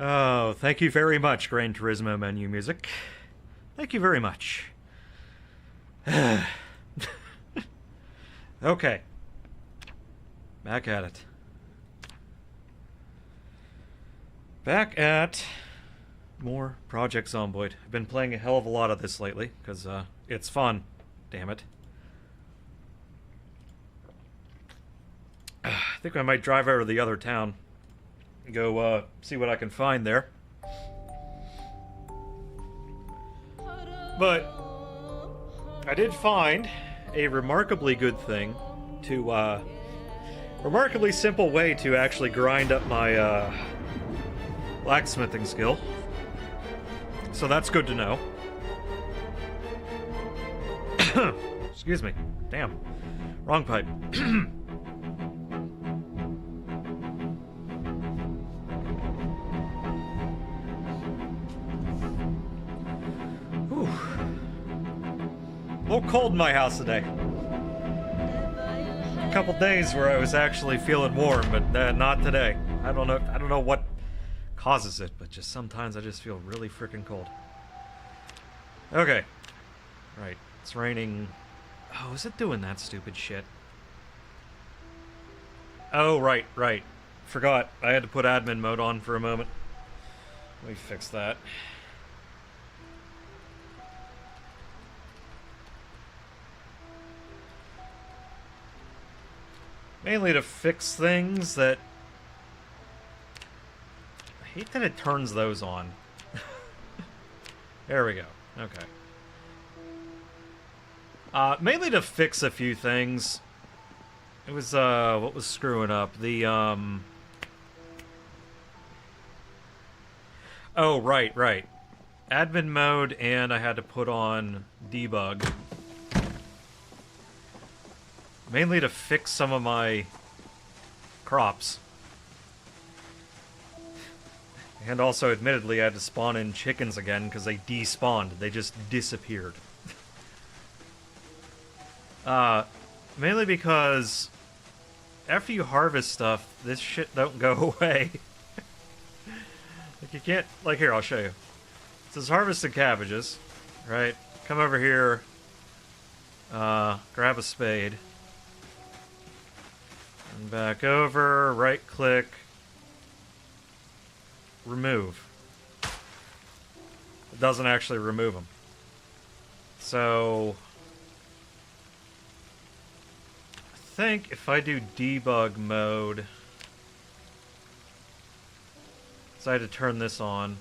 Oh, thank you very much, Gran Turismo menu music. Thank you very much. Okay. Back at it. Back at more Project Zomboid. I've been playing a hell of a lot of this lately, because it's fun. Damn it. I think I might drive over to the other town. Go see what I can find there. But I did find a remarkably good thing to, remarkably simple way to actually grind up my, blacksmithing skill. So that's good to know. Excuse me. Damn. Wrong pipe. A little cold in my house today. A couple days where I was actually feeling warm, but not today. I don't know what causes it, but just sometimes I just feel really freaking cold. Okay. Right. It's raining. Oh, is it doing that stupid shit? Oh, right. Forgot. I had to put admin mode on for a moment. Let me fix that. Mainly to fix things that... I hate that it turns those on. There we go. Okay. Mainly to fix a few things. It was, what was screwing up? The, Oh, right. Admin mode, and I had to put on debug. Mainly to fix some of my crops. And also, admittedly, I had to spawn in chickens again because they despawned. They just disappeared. Mainly because after you harvest stuff, this shit don't go away. Like, you can't... Like, here, I'll show you. It says harvested cabbages, right? Come over here, grab a spade. And back over, right-click, remove. It doesn't actually remove them. So... I think if I do debug mode... So I had to turn this on.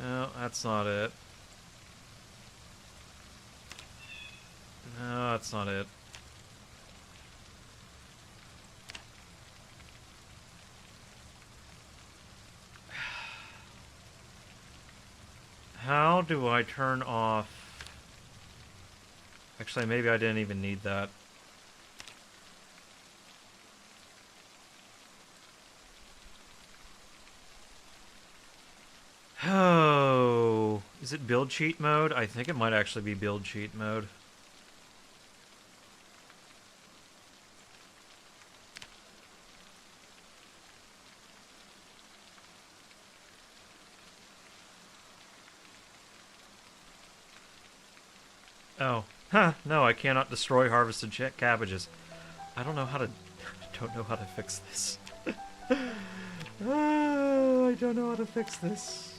No, that's not it. No, that's not it. How do I turn off... Actually, maybe I didn't even need that. Oh, is it build cheat mode? I think it might actually be build cheat mode. Oh, no, I cannot destroy harvested cabbages. I don't know how to fix this. Oh, I don't know how to fix this.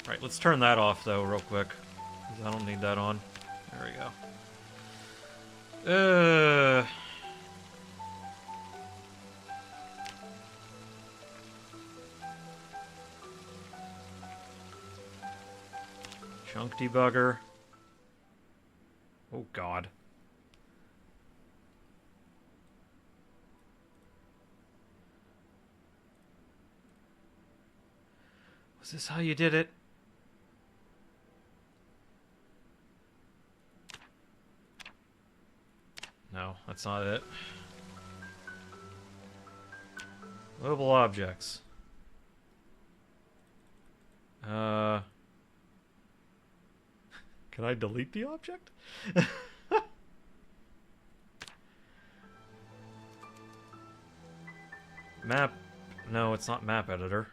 Right, let's turn that off, though, real quick. 'Cause I don't need that on. There we go. Chunk debugger. Oh, God. Was this how you did it? No, that's not it. Global objects. Can I delete the object? Map. No, it's not map editor.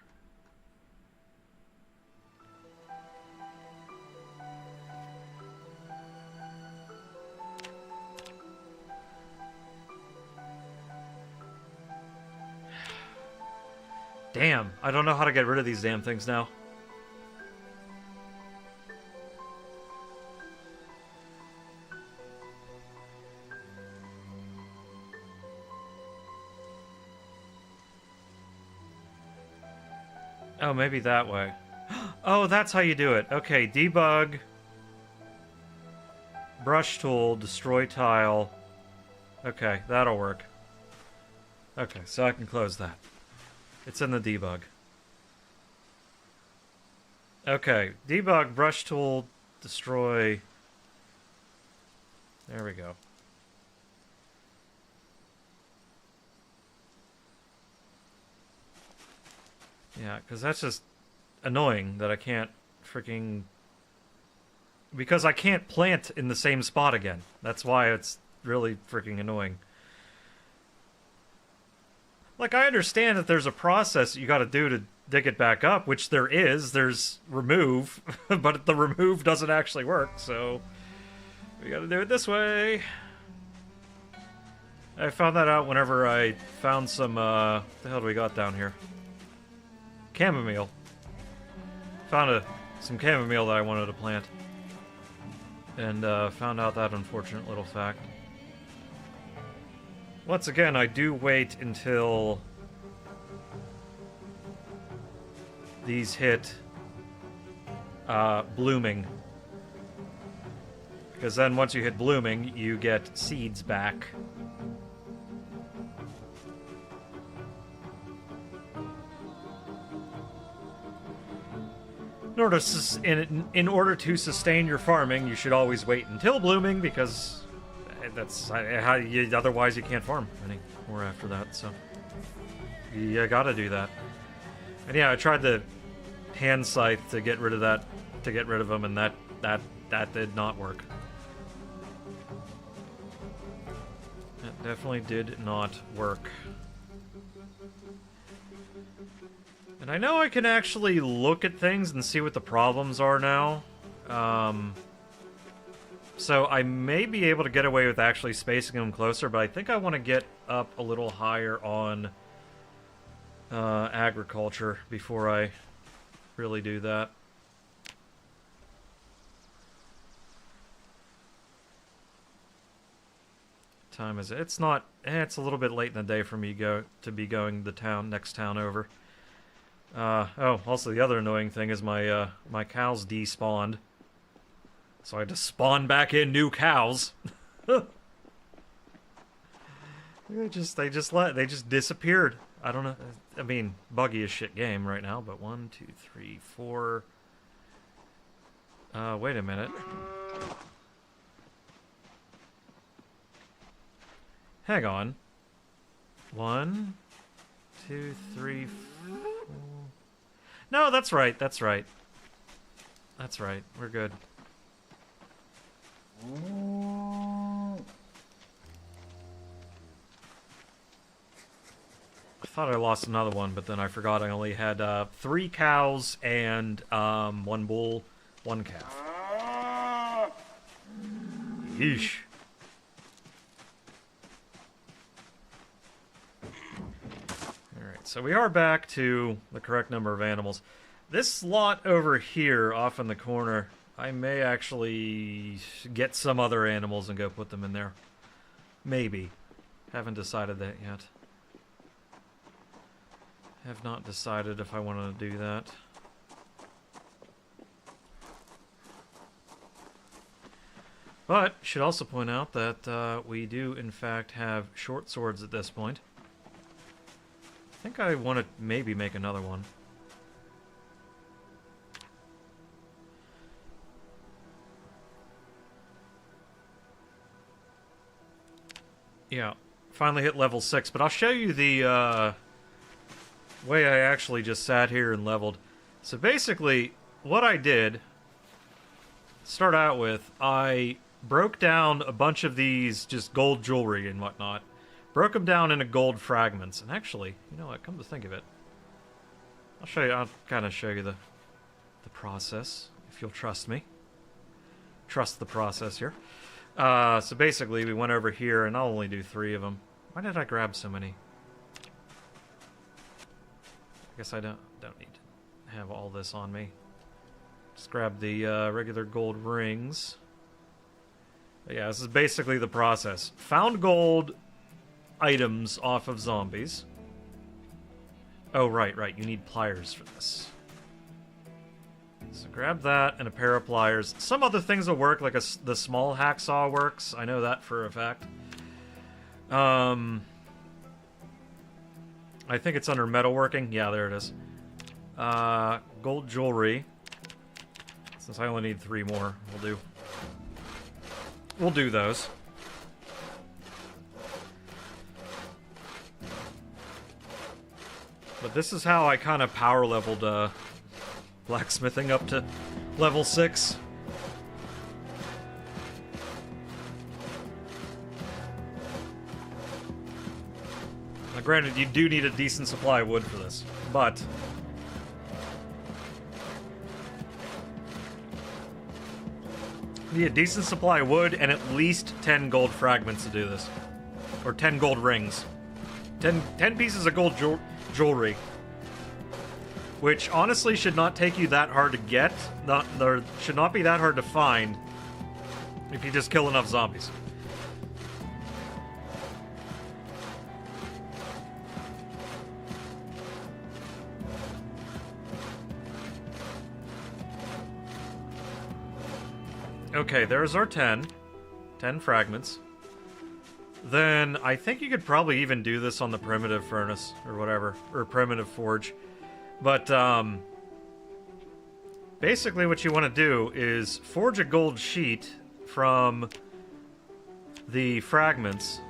Damn, I don't know how to get rid of these damn things now. Oh, maybe that way. Oh, that's how you do it. Okay, debug, brush tool, destroy tile. Okay, that'll work. Okay, so I can close that. It's in the debug. Okay, debug, brush tool, destroy. There we go. Yeah, because that's just annoying that I can't freaking... Because I can't plant in the same spot again. That's why it's really freaking annoying. Like, I understand that there's a process you gotta do to dig it back up, which there is. There's remove, but the remove doesn't actually work, so... We gotta do it this way. I found that out whenever I found some, what the hell do we got down here? Chamomile. Found some chamomile that I wanted to plant. And found out that unfortunate little fact. Once again, I do wait until these hit blooming. Because then once you hit blooming, you get seeds back. In order to sustain your farming, you should always wait until blooming, because that's how you, otherwise you can't farm anymore after that. So you gotta do that. And yeah, I tried the hand scythe to get rid of that, to get rid of them, and that did not work. That definitely did not work. And I know I can actually look at things and see what the problems are now. So I may be able to get away with actually spacing them closer, but I think I want to get up a little higher on agriculture before I really do that. What time is it? It's not... it's a little bit late in the day for me to be going to the next town over. Oh, also the other annoying thing is my my cows despawned. So I had to spawn back in new cows. they just disappeared. I don't know. I mean, buggy as shit game right now, but 1, 2, 3, 4. Wait a minute. Hang on. 1, 2, 3, 4. No, that's right. That's right. That's right. We're good. I thought I lost another one, but then I forgot I only had 3 cows and 1 bull, 1 calf. Yeesh. Alright, so we are back to the correct number of animals. This slot over here, off in the corner, I may actually get some other animals and go put them in there. Maybe. Haven't decided that yet. Have not decided if I want to do that. But, should also point out that we do, in fact, have short swords at this point. I think I want to maybe make another one. Yeah, finally hit level 6, but I'll show you the way I actually just sat here and leveled. So basically, what I did start out with, I broke down a bunch of these just gold jewelry and whatnot. Broke them down into gold fragments. And actually, you know what, come to think of it, I'll show you, I'll kind of show you the process, if you'll trust me. Trust the process here. So basically, we went over here, and I'll only do 3 of them. Why did I grab so many? I guess I don't need to have all this on me. Just grab the regular gold rings. But yeah, this is basically the process. Found gold items off of zombies. Oh, right. You need pliers for this. So grab that and a pair of pliers. Some other things will work, like the small hacksaw works. I know that for a fact. I think it's under metalworking. Yeah, there it is. Gold jewelry. Since I only need 3 more, we'll do those. But this is how I kind of power leveled blacksmithing up to level 6. Now, granted, you do need a decent supply of wood for this, but you need a decent supply of wood and at least 10 gold fragments to do this. Or 10 gold rings. 10 pieces of gold jewelry. Which honestly should not take you that hard to get. Should not be that hard to find if you just kill enough zombies. Okay, there's our 10 fragments. Then I think you could probably even do this on the primitive furnace or whatever, or primitive forge. But basically what you want to do is forge a gold sheet from the fragments.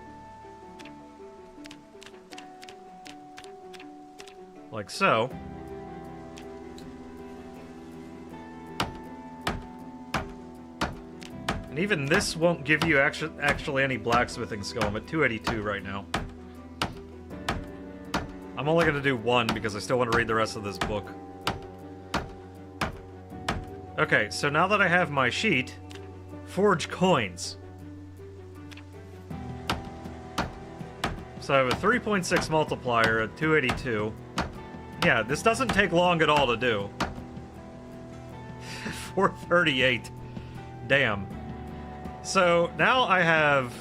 Like so. And even this won't give you actually any blacksmithing skill. I'm at 282 right now. I'm only going to do 1 because I still want to read the rest of this book. Okay, so now that I have my sheet, forge coins. So I have a 3.6 multiplier at 282. Yeah, this doesn't take long at all to do. 438. Damn. So now I have...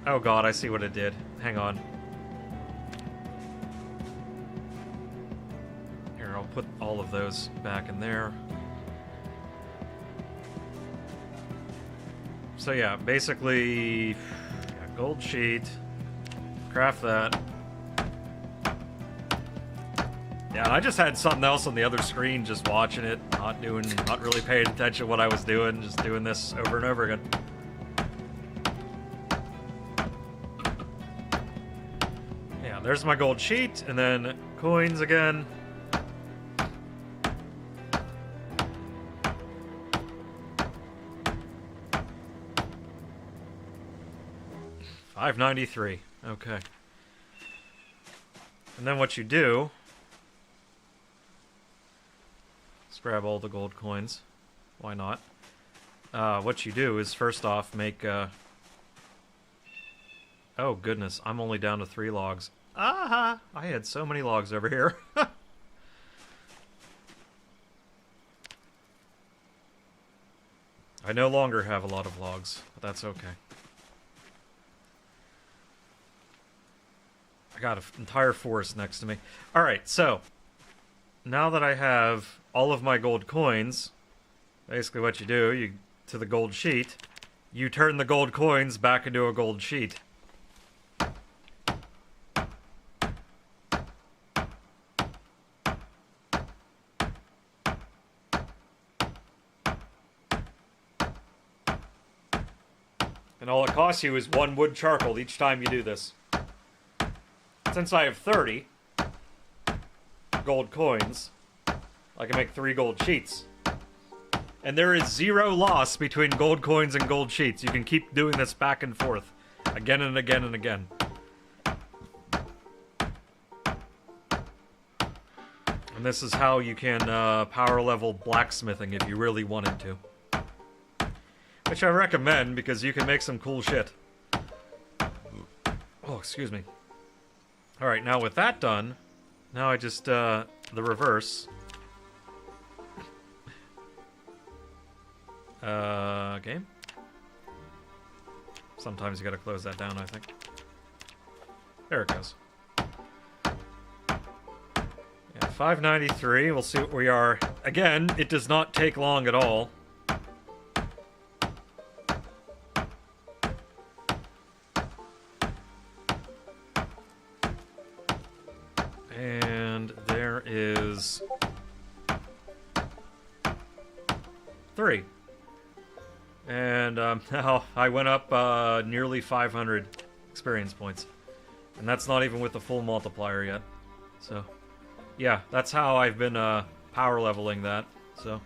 Oh god, I see what it did. Hang on. Here, I'll put all of those back in there. So yeah, basically... gold sheet. Craft that. Yeah, and I just had something else on the other screen, just watching it, not really paying attention to what I was doing, just doing this over and over again. Yeah, there's my gold sheet, and then coins again. $593. Okay. And then what you do... Let's grab all the gold coins. Why not? What you do is, first off, make... Oh, goodness. I'm only down to 3 logs. Aha! I had so many logs over here. I no longer have a lot of logs, but that's okay. I got an entire forest next to me. Alright, so... Now that I have all of my gold coins, basically what you do, to the gold sheet, you turn the gold coins back into a gold sheet. And all it costs you is 1 wood charcoal each time you do this. Since I have 30 gold coins, I can make 3 gold sheets. And there is 0 loss between gold coins and gold sheets. You can keep doing this back and forth. Again and again and again. And this is how you can power level blacksmithing if you really wanted to. Which I recommend, because you can make some cool shit. Oh, excuse me. Alright, now with that done, now I just, the reverse. Game? Sometimes you gotta close that down, I think. There it goes. Yeah, 593, we'll see what we are. Again, it does not take long at all. And there is 3. And now I went up nearly 500 experience points. And that's not even with the full multiplier yet. So, yeah, that's how I've been power leveling that. So,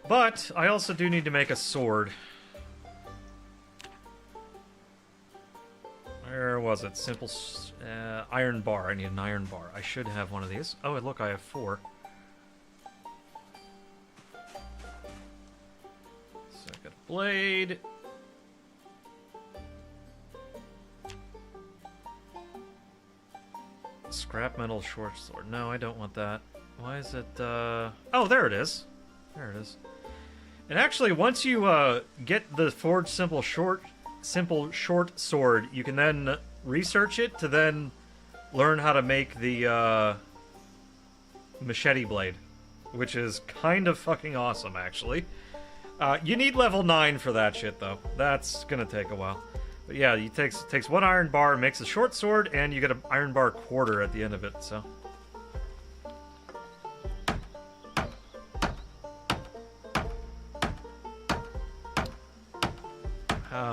but I also do need to make a sword. Where was it? Simple iron bar. I need an iron bar. I should have one of these. Oh, and look, I have 4. Second blade. Scrap metal short sword. No, I don't want that. Why is it, Oh, there it is. There it is. And actually, once you, get the forged simple short sword, you can then research it to then learn how to make the, machete blade. Which is kind of fucking awesome, actually. You need level 9 for that shit, though. That's gonna take a while. But yeah, it takes 1 iron bar, makes a short sword, and you get an iron bar quarter at the end of it, so.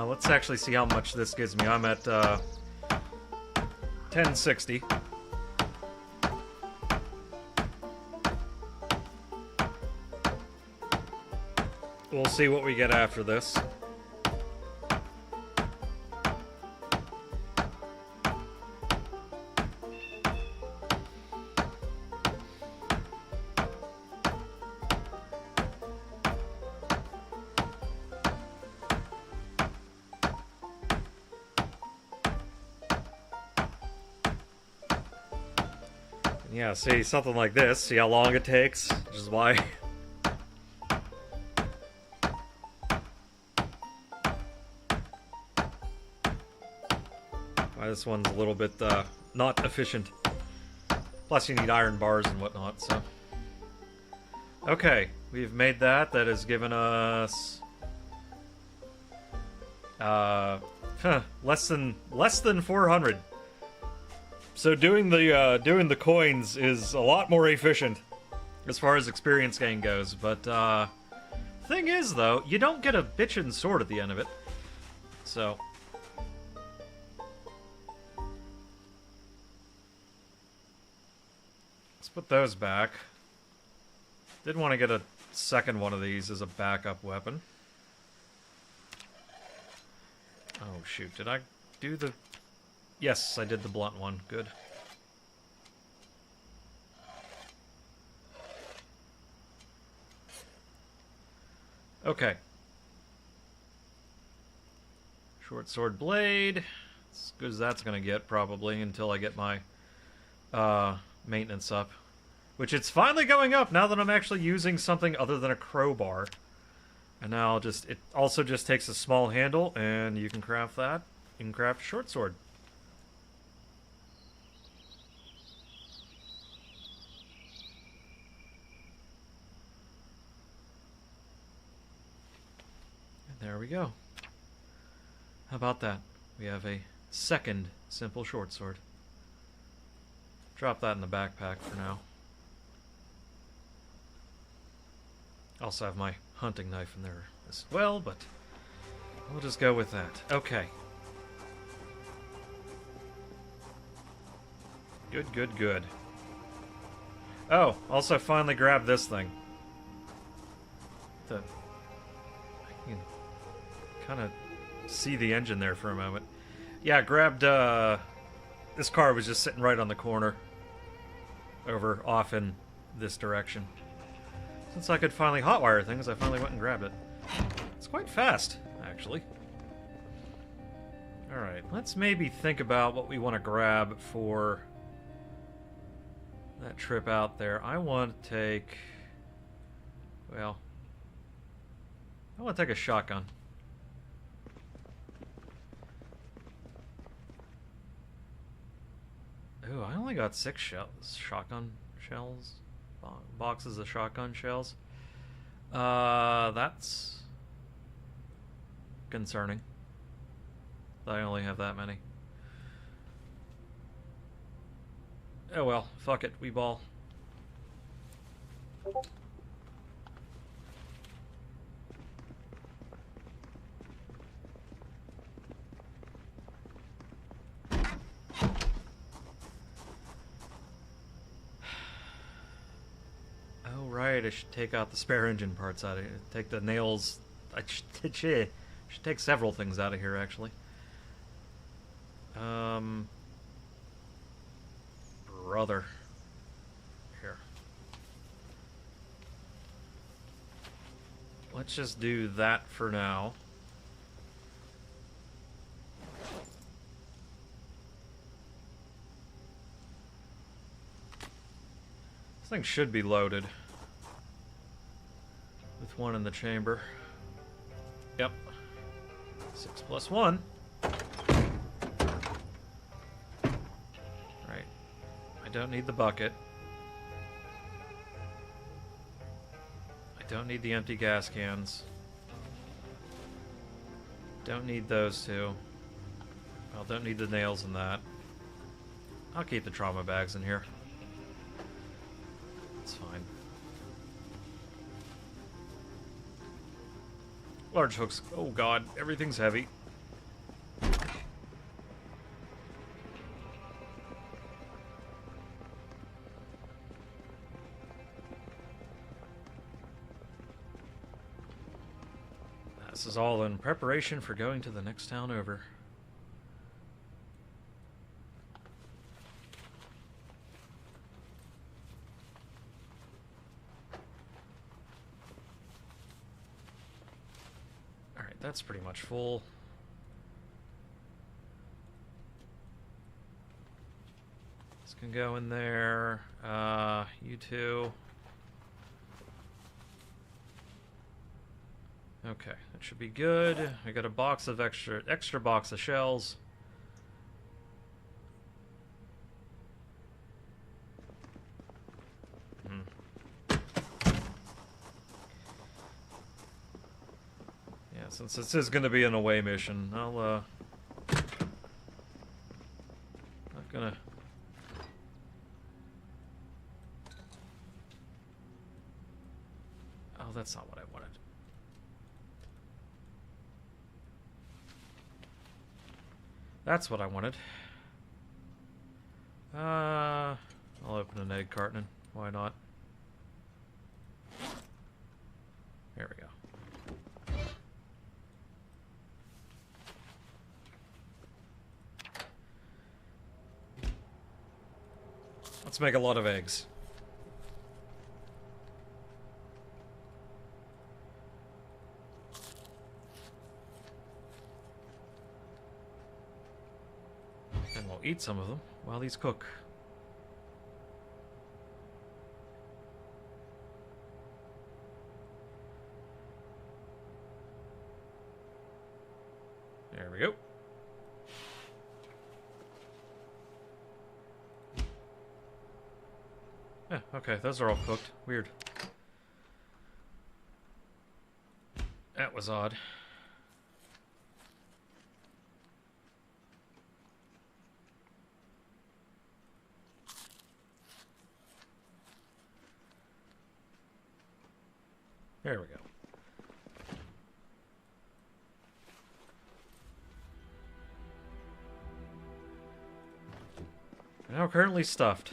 Let's actually see how much this gives me. I'm at 1060. We'll see what we get after this. Yeah, see, something like this. See how long it takes? Which is why... why this one's a little bit, not efficient. Plus you need iron bars and whatnot, so... Okay, we've made that. That has given us... less than 400. So doing the coins is a lot more efficient as far as experience gain goes, but thing is though, you don't get a bitchin' sword at the end of it. So let's put those back. Did want to get a second one of these as a backup weapon. Oh shoot, did I do the... Yes, I did the blunt one. Good. Okay. Short sword blade. As good as that's gonna get, probably, until I get my maintenance up. Which it's finally going up now that I'm actually using something other than a crowbar. And now it also just takes a small handle, and you can craft that. You can craft a short sword. There we go. How about that? We have a second simple short sword. Drop that in the backpack for now. Also have my hunting knife in there as well, but we'll just go with that. Okay. Good, good, good. Oh, also finally grabbed this thing. I can kind of see the engine there for a moment. Yeah, I grabbed, this car was just sitting right on the corner. Over off in this direction. Since I could finally hotwire things, I finally went and grabbed it. It's quite fast, actually. Alright, let's maybe think about what we want to grab for that trip out there. I want to take... well... I want to take a shotgun. Ooh, I only got 6 shotgun shells. Boxes of shotgun shells. That's concerning. I only have that many. Oh well, fuck it, we ball. Oh right, I should take out the spare engine parts out of here. Take the nails. I should take several things out of here, actually. Brother. Here. Let's just do that for now. This thing should be loaded. With one in the chamber. Yep. 6 plus 1. Right. I don't need the bucket. I don't need the empty gas cans. Don't need those two. Well, don't need the nails in that. I'll keep the trauma bags in here. It's fine. Large hooks. Oh god, everything's heavy. This is all in preparation for going to the next town over. Alright, that's pretty much full. This can go in there. You two. Okay, that should be good. I got a box of extra box of shells. Yeah, since this is going to be an away mission, I'll not gonna. Oh, that's not what I wanted. That's what I wanted. I'll open an egg carton. Why not? There we go. Let's make a lot of eggs. And we'll eat some of them while these cook. There we go. Yeah, okay, those are all cooked. Weird. That was odd. There we go. Now currently stuffed.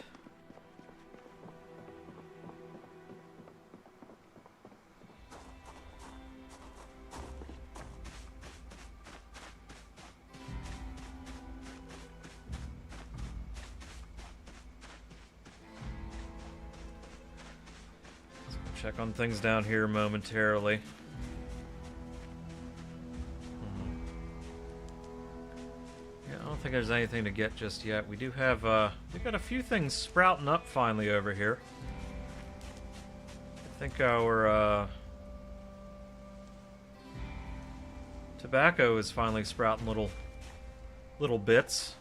check on things down here momentarily. Yeah, I don't think there's anything to get just yet. We do have, we've got a few things sprouting up finally over here. I think our, tobacco is finally sprouting little bits.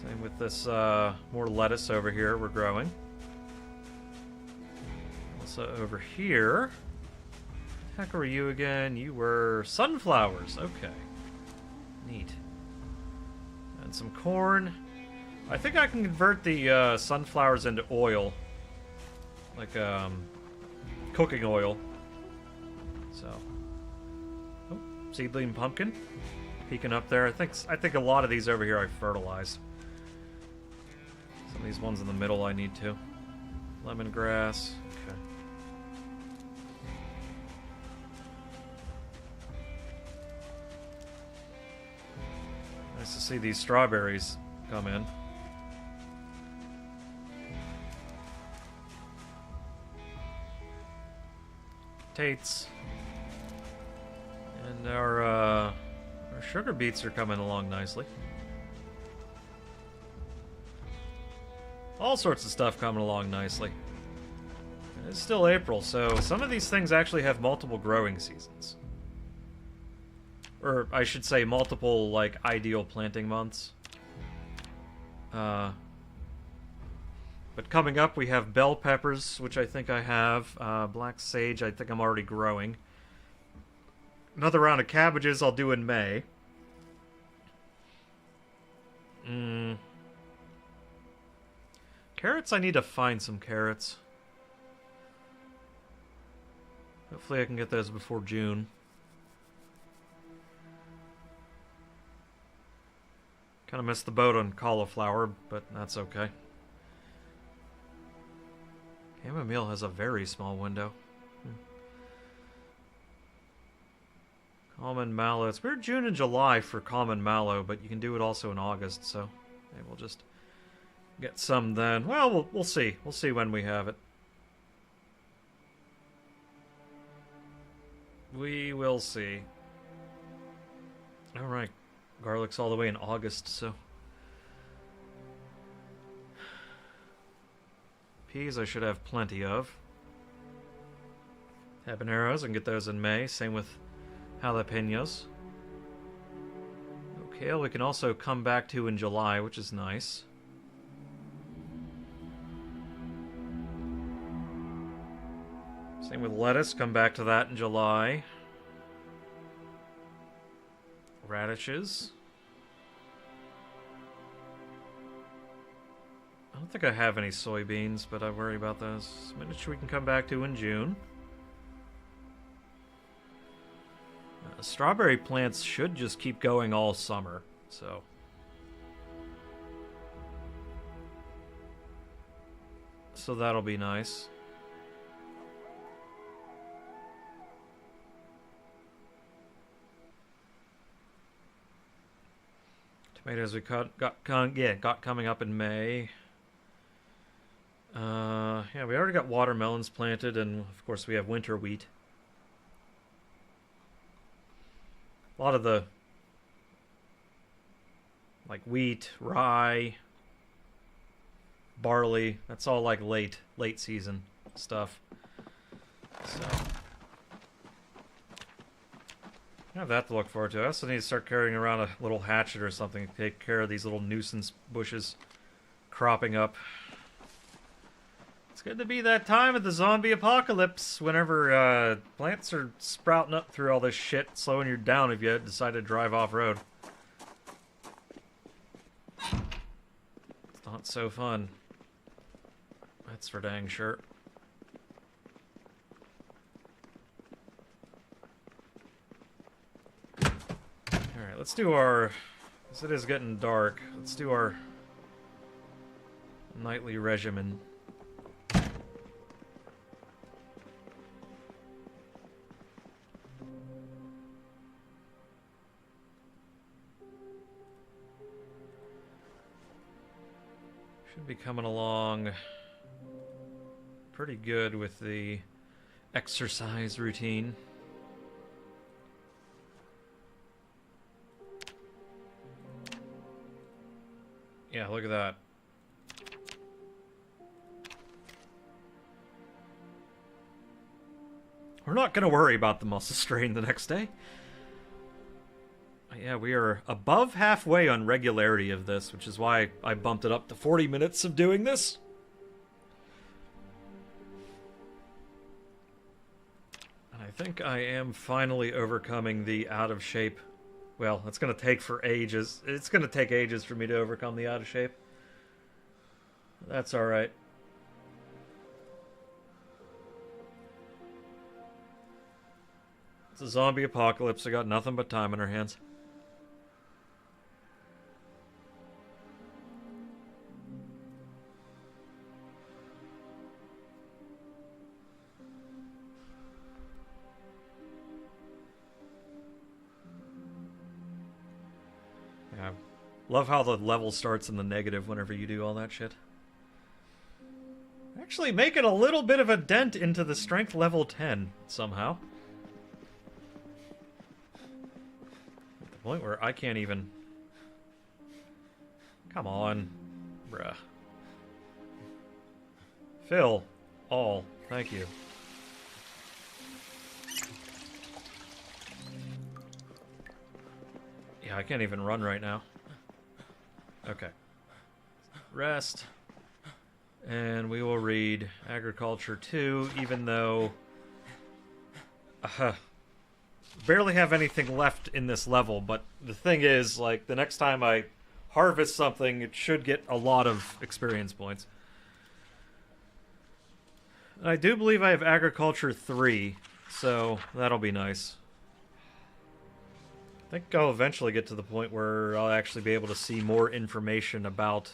Same with this, more lettuce over here we're growing. Also over here, what the heck were you again? You were sunflowers. Okay, neat. And some corn. I think I can convert the sunflowers into oil, like cooking oil. So, oh, seedling pumpkin peeking up there. I think a lot of these over here I fertilized. Some of these ones in the middle I need to. Lemongrass. Okay. Nice to see these strawberries come in. Tates. And our sugar beets are coming along nicely. All sorts of stuff coming along nicely. It's still April, so some of these things actually have multiple growing seasons. Or, I should say, multiple, like, ideal planting months. But coming up, we have bell peppers, which I think I have. Black sage, I think I'm already growing. Another round of cabbages I'll do in May. Carrots, I need to find some carrots. Hopefully I can get those before June. Kind of missed the boat on cauliflower, but that's okay. Chamomile has a very small window. Common mallow. It's weird June and July for common mallow, but you can do it also in August, so maybe we'll just get some then. Well, we'll see. We'll see when we have it. We will see. Alright. Garlic's all the way in August, so... Peas I should have plenty of. Habaneros, I can get those in May. Same with jalapenos. Kale we can also come back to in July, which is nice. Same with lettuce, come back to that in July. Radishes. I don't think I have any soybeans, but I worry about those. Spinach we can come back to in June. Strawberry plants should just keep going all summer, so... So that'll be nice. Tomatoes we got coming up in May. Yeah, we already got watermelons planted, and of course we have winter wheat. A lot of the, like, wheat, rye, barley, that's all like late season stuff. So I have that to look forward to. I also need to start carrying around a little hatchet or something to take care of these little nuisance bushes cropping up. It's good to be that time of the zombie apocalypse, whenever plants are sprouting up through all this shit, slowing you down if you decide to drive off-road. It's not so fun. That's for dang sure. Alright, let's do our... As it is getting dark, let's do our nightly regimen. Should be coming along pretty good with the exercise routine. Yeah, look at that. We're not going to worry about the muscle strain the next day. Yeah, we are above halfway on regularity of this, which is why I bumped it up to 40 minutes of doing this. And I think I am finally overcoming the out of shape. Well, it's going to take for ages. It's going to take ages for me to overcome the out of shape. That's alright. It's a zombie apocalypse. I got nothing but time on our hands. Yeah. Love how the level starts in the negative whenever you do all that shit. Actually making a little bit of a dent into the strength level 10 somehow. At the point where I can't even... Come on, bruh. Fill all. Thank you. Yeah, I can't even run right now. Okay. Rest. And we will read Agriculture 2, even though... barely have anything left in this level, but the thing is, like, the next time I harvest something, it should get a lot of experience points. And I do believe I have Agriculture 3, so that'll be nice. I think I'll eventually get to the point where I'll actually be able to see more information about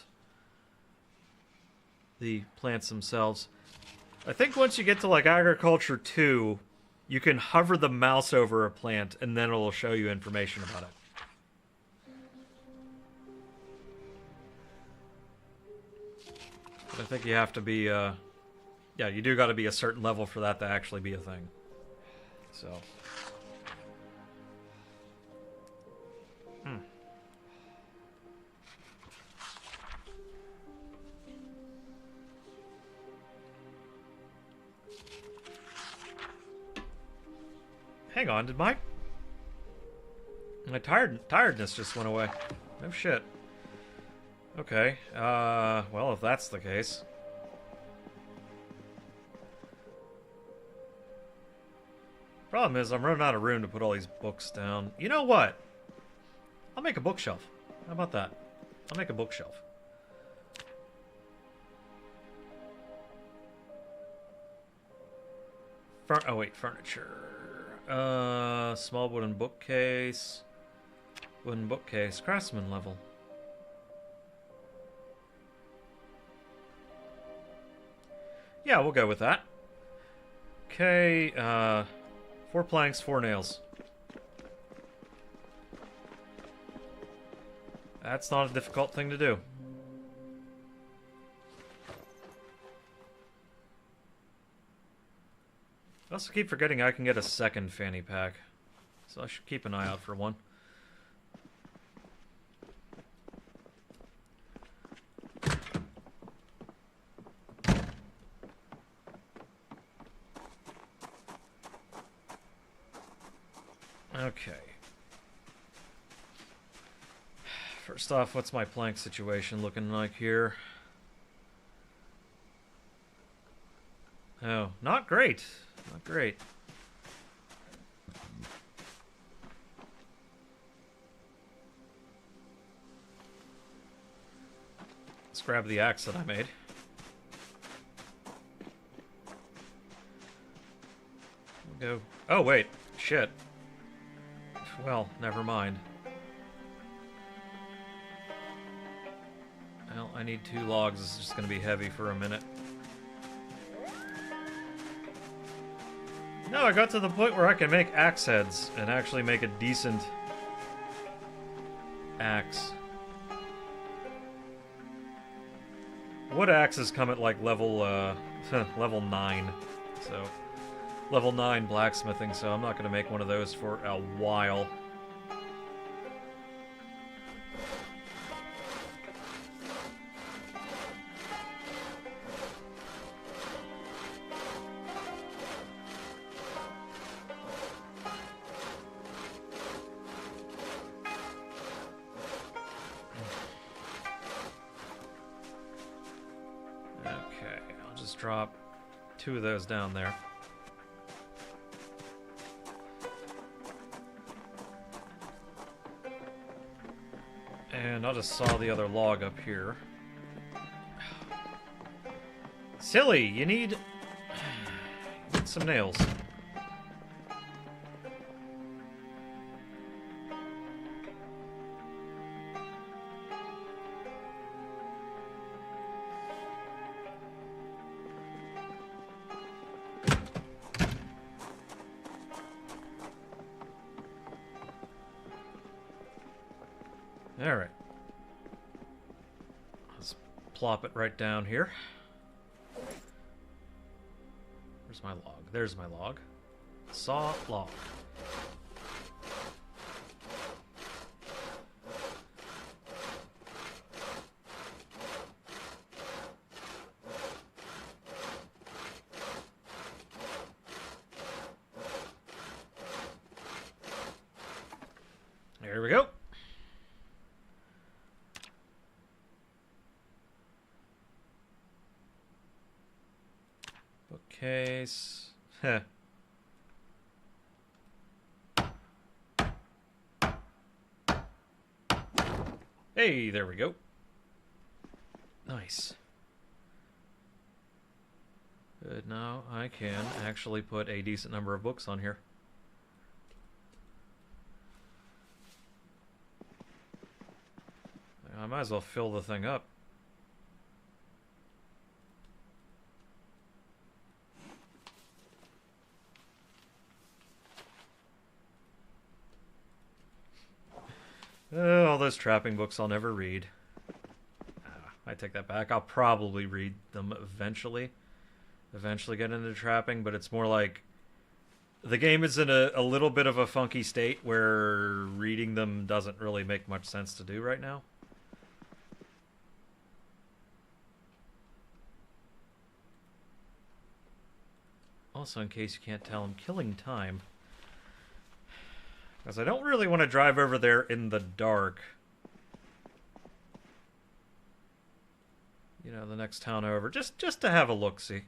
the plants themselves. I think once you get to like Agriculture 2, you can hover the mouse over a plant and then it'll show you information about it. But I think you have to be, yeah, you do gotta be a certain level for that to actually be a thing. So... Hang on, did my tiredness just went away? No shit. Okay, well, if that's the case. Problem is, I'm running out of room to put all these books down. You know what? I'll make a bookshelf. How about that? I'll make a bookshelf. Oh wait, furniture. Small wooden bookcase. Wooden bookcase. Craftsman level. Yeah, we'll go with that. Okay, 4 planks, 4 nails. That's not a difficult thing to do. I also keep forgetting I can get a second fanny pack, so I should keep an eye out for one. Okay. First off, what's my plank situation looking like here? Oh, not great. Not great. Let's grab the axe that I made. We'll go... Oh, wait. Shit. Well, never mind. Well, I need 2 logs. This is just going to be heavy for a minute. No, I got to the point where I can make axe heads and actually make a decent axe. Wood axes come at like level level 9, so level 9 blacksmithing, so I'm not going to make one of those for a while. Okay, I'll just drop 2 of those down there. And I'll just saw the other log up here. Silly, you need some nails. Alright. Let's plop it right down here. Where's my log? There's my log. Saw log. There we go. Bookcase. Heh. Hey, there we go. Nice. Good, now I can actually put a decent number of books on here. I might as well fill the thing up. All those trapping books I'll never read. I take that back. I'll probably read them eventually. Eventually get into trapping, but it's more like the game is in a little bit of a funky state where reading them doesn't really make much sense to do right now. Also, in case you can't tell, I'm killing time. Because I don't really want to drive over there in the dark. You know, the next town over. Just to have a look-see.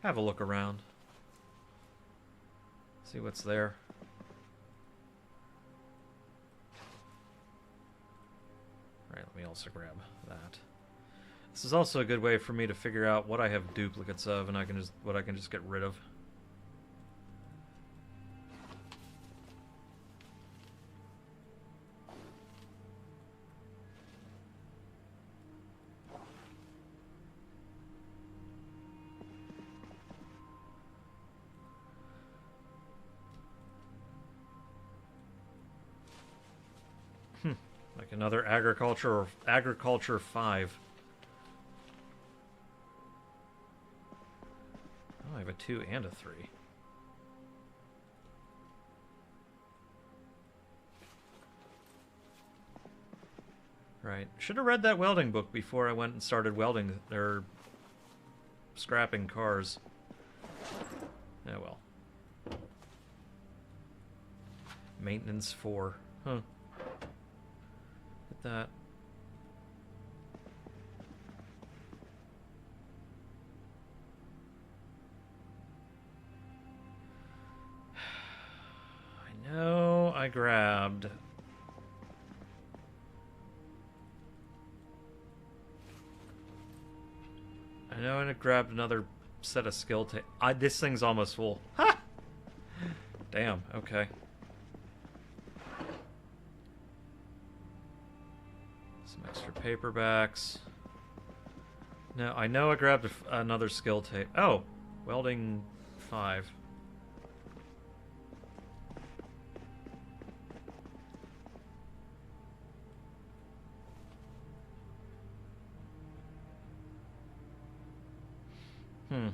Have a look around. See what's there. Alright, let me also grab that. This is also a good way for me to figure out what I have duplicates of and what I can just get rid of. Like another agriculture 5. Oh, I have a 2 and a 3. Right. Should have read that welding book before I went and started welding or scrapping cars. Oh well. Maintenance 4. Huh. Hit that. I know I grabbed... I know I grabbed another set of skill tape. This thing's almost full. Ha! Damn, okay. Some extra paperbacks. No, I know I grabbed another skill tape. Oh! Welding 5. Hmm.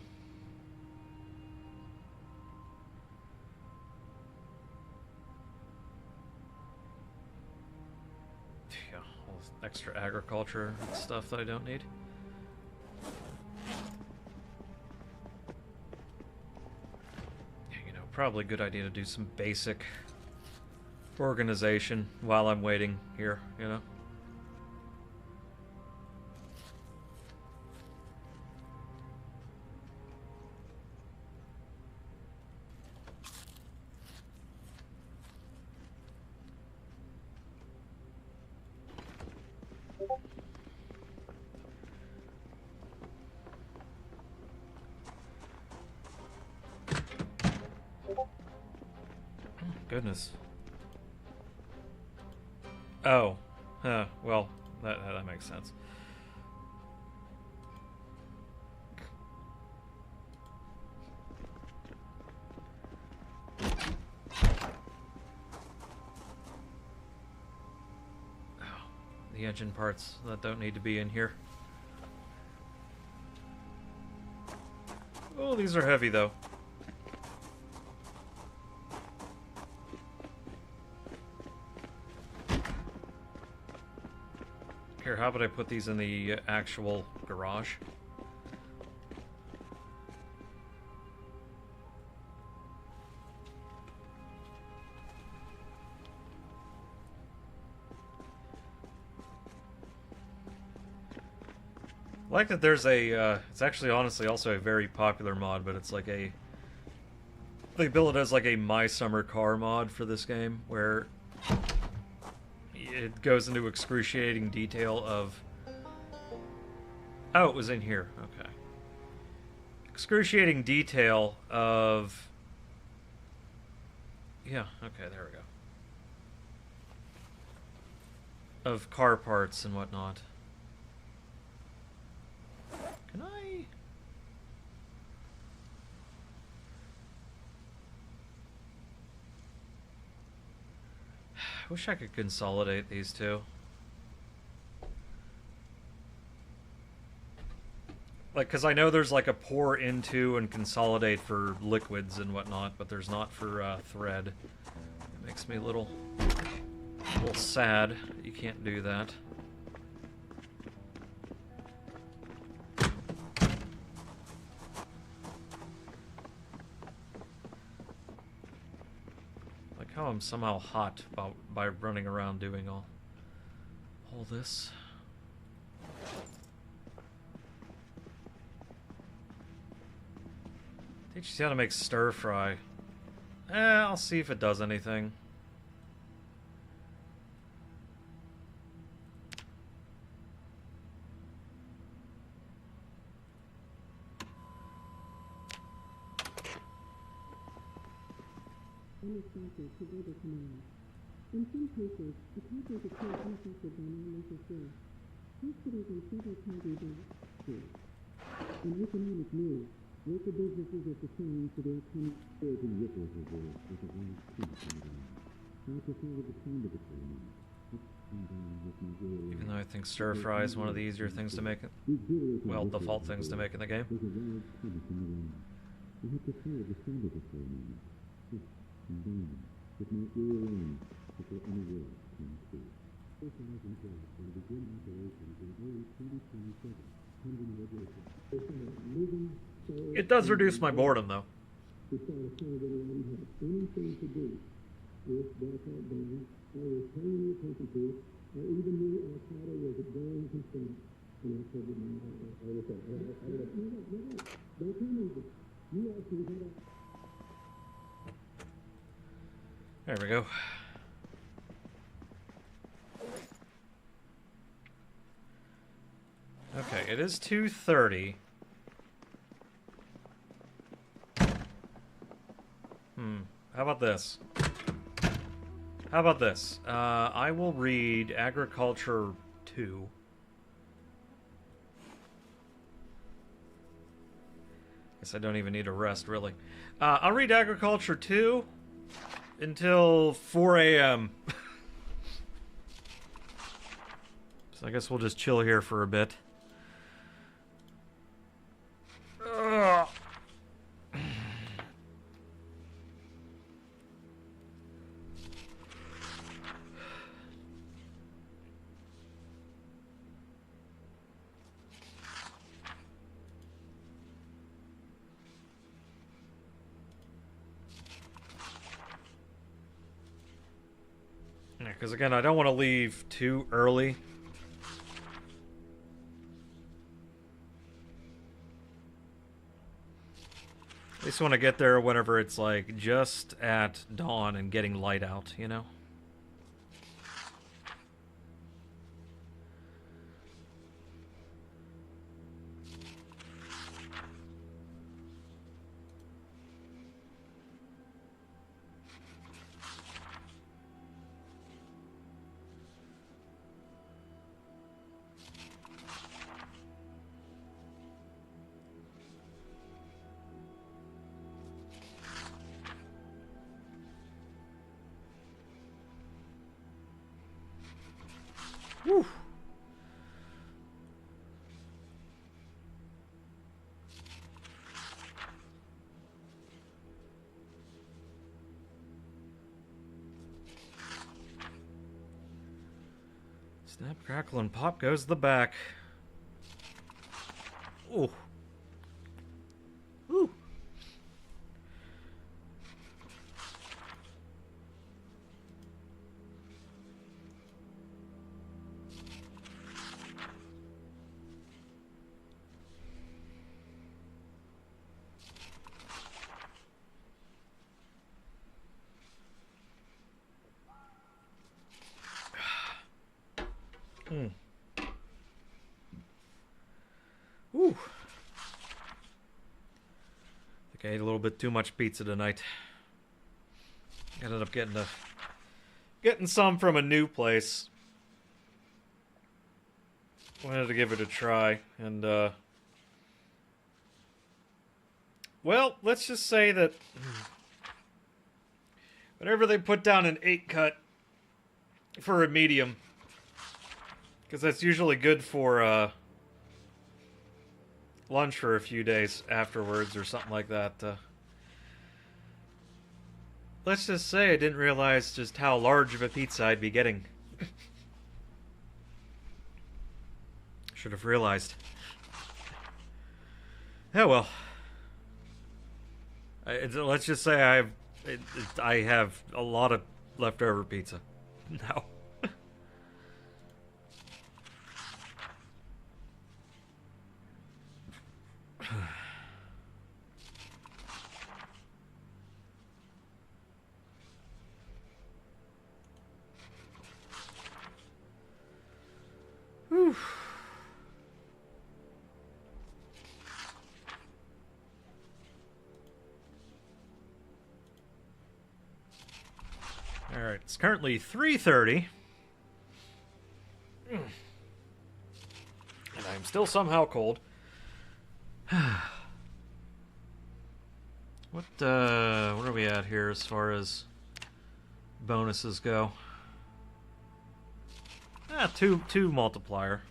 Yeah, all this extra agriculture stuff that I don't need. Yeah, you know, probably a good idea to do some basic organization while I'm waiting here, you know? Goodness. Oh. Huh. Well, that makes sense. Oh, the engine parts that don't need to be in here. Oh, these are heavy though. Here, how about I put these in the actual garage? I like that there's a, it's actually honestly also a very popular mod, but it's like a, they build it as like a My Summer Car mod for this game, where it goes into excruciating detail of... Oh, it was in here. Okay. Excruciating detail of... Yeah, okay, there we go. Of car parts and whatnot. Can I... I wish I could consolidate these two. Like, because I know there's like a pour into and consolidate for liquids and whatnot, but there's not for thread. It makes me a little sad that you can't do that. Like how I'm somehow hot by running around doing all this. Teach you how to make stir fry. I'll see if it does anything. In some cases, a typo is occurred unaffected by non-local force. Hospitals and several counties are in economic news, local businesses are preparing for the upcoming surge in ripples of the last peace in the 5% of the time of the economy. Even though I think stir fry is one of the easier things to make, well, default things to make in the game. There's a large pump in the ground. You have to follow the sound of it for a moment. And then, it might rearrange before any work comes through. Specializing jobs will begin operations in early 2027, pending regulation. It does reduce my boredom, though. We saw a senator who had anything to do with blackout burning, or was paying any attention to it, or even knew Al-Qaeda was a growing concern. And I said, no, don't tell me this. You actually had a... There we go. Okay, it is 2:30. How about this? How about this? I will read Agriculture 2. Guess I don't even need a rest, really. I'll read Agriculture 2 until 4 a.m. So I guess we'll just chill here for a bit. Ugh. Because again, I don't want to leave too early. At least want to get there whenever it's like just at dawn and getting light out, you know? Whew. Snap, crackle, and pop goes the back. Ooh. Ooh. Ooh. I think I ate a little bit too much pizza tonight. Ended up getting some from a new place. Wanted to give it a try, and well, let's just say that whenever they put down an 8-cut for a medium, because that's usually good for lunch for a few days afterwards or something like that. Let's just say I didn't realize just how large of a pizza I'd be getting. Should have realized. Oh well. Let's just say I have a lot of leftover pizza now. Whew. All right, it's currently 3:30. And I'm still somehow cold. What are we at here as far as bonuses go? Two multiplier.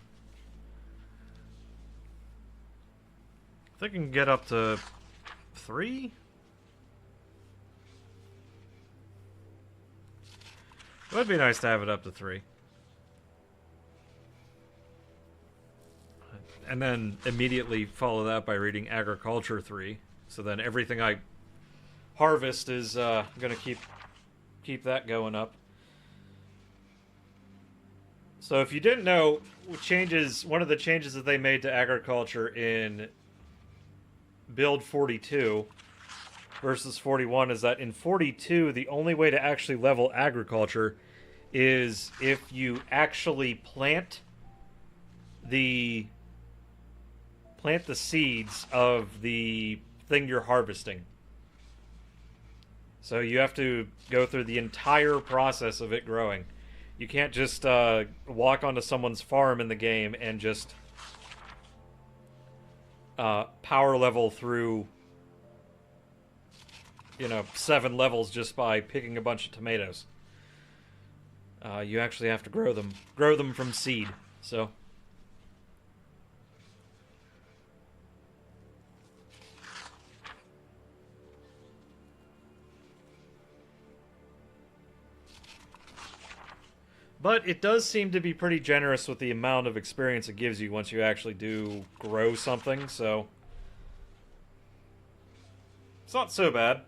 I think I can get up to 3. It would be nice to have it up to 3. And then immediately follow that by reading Agriculture 3. So then everything I harvest is going to keep that going up. So if you didn't know, one of the changes that they made to agriculture in build 42 versus 41 is that in 42, the only way to actually level agriculture is if you actually plant the seeds of the thing you're harvesting. So you have to go through the entire process of it growing. You can't just walk onto someone's farm in the game and just power level through, 7 levels just by picking a bunch of tomatoes. You actually have to grow them from seed. So but it does seem to be pretty generous with the amount of experience it gives you once you actually do grow something, so it's not so bad.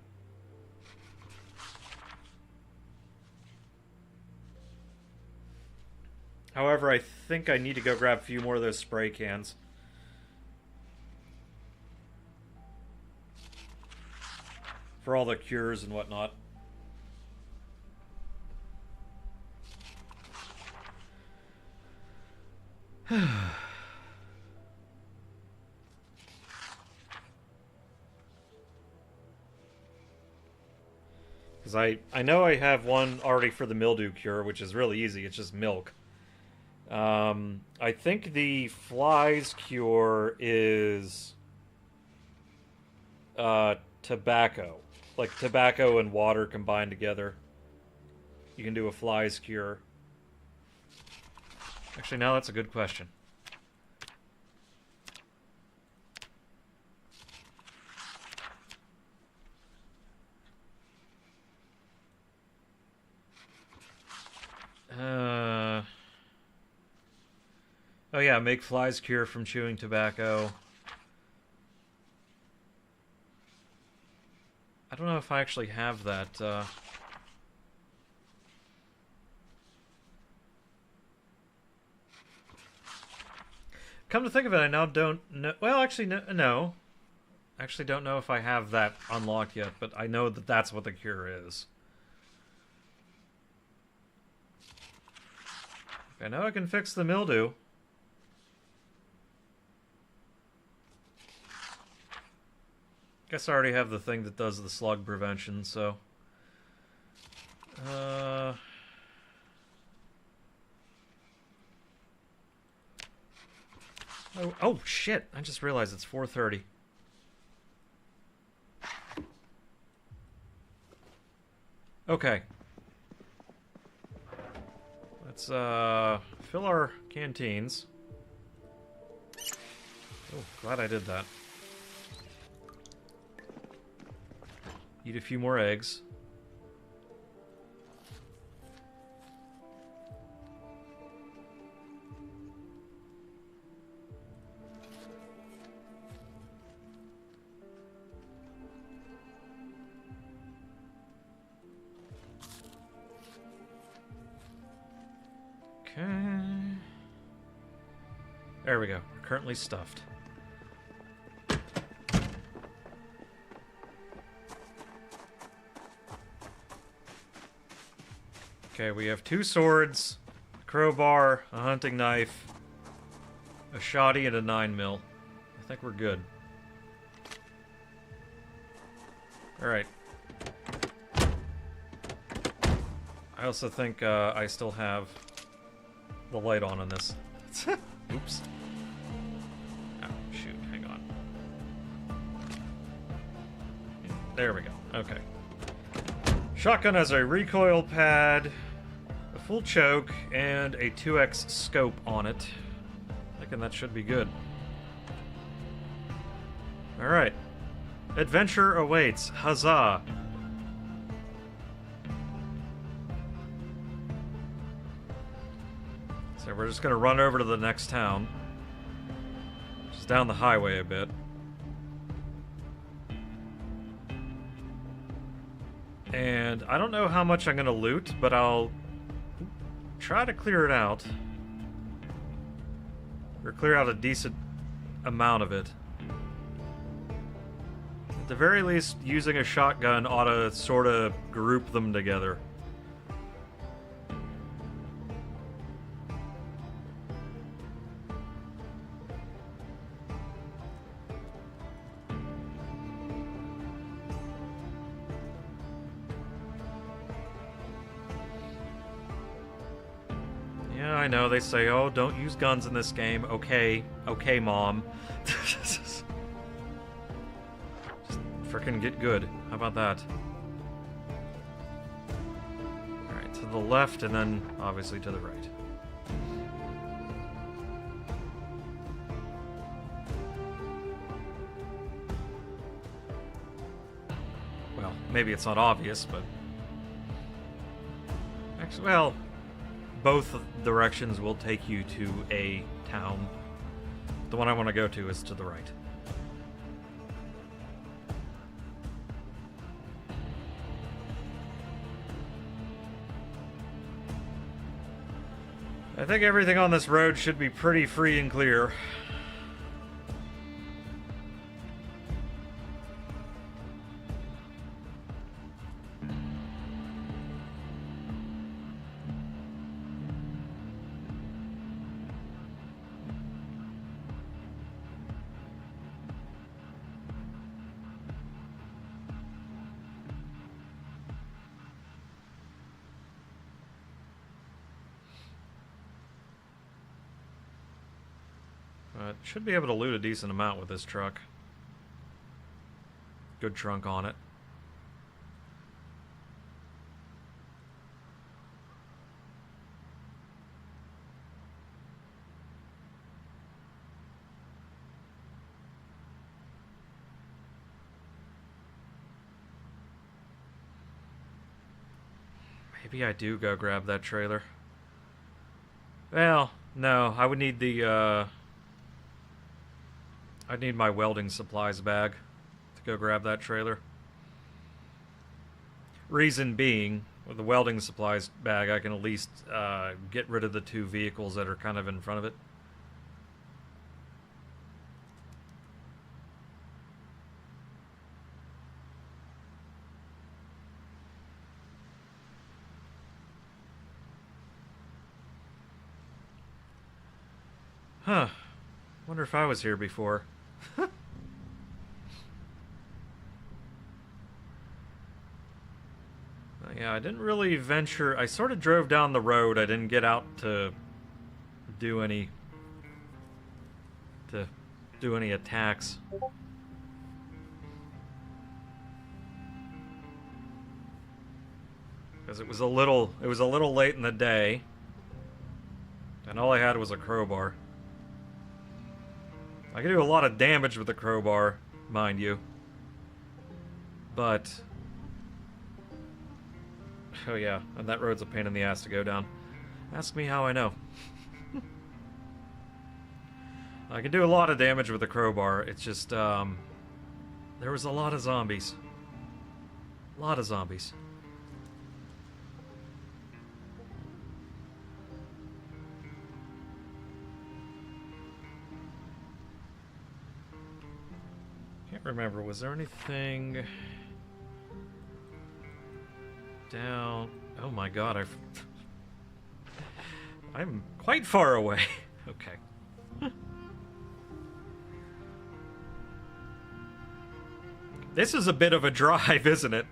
However, I think I need to go grab a few more of those spray cans. For all the cures and whatnot. Because I know I have one already for the mildew cure, which is really easy. It's just milk. I think the flies cure is tobacco. Like tobacco and water combined together. You can do a flies cure. Actually, now that's a good question. Oh yeah, make flies cure from chewing tobacco. I don't know if I actually have that. Come to think of it, I now don't know. Well, actually, no. Actually, don't know if I have that unlocked yet, but I know that that's what the cure is. I know I can fix the mildew. Guess I already have the thing that does the slug prevention, so... Oh, shit! I just realized it's 4:30. Okay. Let's, fill our canteens. Oh, glad I did that. Eat a few more eggs. Okay. There we go. We're currently stuffed. Okay, we have 2 swords, a crowbar, a hunting knife, a shoddy, and a 9mm. I think we're good. Alright. I also think I still have the light on this. Oops. Oh, shoot, hang on. There we go, okay. Shotgun has a recoil pad, a full choke, and a 2x scope on it. Thinking that should be good. Alright. Adventure awaits. Huzzah! So we're just gonna run over to the next town. Just down the highway a bit. And I don't know how much I'm gonna loot, but I'll try to clear it out. Or clear out a decent amount of it. At the very least, using a shotgun ought to sort of group them together. I know, they say, oh, don't use guns in this game. Okay, okay, Mom. Just frickin' get good. How about that? Alright, to the left, and then, obviously, to the right. Well, maybe it's not obvious, but... Actually, well... Both directions will take you to a town. The one I want to go to is to the right. I think everything on this road should be pretty free and clear. Should be able to loot a decent amount with this truck. Good trunk on it. Maybe I do go grab that trailer. Well, no, I would need the, I'd need my welding supplies bag to go grab that trailer. Reason being, with the welding supplies bag, I can at least get rid of the two vehicles that are kind of in front of it. Huh. Wonder if I was here before. Yeah, I didn't really venture. I sort of drove down the road. I didn't get out to do any attacks. Because it was a little late in the day. And all I had was a crowbar. I can do a lot of damage with the crowbar, mind you. But... oh yeah, and that road's a pain in the ass to go down. Ask me how I know. I can do a lot of damage with the crowbar, it's just, there was a lot of zombies. A lot of zombies. Can't remember, was there anything... down... oh my god, I'm quite far away. Okay. This is a bit of a drive, isn't it?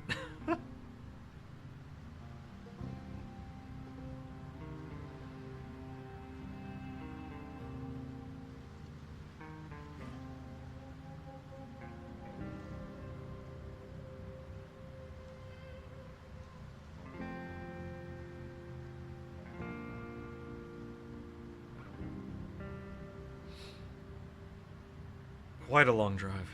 Quite a long drive.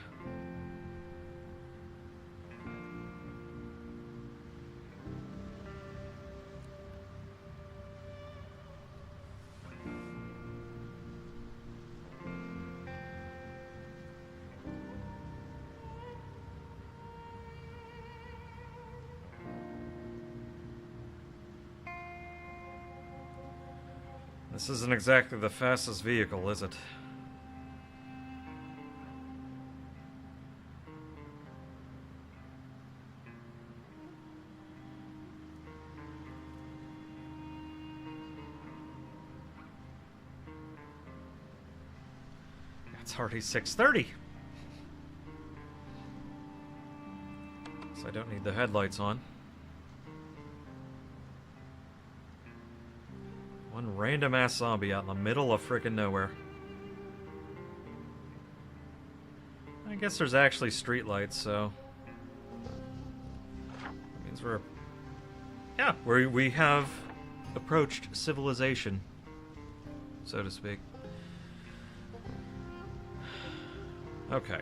This isn't exactly the fastest vehicle, is it? It's already 6:30. So I don't need the headlights on. One random ass zombie out in the middle of frickin' nowhere. I guess there's actually streetlights, so that means we're, yeah, we have approached civilization, so to speak. Okay.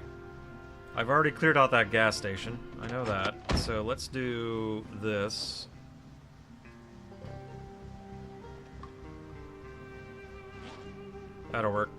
I've already cleared out that gas station. I know that. So let's do this. That'll work.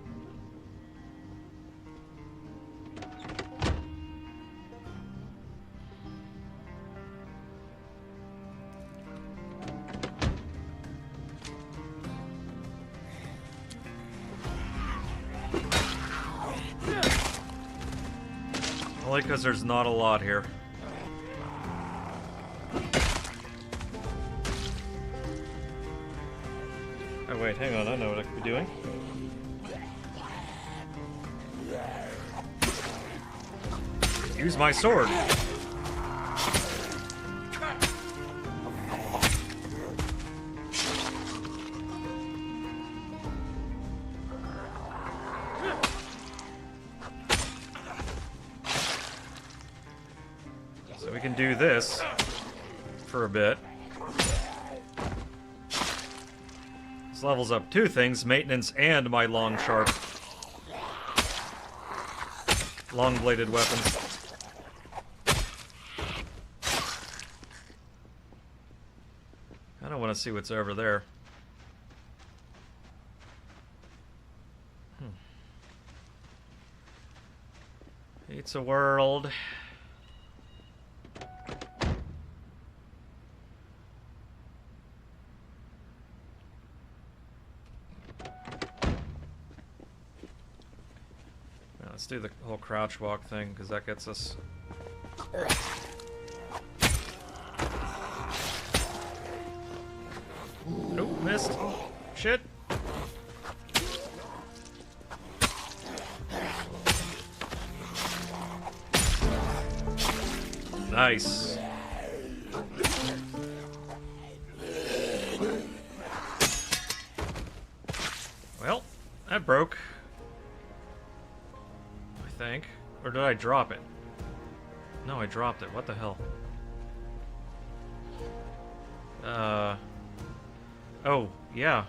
Only because there's not a lot here. Oh wait, hang on, I know what I could be doing. Use my sword. So we can do this for a bit. This levels up two things, maintenance and my long-bladed weapons. I don't want to see what's over there. It's a world. Let's do the whole crouch walk thing, because that gets us... Nope, missed. Shit. Nice. Well, that broke. I think. Or did I drop it? No, I dropped it. What the hell? Oh, yeah.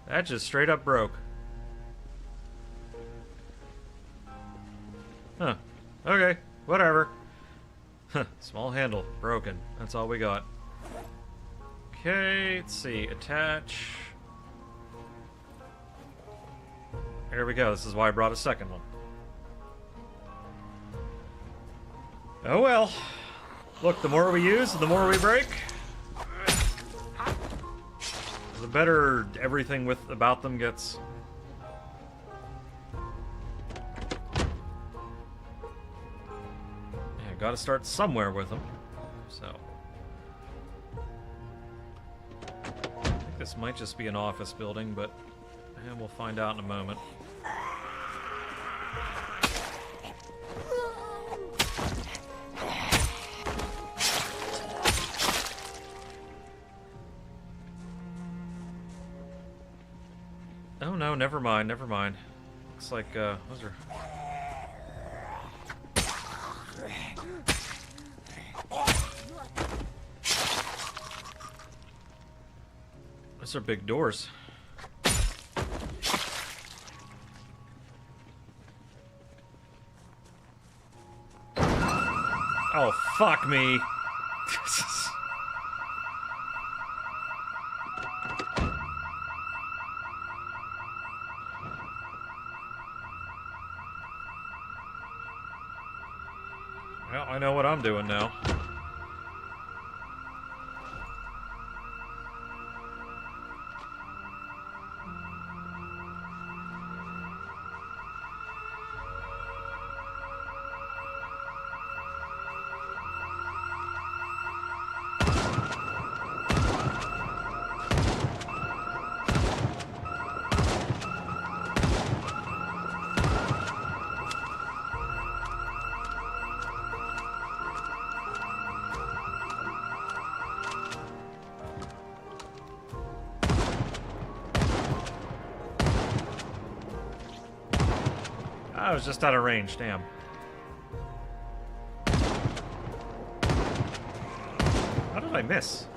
That just straight up broke. Huh. Okay, whatever. Small handle. Broken. That's all we got. Okay, let's see. Attach. There we go. This is why I brought a second one. Oh well. Look, the more we use, the more we break. The better everything about them gets. Yeah, gotta start somewhere with them. So. I think this might just be an office building, but we'll find out in a moment. Oh no, never mind, never mind. Looks like, those are... Those are big doors. Oh, fuck me. Well, I know what I'm doing now. I was just out of range, damn. How did I miss?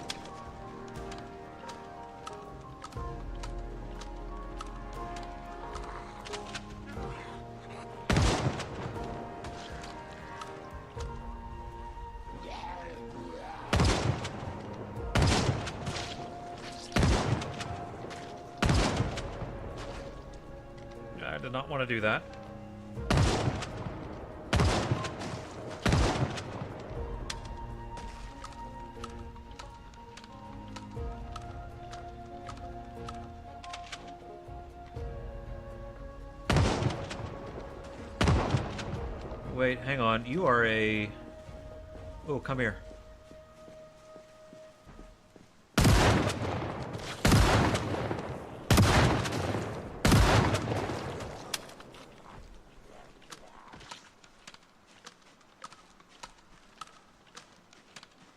I did not want to do that. wait, hang on. You are a... Oh, come here.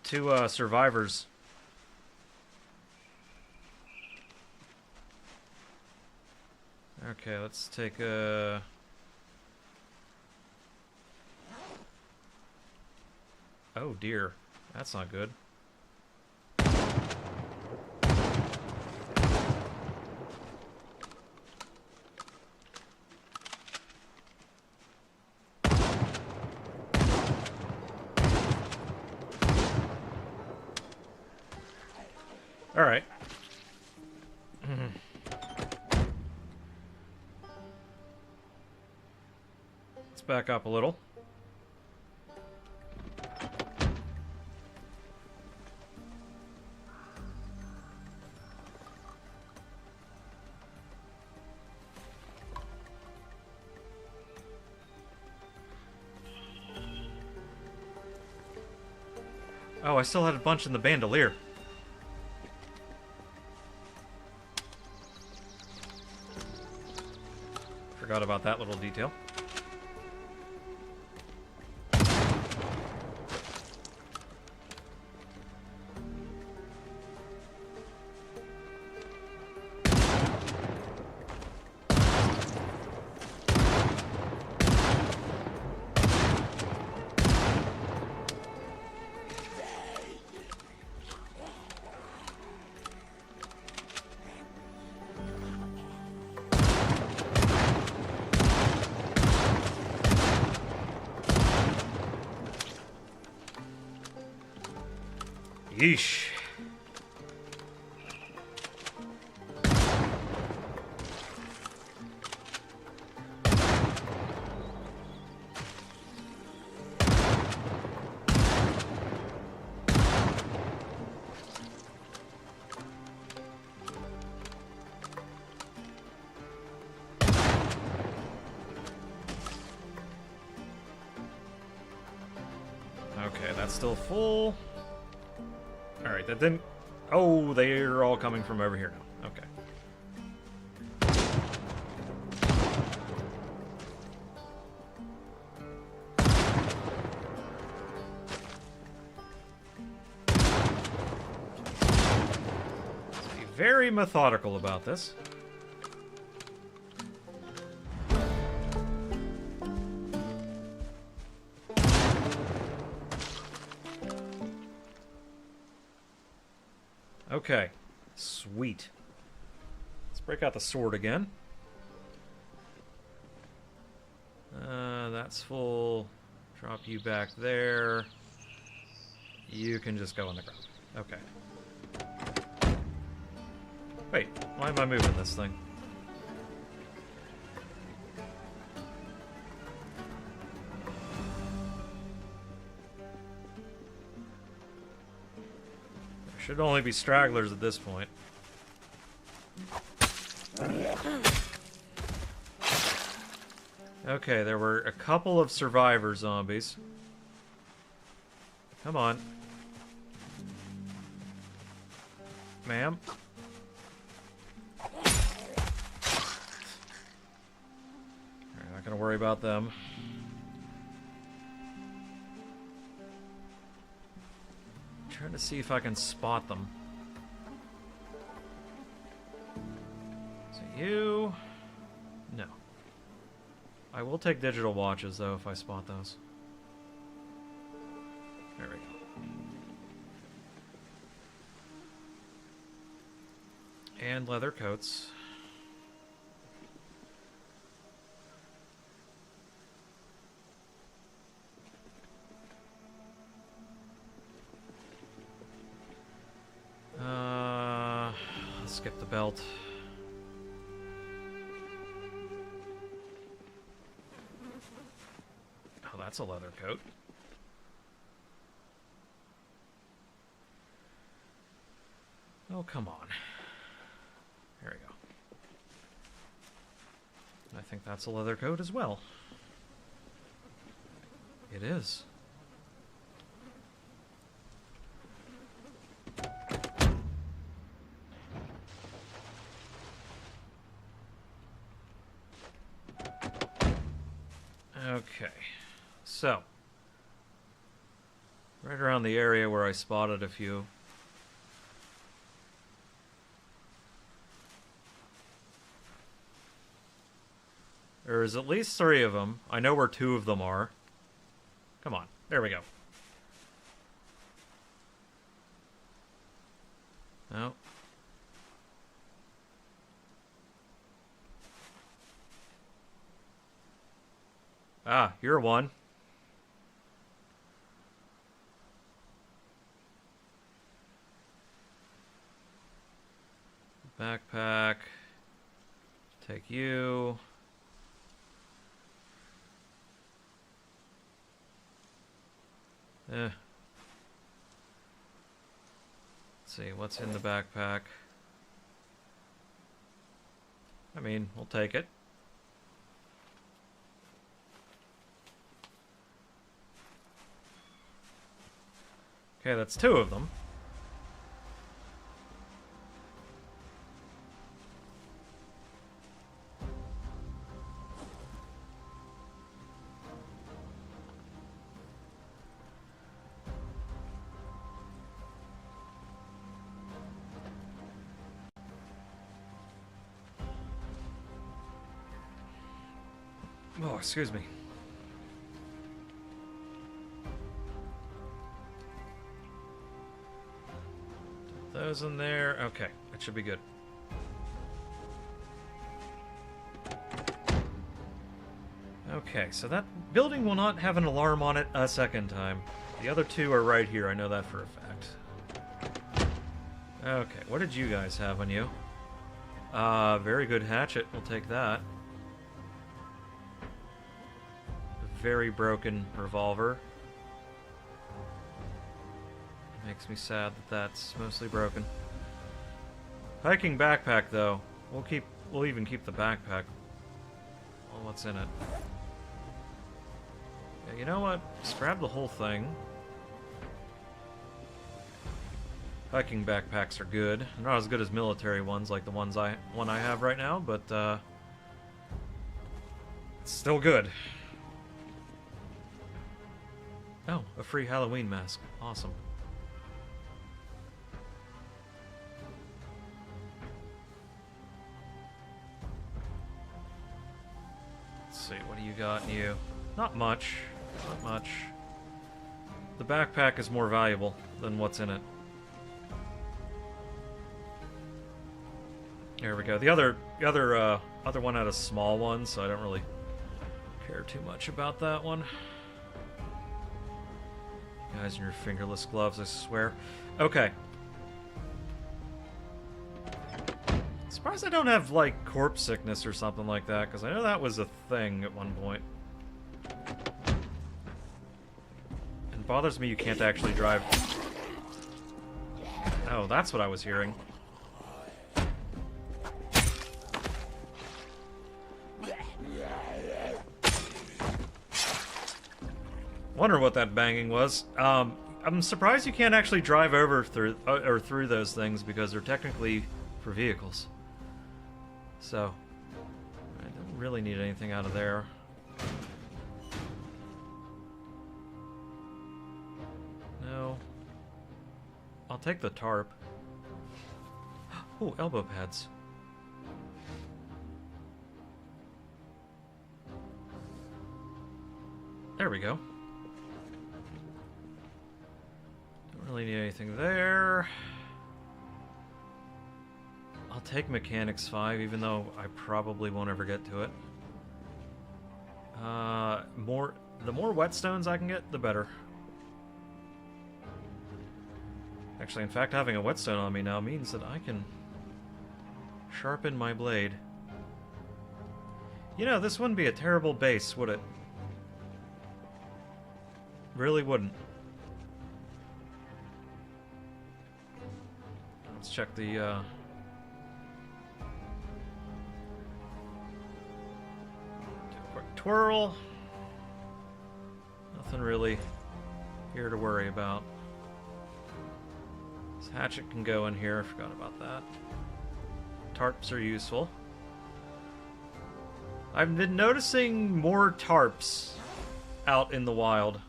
Two survivors. Okay, let's take a... Oh dear, that's not good. All right. Let's back up a little. Oh, I still had a bunch in the bandolier. Forgot about that little detail. Yeesh. Okay, that's still full. Alright, that didn't... Oh, they're all coming from over here now. Okay. Let's be very methodical about this. Okay, sweet. Let's break out the sword again. That's full. Drop you back there. You can just go on the ground. Okay. Wait, why am I moving this thing? Should only be stragglers at this point. Okay, there were a couple of survivor zombies. Come on. Ma'am? Alright, not gonna worry about them. Trying to see if I can spot them. So you... No. I will take digital watches, though, if I spot those. There we go. And leather coats. Let's skip the belt. Oh, that's a leather coat. Oh, come on. There we go. I think that's a leather coat as well. It is. Okay, so right around the area where I spotted a few. There's at least 3 of them. I know where 2 of them are. Come on, there we go. No. Ah, you're one. Backpack. Take you. Let's see, what's in the backpack? I mean, we'll take it. Okay, that's 2 of them. Oh, excuse me. Those in there. Okay, that should be good. Okay, so that building will not have an alarm on it a second time. The other 2 are right here, I know that for a fact. Okay, what did you guys have on you? Very good hatchet, we'll take that. Very broken revolver. Makes me sad that that's mostly broken. Hiking backpack though. We'll even keep the backpack. Well, what's in it? Yeah, you know what? Just grab the whole thing. Hiking backpacks are good. They're not as good as military ones like the one I have right now, but it's still good. Oh, a free Halloween mask. Awesome. Let's see, what do you got in you? Not much. Not much. The backpack is more valuable than what's in it. There we go. The other one had a small one, so I don't really care too much about that one. Guys in your fingerless gloves, I swear. Okay. Surprised I don't have, like, corpse sickness or something like that, because I know that was a thing at one point. It bothers me you can't actually drive. Oh, that's what I was hearing. Wonder what that banging was. I'm surprised you can't actually drive over through those things because they're technically for vehicles. So I don't really need anything out of there. No. I'll take the tarp. Oh, elbow pads. There we go. Really need anything there. I'll take Mechanics 5, even though I probably won't ever get to it. The more whetstones I can get, the better. Actually, in fact, having a whetstone on me now means that I can sharpen my blade. You know, this wouldn't be a terrible base, would it? Really wouldn't. Let's check the, do a quick twirl. Nothing really here to worry about. This hatchet can go in here. I forgot about that. Tarps are useful. I've been noticing more tarps out in the wild,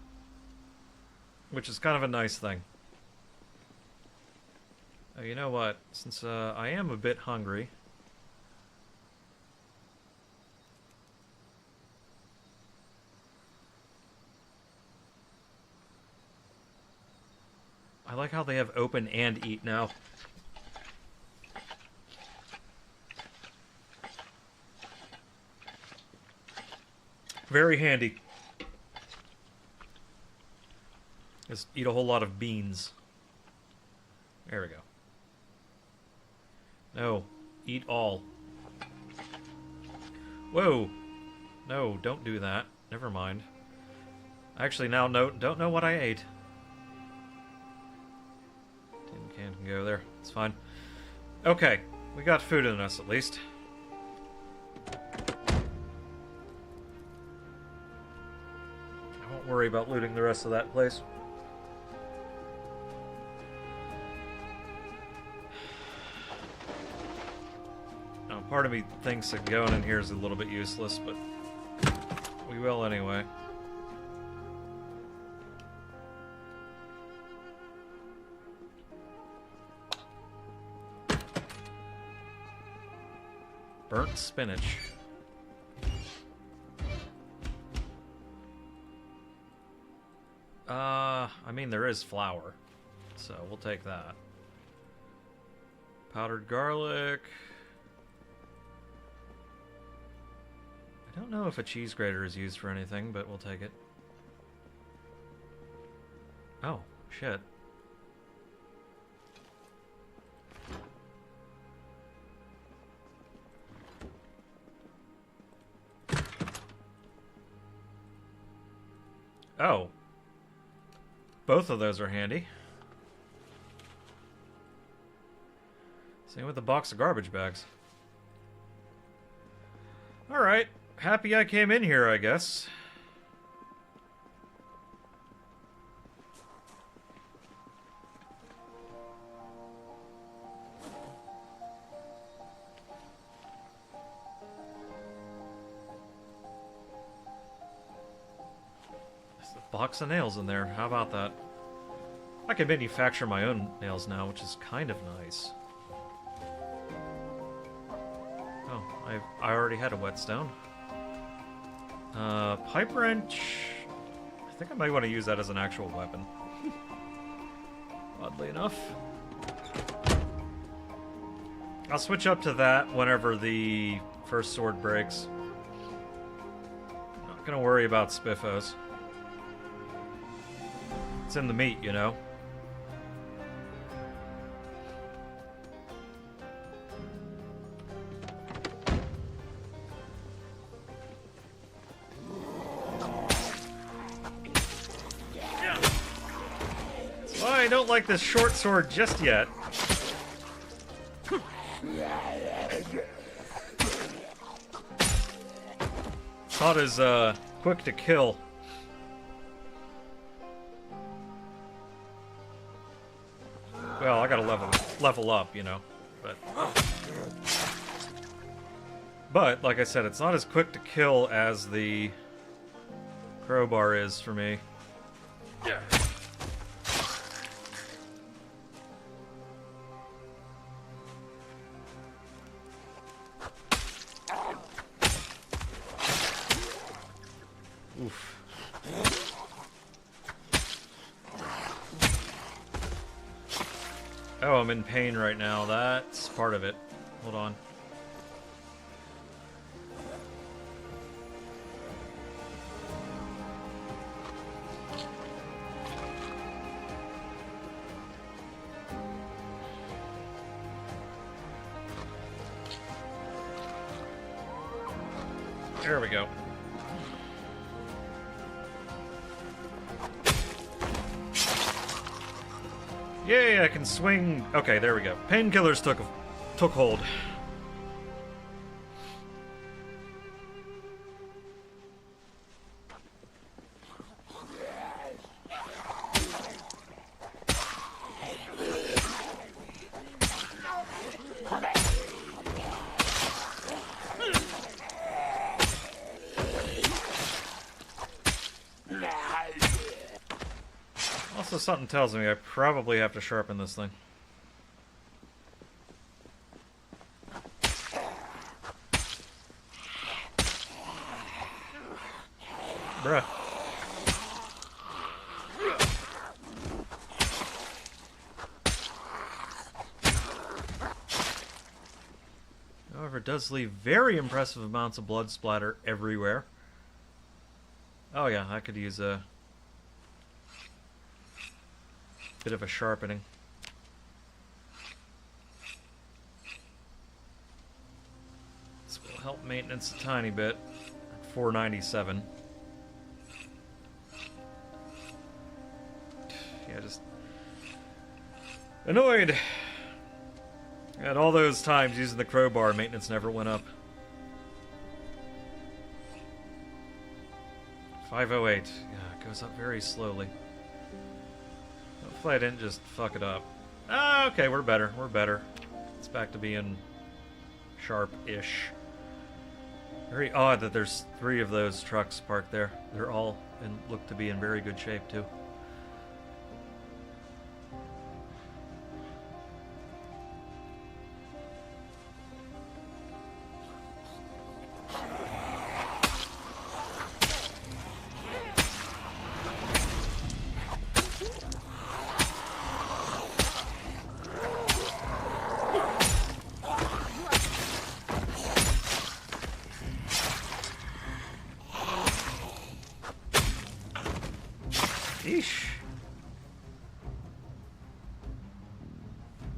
which is kind of a nice thing. Oh, you know what? Since I am a bit hungry, I like how they have open and eat now. Very handy. Just eat a whole lot of beans. There we go. No, eat all. Whoa. No, don't do that. Never mind. I actually now don't know what I ate. Tin can go there. It's fine. Okay, we got food in us at least. I won't worry about looting the rest of that place. Now, part of me thinks that going in here is a little bit useless, but we will anyway. Burnt spinach. I mean, there is flour, so we'll take that. Powdered garlic. I don't know if a cheese grater is used for anything, but we'll take it. Oh, shit. Oh. Both of those are handy. Same with the box of garbage bags. Alright. Happy I came in here, I guess. Box of nails in there. How about that? I can manufacture my own nails now, which is kind of nice. Oh, I already had a whetstone. Pipe wrench. I think I might want to use that as an actual weapon. Oddly enough. I'll switch up to that whenever the first sword breaks. Not gonna worry about spiffos. It's in the meat, you know. So I don't like this short sword just yet. Not as quick to kill. Well, I gotta level up, you know, but like I said, it's not as quick to kill as the crowbar is for me. Oof. Oh, I'm in pain right now. That's part of it. Hold on. There we go. Yay, I can swing. Okay, there we go. Painkillers took hold. something tells me I probably have to sharpen this thing. Bruh. However, it does leave very impressive amounts of blood splatter everywhere. Oh yeah, I could use a bit of a sharpening. This will help maintenance a tiny bit. 497. Yeah, just annoyed. And all those times using the crowbar, maintenance never went up. 508. Yeah, it goes up very slowly. Hopefully I didn't just fuck it up. Ah, okay, we're better. We're better. It's back to being sharp-ish. Very odd that there's 3 of those trucks parked there. They're all look to be in very good shape, too. Eesh.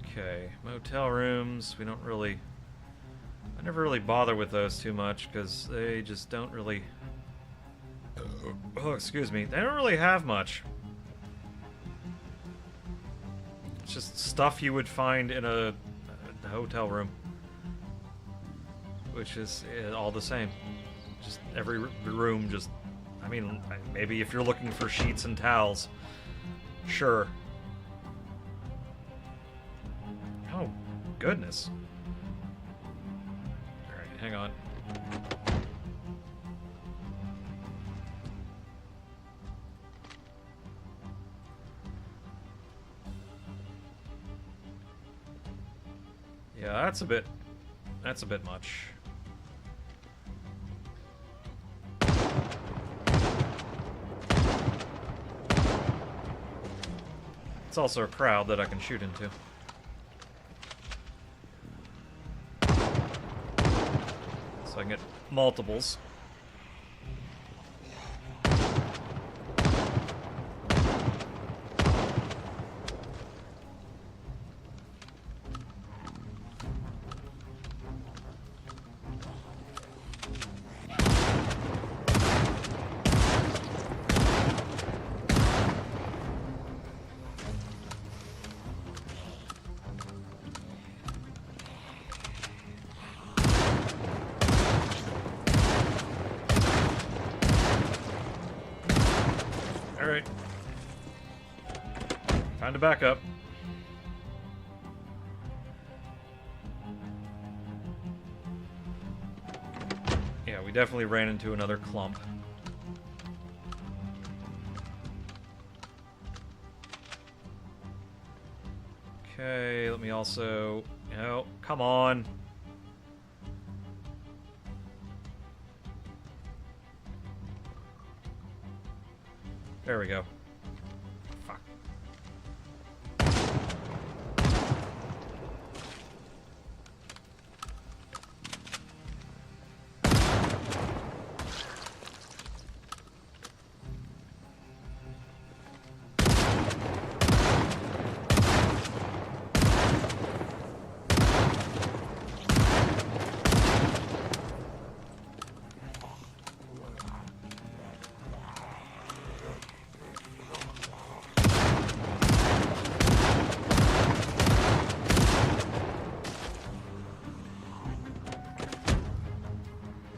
Okay, motel rooms, we don't really... I never really bother with those too much, because they just don't really... Oh, excuse me. They don't really have much. It's just stuff you would find in a hotel room. Which is all the same. Just every room just... I mean, maybe if you're looking for sheets and towels, sure. Oh, goodness. Alright, hang on. Yeah, that's a bit much. It's also a crowd that I can shoot into. So I can get multiples. Alright. Time to back up. Yeah, we definitely ran into another clump. Okay, let me also... No, come on. There we go. Fuck.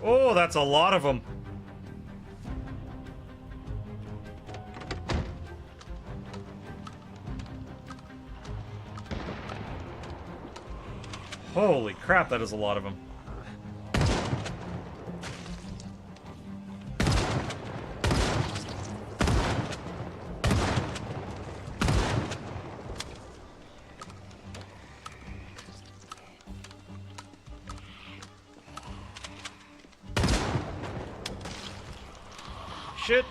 Oh, that's a lot of them. Holy crap, that is a lot of them. Shit!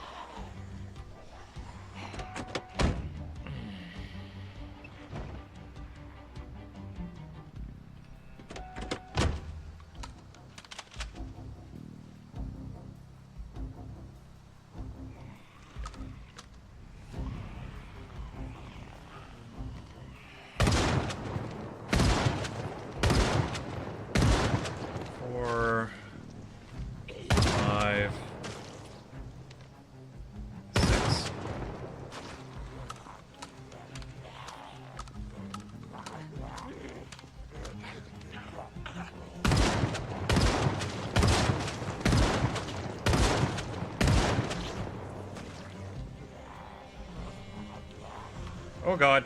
Oh god.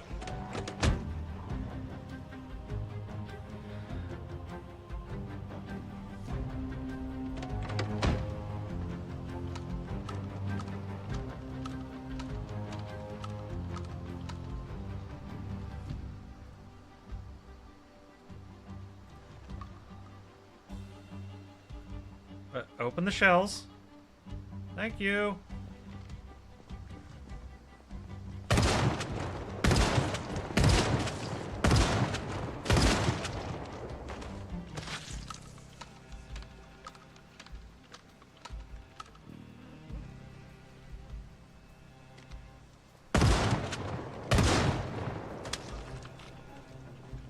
Open the shells. Thank you.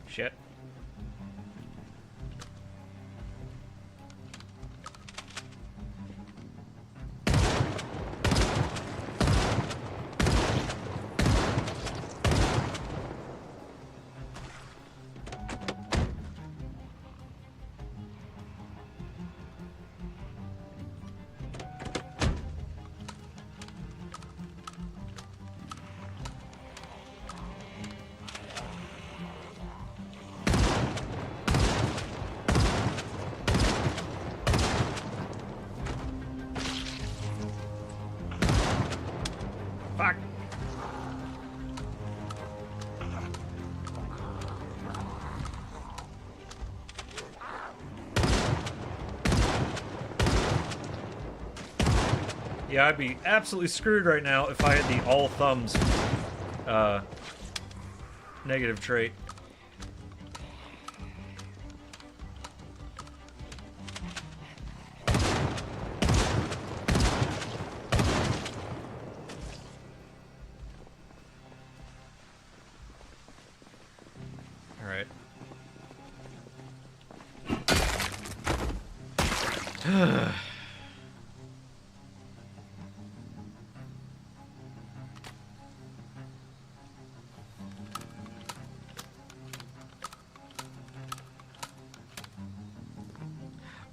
Shit. Fuck. Yeah, I'd be absolutely screwed right now if I had the all thumbs negative trait. Alright.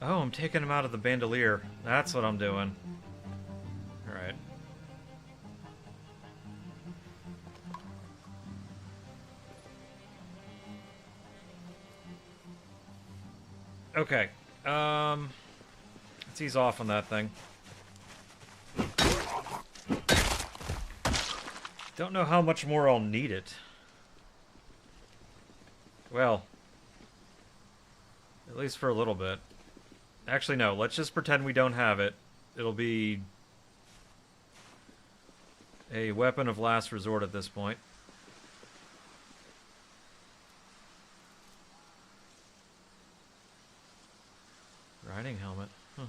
Oh, I'm taking him out of the bandolier. That's what I'm doing. Alright. Okay. Let's ease off on that thing. Don't know how much more I'll need it. Well, at least for a little bit. Actually, no. Let's just pretend we don't have it. It'll be a weapon of last resort at this point. Riding helmet. Huh.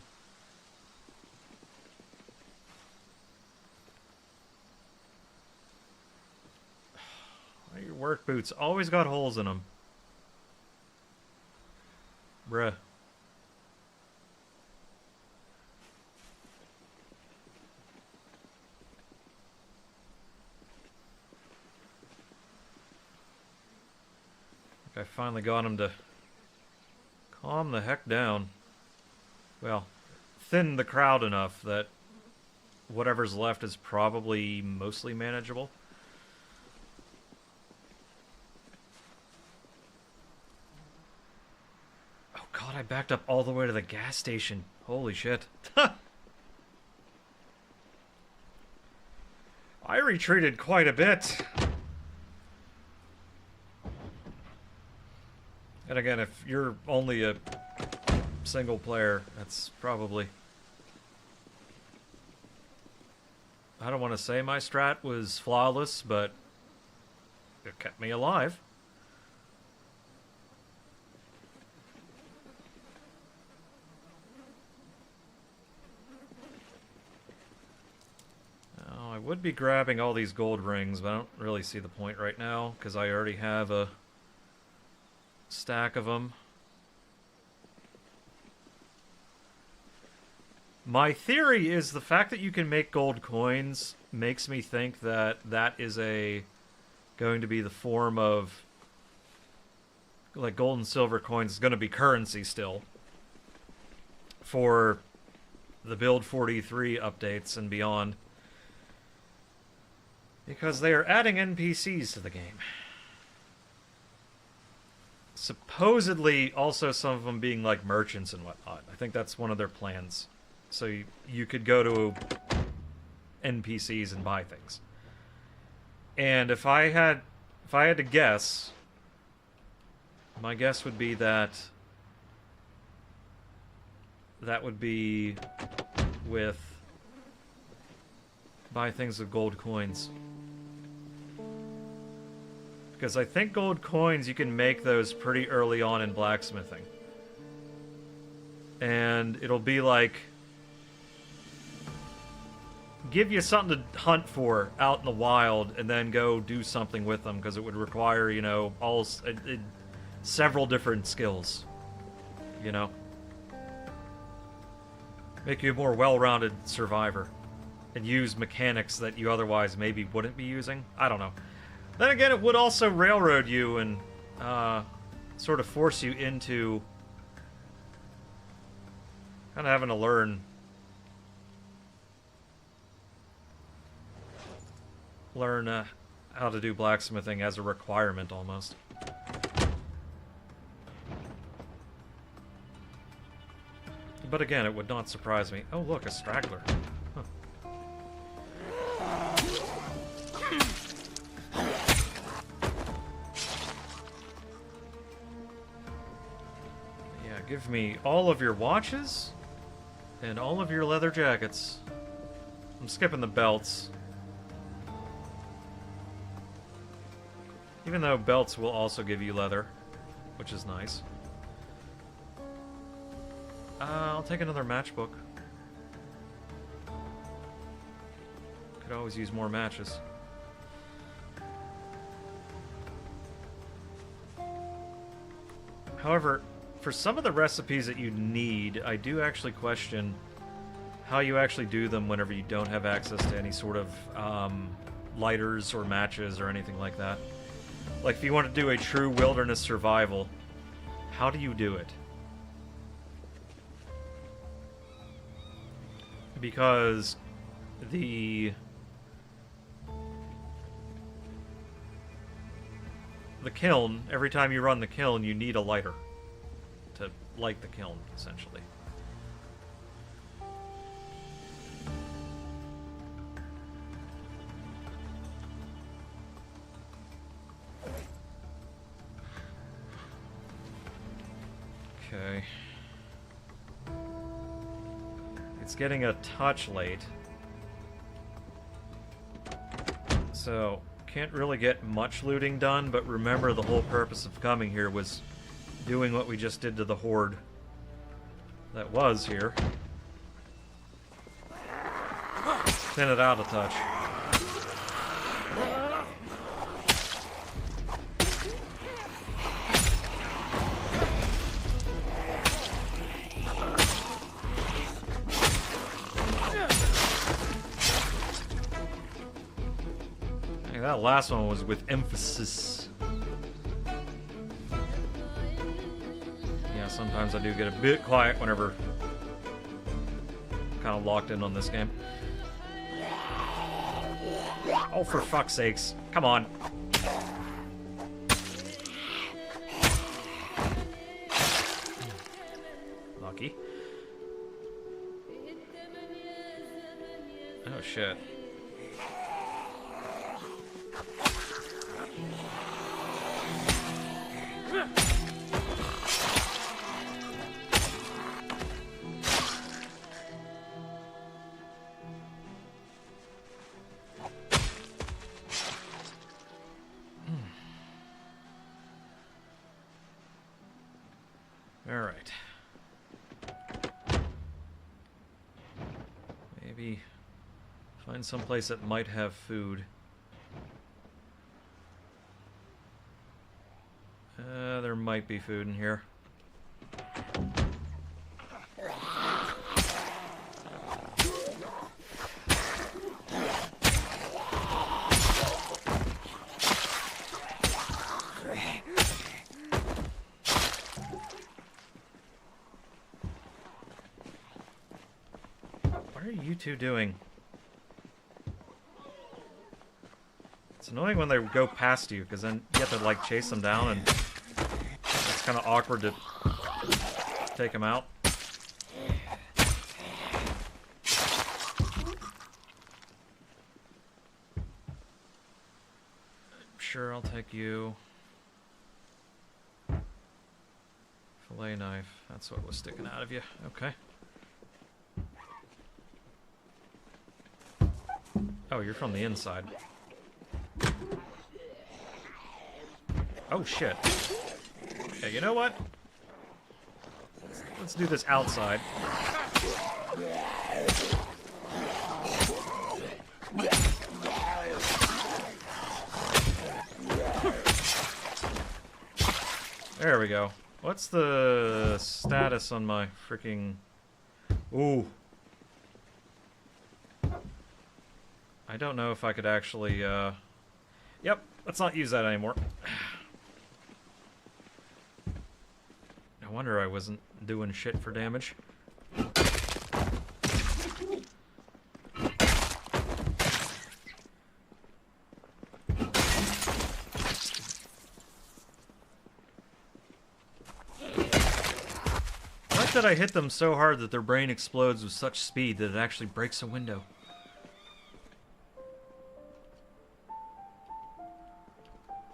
Why your work boots always got holes in them? Bruh. I finally got him to calm the heck down. Well, thin the crowd enough that whatever's left is probably mostly manageable. Oh god, I backed up all the way to the gas station. Holy shit. I retreated quite a bit. And again, if you're only a single player, that's probably I don't want to say my strat was flawless, but it kept me alive. Now, I would be grabbing all these gold rings, but I don't really see the point right now, because I already have a stack of them. My theory is the fact that you can make gold coins makes me think that that is going to be the form of, like, gold and silver coins is going to be currency still for the Build 43 updates and beyond, because they are adding NPCs to the game. Supposedly also some of them being like merchants and whatnot. I think that's one of their plans. So you could go to NPCs and buy things. And if I had to guess, my guess would be that would be with buy things with gold coins. Because I think gold coins, you can make those pretty early on in blacksmithing. And it'll be like, give you something to hunt for out in the wild, and then go do something with them, because it would require, you know, several different skills, you know? Make you a more well-rounded survivor, and use mechanics that you otherwise maybe wouldn't be using. I don't know. Then again, it would also railroad you and sort of force you into kind of having to learn how to do blacksmithing as a requirement, almost. But again, it would not surprise me. Oh, look, a straggler. Huh. Yeah, give me all of your watches and all of your leather jackets. I'm skipping the belts. Even though belts will also give you leather, which is nice. I'll take another matchbook. Could always use more matches. However, for some of the recipes that you need, I do actually question how you actually do them whenever you don't have access to any sort of lighters or matches or anything like that. Like, if you want to do a true wilderness survival, how do you do it? Because the kiln, every time you run the kiln, you need a lighter to light the kiln, essentially. Okay. It's getting a touch late. So, can't really get much looting done, but remember the whole purpose of coming here was doing what we just did to the horde that was here. Thin it out a touch. That last one was with emphasis. Yeah, sometimes I do get a bit quiet whenever I'm kind of locked in on this game. Oh, for fuck's sakes. Come on. Lucky. Oh, shit. Alright. Maybe find someplace that might have food. There might be food in here. What are you two doing? It's annoying when they go past you, because then you have to, like, chase them down, and it's kind of awkward to take them out. Sure, I'll take you. Fillet knife. That's what was sticking out of you. Okay. Oh, you're from the inside. Oh, shit. Okay, you know what? Let's do this outside. There we go. What's the status on my freaking... Ooh. I don't know if I could actually, Yep, let's not use that anymore. No wonder I wasn't doing shit for damage. I like that I hit them so hard that their brain explodes with such speed that it actually breaks a window.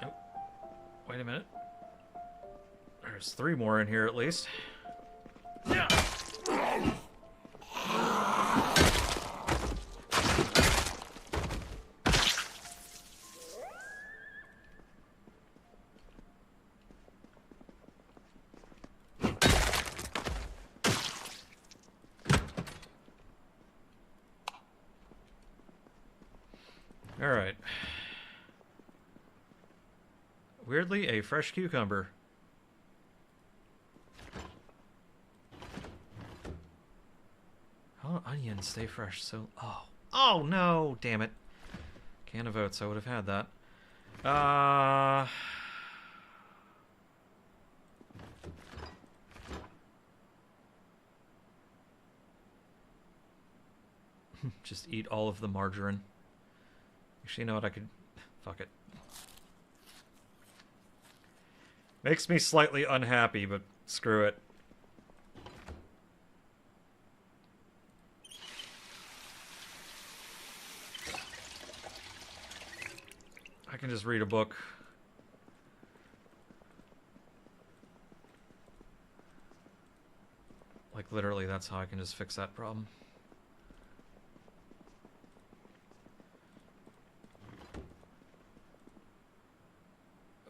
Oh, wait a minute. There's 3 more in here at least. Yeah. All right. Weirdly, a fresh cucumber. How do onions stay fresh so... Oh. Oh, no! Damn it. Can of oats. I would have had that. Just eat all of the margarine. Actually, you know what? I could... Fuck it. Makes me slightly unhappy, but screw it. I can just read a book. Like, literally, that's how I can just fix that problem.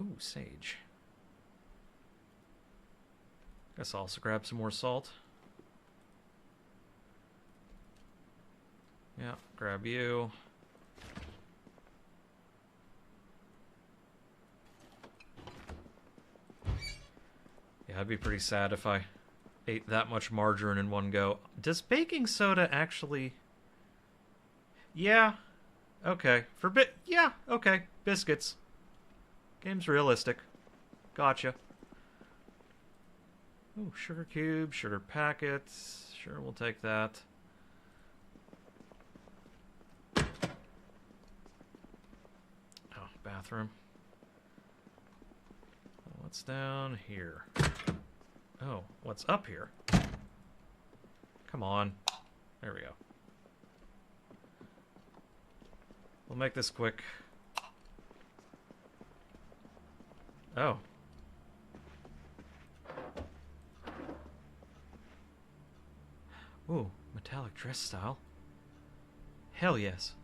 Ooh, sage. Guess I'll also grab some more salt. Yeah, grab you. Yeah, I'd be pretty sad if I ate that much margarine in one go. Does baking soda actually... Yeah. Okay. Yeah, okay. Biscuits. Game's realistic. Gotcha. Oh, sugar cubes, sugar packets. Sure, we'll take that. Oh, bathroom. What's down here? Oh, what's up here? Come on. There we go. We'll make this quick. Oh. Ooh, metallic dress style. Hell yes.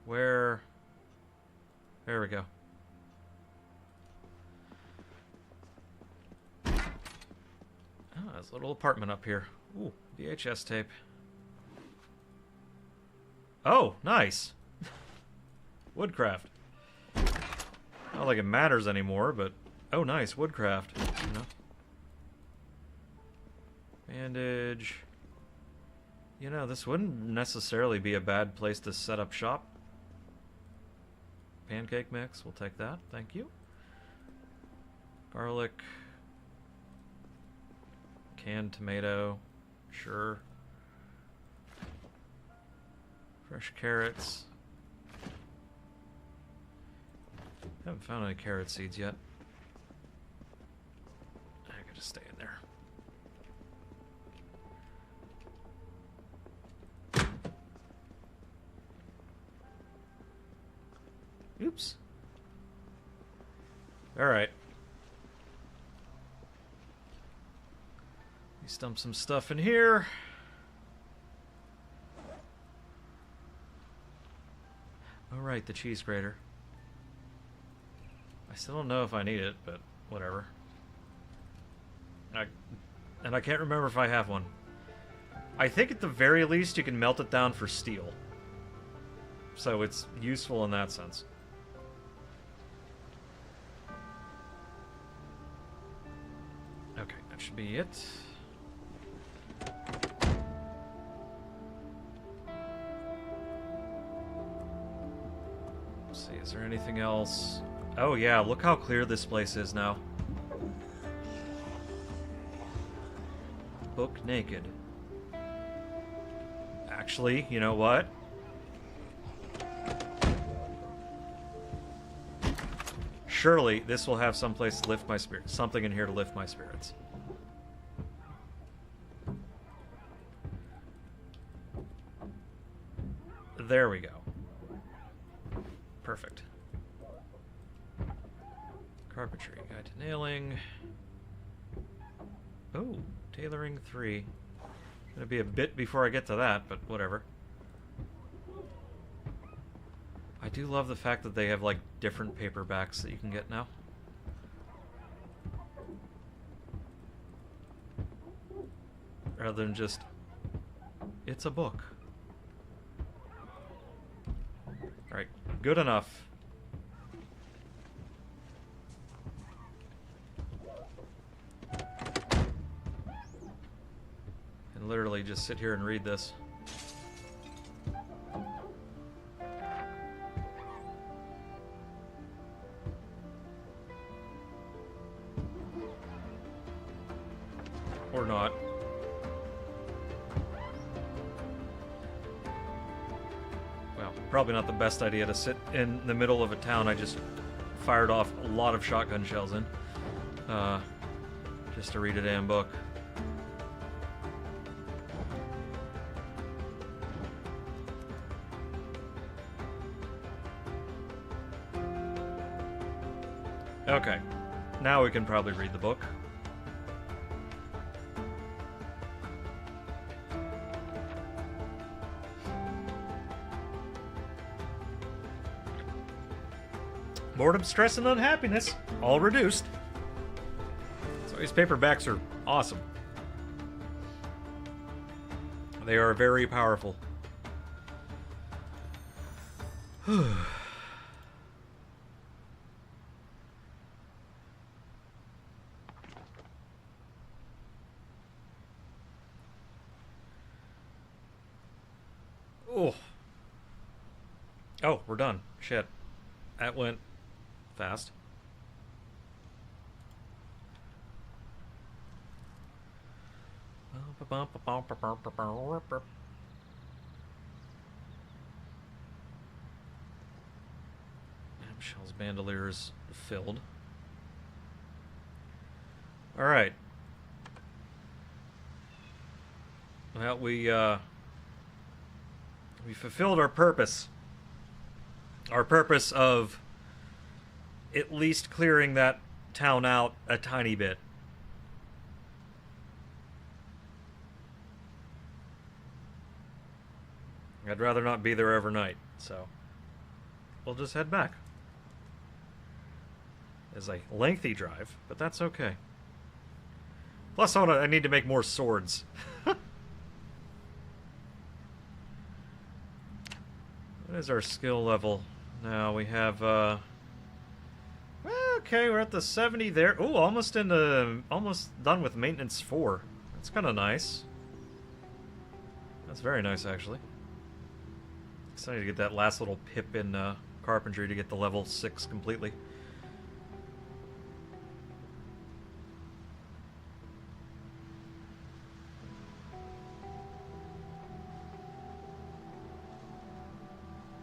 Where... There we go. This little apartment up here. Ooh, VHS tape. Oh, nice. Woodcraft. Not like it matters anymore, but... Oh, nice. Woodcraft. You know. Bandage. You know, this wouldn't necessarily be a bad place to set up shop. Pancake mix. We'll take that. Thank you. Garlic. Canned tomato. Sure. Fresh carrots. Haven't found any carrot seeds yet. I gotta stay in there. Oops. Alright. We dump some stuff in here. Alright, the cheese grater. I still don't know if I need it, but whatever. And I can't remember if I have one. I think at the very least you can melt it down for steel. So it's useful in that sense. Okay, that should be it. Let's see, is there anything else? Oh yeah, look how clear this place is now. Book naked. Actually, you know what? Surely this will have some place to lift my spirits. Something in here to lift my spirits. There we go. Perfect. Carpentry, guide to nailing. Oh, tailoring 3. Gonna be a bit before I get to that, but whatever. I do love the fact that they have like different paperbacks that you can get now. Rather than just, it's a book. Alright, good enough. And literally just sit here and read this. Or not. Well, probably not the best idea to sit in the middle of a town I just fired off a lot of shotgun shells in. Just to read a damn book. Okay, now we can probably read the book. Boredom, stress, and unhappiness, all reduced. So these paperbacks are awesome. They are very powerful. Oh. Oh, we're done. Shit. That went fast. Shell's bandoliers filled. All right. Well, we fulfilled our purpose. Our purpose of at least clearing that town out a tiny bit. I'd rather not be there every night, so we'll just head back. It's a lengthy drive, but that's okay. Plus, I need to make more swords. What is our skill level? Now we have, okay, we're at the 70 there. Ooh, almost done with maintenance 4. That's kind of nice. That's very nice, actually. Excited to get that last little pip in carpentry to get the level 6 completely.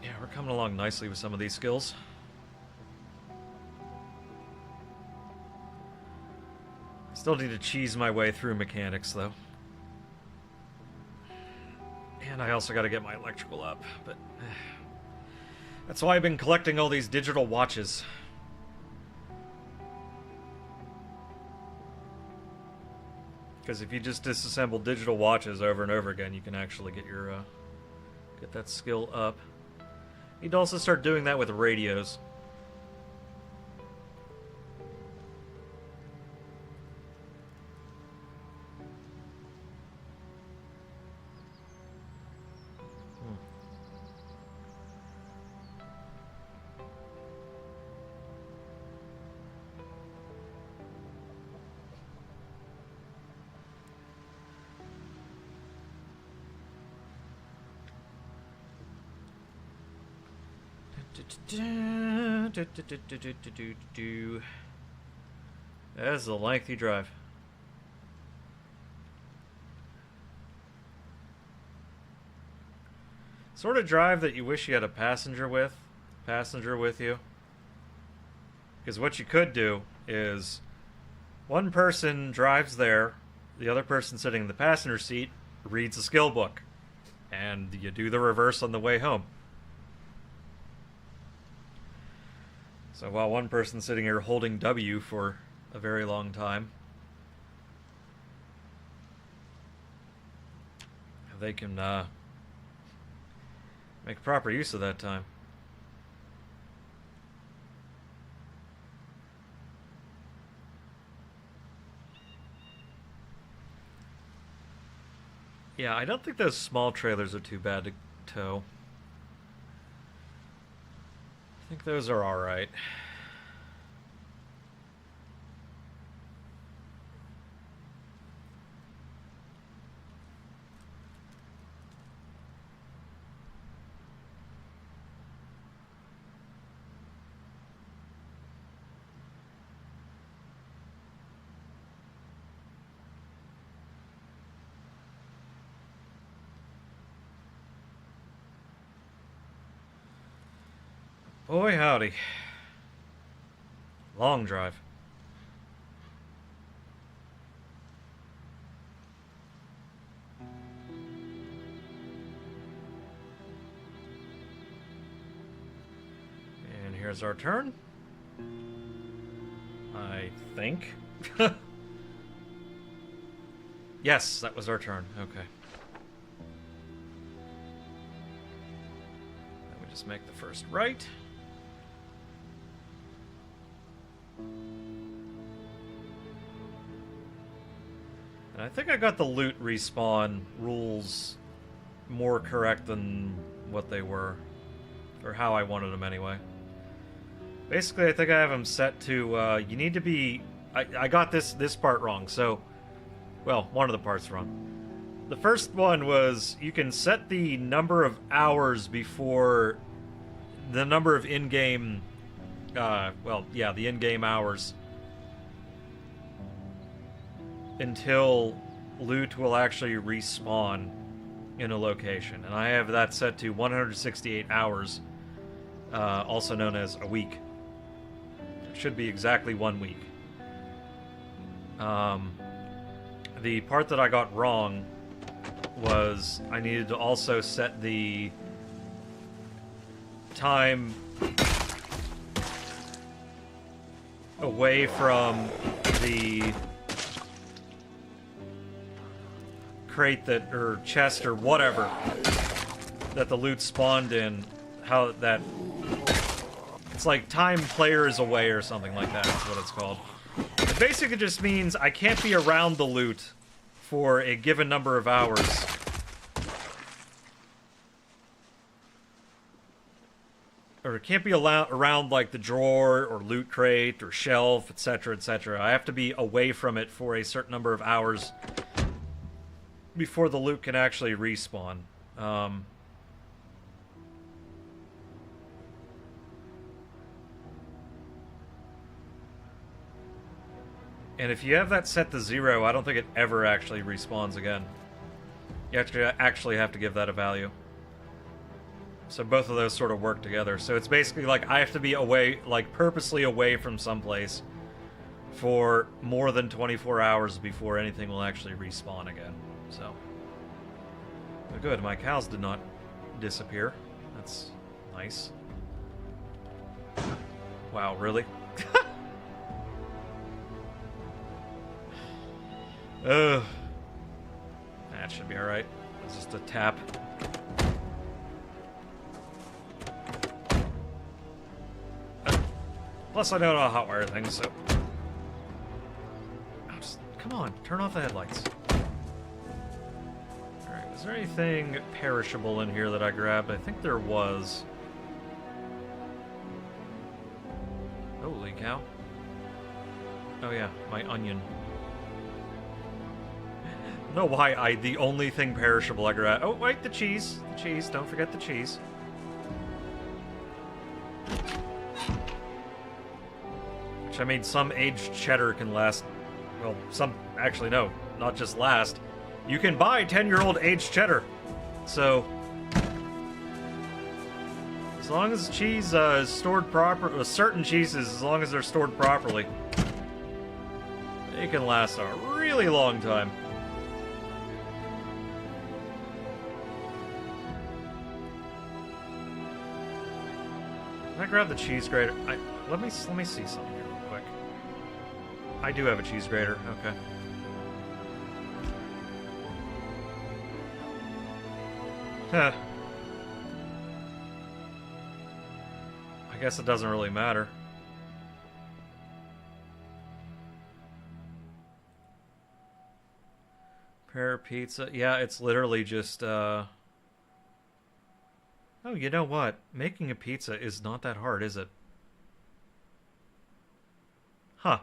Yeah, we're coming along nicely with some of these skills. Still need to cheese my way through mechanics, though. And I also got to get my electrical up, but that's why I've been collecting all these digital watches. Because if you just disassemble digital watches over and over again, you can actually get your get that skill up. You'd also start doing that with radios. That's a lengthy drive. Sort of drive that you wish you had a passenger with you. Because what you could do is one person drives there, the other person sitting in the passenger seat reads a skill book, and you do the reverse on the way home. So while one person's sitting here holding W for a very long time, they can make proper use of that time. Yeah, I don't think those small trailers are too bad to tow. I think those are alright. Boy, howdy. Long drive. And here's our turn. I think. Yes, that was our turn. Okay. Then we just make the first right. And I think I got the loot respawn rules more correct than what they were. Or how I wanted them anyway. Basically, I think I have them set to, you need to be... I got this part wrong, so... Well, one of the parts wrong. The first one was, you can set the number of hours before the number of in-game... well, yeah, the in-game hours until loot will actually respawn in a location. And I have that set to 168 hours, also known as a week. It should be exactly 1 week. The part that I got wrong was I needed to also set the time away from the crate that, or chest or whatever that the loot spawned in, how that, it's like time player is away or something like that is what it's called. It basically just means I can't be around the loot for a given number of hours. Or it can't be around like the drawer or loot crate or shelf, etc., etc. I have to be away from it for a certain number of hours before the loot can actually respawn. And if you have that set to 0, I don't think it ever actually respawns again. You actually have to give that a value. So both of those sort of work together. So it's basically like I have to be away, like purposely away from someplace for more than 24 hours before anything will actually respawn again. So, but good, my cows did not disappear. That's nice. Wow, really? Ugh. That should be alright. It's just a tap. Plus, I know how to hotwire things, so... Oh, just, come on, turn off the headlights. Alright, was there anything perishable in here that I grabbed? I think there was. Holy cow. Oh yeah, my onion. I don't know why the only thing perishable I grabbed... Oh, wait, the cheese. The cheese, don't forget the cheese. I mean, some aged cheddar can last, well, some, actually no, not just last. You can buy 10-year-old aged cheddar. So, as long as cheese is stored proper, certain cheeses, as long as they're stored properly, they can last a really long time. Can I grab the cheese grater? Let me see something here. I do have a cheese grater, okay. Huh. I guess it doesn't really matter. Prepare pizza. Yeah, it's literally just, Oh, you know what? Making a pizza is not that hard, is it? Huh.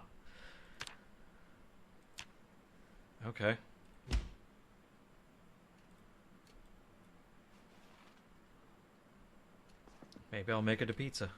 Okay. Maybe I'll make it a pizza.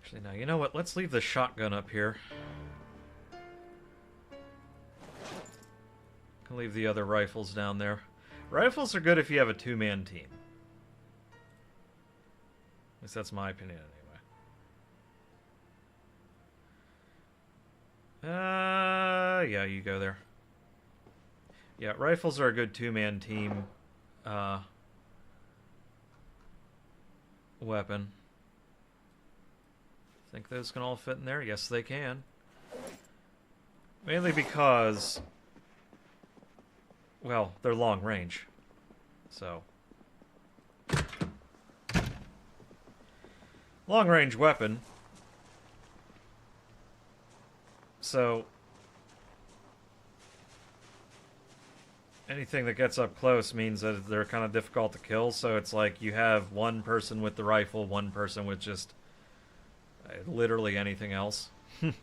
Actually, now, you know what? Let's leave the shotgun up here. Can leave the other rifles down there. Rifles are good if you have a two-man team. At least that's my opinion, anyway. Yeah, you go there. Yeah, rifles are a good two-man team weapon. Think those can all fit in there? Yes, they can. Mainly because, well, they're long range. So, long range weapon. So, anything that gets up close means that they're kind of difficult to kill. So it's like you have one person with the rifle, one person with just literally anything else. And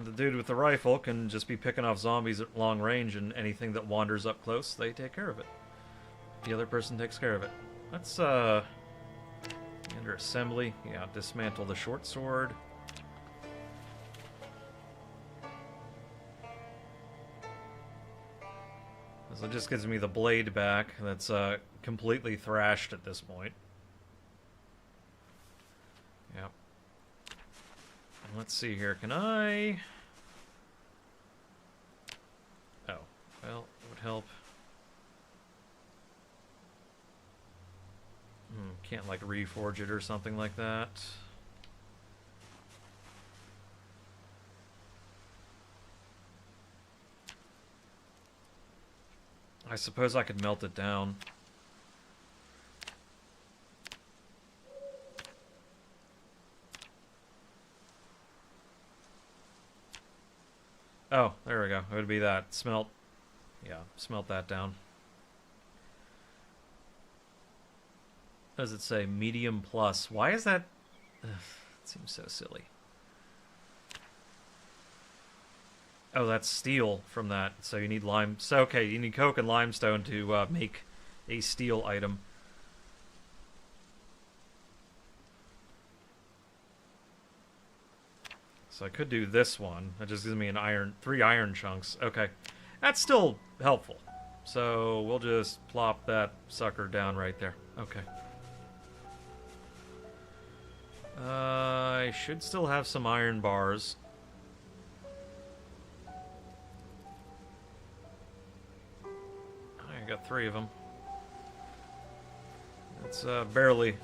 the dude with the rifle can just be picking off zombies at long range, and anything that wanders up close, they take care of it. The other person takes care of it. Let's, under assembly, yeah, dismantle the short sword. So it just gives me the blade back that's completely thrashed at this point. Yep. And let's see here, can I... Oh, well, it would help. Can't, like, reforge it or something like that. I suppose I could melt it down. Oh, there we go. It would be that. Smelt. Yeah, smelt that down. Does it say medium plus? Why is that? Ugh, it seems so silly. Oh, that's steel from that. So you need lime. So, okay, you need coke and limestone to make a steel item. So I could do this one. That just gives me an 3 iron chunks. Okay. That's still helpful. So we'll just plop that sucker down right there. Okay. I should still have some iron bars. I got 3 of them. It's barely...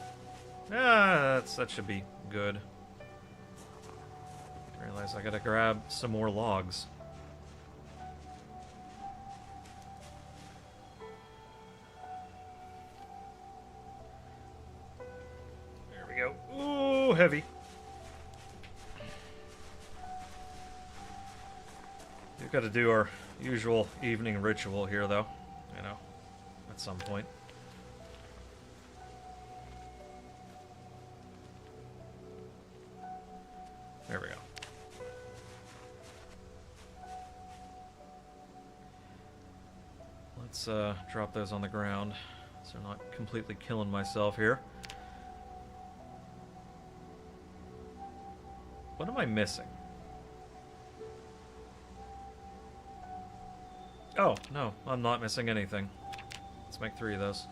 that should be good. I realize I gotta grab some more logs. There we go. Ooh, heavy. We've got to do our usual evening ritual here, though. You know, at some point. There we go. Let's drop those on the ground so I'm not completely killing myself here. What am I missing? Oh, no, I'm not missing anything. Let's make 3 of those.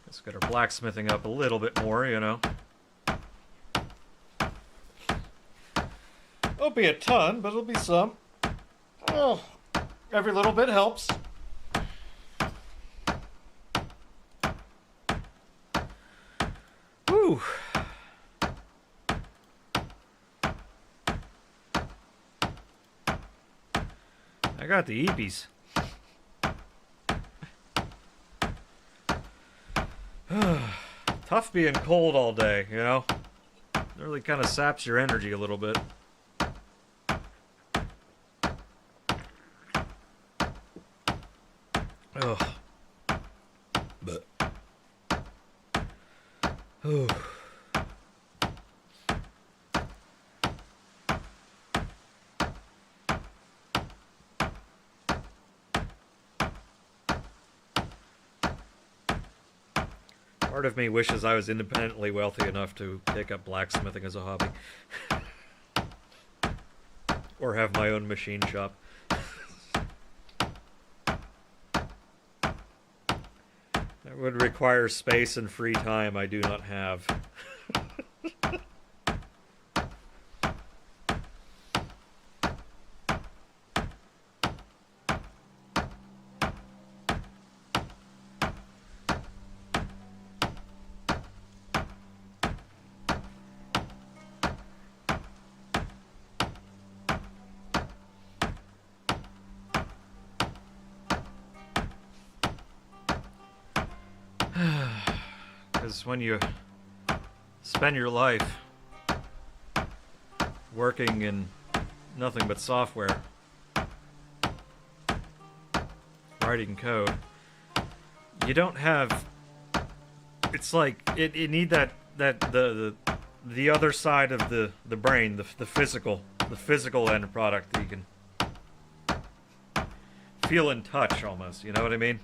Let's get our blacksmithing up a little bit more, you know. Won't be a ton, but it'll be some. Oh, every little bit helps. Whew. I got the eepies. Tough being cold all day, you know? It really kind of saps your energy a little bit. Ugh. But. Ooh. Part of me wishes I was independently wealthy enough to take up blacksmithing as a hobby. Or have my own machine shop. That would require space and free time I do not have. Because when you spend your life working in nothing but software, writing code, you don't have... It's like, it need the other side of the brain, the physical end product that you can feel in touch almost, you know what I mean?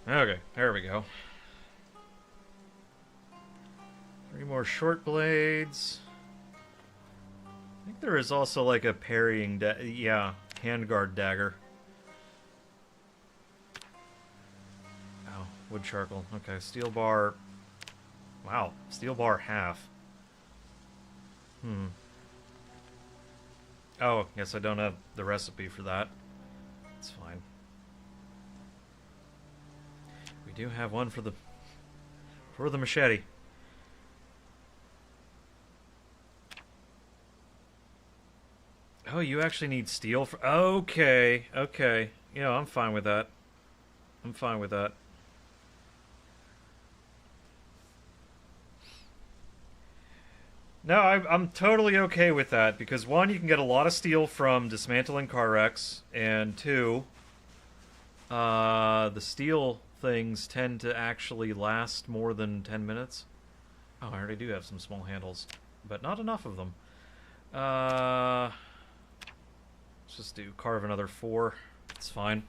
Okay, there we go. 3 more short blades. I think there is also like a parrying, yeah, handguard dagger. Oh, wood charcoal. Okay, steel bar. Wow, steel bar half. Oh, guess I don't have the recipe for that. It's fine. We do have one for the machete. Oh, you actually need steel for... Okay, okay. Yeah, I'm fine with that. I'm fine with that. No, I'm totally okay with that, because one, you can get a lot of steel from dismantling car wrecks, and two, the steel things tend to actually last more than 10 minutes. Oh, I already do have some small handles, but not enough of them. Let's just carve another 4. It's fine.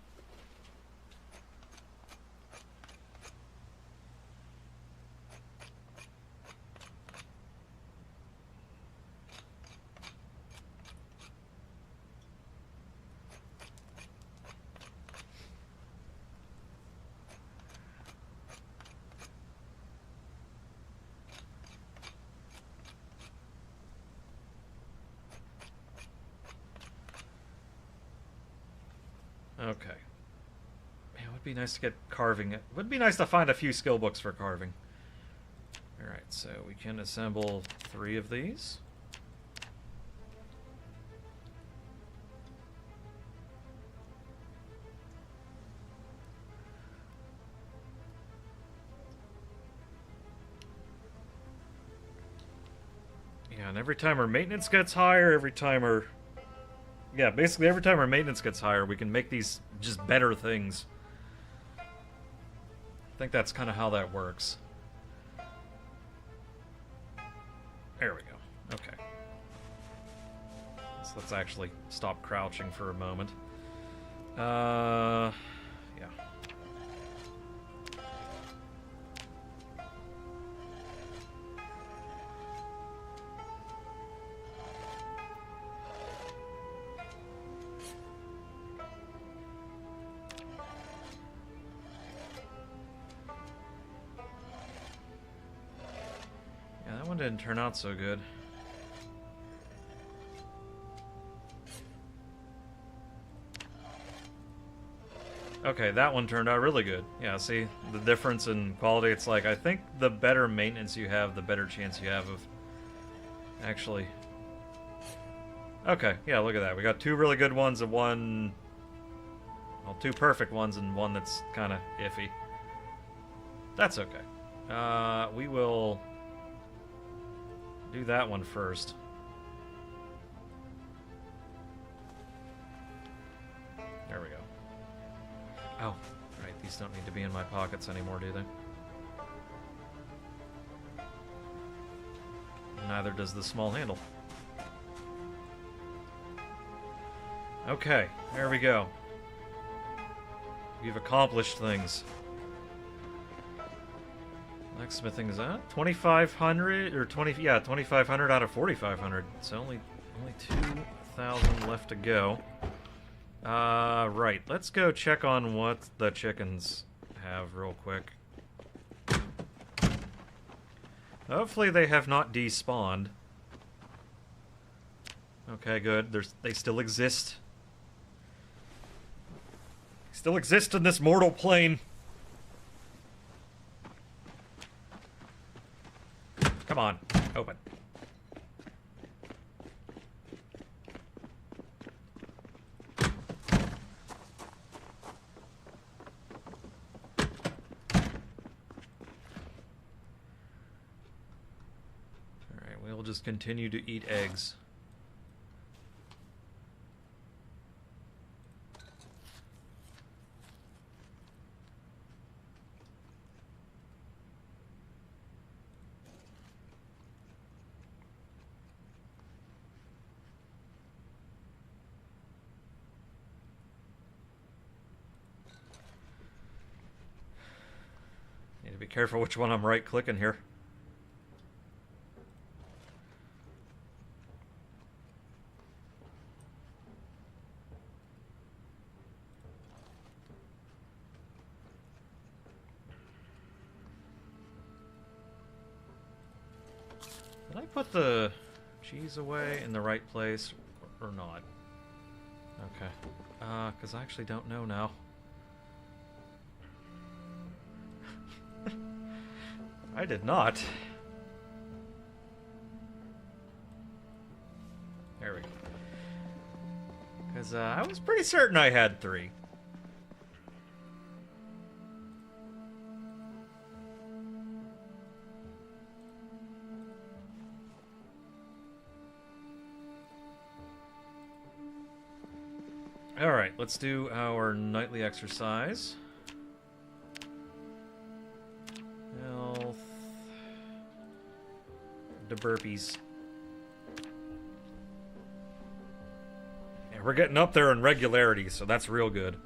Okay. Man, it would be nice to get carving. It would be nice to find a few skill books for carving. Alright, so we can assemble 3 of these. Yeah, and every time our maintenance gets higher, every time our... Yeah, basically every time our maintenance gets higher, we can make these just better things. I think that's kind of how that works. There we go. Okay. So let's actually stop crouching for a moment. Yeah. Yeah, that one didn't turn out so good. Okay, that one turned out really good. Yeah, see the difference in quality? It's like, I think the better maintenance you have, the better chance you have of actually... Okay, yeah, look at that. We got 2 really good ones and one... Well, 2 perfect ones and one that's kind of iffy. That's okay. We will do that one first. There we go. Oh, right, these don't need to be in my pockets anymore, do they? Neither does the small handle. Okay, there we go. We've accomplished things. Blacksmithing is that 2,500 or 20? Yeah, 2,500 out of 4,500. So only 2,000 left to go. Right. Let's go check on what the chickens have real quick. Hopefully they have not despawned. Okay, good. They still exist. Still exist in this mortal plane. Come on, open. Alright, we'll just continue to eat eggs. be careful which one I'm right-clicking here. Did I put the cheese away in the right place or not? Okay. Because I actually don't know now. I did not. There we go. Because I was pretty certain I had 3. Alright, let's do our nightly exercise. Health. The burpees. Yeah, we're getting up there in regularity, so that's real good.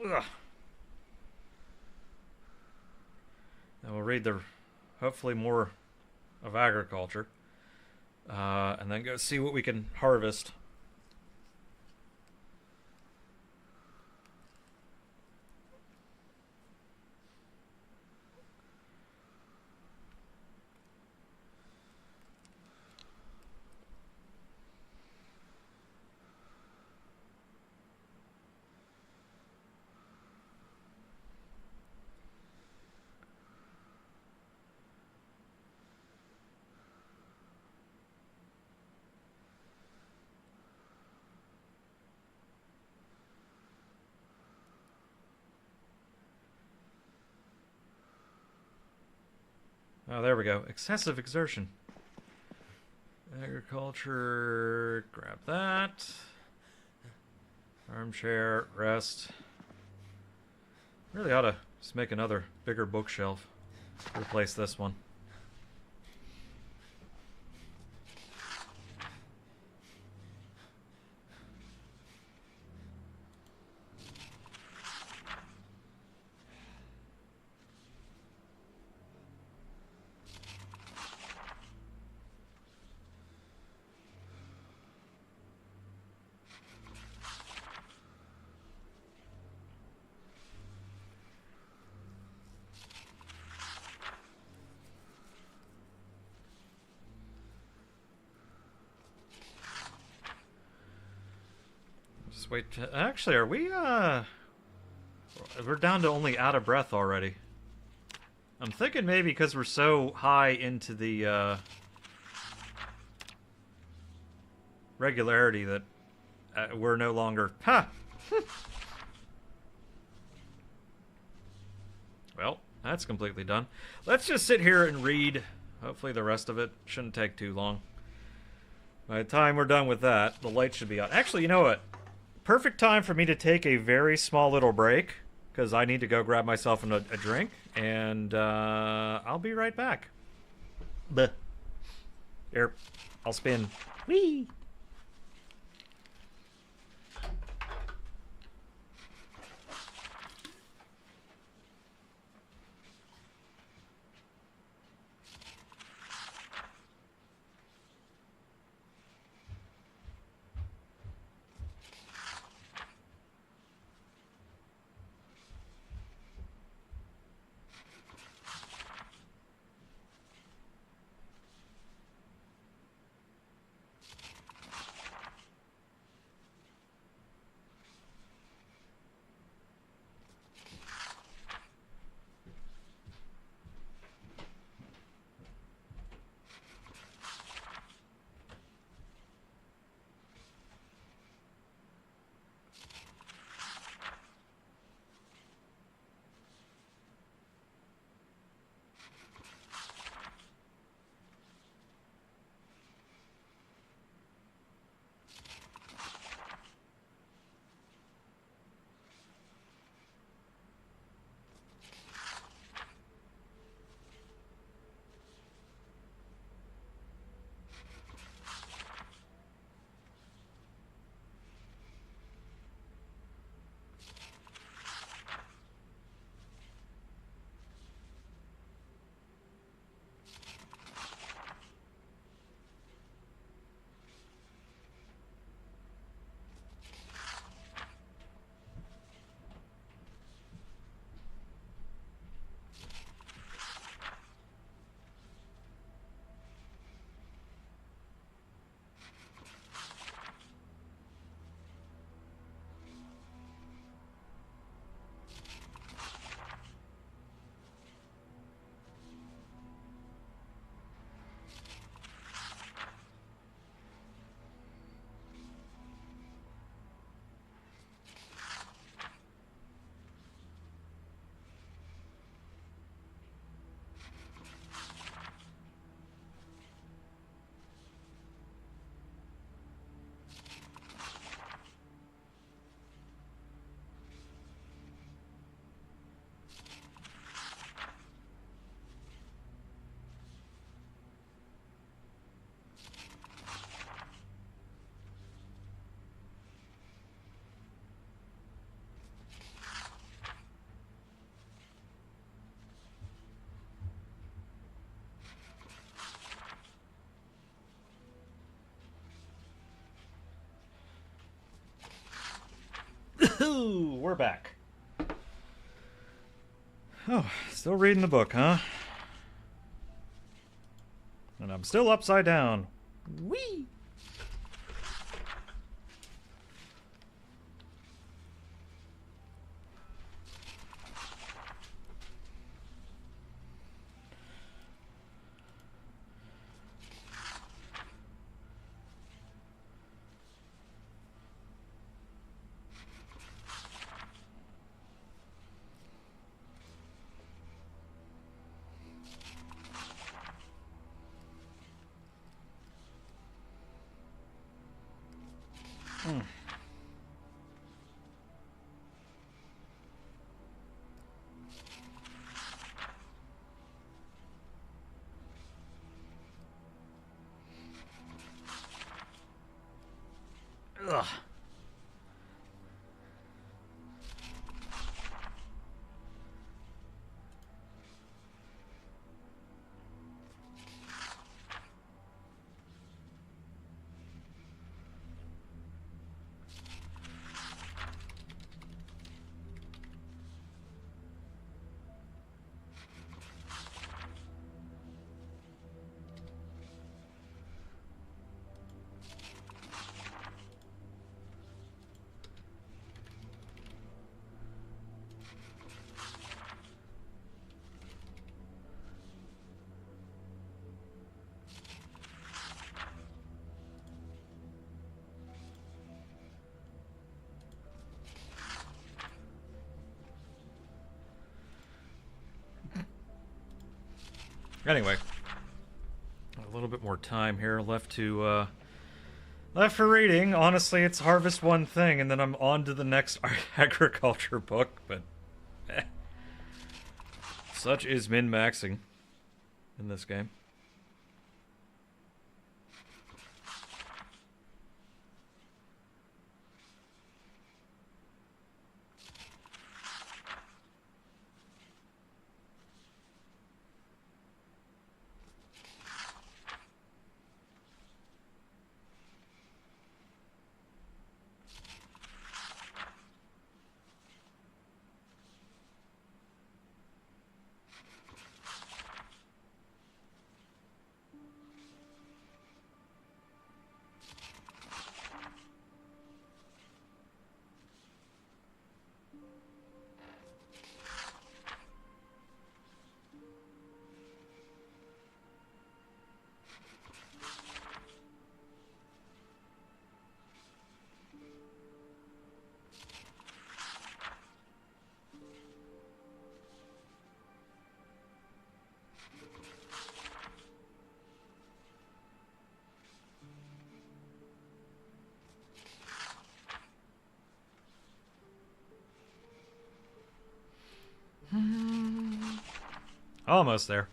Ugh. Now we'll read the, hopefully more of agriculture, and then go see what we can harvest. Oh, there we go. Excessive exertion. Agriculture, grab that. Armchair, rest. Really ought to just make another bigger bookshelf. Replace this one. Just wait to, actually, are we, we're down to only out of breath already. I'm thinking maybe because we're so high into the, regularity that we're no longer, Well, that's completely done. Let's just sit here and read. Hopefully the rest of it shouldn't take too long. By the time we're done with that, the light should be on. Actually, you know what? Perfect time for me to take a very small little break, because I need to go grab myself a drink, and I'll be right back. Bleh. Here, I'll spin. Whee! We're back. Oh, still reading the book, huh? And I'm still upside down. Whee! Ugh. Anyway, a little bit more time here left to left for reading. Honestly, it's harvest one thing, and then I'm on to the next agriculture book. But such is min-maxing in this game. Almost there.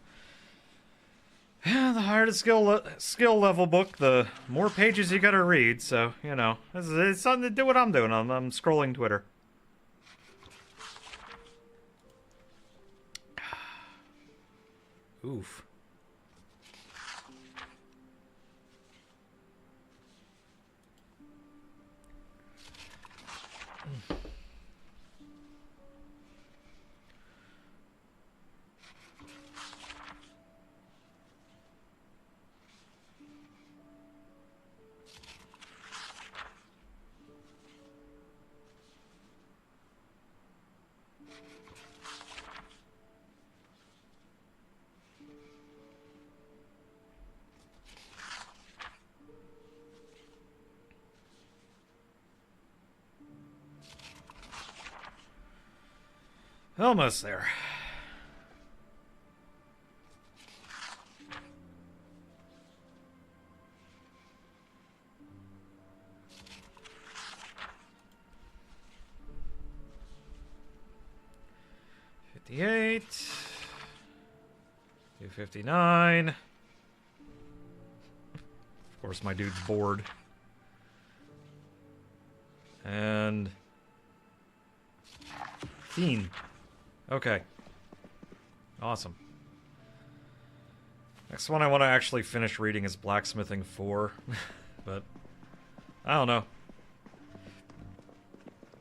Yeah, the higher the skill level book, the more pages you gotta read. So, you know, it's something to do what I'm doing. I'm scrolling Twitter. Oof. Almost there. $58. $259. Of course, my dude's bored. And Fiend. Okay. Awesome. Next one I want to actually finish reading is Blacksmithing 4. But I don't know.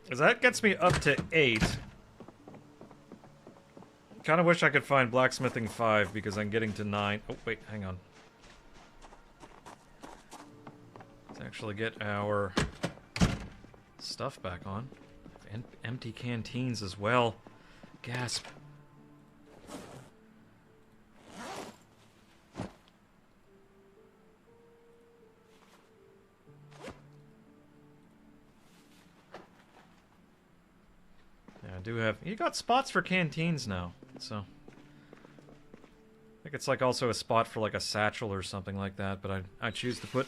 Because that gets me up to 8. Kind of wish I could find Blacksmithing 5 because I'm getting to 9. Oh, wait, hang on. Let's actually get our stuff back on. Empty canteens as well. Gasp. Yeah, I do have... You got spots for canteens now, so... I think it's like also a spot for like a satchel or something like that, but I choose to put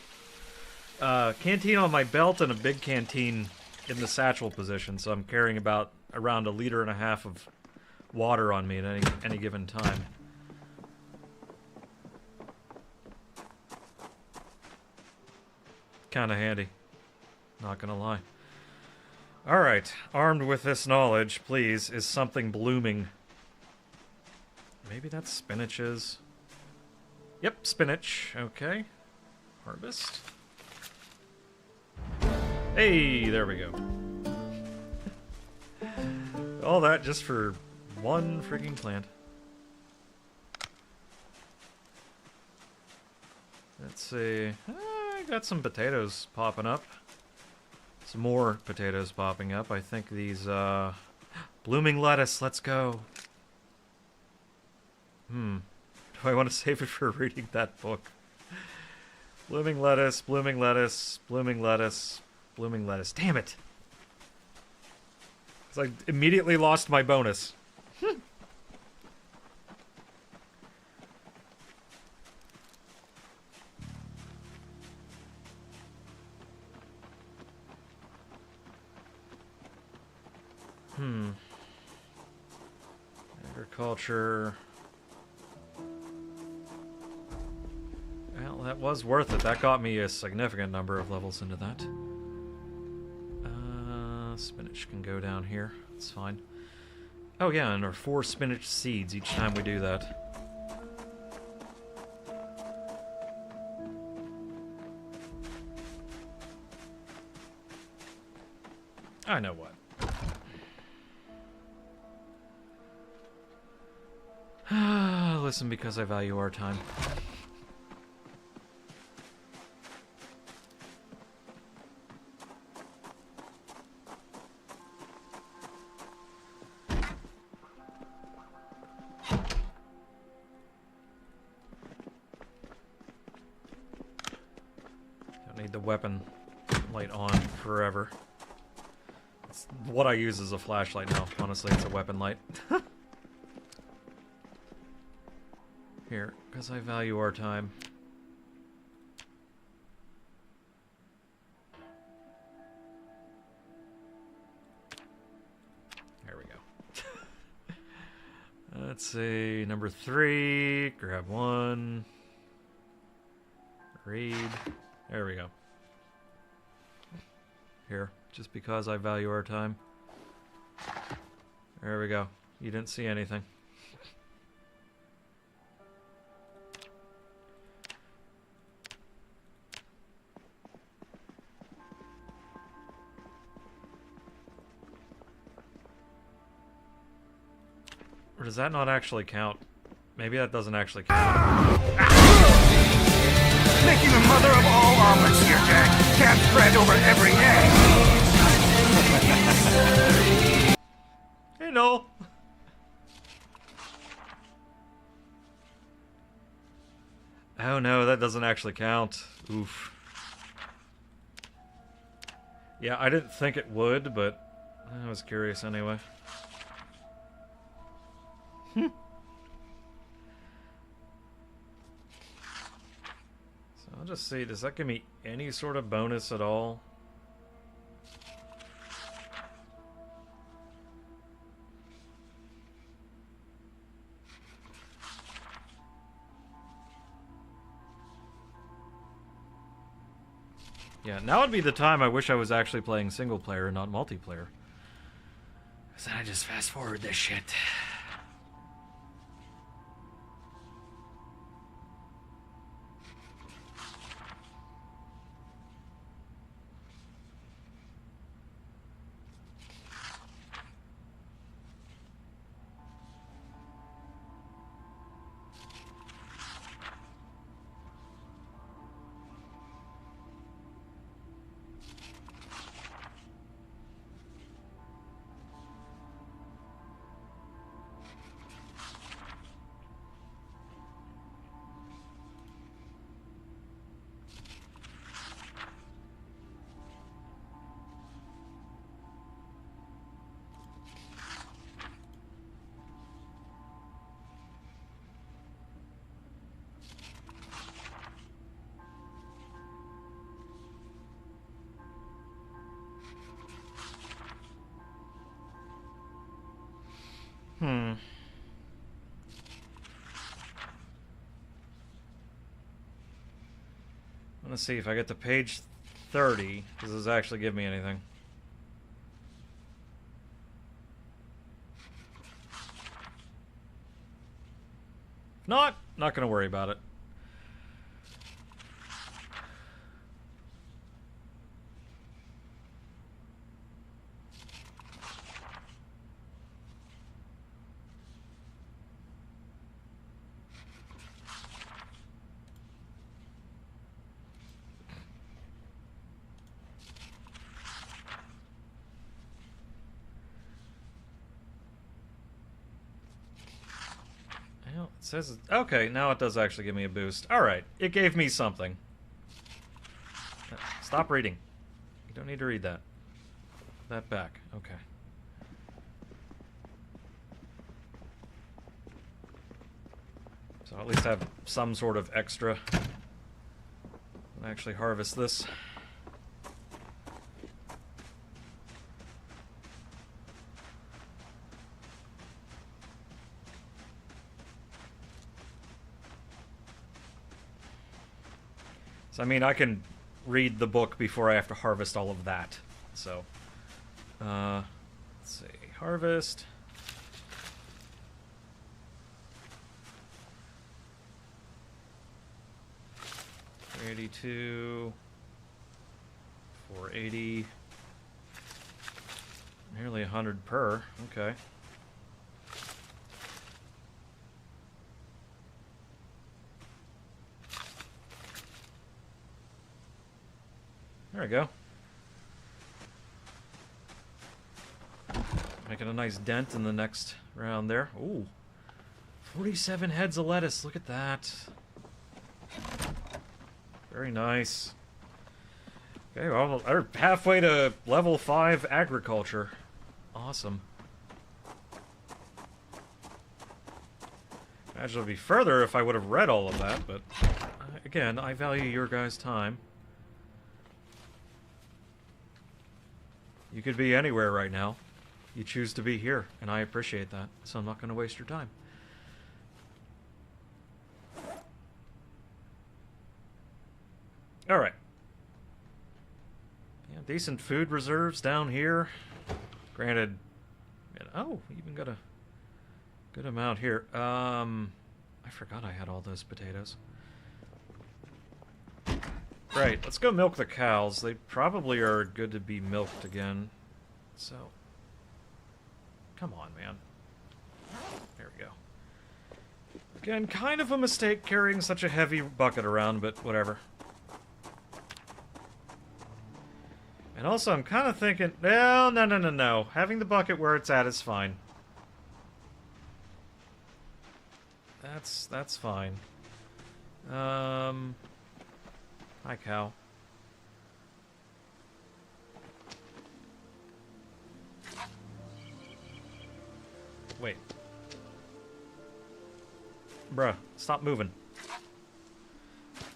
canteen on my belt and a big canteen in the satchel position, so I'm carrying about around 1.5 liters of water on me at any given time. Kinda handy, not gonna lie. Alright, armed with this knowledge, please, is something blooming. Maybe that's spinaches. Yep, spinach. Okay. Harvest. Hey, there we go. All that just for one freaking plant. Let's see. I got some potatoes popping up. Some more potatoes popping up. I think these, blooming lettuce, let's go. Do I want to save it for reading that book? Blooming lettuce, blooming lettuce, blooming lettuce, blooming lettuce. Damn it! Because I immediately lost my bonus. Agriculture. Well, that was worth it. That got me a significant number of levels into that. Spinach can go down here. It's fine. Oh yeah, and our 4 spinach seeds each time we do that. I know what. Listen, because I value our time. Don't need the weapon light on forever. It's what I use as a flashlight now. Honestly, it's a weapon light. Here, because I value our time. There we go. Let's see, number 3, grab 1. Read. There we go. Here, just because I value our time. There we go. You didn't see anything. Or does that not actually count? Maybe that doesn't actually count. Making the mother of all omelets here, Jack. Can't spread over every egg. Hey, no. Oh no, that doesn't actually count. Oof. Yeah, I didn't think it would, but I was curious anyway. So I'll just see, does that give me any sort of bonus at all? Yeah, now would be the time I wish I was actually playing single player and not multiplayer. Because then I just fast forward this shit. Let's see if I get to page 30. Does this actually give me anything? If not gonna worry about it. Well, it says... Okay, now it does actually give me a boost. Alright, it gave me something. Stop reading. You don't need to read that. That back. Okay. So I'll at least have some sort of extra when I actually harvest this. So, I mean, I can read the book before I have to harvest all of that. So, let's see. Harvest. 382. 480. Nearly 100 per. Okay. There we go. Making a nice dent in the next round there. Ooh. 47 heads of lettuce. Look at that. Very nice. Okay, well, we're halfway to level 5 agriculture. Awesome. Imagine it would be further if I would have read all of that, but again, I value your guys' time. You could be anywhere right now. You choose to be here, and I appreciate that, so I'm not going to waste your time. Alright. Yeah, decent food reserves down here. Granted, oh, even got a good amount here. I forgot I had all those potatoes. Right, let's go milk the cows. They probably are good to be milked again. So, come on, man. There we go. Again, kind of a mistake carrying such a heavy bucket around, but whatever. And also, I'm kind of thinking, well, no. Having the bucket where it's at is fine. That's fine. Hi, cow. Wait. Bruh, stop moving.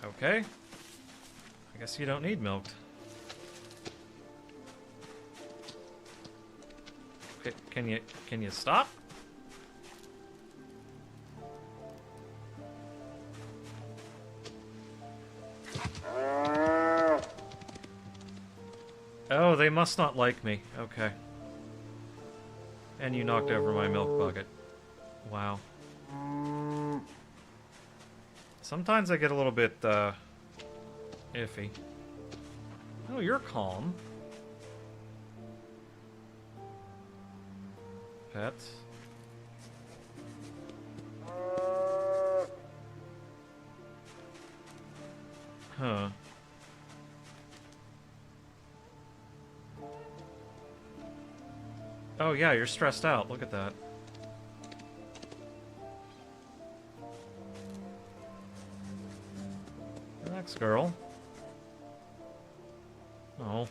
Okay. I guess you don't need milked. Okay, can you stop? Oh, they must not like me. Okay. And you knocked over my milk bucket. Wow. Sometimes I get a little bit, iffy. Oh, you're calm. Pet. Huh. Oh yeah, you're stressed out. Look at that. Relax, girl. Oh.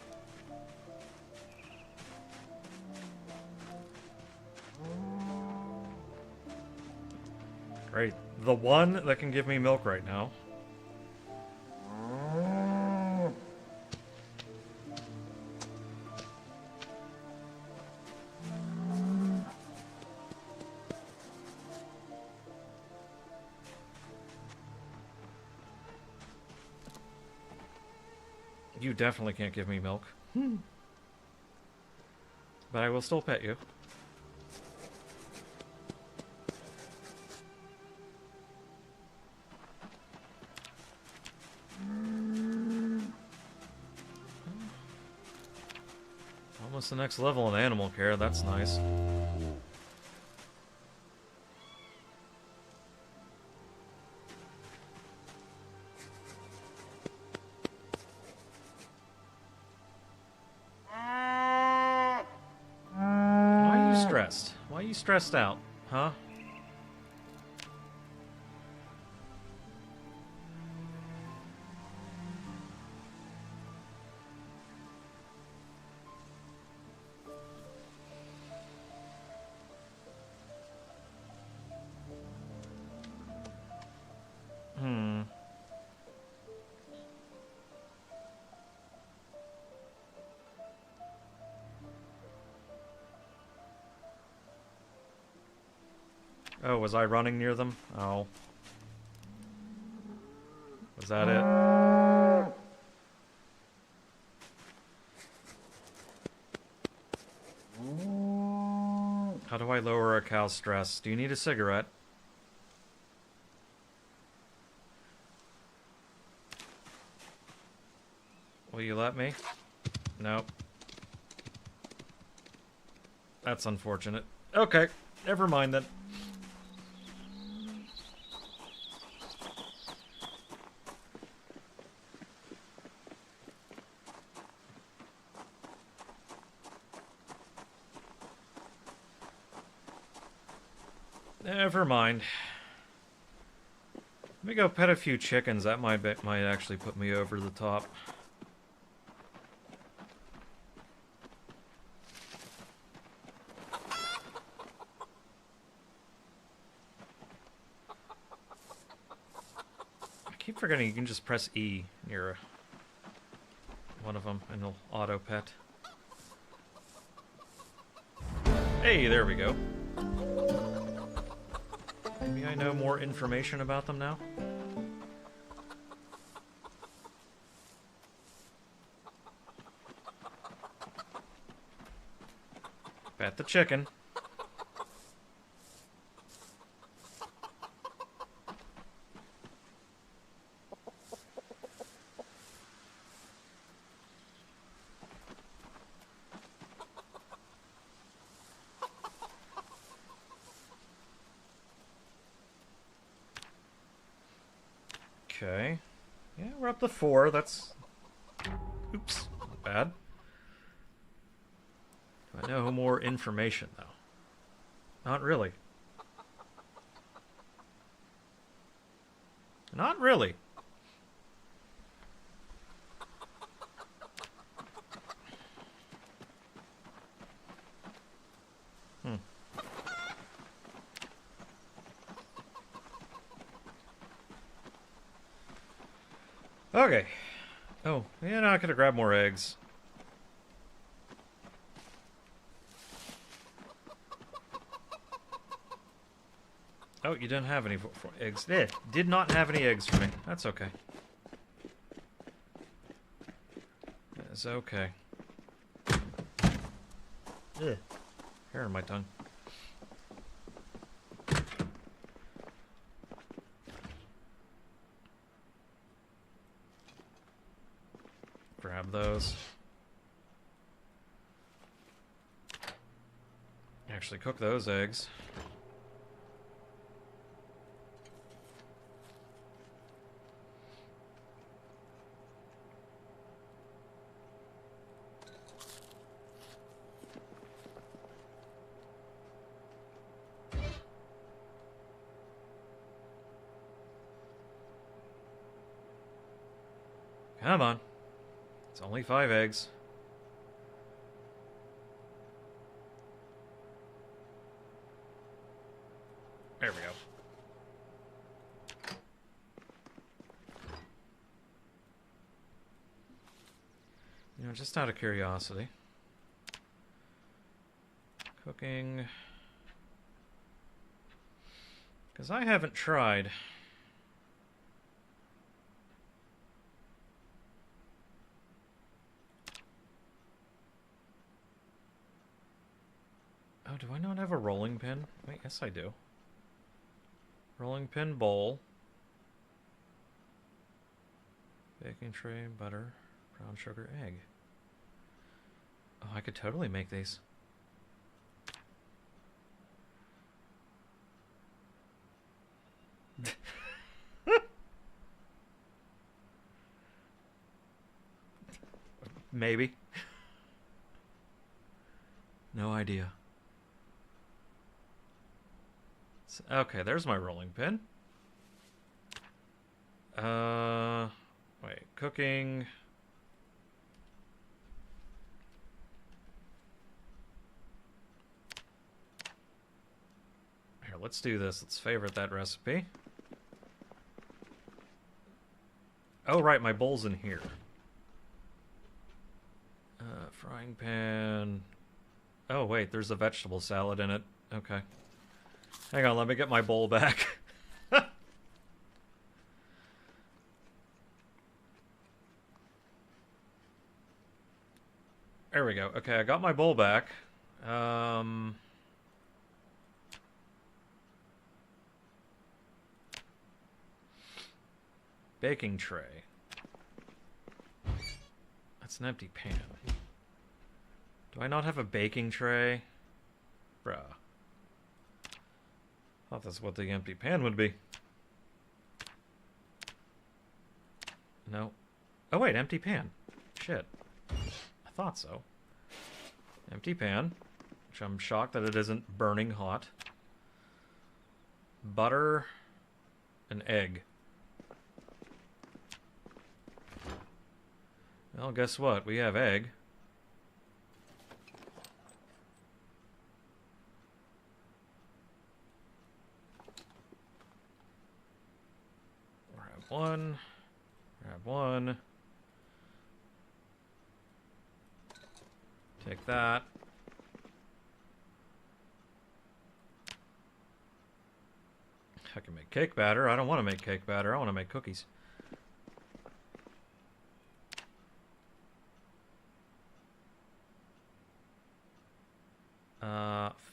Great. The one that can give me milk right now. You definitely can't give me milk. But I will still pet you. Almost the next level in animal care, that's nice. Why are you stressed out, huh? Oh, was I running near them? Oh. Was that it? How do I lower a cow's stress? Do you need a cigarette? Will you let me? Nope. That's unfortunate. Okay, never mind then. Never mind. Let me go pet a few chickens. That might actually put me over the top. I keep forgetting you can just press E near one of them and it'll auto pet. Hey, there we go. Maybe I know more information about them now? Pet the chicken. Okay. Yeah, we're up to 4. That's... Oops. Not bad. Do I know more information, though? Not really. Not really. Okay. Oh, yeah, no, I could have grabbed more eggs. Oh, you didn't have any for eggs. Did not have any eggs for me. That's okay. That's okay. Ugh. Hair on my tongue. Grab those. Actually cook those eggs. Come on. It's only 5 eggs. There we go. You know, just out of curiosity. Cooking. Because I haven't tried. Yes, I do. Rolling pin bowl. Baking tray, butter, brown sugar, egg. Oh, I could totally make these. Maybe. No idea. Okay, there's my rolling pin. Wait, cooking. Here, let's do this. Let's favorite that recipe. Oh, right, my bowl's in here. Frying pan. Oh, wait, there's a vegetable salad in it. Okay. Hang on, let me get my bowl back. There we go. Okay, I got my bowl back. Baking tray. That's an empty pan. Do I not have a baking tray? Bruh. Thought that's what the empty pan would be. No. Oh wait, empty pan. Shit. I thought so. Empty pan. Which I'm shocked that it isn't burning hot. Butter. An egg. Well, guess what? We have egg. Grab one. Grab one. Take that. I can make cake batter. I don't want to make cake batter. I want to make cookies.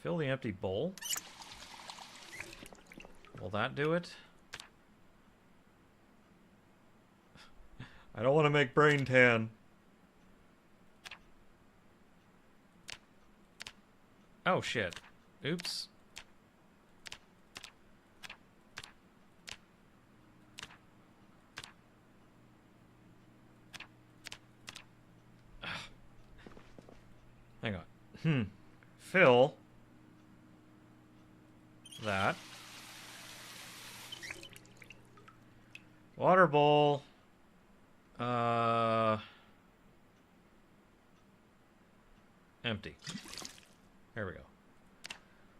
Fill the empty bowl. Will that do it? I don't want to make brain tan. Oh shit. Oops. Hang on. Fill that. Water bowl. Empty. There we go.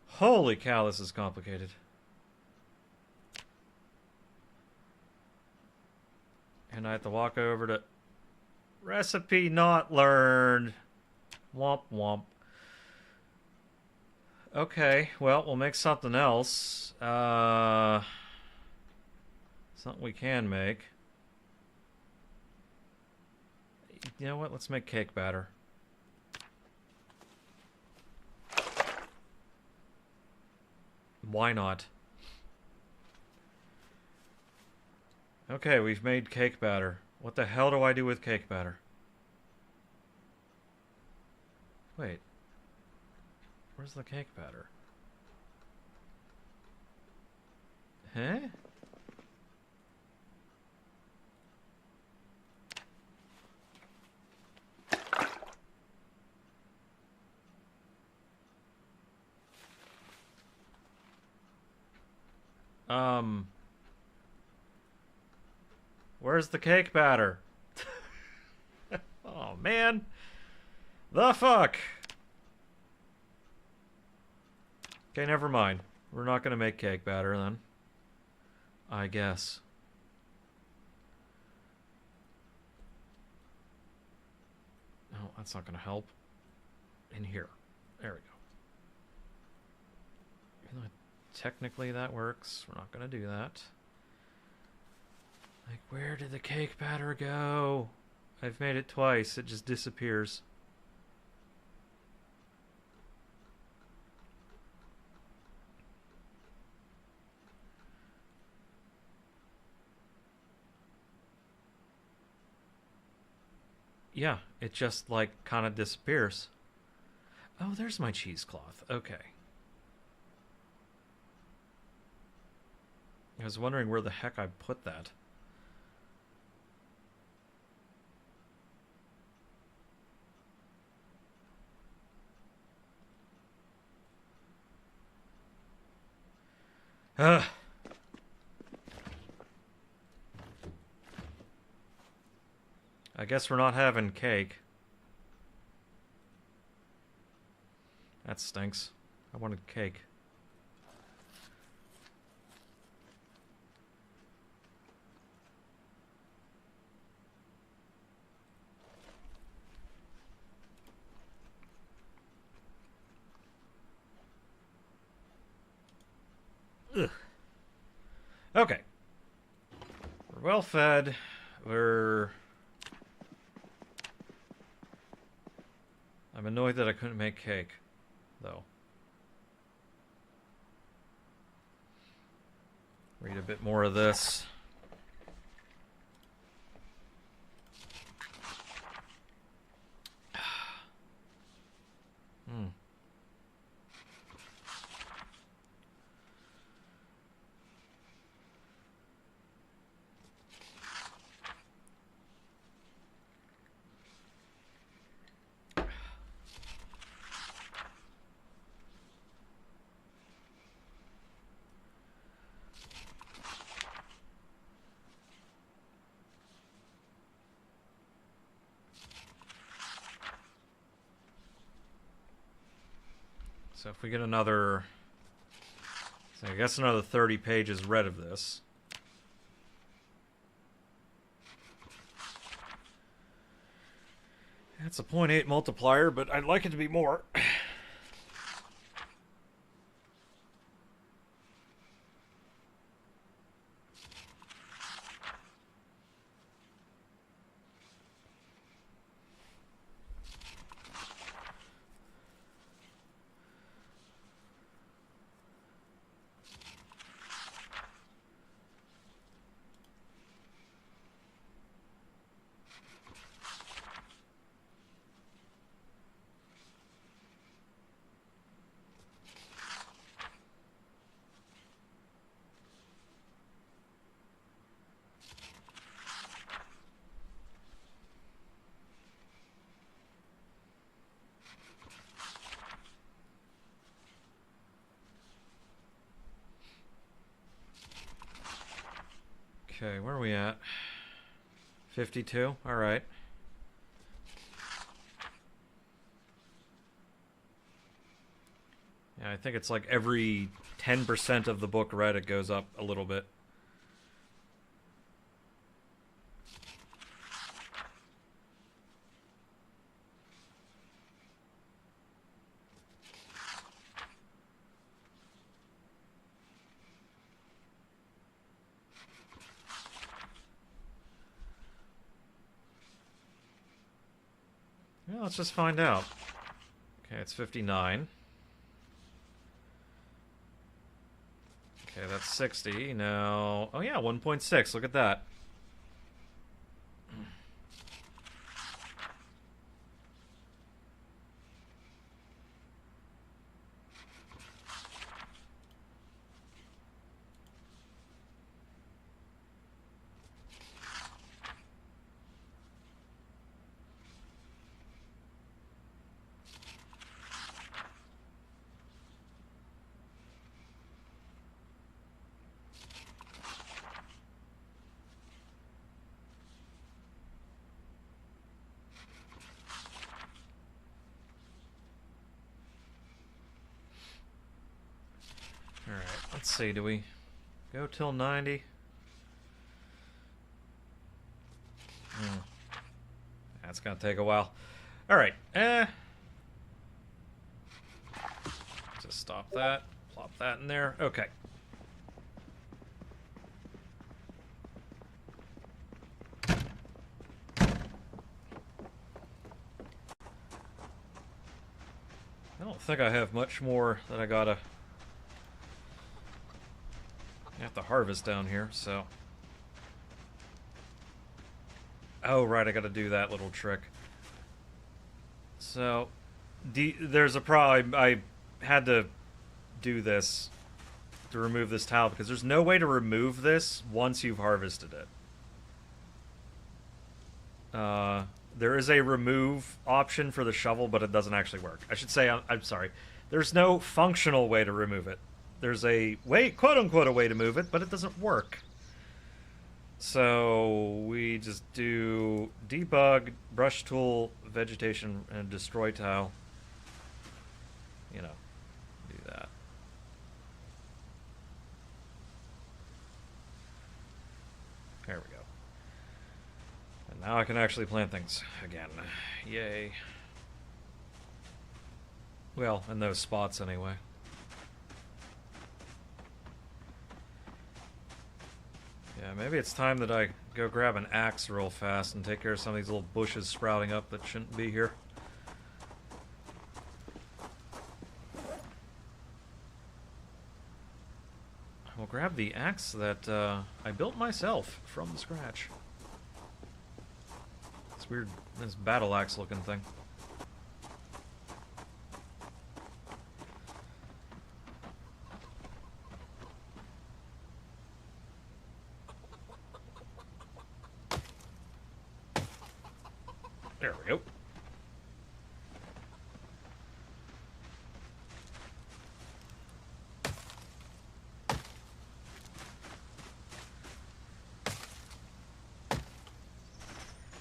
Holy cow, this is complicated. And I have to walk over to recipe not learned. Womp womp. Okay, well, we'll make something else. Something we can make. You know what? Let's make cake batter. Why not? Okay, we've made cake batter. What the hell do I do with cake batter? Wait. Where's the cake batter? Huh? Where's the cake batter? Oh, man. The fuck? Okay, never mind. We're not gonna make cake batter then. I guess. No, that's not gonna help. In here. There we go. Even though technically that works, we're not gonna do that. Like, where did the cake batter go? I've made it twice, it just disappears. yeah, it just, like, kind of disappears. Oh, there's my cheesecloth. Okay. I was wondering where the heck I put that. Ugh. I guess we're not having cake. That stinks. I wanted cake. Ugh. Okay. We're well fed. I'm annoyed that I couldn't make cake, though. Read a bit more of this. Hmm. So if we get another, so I guess another 30 pages read of this. That's a 0.8 multiplier, but I'd like it to be more. Okay, where are we at? 52? Alright. Yeah, I think it's like every 10% of the book read, it goes up a little bit. Well, let's just find out. Okay, it's 59. Okay, that's 60. Now, oh yeah, 1.6. Look at that. Alright, let's see, do we go till 90? That's gonna take a while. Alright, just stop that, plop that in there, okay. I don't think I have much more that I gotta have to harvest down here, so. Oh, right, I gotta do that little trick. So, there's a problem. I had to do this to remove this tile because there's no way to remove this once you've harvested it. There is a remove option for the shovel, but it doesn't actually work. I should say, I'm sorry. There's no functional way to remove it. There's a way, quote-unquote, a way to move it, but it doesn't work. So we just do debug, brush tool, vegetation, and destroy tile. You know, do that. There we go. And now I can actually plant things again. Yay. Well, in those spots anyway. Yeah, maybe it's time that I go grab an axe real fast and take care of some of these little bushes sprouting up that shouldn't be here. We'll grab the axe that I built myself from scratch. This weird, this battle axe looking thing. There we go.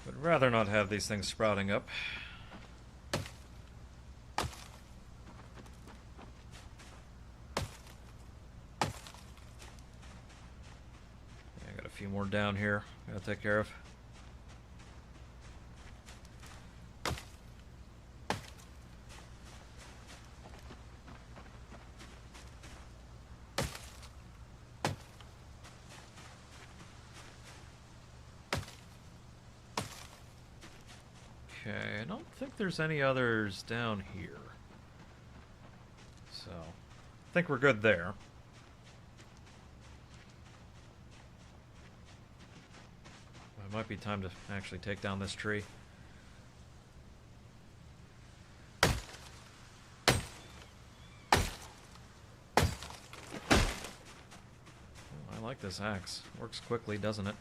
Would rather not have these things sprouting up. I got a few more down here I gotta take care of. Okay, I don't think there's any others down here. So, I think we're good there. It might be time to actually take down this tree. Oh, I like this axe. Works quickly, doesn't it?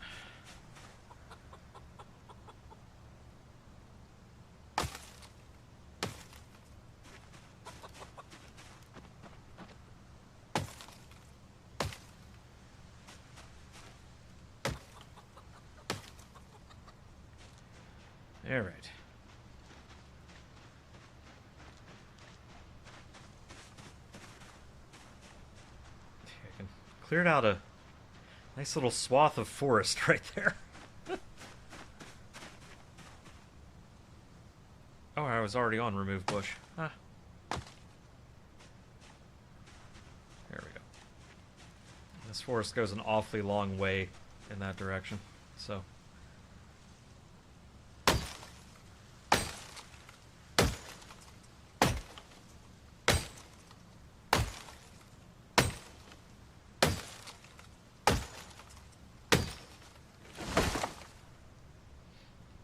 All right. I can cleared out a nice little swath of forest right there. Oh, I was already on remove bush. Huh. There we go. This forest goes an awfully long way in that direction, so.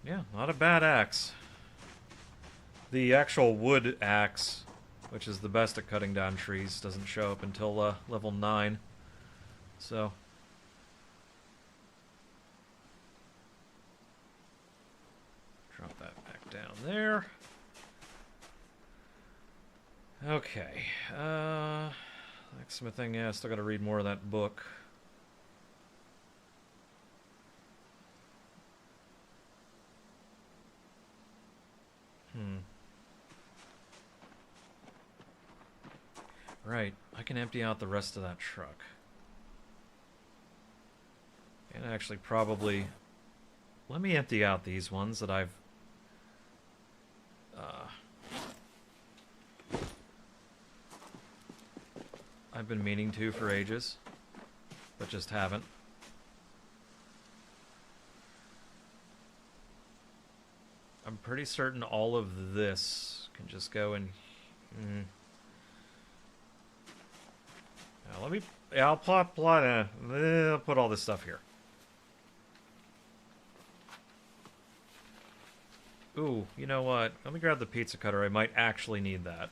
Yeah, not a bad axe. The actual wood axe, which is the best at cutting down trees, doesn't show up until level 9. So. Drop that back down there. Okay. Blacksmithing, yeah, still gotta read more of that book. Right, I can empty out the rest of that truck. And actually probably... Let me empty out these ones that I've... I've been meaning to for ages, but just haven't. I'm pretty certain all of this can just go in... Now let me... Yeah, I'll I'll put all this stuff here. Ooh, you know what? Let me grab the pizza cutter. I might actually need that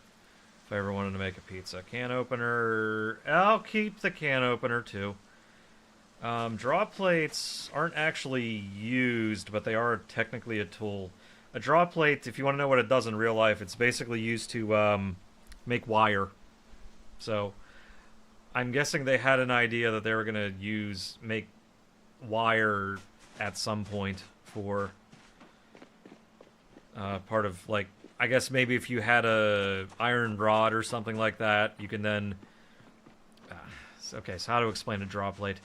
if I ever wanted to make a pizza. Can opener. I'll keep the can opener too. Draw plates aren't actually used, but they are technically a tool. A draw plate, if you want to know what it does in real life, it's basically used to make wire. So I'm guessing they had an idea that they were going to make wire at some point for part of, like, I guess maybe if you had a iron rod or something like that, you can then... okay, so how to explain a draw plate?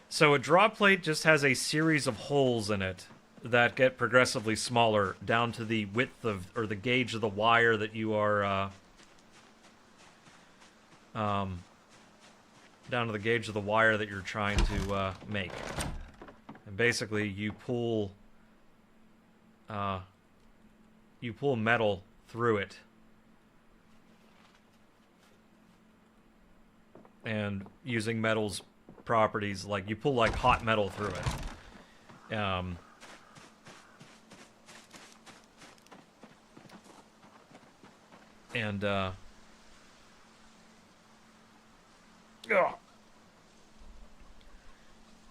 So a draw plate just has a series of holes in it that get progressively smaller down to the width of, or the gauge of the wire that you are, down to the gauge of the wire that you're trying to make. And basically you pull metal through it. And using metal's properties, like you pull like hot metal through it.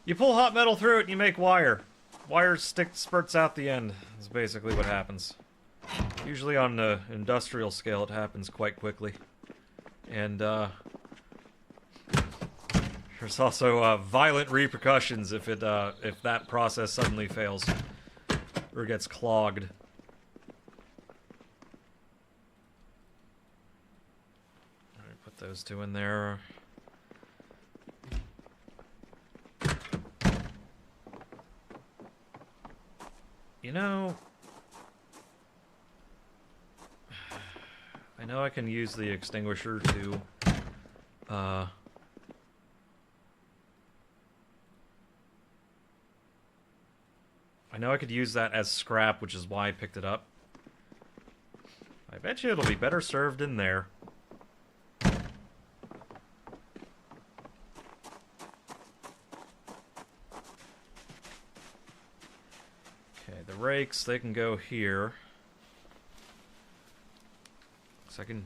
You pull hot metal through it and you make wire. Wire spurts out the end, is basically what happens. Usually on the industrial scale it happens quite quickly. And there's also violent repercussions if that process suddenly fails or gets clogged. Alright, put those two in there. You know, I know I can use the extinguisher to I know I could use that as scrap, which is why I picked it up. I bet you it'll be better served in there. Okay, the rakes, they can go here. So I can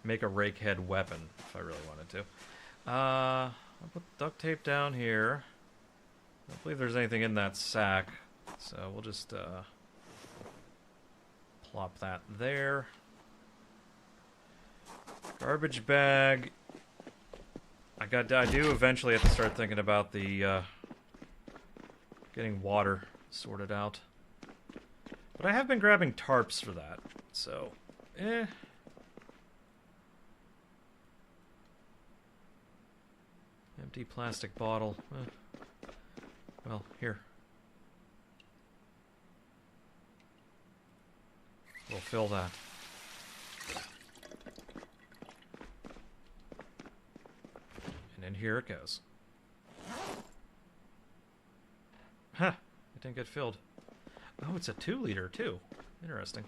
make a rake head weapon if I really wanted to. I'll put duct tape down here. I don't believe there's anything in that sack, so we'll just plop that there. Garbage bag. I do eventually have to start thinking about the getting water sorted out. But I have been grabbing tarps for that, so Empty plastic bottle. Well, here. We'll fill that. And then here it goes. Huh. It didn't get filled. Oh, it's a 2-liter too. Interesting.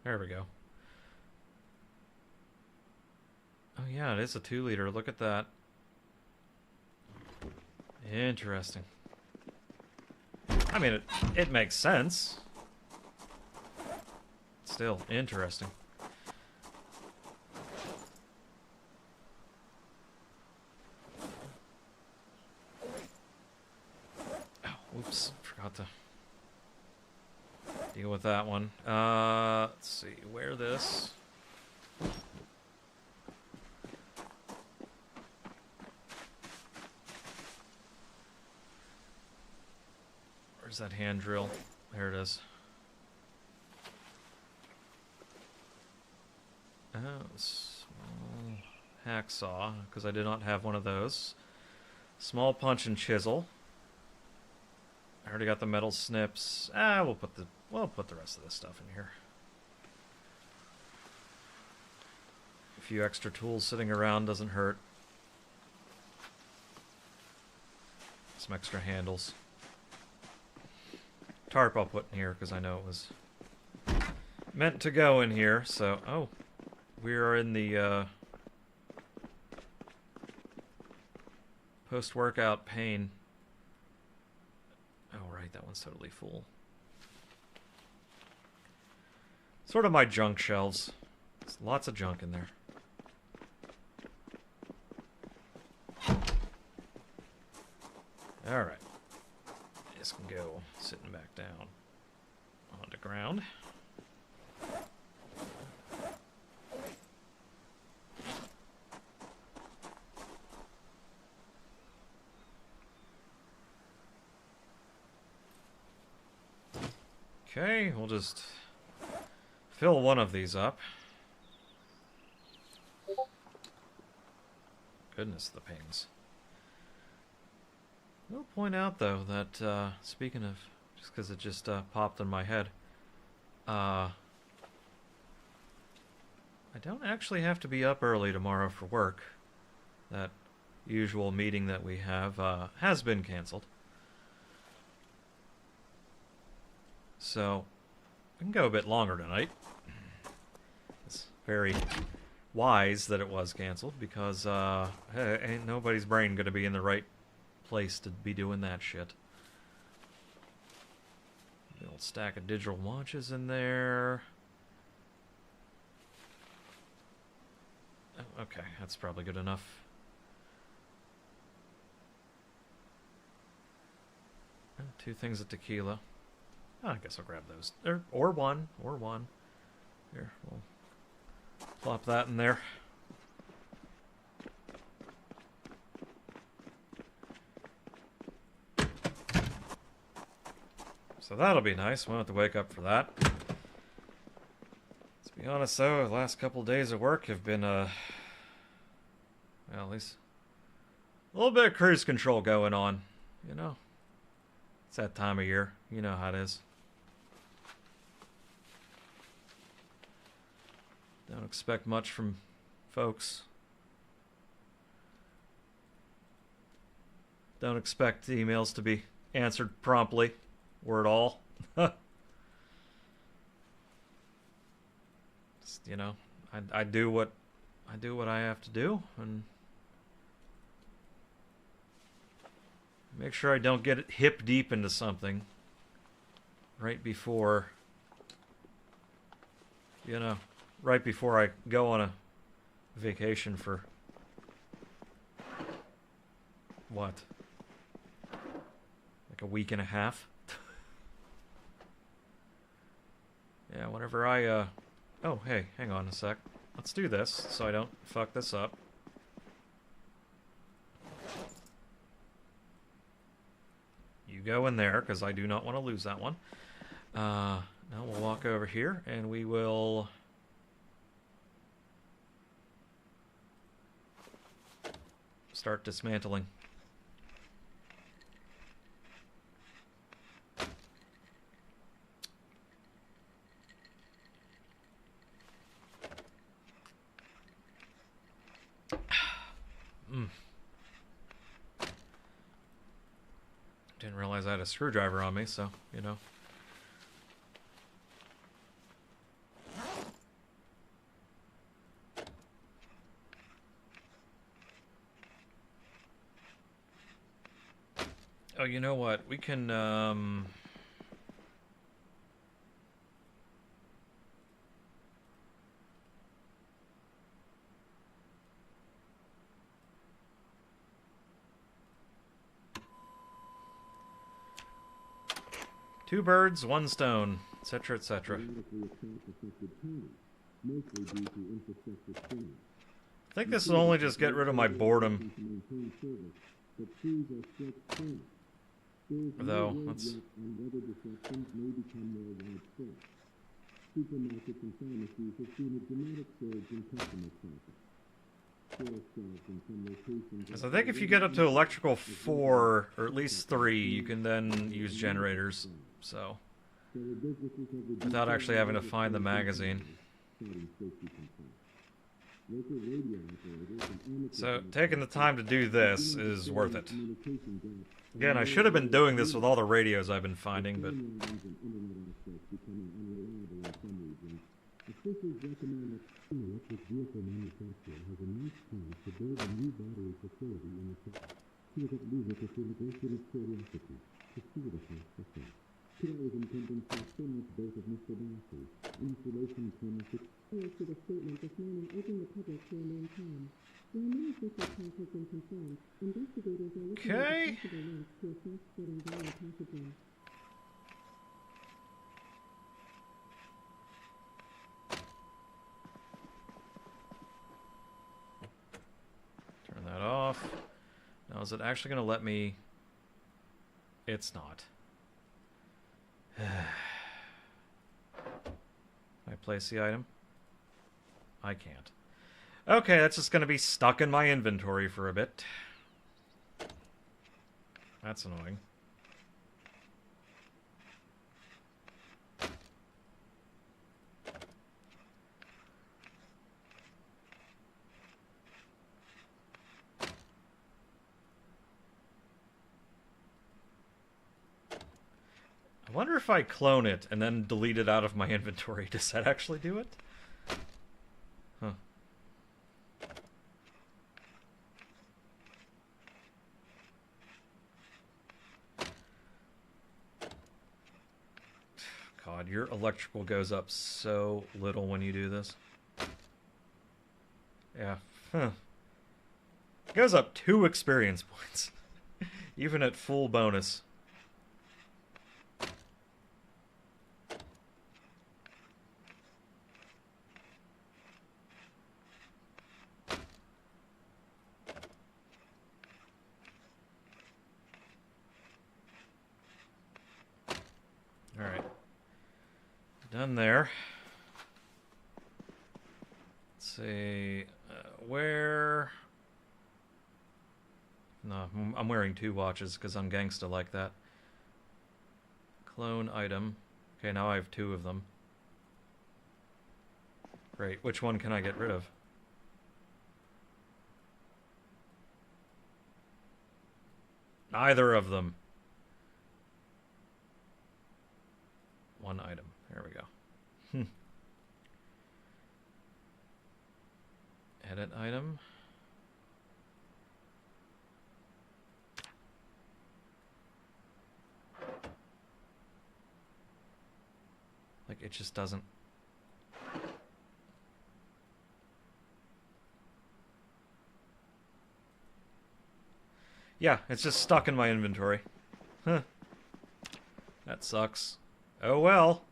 There we go. Oh yeah, it is a 2-liter. Look at that. Interesting. I mean, it makes sense. Still, interesting. Oh, whoops. Forgot to deal with that one. Let's see. Wear this. Where's that hand drill? There it is. Oh, small hacksaw, because I did not have one of those. Small punch and chisel. I already got the metal snips. We'll put the rest of this stuff in here. A few extra tools sitting around doesn't hurt. Some extra handles. tarp I'll put in here because I know it was meant to go in here. So, oh, we are in the post-workout pain. Oh, right, that one's totally full. Sort of my junk shelves. There's lots of junk in there. Alright. This can go sitting back down on the ground. Okay, we'll just fill one of these up. Goodness, the pains. I'll point out, though, that, speaking of, just because it just popped in my head, I don't actually have to be up early tomorrow for work. That usual meeting that we have has been canceled. So, I can go a bit longer tonight. It's very wise that it was canceled, because ain't nobody's brain gonna be in the right place to be doing that shit. The old stack of digital watches in there. Oh, okay, that's probably good enough. Two things of tequila. Oh, I guess I'll grab those. Or one. Here, we'll plop that in there. So that'll be nice. Won't have to wake up for that. Let's be honest, though, the last couple of days of work have been, well, at least a little bit of cruise control going on, you know. It's that time of year. You know how it is. Don't expect much from folks. Don't expect emails to be answered promptly. Or at all. Just, you know, I do what I have to do, and make sure I don't get hip deep into something right before, you know, right before I go on a vacation for what? Like a week and a half? Yeah, whenever I, oh, hey, hang on a sec. Let's do this, so I don't fuck this up. You go in there, because I do not want to lose that one. Now we'll walk over here, and we will start dismantling. Didn't realize I had a screwdriver on me, so, you know. Oh, you know what? We can, 2 birds, 1 stone, etc., etc. I think this will only just get rid of my boredom. Though, let's... So I think if you get up to electrical 4, or at least 3, you can then use generators, so... without actually having to find the magazine. Local radio operators and amateur So, taking the time to do this is worth it. communication gaps. Again, I should have been doing this with all the radios I've been finding, but... Phone lines and internet access becoming unreliable in some regions. Officials recommend that an electric vehicle manufacturer has a nice plan to build a new battery facility in the city. See that music is an expression of curiosity to see what it has to say. Today is intended for so much both of Mr. Darcy. Installation 26. Prior to the statement this morning, open the public for a long time. While no official cause has been confirmed, investigators are looking at possible links to a fast-spreading viral pathogen. Turn that off. Now, is it actually going to let me... It's not. Can I place the item? I can't. Okay, that's just going to be stuck in my inventory for a bit. That's annoying. I wonder if I clone it and then delete it out of my inventory, does that actually do it? Huh. God, your electrical goes up so little when you do this. Yeah. Huh. It goes up 2 experience points. Even at full bonus. Alright. Done there. Let's see. Where... No, I'm wearing 2 watches because I'm gangsta like that. Clone item. Okay, now I have 2 of them. Great. Which one can I get rid of? Neither of them. 1 item. There we go. Edit item. Like, it just doesn't... Yeah, it's just stuck in my inventory. Huh. That sucks. Oh well.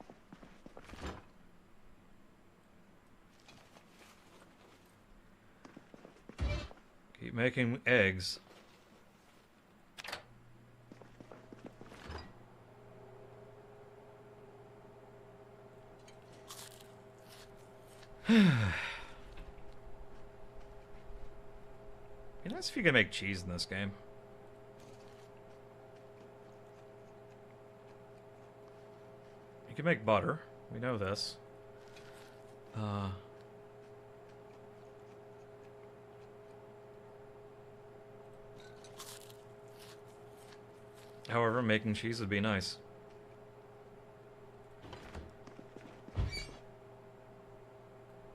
Keep making eggs. Be nice if you could make cheese in this game. You can make butter. We know this. However, making cheese would be nice.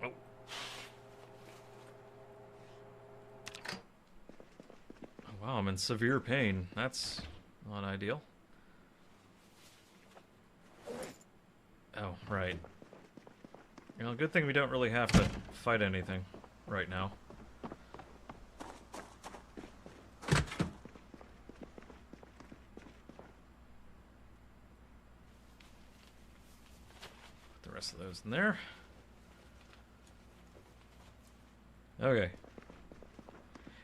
Oh. Oh, wow, I'm in severe pain. That's not ideal. Oh, right. You know, good thing we don't really have to fight anything right now. Put the rest of those in there. Okay.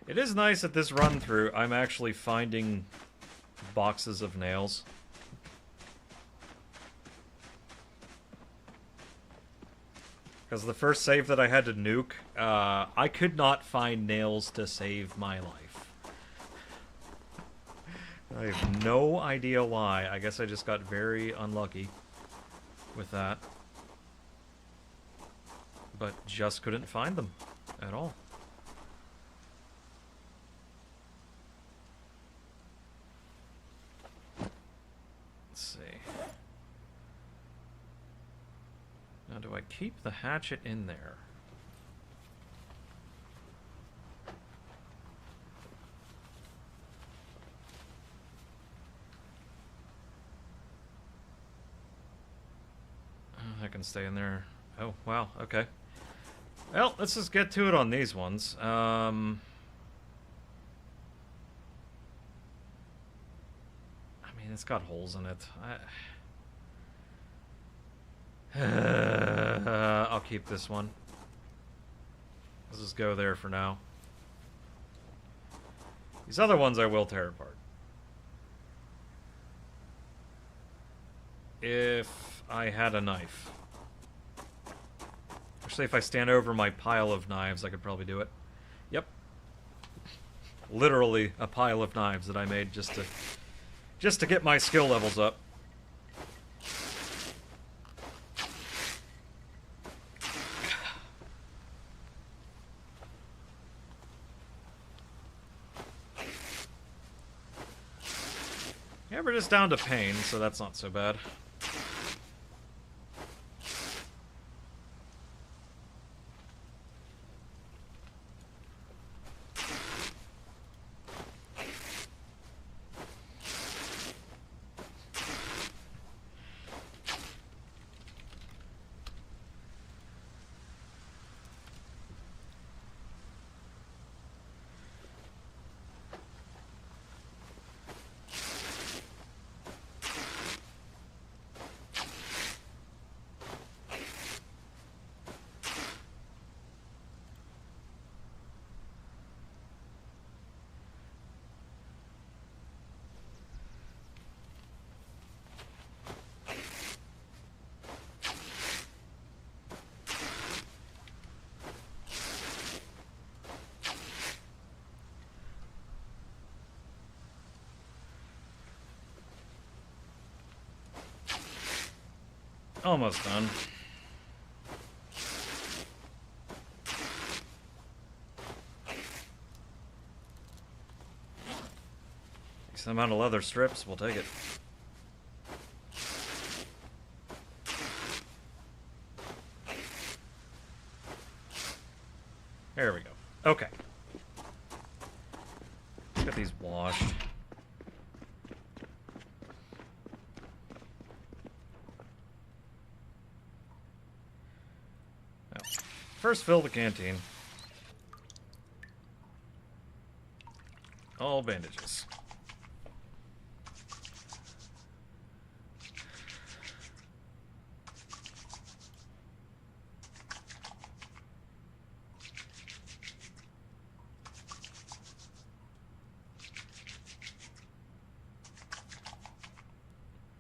It is nice at this run-through, I'm actually finding boxes of nails. Because the first save that I had to nuke, I could not find nails to save my life. I have no idea why. I guess I just got very unlucky with that. But just couldn't find them. at all. Let's see. Now, do I keep the hatchet in there? I can stay in there. Oh, wow, okay. Well, let's just get to it on these ones. I mean, it's got holes in it. I'll keep this one. Let's just go there for now. These other ones I will tear apart. If I had a knife. Actually, if I stand over my pile of knives, I could probably do it. Yep. Literally a pile of knives that I made just to get my skill levels up. Yeah, we're just down to pain, so that's not so bad. Almost done. Decent amount of leather strips, we'll take it. There we go. Okay. Let's get these washed. First, fill the canteen. All bandages.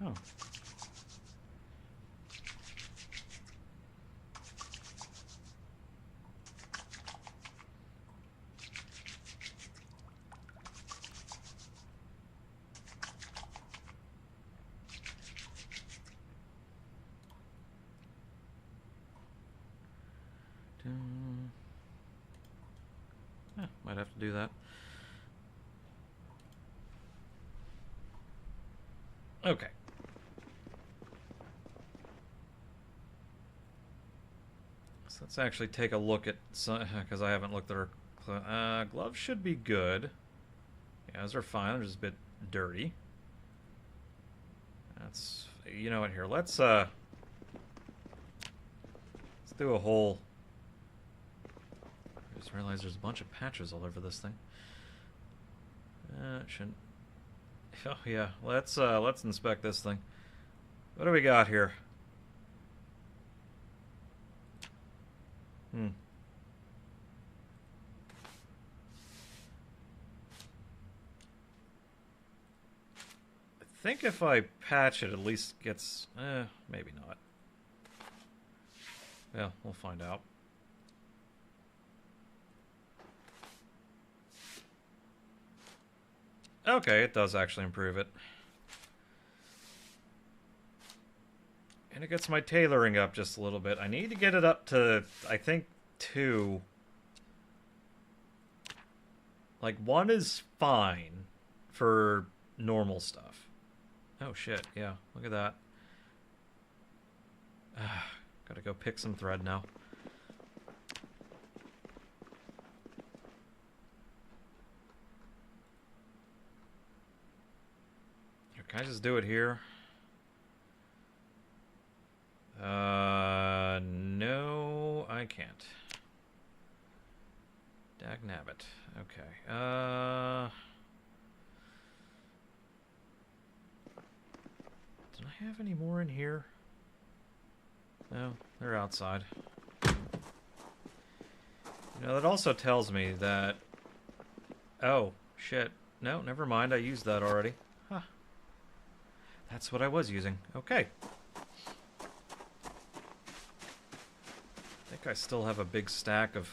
Oh. Might have to do that. Okay. So let's actually take a look at some, because I haven't looked at her. Gloves should be good. Yeah, those are fine. They're just a bit dirty. That's, you know what, here, let's do a whole... I just realized there's a bunch of patches all over this thing. It shouldn't... Oh yeah, let's inspect this thing. What do we got here? I think if I patch it, at least gets... maybe not. Yeah, we'll find out. Okay, it does actually improve it. And it gets my tailoring up just a little bit. I need to get it up to, I think, 2 Like, 1 is fine for normal stuff. Oh, shit. Yeah, look at that. Gotta go pick some thread now. Can I just do it here? No, I can't. Dagnabbit. Okay. Did I have any more in here? No, they're outside. You know, that also tells me that... Oh, shit. No, never mind. I used that already. Huh. That's what I was using. Okay. I think I still have a big stack of...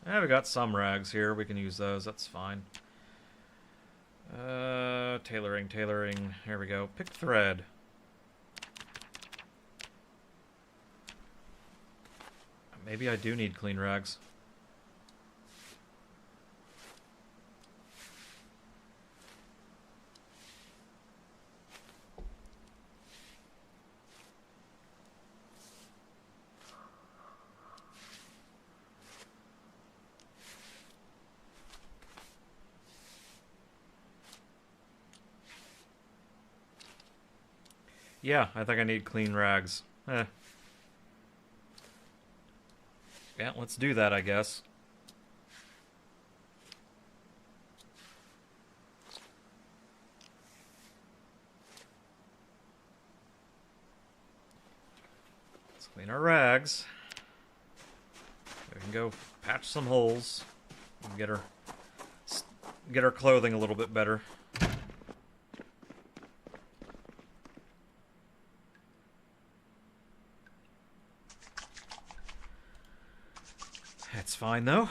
Yeah, we got some rags here. We can use those. That's fine. Tailoring. Here we go. Pick thread. Maybe I do need clean rags. Yeah, I think I need clean rags. Yeah, let's do that, I guess. Let's clean our rags. We can go patch some holes and get our clothing a little bit better. That's fine, though.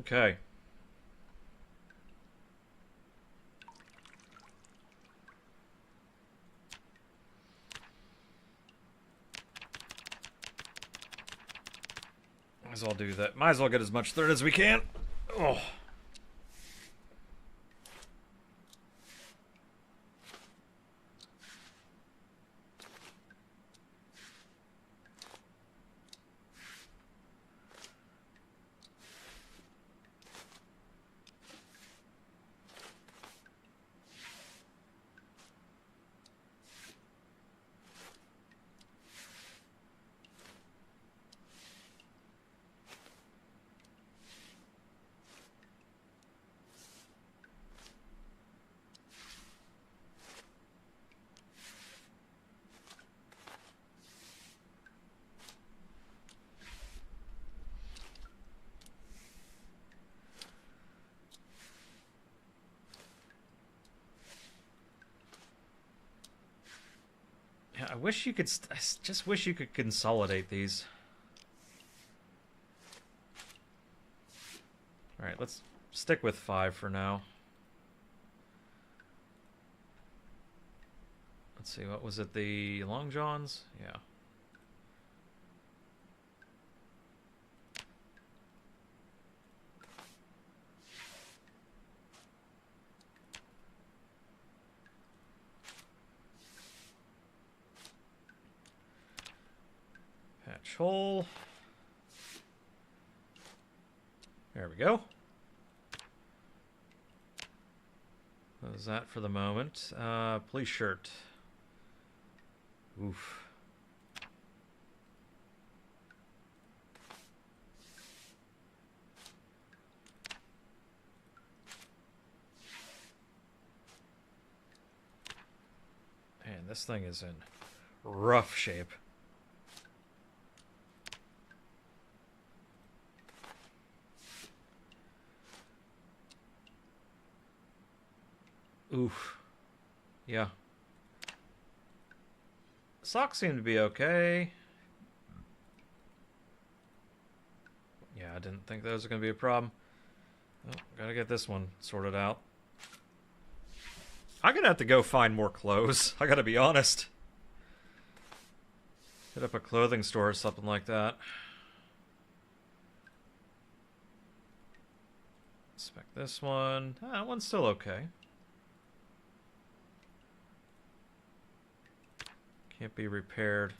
Okay. Might as well do that. Might as well get as much thread as we can. Oh. I wish you could... I just wish you could consolidate these. Alright, let's stick with 5 for now. Let's see, what was it? The Long Johns? Yeah. Patch hole. There we go. What was that for the moment? Police shirt. Oof. Man, this thing is in rough shape. Oof. Yeah. Socks seem to be okay. Yeah, I didn't think those were going to be a problem. Oh, gotta get this one sorted out. I'm gonna have to go find more clothes. I gotta be honest. Hit up a clothing store or something like that. Inspect this one. Ah, that one's still okay. Can't be repaired.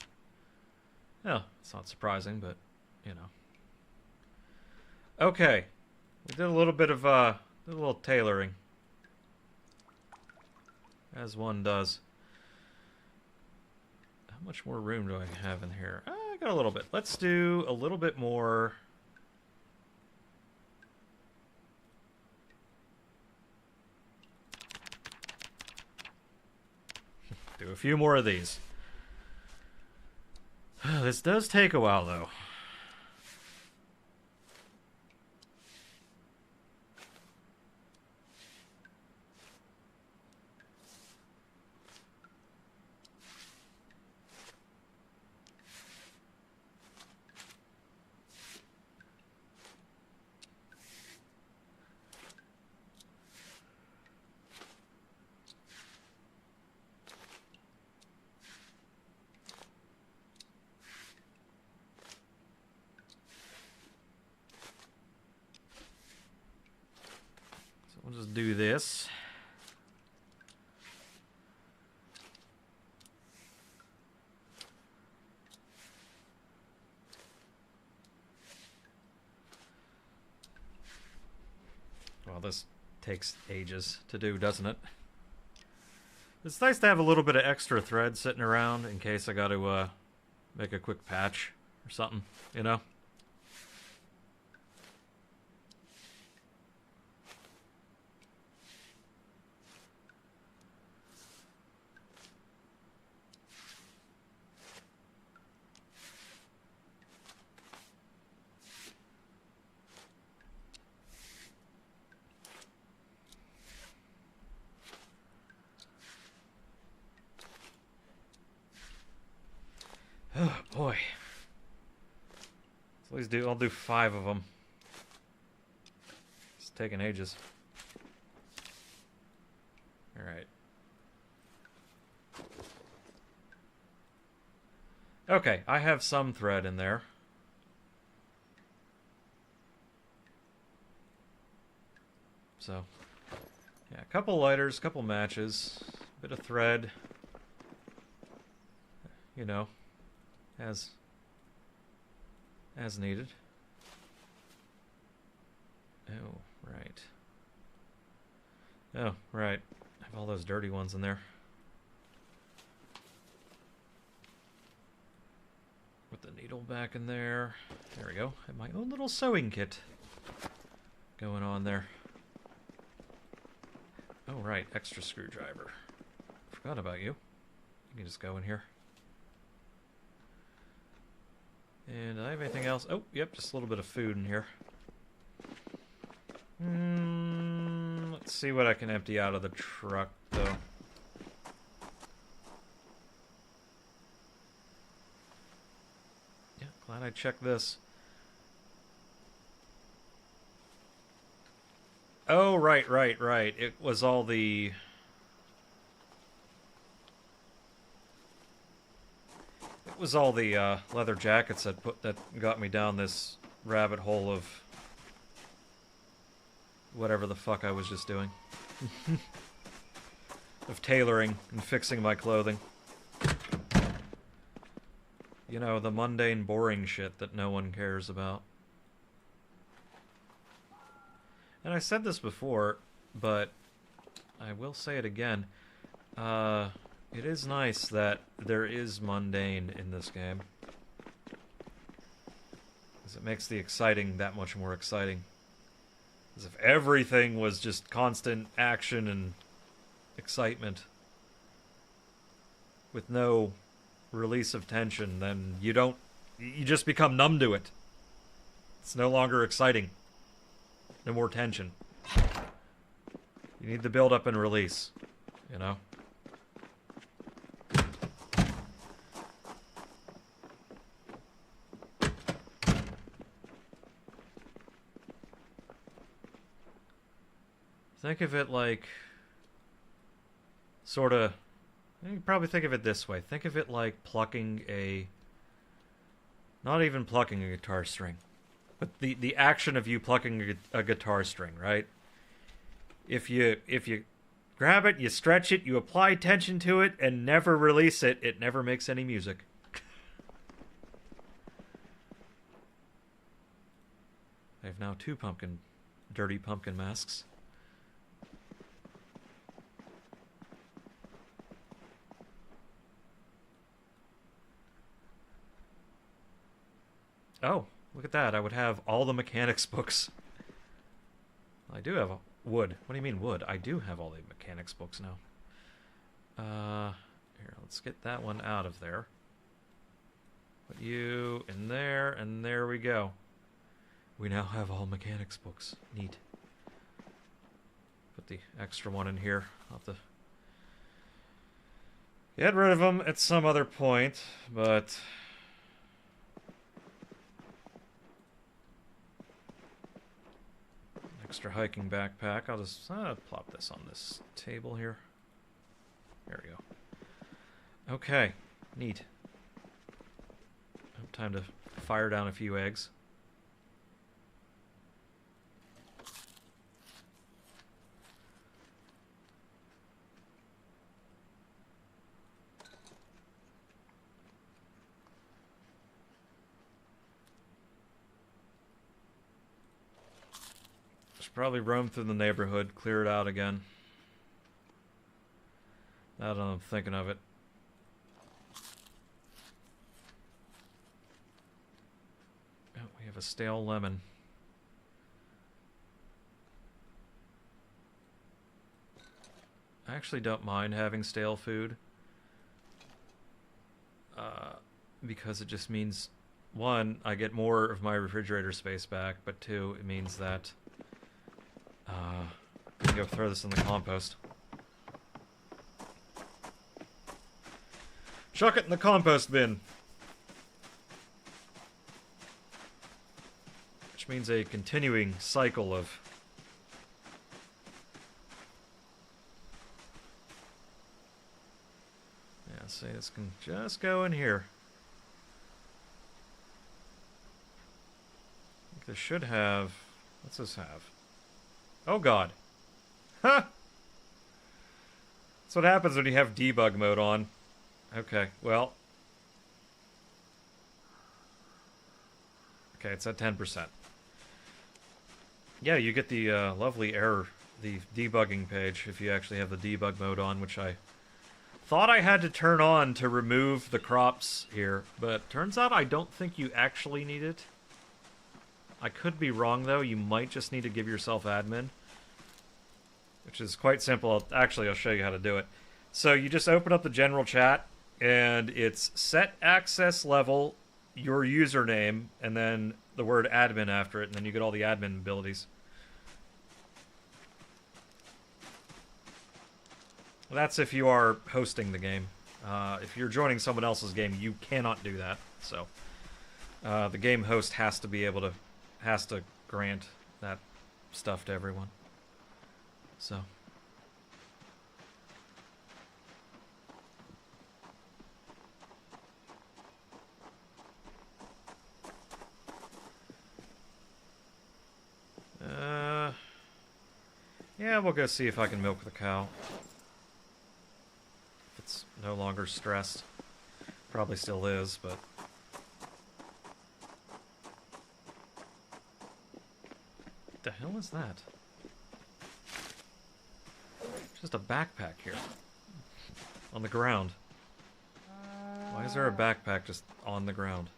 Oh, it's not surprising, but, you know. Okay. We did a little bit of, a little tailoring. As one does. How much more room do I have in here? I got a little bit. Let's do a little bit more. Do a few more of these. This does take a while, though. We'll just do this. Well, this takes ages to do, doesn't it? It's nice to have a little bit of extra thread sitting around in case I got to make a quick patch or something, you know? Oh boy. So I'll do 5 of them. It's taking ages. Alright. Okay, I have some thread in there. So, yeah, a couple lighters, a couple matches, a bit of thread. You know. As needed. Oh, right. Oh, right. I have all those dirty ones in there. Put the needle back in there. There we go. Have my own little sewing kit going on there. Oh, right. Extra screwdriver. Forgot about you. You can just go in here. And do I have anything else? Oh, yep, just a little bit of food in here. Let's see what I can empty out of the truck, though. Yeah, glad I checked this. Oh, right. It was all the... It was all the leather jackets that got me down this rabbit hole of whatever the fuck I was just doing. Of tailoring and fixing my clothing. You know, the mundane, boring shit that no one cares about. And I said this before, but I will say it again. It is nice that there is mundane in this game. Because it makes the exciting that much more exciting. Because if everything was just constant action and excitement with no release of tension, then you just become numb to it. It's no longer exciting. No more tension. You need the build up and release, you know? Think of it like... sort of... You can probably think of it this way. Think of it like plucking a... not even plucking a guitar string. But the action of you plucking a guitar string, right? If you grab it, you stretch it, you apply tension to it, and never release it, it never makes any music. I have now 2 dirty pumpkin masks. Oh, look at that. I would have all the mechanics books. I do have wood. What do you mean wood? I do have all the mechanics books now. Here, let's get that one out of there. Put you in there, and there we go. We now have all mechanics books. Neat. Put the extra one in here. I'll have to get rid of them at some other point, but... extra hiking backpack. I'll just plop this on this table here. There we go. Okay, neat. Time to fire down a few eggs. Probably roam through the neighborhood, clear it out again. Now that I'm thinking of it. Oh, we have a stale lemon. I actually don't mind having stale food. Because it just means, 1, I get more of my refrigerator space back, but 2, it means that I can go throw this in the compost. Chuck it in the compost bin. Which means a continuing cycle of... yeah, see, this can just go in here. I think this should have... what's this have? Oh god. Huh! That's what happens when you have debug mode on. Okay, well. Okay, it's at 10%. Yeah, you get the lovely error, the debugging page, if you actually have the debug mode on, which I thought I had to turn on to remove the crops here, but turns out I don't think you actually need it. I could be wrong, though. You might just need to give yourself admin, which is quite simple. Actually, I'll show you how to do it. So you just open up the general chat, and it's set access level, your username, and then the word admin after it, and then you get all the admin abilities. That's if you are hosting the game. If you're joining someone else's game, you cannot do that. So the game host has to be able to... has to grant that stuff to everyone. So. Yeah, we'll go see if I can milk the cow. If it's no longer stressed. Probably still is, but... what the hell is that? Just a backpack here. On the ground. Why is there a backpack just on the ground?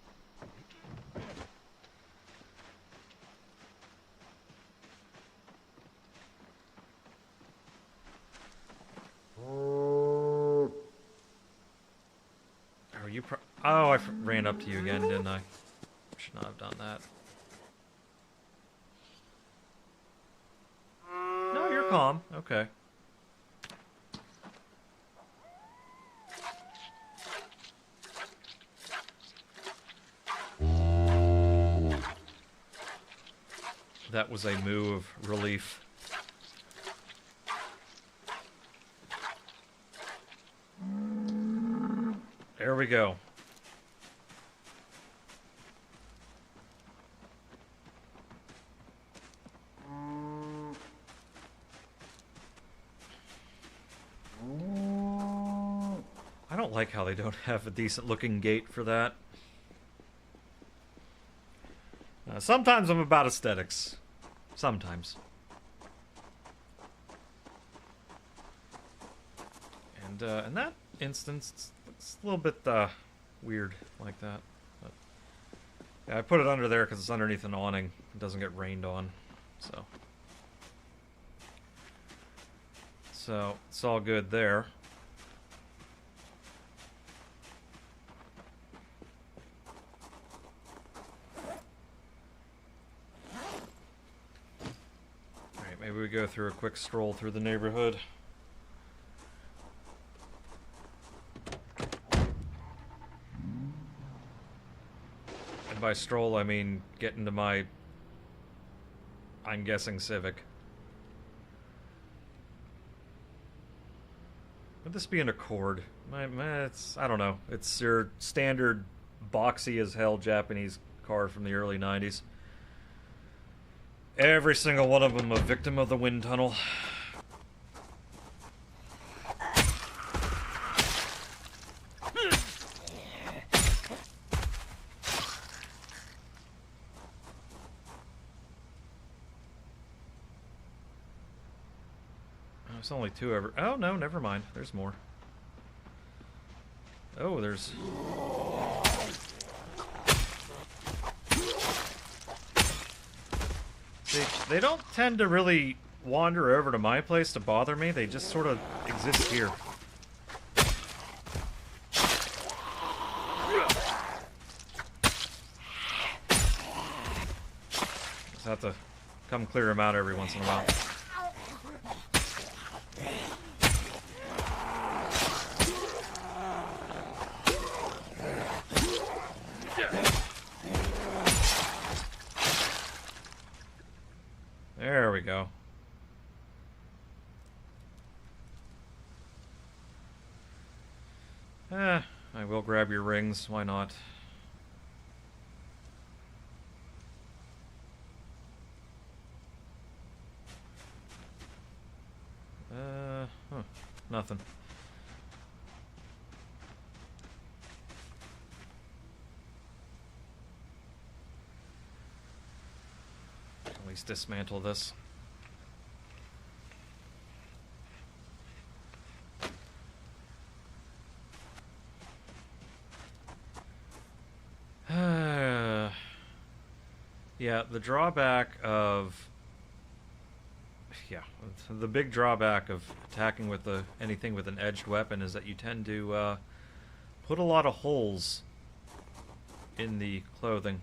Are you oh, I ran up to you again, didn't I? Should not have done that. No, you're calm. Okay. That was a moo of relief. There we go. I don't like how they don't have a decent looking gate for that. Sometimes I'm about aesthetics. Sometimes. And in that instance, it's a little bit weird like that. But, yeah, I put it under there because it's underneath an awning. It doesn't get rained on. So it's all good there. Alright, maybe we go through a quick stroll through the neighborhood. And by stroll, I mean get into my, I'm guessing, Civic. Would this be an Accord? It's, I don't know. It's your standard boxy as hell Japanese car from the early 90s. Every single one of them a victim of the wind tunnel. There's only two ever. Oh, no, never mind. There's more. Oh, there's... See, they don't tend to really wander over to my place to bother me. They just sort of exist here. Just have to come clear them out every once in a while. There we go. I will grab your rings. Why not? Nothing. At least dismantle this. Yeah, the drawback of... Yeah, the big drawback of attacking with anything with an edged weapon is that you tend to put a lot of holes in the clothing.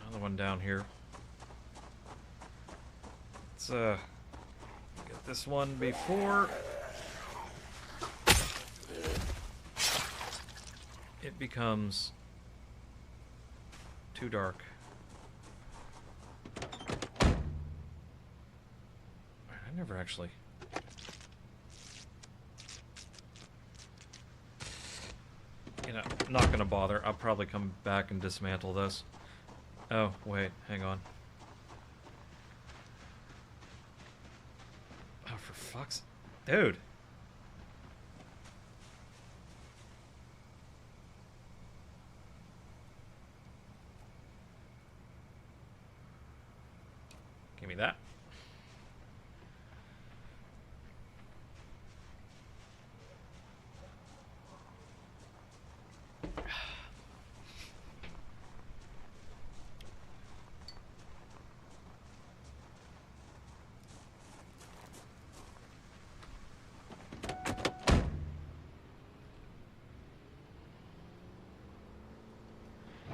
Another one down here. Let's get this one before it becomes too dark. I never actually... You know, I'm not gonna bother. I'll probably come back and dismantle this. Oh, wait, hang on. Oh, for fuck's... Dude! Give me that.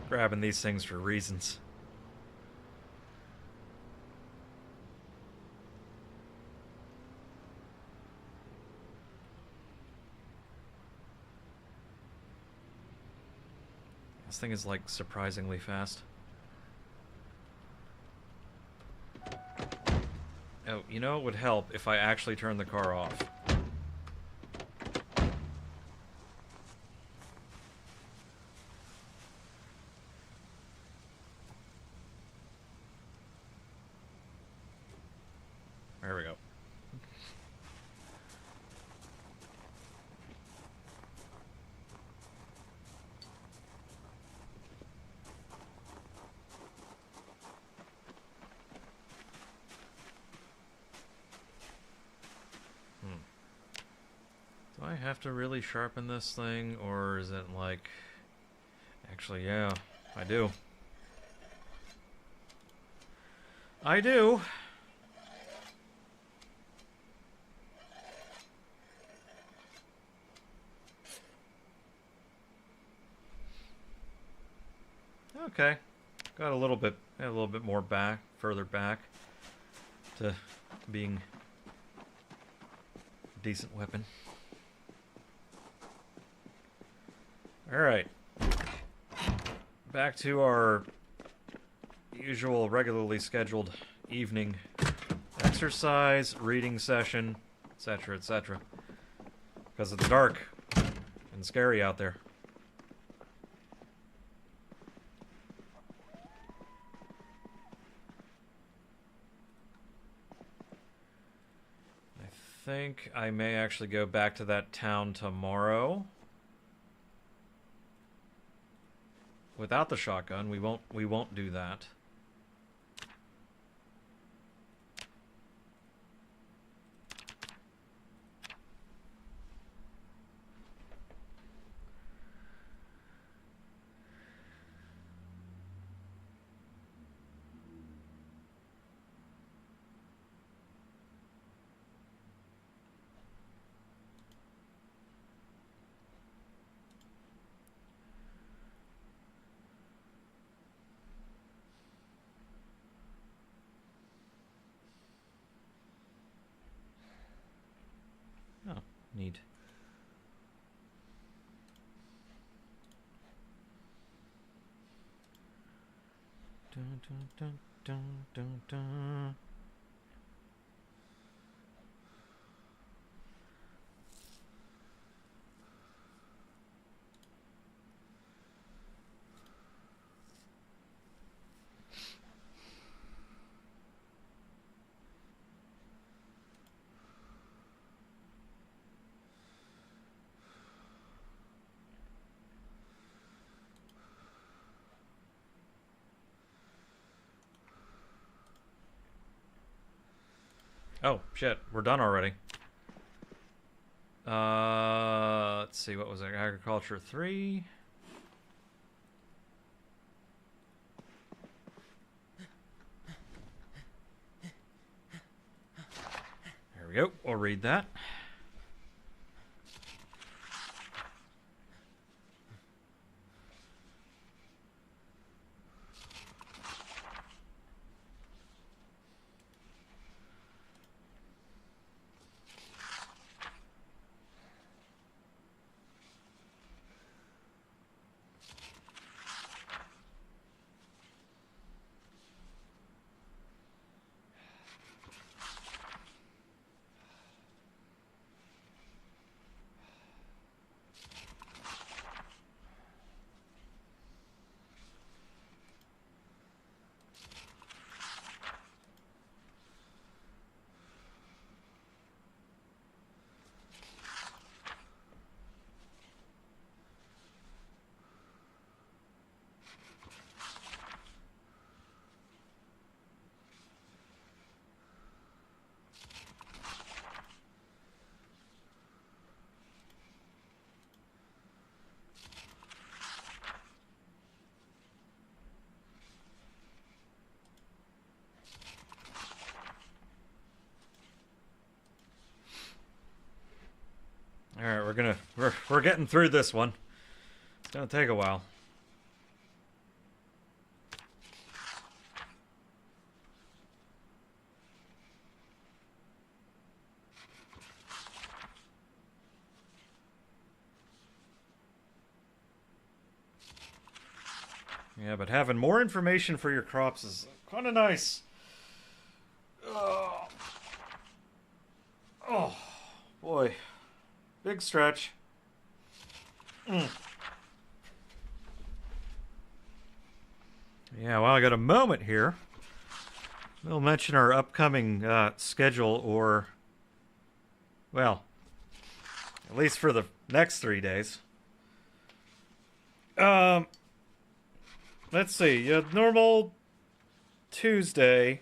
Grabbing these things for reasons. This thing is like surprisingly fast. Oh, Oh, you know, it would help if I actually turned the car off. There we go. Do I have to really sharpen this thing, or is it like... Actually, yeah, I do. I do! Okay, got a little bit more back, further back to being a decent weapon. All right, back to our usual, regularly scheduled evening exercise, reading session, etc., etc. Because it's dark and scary out there. I think I may actually go back to that town tomorrow. Without the shotgun, we won't do that. Oh, neat. Dun, dun, dun, dun, dun, dun. Oh, shit. We're done already. Let's see. What was it? Agriculture 3. There we go. We'll read that. All right, we're getting through this one. It's gonna take a while. Yeah, but having more information for your crops is kind of nice. Oh. big stretch. Yeah, while I got a moment here, we'll mention our upcoming schedule, or, well, at least for the next 3 days. Let's see. Normal Tuesday.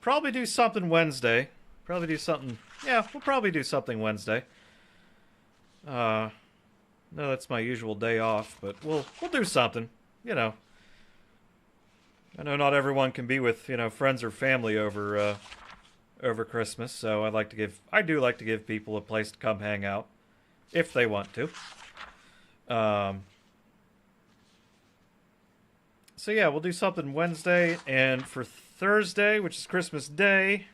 Probably do something Wednesday. Probably do something. Yeah, we'll probably do something Wednesday. No, that's my usual day off, but we'll do something. You know. I know not everyone can be with, friends or family over Christmas, so I do like to give people a place to come hang out if they want to. So yeah, we'll do something Wednesday, and for Thursday, which is Christmas Day,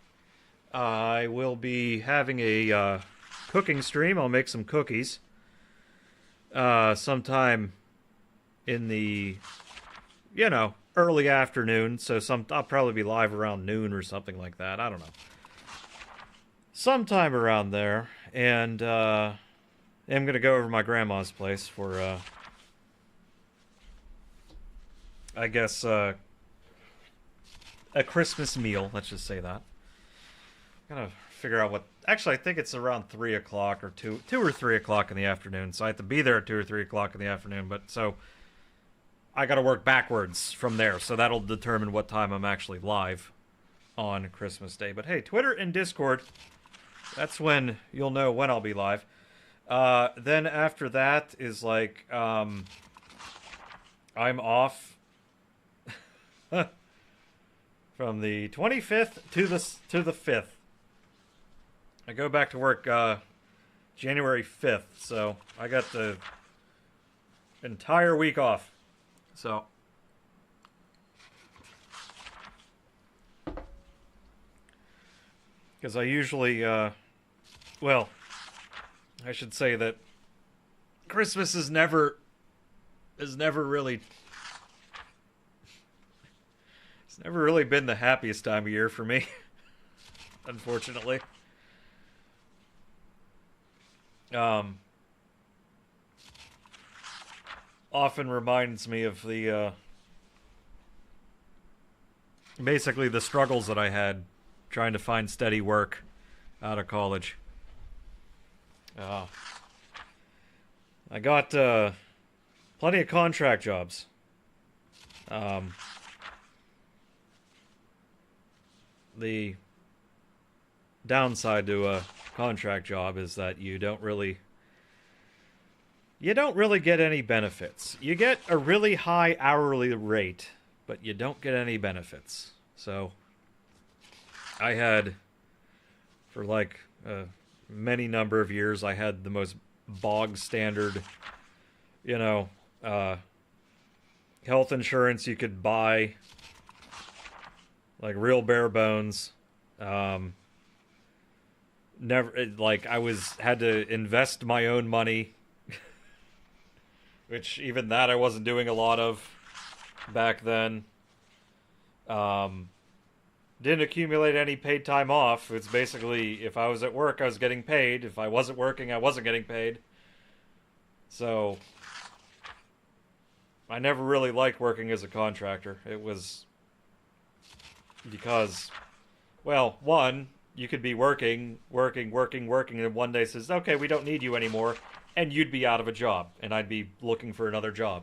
I will be having a cooking stream. I'll make some cookies sometime in the, early afternoon. So I'll probably be live around noon or something like that. I don't know. Sometime around there, and I'm gonna go over to my grandma's place for I guess a Christmas meal. Let's just say that. Gotta figure out what. Actually, I think it's around 3 o'clock or 2 or 3 o'clock in the afternoon. So I have to be there at 2 or 3 o'clock in the afternoon. But so I gotta work backwards from there. So that'll determine what time I'm actually live on Christmas Day. But hey, Twitter and Discord. That's when you'll know when I'll be live. Then after that is like I'm off from the 25th to the 5th. I go back to work January 5th, so I got the entire week off. So because I usually well, I should say that Christmas is never really it's never really been the happiest time of year for me, unfortunately. Often reminds me of the basically the struggles that I had trying to find steady work out of college. I got plenty of contract jobs. The downside to a contract job is that you don't really get any benefits. You get a really high hourly rate, but you don't get any benefits. So I had, for like many number of years, I had the most bog standard, health insurance you could buy, like real bare bones. Had to invest my own money, which even that I wasn't doing a lot of back then. Didn't accumulate any paid time off. It's basically, if I was at work, I was getting paid. If I wasn't working, I wasn't getting paid. So I never really liked working as a contractor. It was because, well, one, you could be working, and one day says, okay, we don't need you anymore, and you'd be out of a job, and I'd be looking for another job.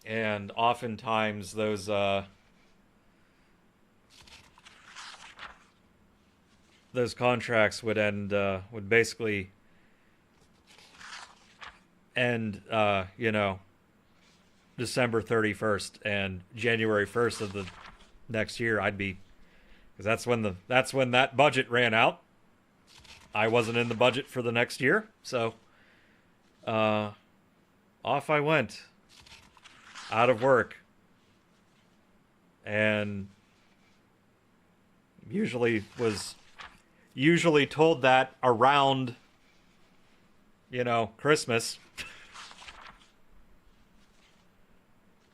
And oftentimes those contracts would basically end, December 31st, and January 1st of the next year because that's when that budget ran out. I wasn't in the budget for the next year, so off I went, out of work, and usually told that around Christmas.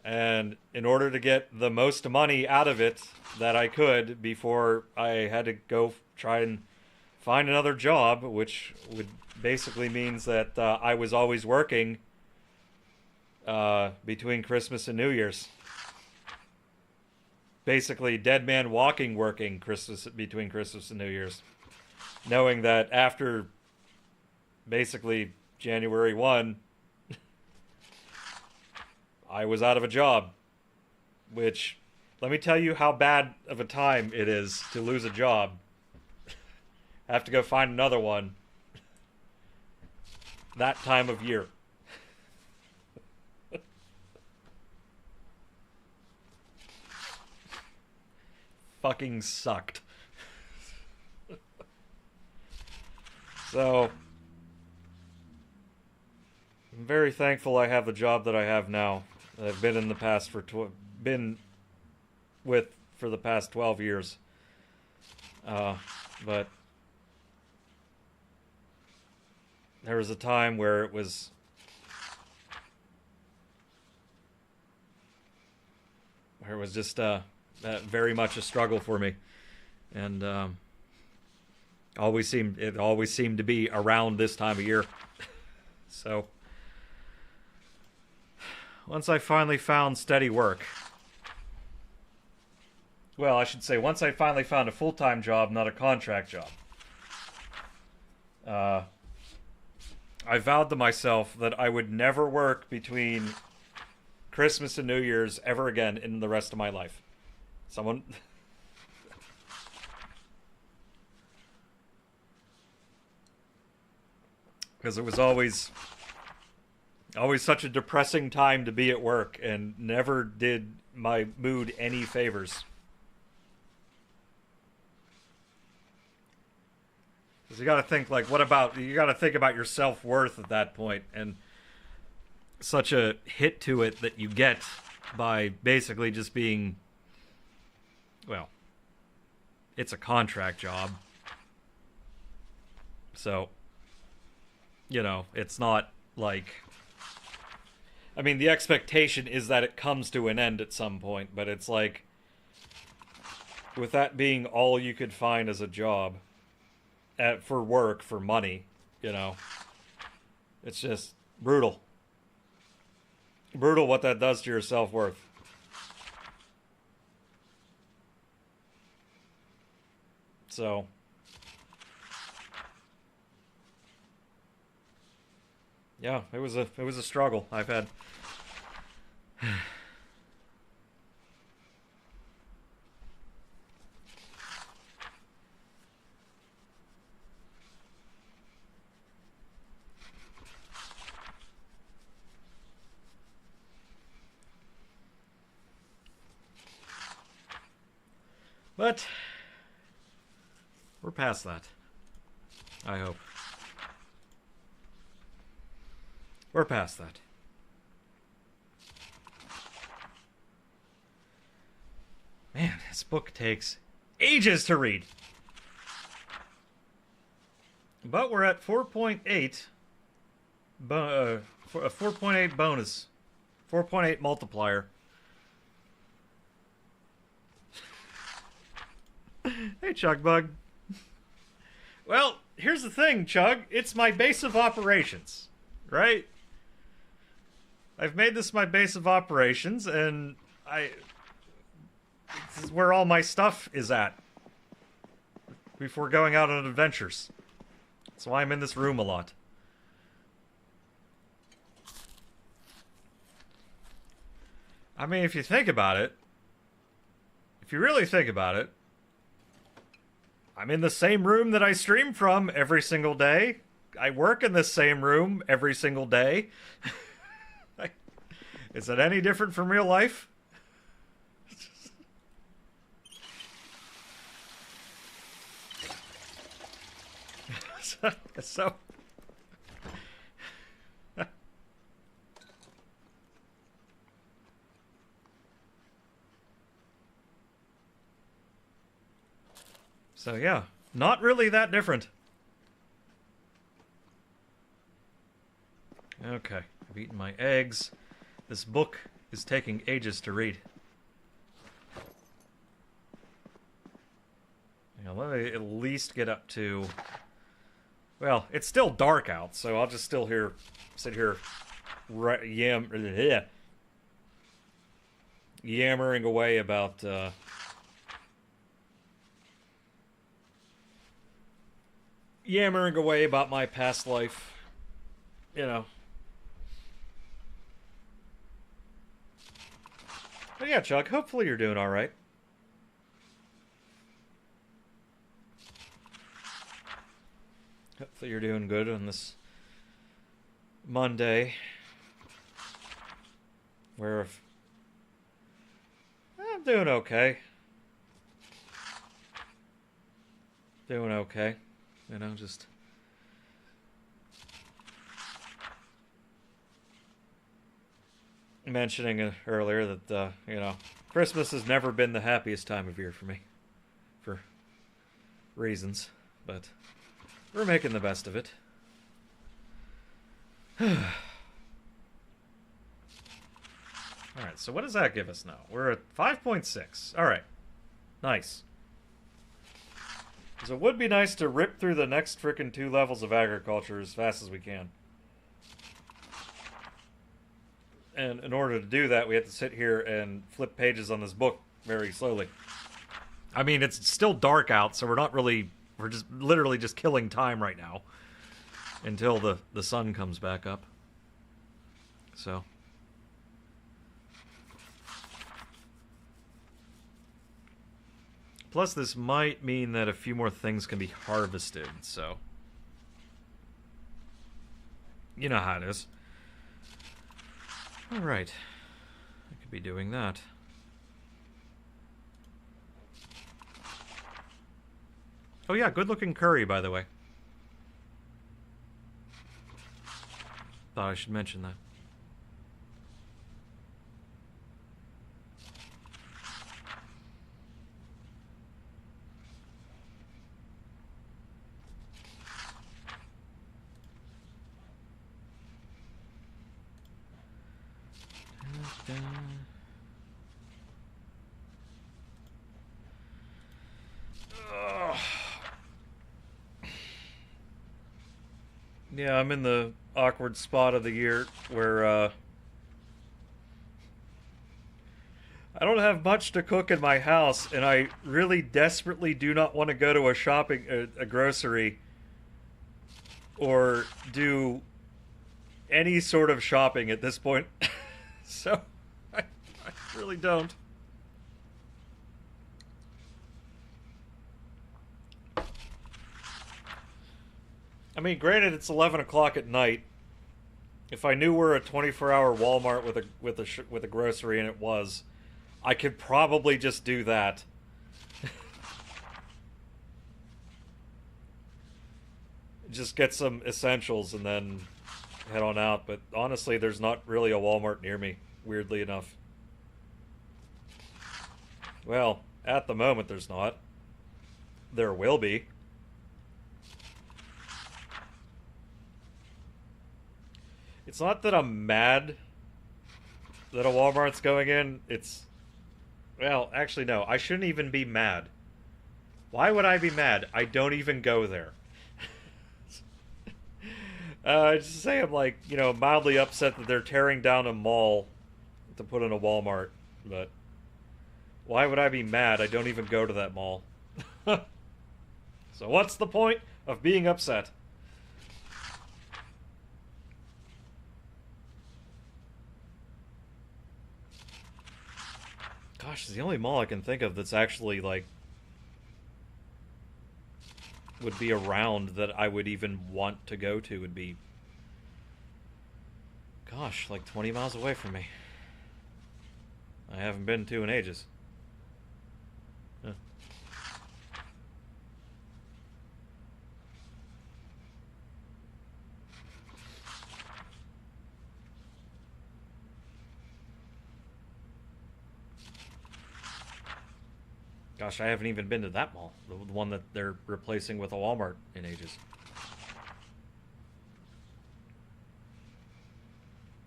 And in order to get the most money out of it that I could before I had to go try and find another job, which would basically means that I was always working between Christmas and New Year's. Basically, dead man walking working between Christmas and New Year's. Knowing that after basically January 1, I was out of a job. Which, let me tell you how bad of a time it is to lose a job. Have to go find another one that time of year. Fucking sucked. So, I'm very thankful I have the job that I have now. That I've been in the past for been with for the past 12 years. But there was a time where it was just very much a struggle for me, and it always seemed to be around this time of year. So once I finally found steady work, well, I should say once I finally found a full-time job, not a contract job, I vowed to myself that I would never work between Christmas and New Year's ever again in the rest of my life. Someone... Because it was always such a depressing time to be at work, and never did my mood any favors. Because you gotta think, like, you gotta think about your self-worth at that point, and such a hit to it that you get by basically just being, well, it's a contract job. So, you know, it's not like, I mean, the expectation is that it comes to an end at some point, but it's like, with that being all you could find as a job, for work, for money, you know, it's just brutal. Brutal what that does to your self-worth. So, yeah, it was a struggle I've had. But we're past that. I hope. We're past that. Man, this book takes ages to read. But we're at 4.8. 4.8 bonus. 4.8 multiplier. Hey, Chugbug. Well, here's the thing, Chug. It's my base of operations, right? I've made this my base of operations, and this is where all my stuff is at before going out on adventures. That's why I'm in this room a lot. I mean, if you think about it, if you really think about it, I'm in the same room that I stream from every single day. I work in this same room every single day. Is it any different from real life? So So yeah, not really that different. Okay, I've eaten my eggs. This book is taking ages to read. You know, let me at least get up to... Well, it's still dark out, so I'll just sit here yammering away about... yammering away about my past life. You know. But yeah, Chuck, hopefully you're doing alright. Hopefully you're doing good on this Monday. Where if I'm doing okay. Doing okay. You know, just mentioning earlier that, you know, Christmas has never been the happiest time of year for me. For reasons. But we're making the best of it. Alright, so what does that give us now? We're at 5.6. Alright. Nice. So it would be nice to rip through the next frickin' 2 levels of agriculture as fast as we can. And in order to do that, we have to sit here and flip pages on this book very slowly. I mean, it's still dark out, so we're not really... We're just literally just killing time right now. Until the sun comes back up. So... Plus, this might mean that a few more things can be harvested, so... You know how it is. Alright. I could be doing that. Oh yeah, good-looking curry, by the way. Thought I should mention that. Yeah, I'm in the awkward spot of the year where I don't have much to cook in my house, and I really desperately do not want to go to a grocery or do any sort of shopping at this point. So I really don't. I mean, granted, it's 11 o'clock at night. If I knew we're a 24-hour Walmart with a grocery, and it was, I could probably just do that. Just get some essentials and then head on out. But honestly, there's not really a Walmart near me, weirdly enough. Well, at the moment, there's not. There will be. It's not that I'm mad that a Walmart's going in. It's... Well, actually, no. I shouldn't even be mad. Why would I be mad? I don't even go there. Just say I'm, like, you know, mildly upset that they're tearing down a mall to put in a Walmart. But why would I be mad? I don't even go to that mall. So what's the point of being upset? Gosh, it's the only mall I can think of that's actually, like, would be around that I would even want to go to would be, gosh, like 20 miles away from me. I haven't been to in ages. Huh. Gosh, I haven't even been to that mall. The one that they're replacing with a Walmart in ages.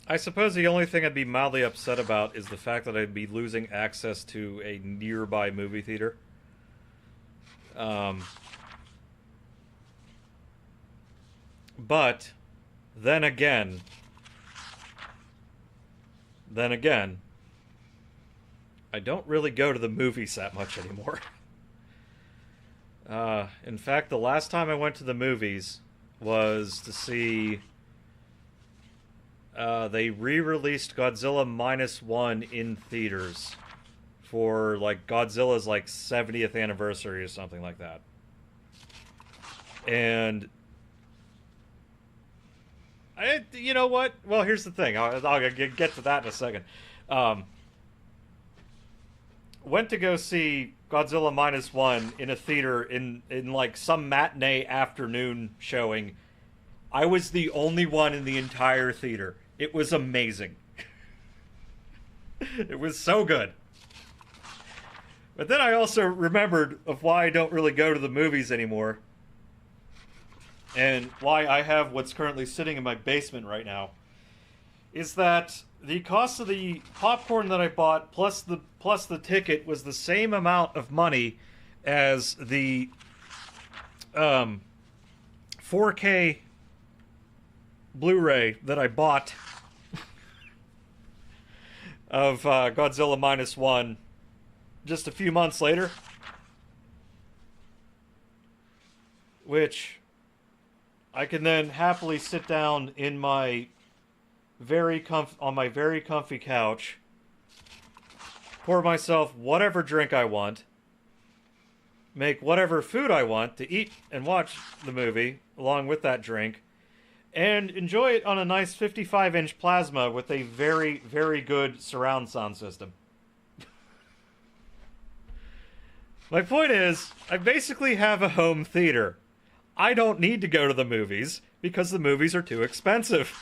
I suppose the only thing I'd be mildly upset about is the fact that I'd be losing access to a nearby movie theater. But then again, I don't really go to the movies that much anymore. In fact, the last time I went to the movies was to see... they re-released Godzilla -1 in theaters for, like, Godzilla's, like, 70th anniversary or something like that. And... you know what? Well, here's the thing. I'll get to that in a second. Went to go see Godzilla -1 in a theater in like some matinee afternoon showing. I was the only one in the entire theater. It was amazing. It was so good. But then I also remembered of why I don't really go to the movies anymore. And why I have what's currently sitting in my basement right now. Is that the cost of the popcorn that I bought plus the ticket was the same amount of money as the 4K Blu-ray that I bought of Godzilla -1 just a few months later. Which I can then happily sit down in my on my very comfy couch, pour myself whatever drink I want, make whatever food I want to eat and watch the movie along with that drink, and enjoy it on a nice 55-inch plasma with a very, very good surround sound system. My point is, I basically have a home theater. I don't need to go to the movies because the movies are too expensive.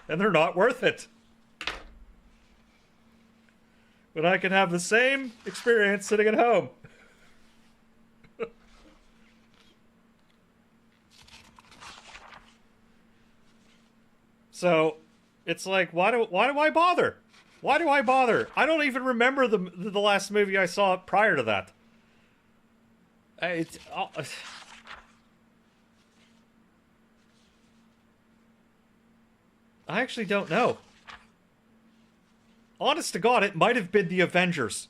And they're not worth it. But I can have the same experience sitting at home. So, it's like, why do I bother? Why do I bother? I don't even remember the last movie I saw prior to that. I actually don't know. Honest to God, it might have been the Avengers.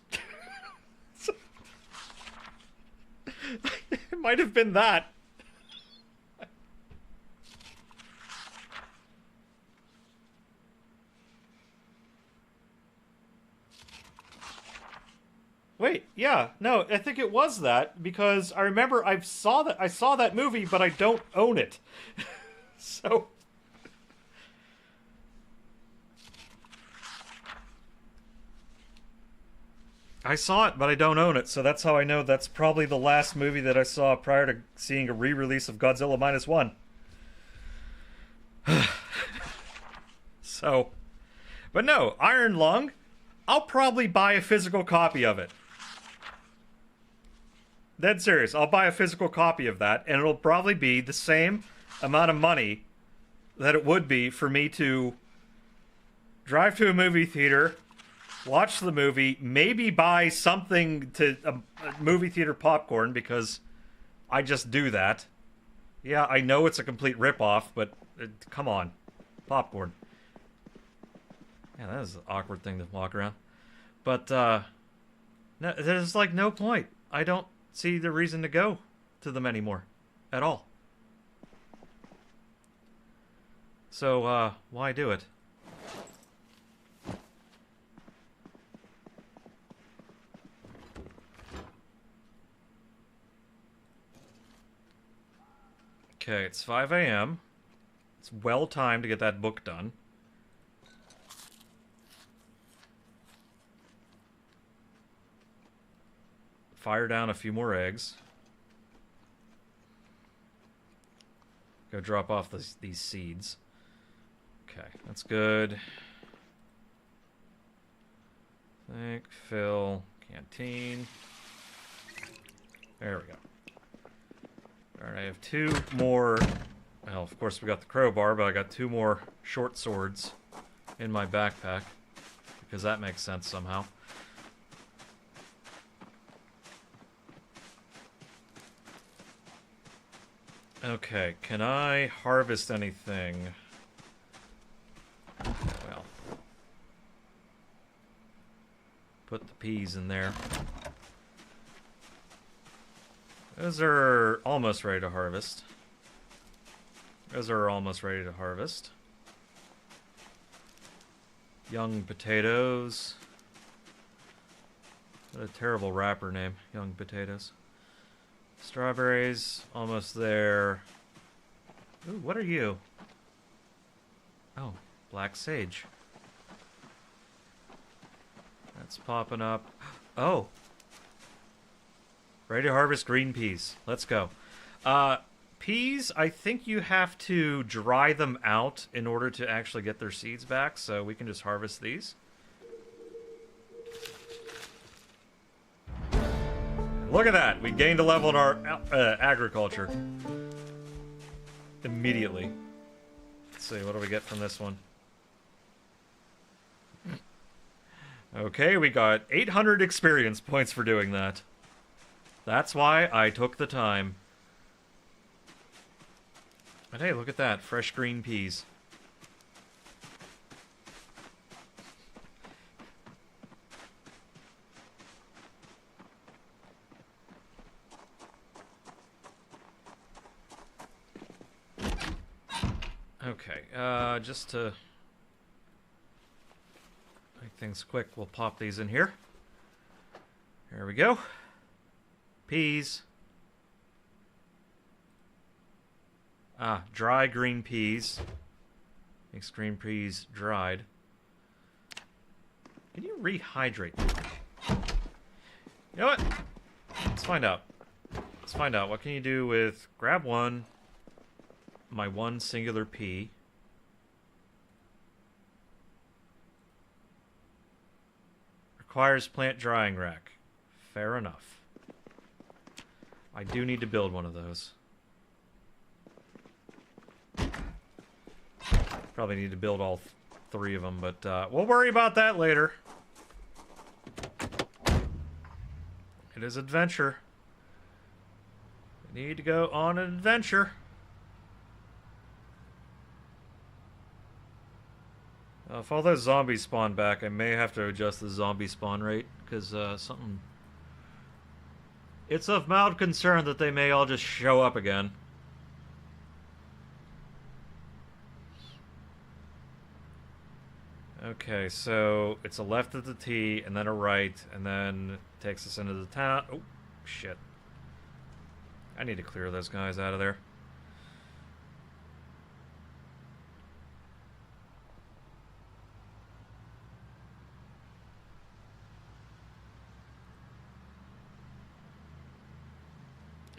It might have been that. Wait, yeah, no, I think it was that because I remember I saw that movie, but I don't own it. So I saw it, but I don't own it, so that's how I know that's probably the last movie that I saw prior to seeing a re-release of Godzilla -1. So, but no, Iron Lung, I'll probably buy a physical copy of it. Dead serious, I'll buy a physical copy of that, and it'll probably be the same amount of money that it would be for me to drive to a movie theater, watch the movie, maybe buy something to a movie theater popcorn, because I just do that. Yeah, I know it's a complete ripoff, but come on. Popcorn. Yeah, that is an awkward thing to walk around. But, no, there's, like, no point. I don't see the reason to go to them anymore. At all. So, why do it? Okay, it's 5 a.m. It's well timed to get that book done. Fire down a few more eggs. Go drop off these seeds. Okay, that's good. Think, fill, canteen. There we go. Alright, I have two more... Well, of course we got the crowbar, but I got two more short swords in my backpack. Because that makes sense somehow. Okay, can I harvest anything? Well, put the peas in there. Those are almost ready to harvest. Those are almost ready to harvest. Young potatoes. What a terrible rapper name, Young Potatoes. Strawberries, almost there. Ooh, what are you? Oh, black sage. That's popping up. Oh! Ready to harvest green peas. Let's go. Peas, I think you have to dry them out in order to actually get their seeds back, so we can just harvest these. Look at that! We gained a level in our agriculture. Immediately. Let's see, what do we get from this one? Okay, we got 800 experience points for doing that. That's why I took the time. But hey, look at that. Fresh green peas. Okay, just to make things quick, we'll pop these in here. There we go. Peas. Ah, dry green peas. Makes green peas dried. Can you rehydrate? You know what? Let's find out. Let's find out. What can you do with... Grab one. My one singular pea. Requires plant drying rack. Fair enough. I do need to build one of those. Probably need to build all three of them, but we'll worry about that later. It is adventure. We need to go on an adventure. If all those zombies spawn back, I may have to adjust the zombie spawn rate, because something... It's of mild concern that they may all just show up again. Okay, so it's a left of the T, and then a right, and then takes us into the town. Oh, shit. I need to clear those guys out of there.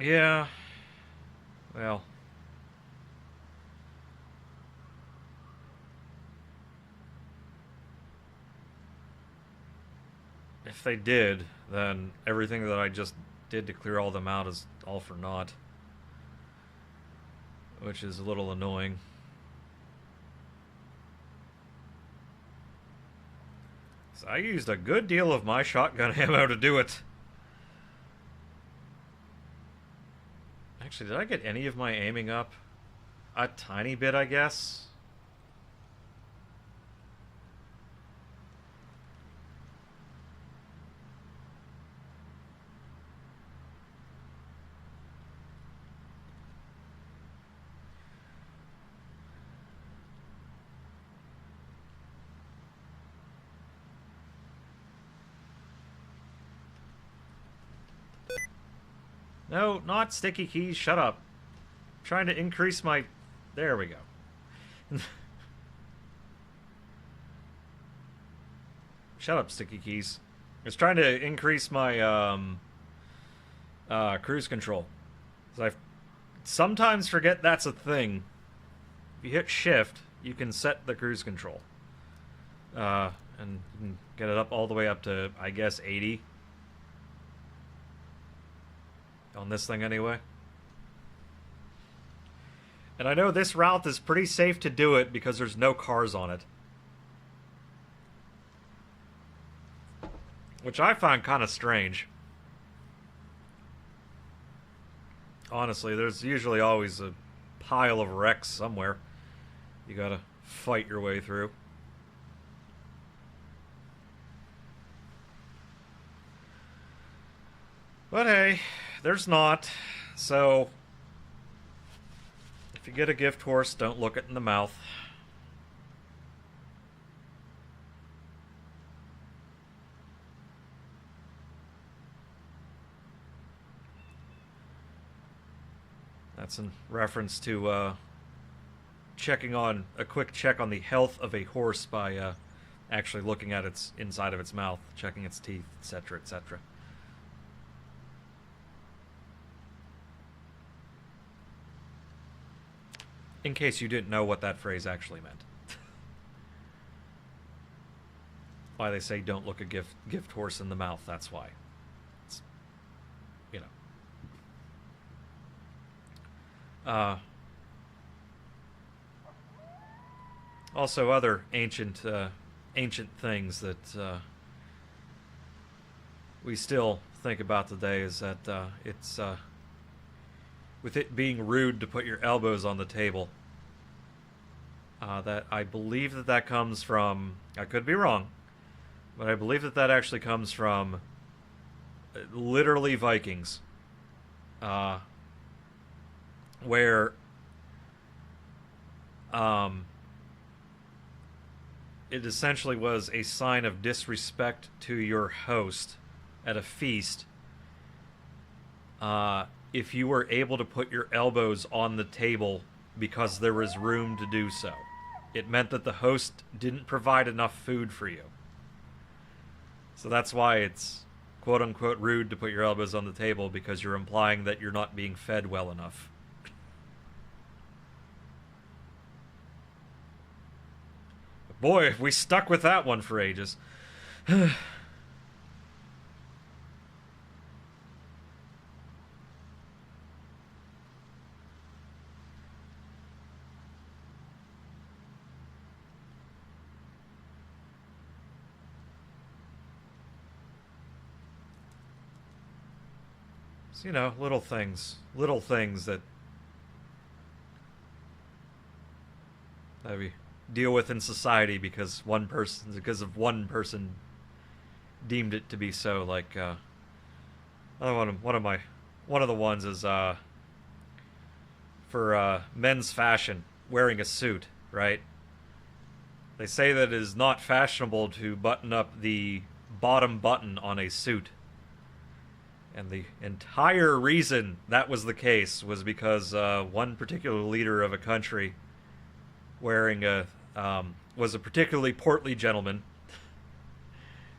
Yeah. Well. If they did, then everything that I just did to clear all them out is all for naught. Which is a little annoying. So I used a good deal of my shotgun ammo to do it. Actually, did I get any of my aiming up? A tiny bit, I guess. No, not sticky keys. Shut up. I'm trying to increase my... There we go. Shut up, sticky keys. I was trying to increase my cruise control. I sometimes forget that's a thing. If you hit shift, you can set the cruise control. And you can get it up all the way up to, I guess, 80. On this thing anyway. And I know this route is pretty safe to do it because there's no cars on it. Which I find kind of strange. Honestly, there's usually always a pile of wrecks somewhere you gotta fight your way through. But hey, there's not. So, if you get a gift horse, don't look it in the mouth. That's in reference to checking on a quick check on the health of a horse by actually looking at its inside of its mouth, checking its teeth, etc., etc. In case you didn't know what that phrase actually meant. Why they say don't look a gift horse in the mouth, that's why. It's, you know. Also other ancient things that we still think about today is that it's with it being rude to put your elbows on the table. That I believe that comes from, I could be wrong, but I believe that actually comes from literally Vikings, where it essentially was a sign of disrespect to your host at a feast if you were able to put your elbows on the table because there was room to do so. It meant that the host didn't provide enough food for you. So that's why it's quote-unquote rude to put your elbows on the table, because you're implying that you're not being fed well enough. Boy, we stuck with that one for ages. So, you know, little things that we deal with in society because of one person deemed it to be so. Like one of the ones is for men's fashion, wearing a suit, right? They say that it is not fashionable to button up the bottom button on a suit. And the entire reason that was the case was because one particular leader of a country wearing was a particularly portly gentleman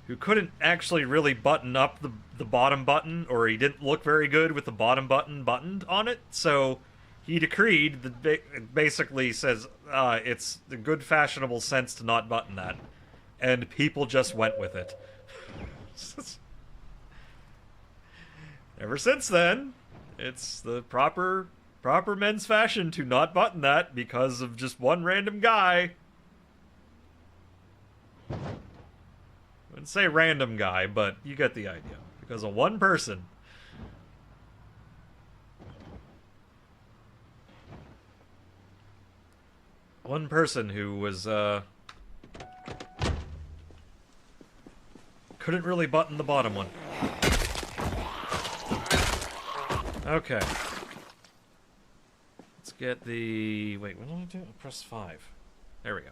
who couldn't actually really button up the bottom button, or he didn't look very good with the bottom button buttoned on it, so he decreed that basically says it's a good fashionable sense to not button that, and people just went with it. Ever since then, it's the proper men's fashion to not button that because of just one random guy. I wouldn't say random guy, but you get the idea. Because of one person. One person who was, couldn't really button the bottom one. Okay. Let's get the... Wait, what did I do? Press 5. There we go.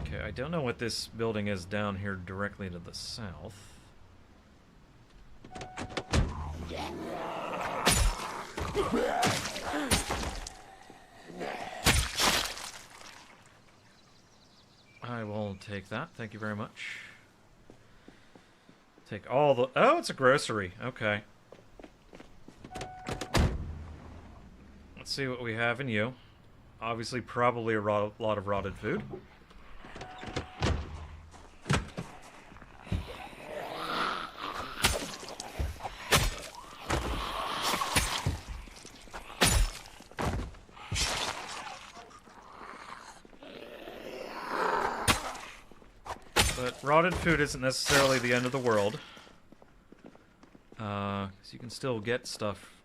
Okay, I don't know what this building is down here directly to the south. I will take that. Thank you very much. Take all the... Oh, it's a grocery. Okay. Let's see what we have in you. Obviously, probably a lot of rotted food. But rotted food isn't necessarily the end of the world. 'Cause you can still get stuff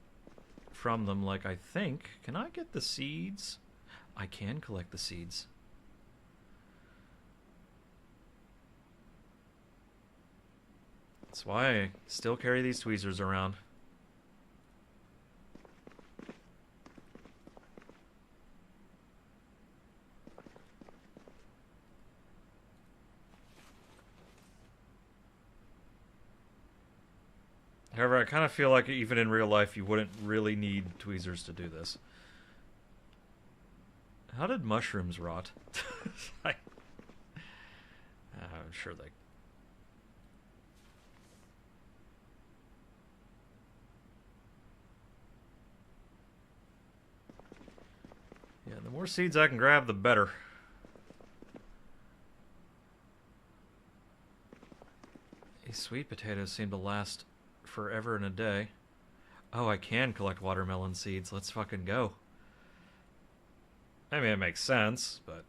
from them, like I think. Can I get the seeds? I can collect the seeds. That's why I still carry these tweezers around. However, I kind of feel like even in real life you wouldn't really need tweezers to do this. How did mushrooms rot? I'm sure they... Yeah, the more seeds I can grab, the better. These sweet potatoes seem to last forever and a day. Oh, I can collect watermelon seeds. Let's fucking go. I mean, it makes sense, but...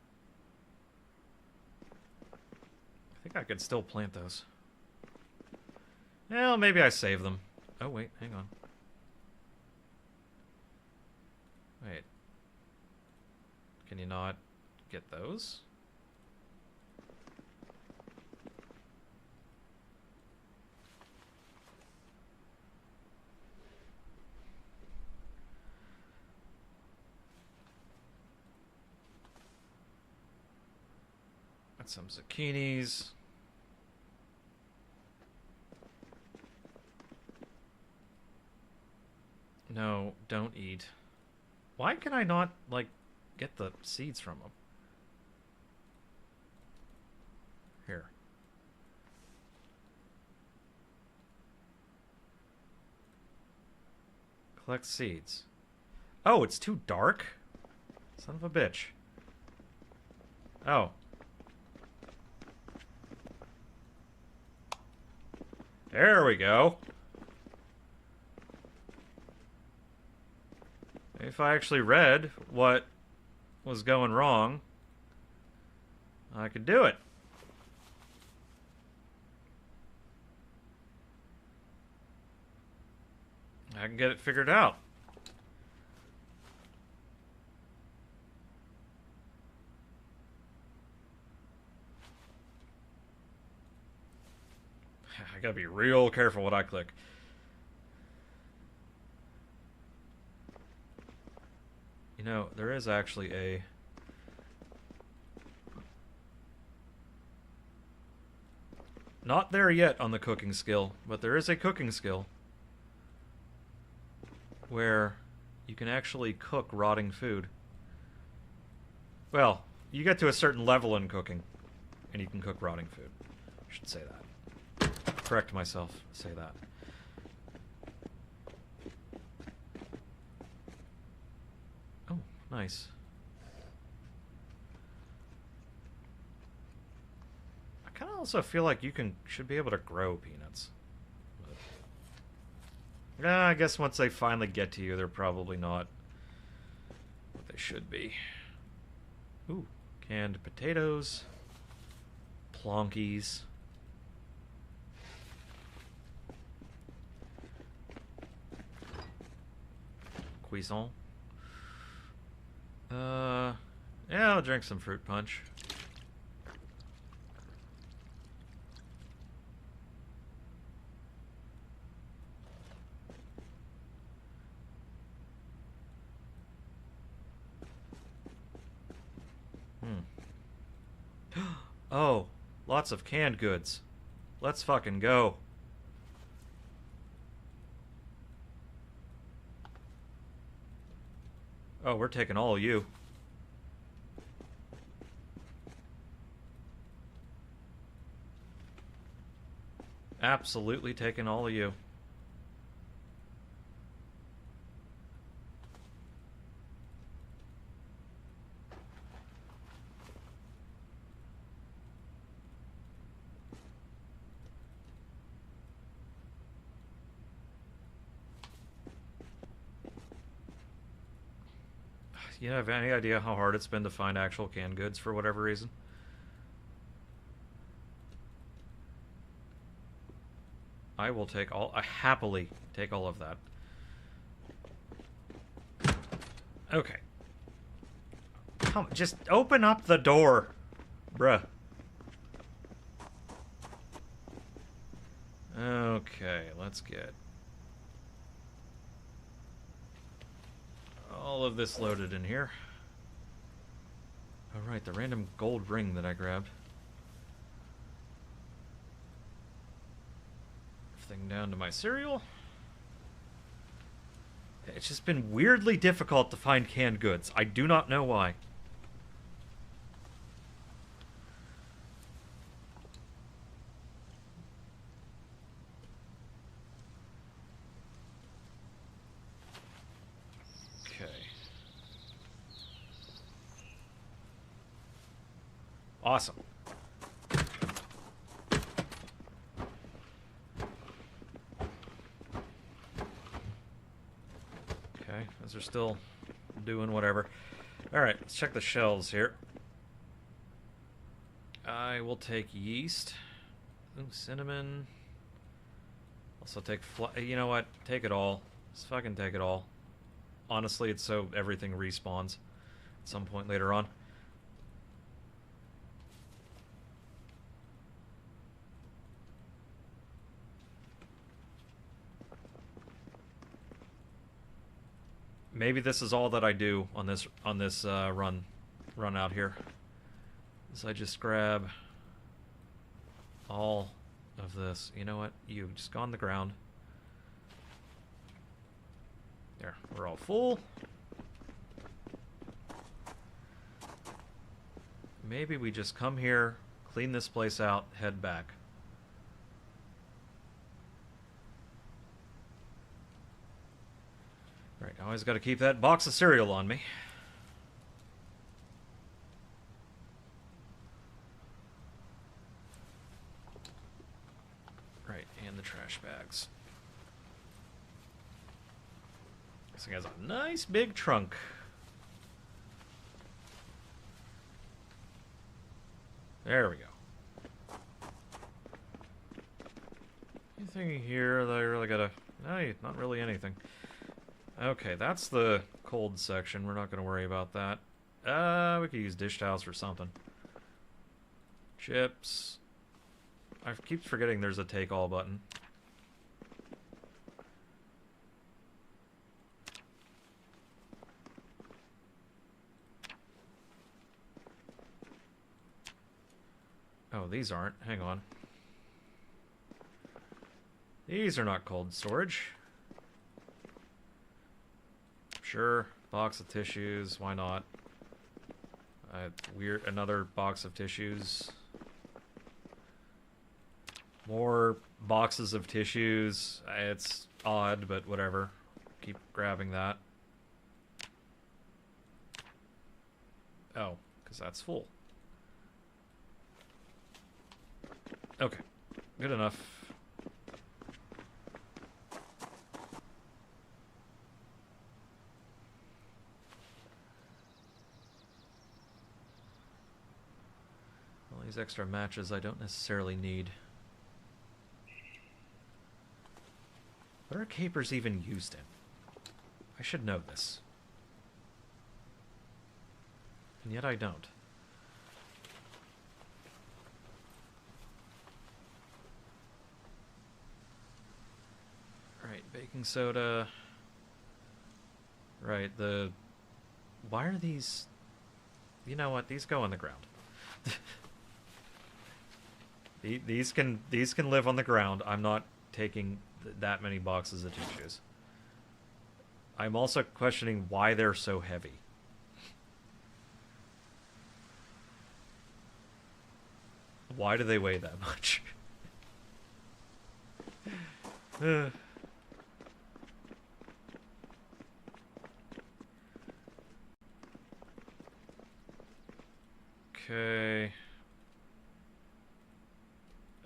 I think I could still plant those. Well, maybe I save them. Oh, wait, hang on. Wait. Can you not get those? Got some zucchinis. No, don't eat. Why can I not, like, get the seeds from them? Here. Collect seeds. Oh, it's too dark? Son of a bitch. Oh. There we go. If I actually read what was going wrong, I could do it. I can get it figured out. I gotta be real careful what I click. You know, there is actually a... Not there yet on the cooking skill, but there is a cooking skill where you can actually cook rotting food. Well, you get to a certain level in cooking, and you can cook rotting food. I should say that. Correct myself, say that. Oh, nice. I kind of also feel like you should be able to grow peanuts. But, I guess once they finally get to you, they're probably not what they should be. Ooh, canned potatoes, plonkies. Cuisson. Yeah, I'll drink some fruit punch. Oh, lots of canned goods. Let's fucking go. Oh, we're taking all of you. Absolutely taking all of you. You have any idea how hard it's been to find actual canned goods for whatever reason? I will take all... I happily take all of that. Okay. Come, just open up the door, bruh. Okay, let's get all of this loaded in here. Oh right, the random gold ring that I grabbed. Everything down to my cereal. It's just been weirdly difficult to find canned goods. I do not know why. Okay. Awesome. Okay, those are still doing whatever. Alright, let's check the shelves here. I will take yeast. Ooh, cinnamon. Also take you know what? Take it all. Just fucking take it all. Honestly, it's so everything respawns at some point later on. Maybe this is all that I do on this run out here. Is I just grab all of this. You know what? You just go on the ground. There, we're all full. Maybe we just come here, clean this place out, head back. Right, I always got to keep that box of cereal on me. Right, and the trash bags. This thing has a nice big trunk. There we go. Anything here that I really gotta... No, not really anything. Okay, that's the cold section. We're not going to worry about that. We could use dish towels for something. Chips. I keep forgetting there's a take all button. Oh, these aren't. Hang on. These are not cold storage. Sure, box of tissues, why not? Another box of tissues. More boxes of tissues. It's odd, but whatever. Keep grabbing that. Oh, because that's full. Okay, good enough. These extra matches I don't necessarily need. What are capers even used in? I should know this. And yet I don't. Right, baking soda. Right, why are these... You know what, these go on the ground. These can live on the ground. I'm not taking that many boxes of tissues. I'm also questioning why they're so heavy. Why do they weigh that much? Okay.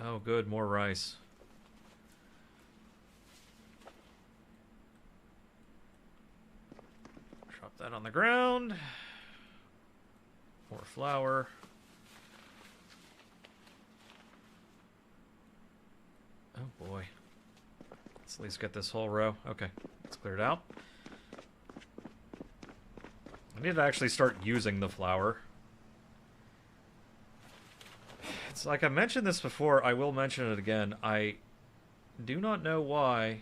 Oh, good, more rice. Drop that on the ground. More flour. Oh boy. Let's at least get this whole row. Okay, it's cleared out. I need to actually start using the flour. It's like I mentioned this before, I will mention it again. I do not know why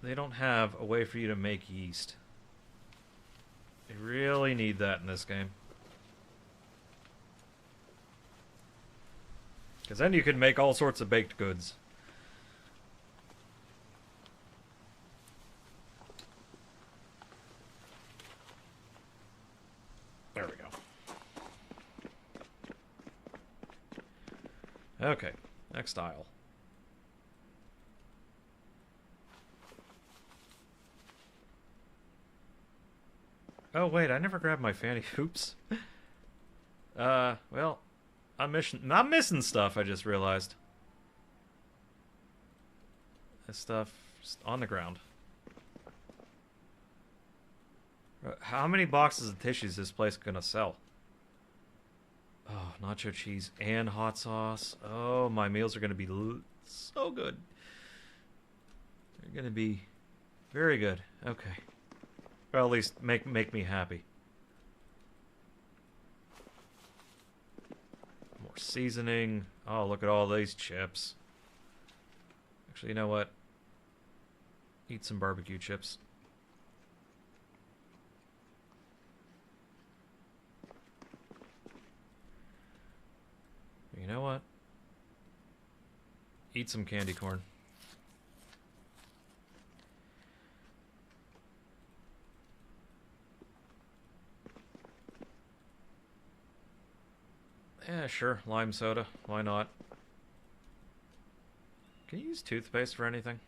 they don't have a way for you to make yeast. They really need that in this game. Because then you can make all sorts of baked goods. There we go. Okay, next aisle. Oh wait, I never grabbed my fanny. Oops. Well, I'm missing stuff, I just realized. This stuff is on the ground. How many boxes of tissues is this place gonna sell? Oh, nacho cheese and hot sauce. Oh, my meals are gonna be so good. They're gonna be very good. Okay. Well, at least make me happy. More seasoning. Oh, look at all these chips. Actually, you know what? Eat some barbecue chips. You know what? Eat some candy corn. Yeah, sure. Lime soda. Why not? Can you use toothpaste for anything?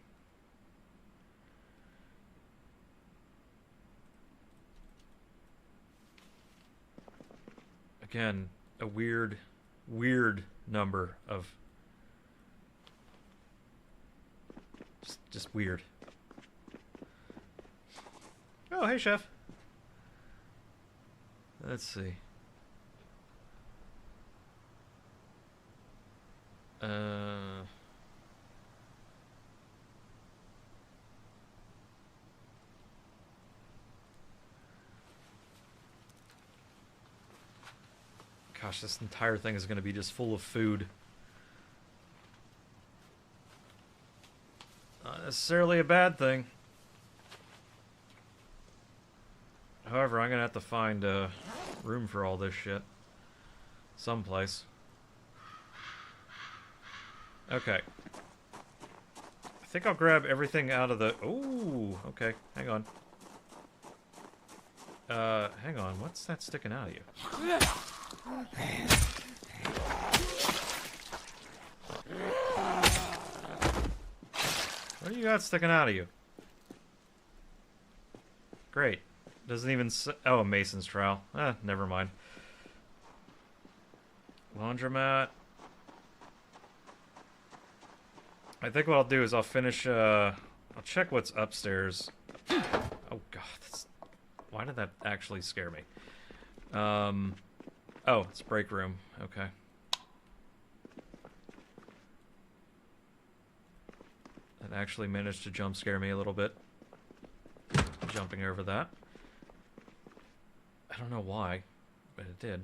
Again, a weird number of... Just weird. Oh, hey, chef. Let's see. Gosh, this entire thing is going to be just full of food. Not necessarily a bad thing. However, I'm going to have to find room for all this shit. Someplace. Okay. I think I'll grab everything out of the... Ooh, okay. Hang on. Hang on. What's that sticking out of you? What do you got sticking out of you? Great. Doesn't even say... Oh, a mason's trowel. Never mind. Laundromat. I think what I'll do is I'll finish, I'll check what's upstairs. Oh god, why did that actually scare me? Oh, it's break room, okay. That actually managed to jump scare me a little bit. Jumping over that. I don't know why, but it did.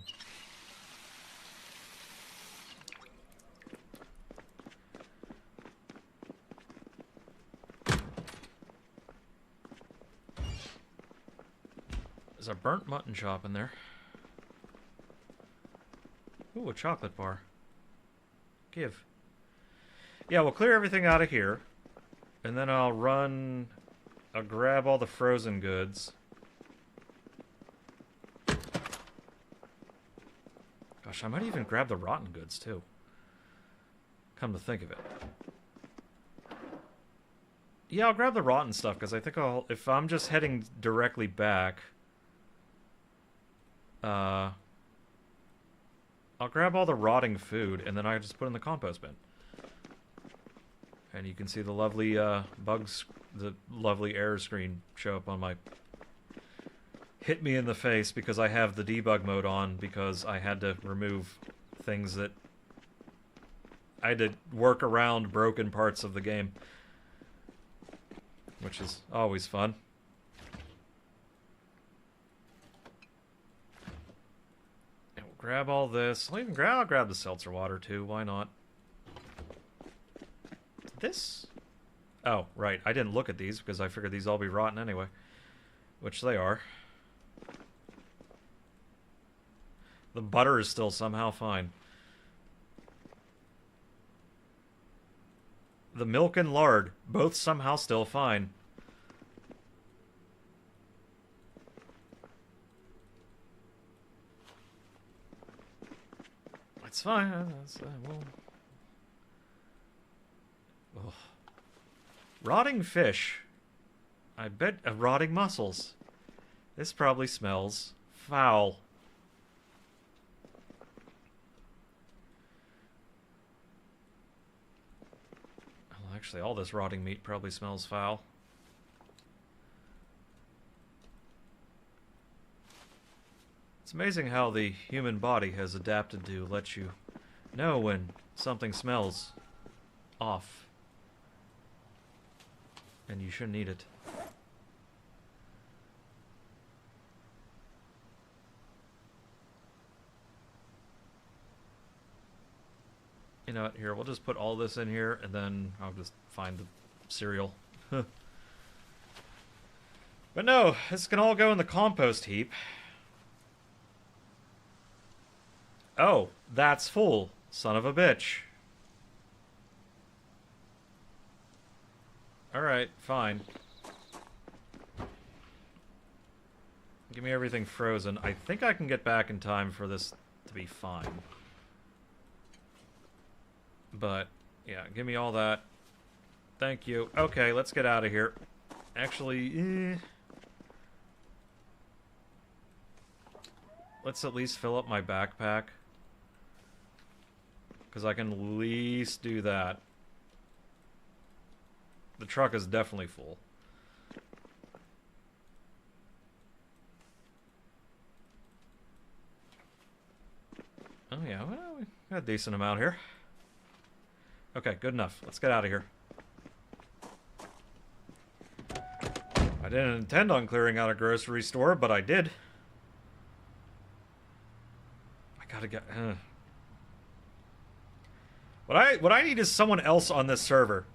There's a burnt mutton chop in there. Ooh, a chocolate bar. Give. Yeah, we'll clear everything out of here. And then I'll grab all the frozen goods. Gosh, I might even grab the rotten goods, too. Come to think of it. Yeah, I'll grab the rotten stuff, because I think if I'm just heading directly back... I'll grab all the rotting food, and then I just put it in the compost bin. And you can see the lovely bugs, the lovely error screen show up on my... Hit me in the face because I have the debug mode on because I had to remove things that I had to work around broken parts of the game, which is always fun. And we'll grab all this. I'll grab the seltzer water too. Why not? This? Oh, right. I didn't look at these because I figured these all be rotten anyway, which they are. The butter is still somehow fine. The milk and lard, both somehow still fine. It's fine. Ugh. Rotting fish. I bet rotting mussels. This probably smells foul. Well, actually, all this rotting meat probably smells foul. It's amazing how the human body has adapted to let you know when something smells off and you shouldn't eat it. You know what, here, we'll just put all this in here and then I'll just find the cereal. But no, this can all go in the compost heap. Oh, that's full. Son of a bitch. Alright, fine. Give me everything frozen. I think I can get back in time for this to be fine. But, yeah, give me all that. Thank you. Okay, let's get out of here. Actually, let's at least fill up my backpack. Because I can at least do that. The truck is definitely full. Oh yeah, well, we got a decent amount here. Okay, good enough. Let's get out of here. I didn't intend on clearing out a grocery store, but I did. I gotta get... What I need is someone else on this server.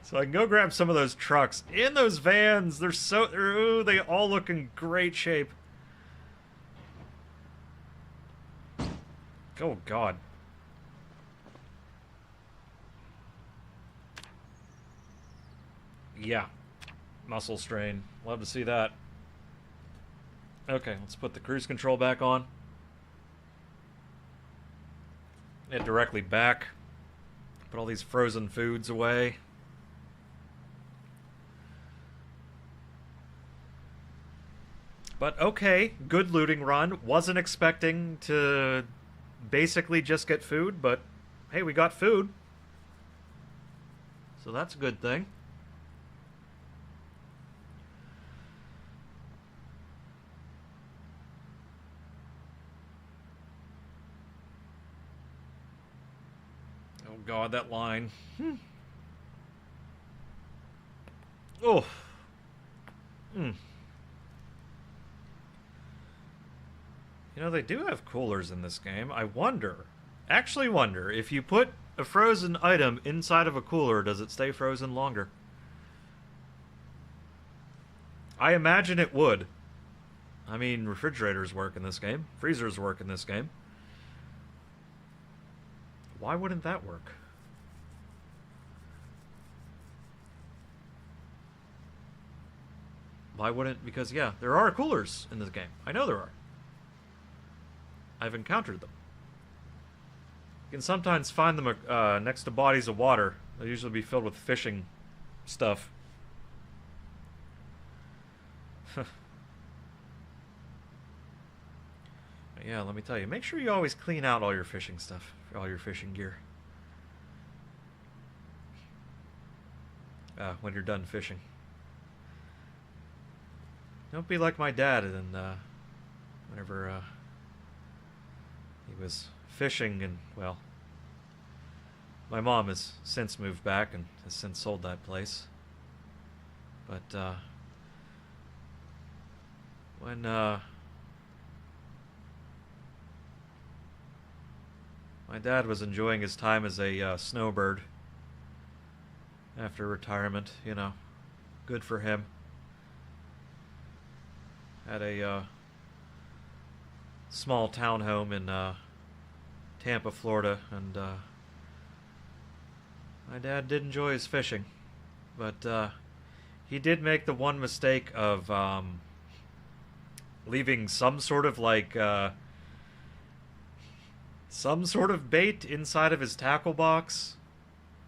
So I can go grab some of those trucks. In those vans, ooh, they all look in great shape. Oh, God. Yeah. Muscle strain. Love to see that. Okay, let's put the cruise control back on. It directly back. Put all these frozen foods away. But okay, good looting run. Wasn't expecting to basically just get food, but hey, we got food. So that's a good thing. Oh God, that line. Oh. You know, they do have coolers in this game. I actually wonder, if you put a frozen item inside of a cooler, does it stay frozen longer? I imagine it would. I mean, refrigerators work in this game. Freezers work in this game. Why wouldn't that work? Why wouldn't... Because, yeah, there are coolers in this game. I know there are. I've encountered them. You can sometimes find them next to bodies of water. They'll usually be filled with fishing stuff. Yeah, let me tell you, make sure you always clean out all your fishing stuff, all your fishing gear. When you're done fishing. Don't be like my dad and whenever he He was fishing and, well, my mom has since moved back and has since sold that place. But, when, my dad was enjoying his time as a snowbird after retirement, you know, good for him. Had a small townhome in Tampa, Florida, and my dad did enjoy his fishing, but he did make the one mistake of leaving some sort of some sort of bait inside of his tackle box,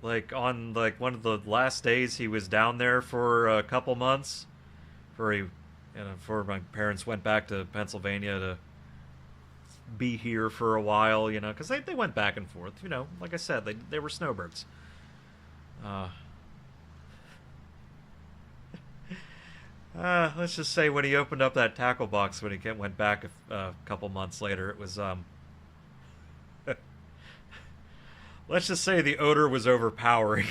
like on one of the last days he was down there for a couple months, before my parents went back to Pennsylvania to be here for a while, you know, because they went back and forth, you know, like I said, they were snowbirds. Let's just say when he opened up that tackle box when he went back a couple months later, it was let's just say the odor was overpowering.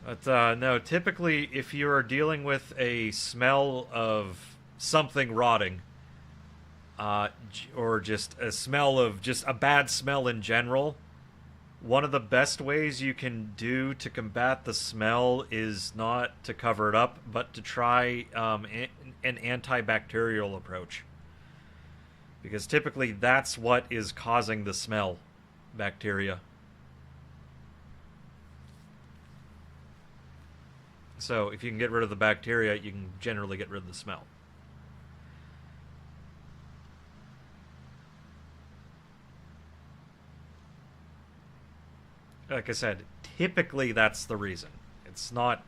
But no, typically if you are dealing with a smell of something rotting, or just a smell of just a bad smell in general, one of the best ways you can do to combat the smell is not to cover it up, but to try an antibacterial approach. Because typically that's what is causing the smell, bacteria. So if you can get rid of the bacteria, you can generally get rid of the smell. Like I said, typically that's the reason. It's not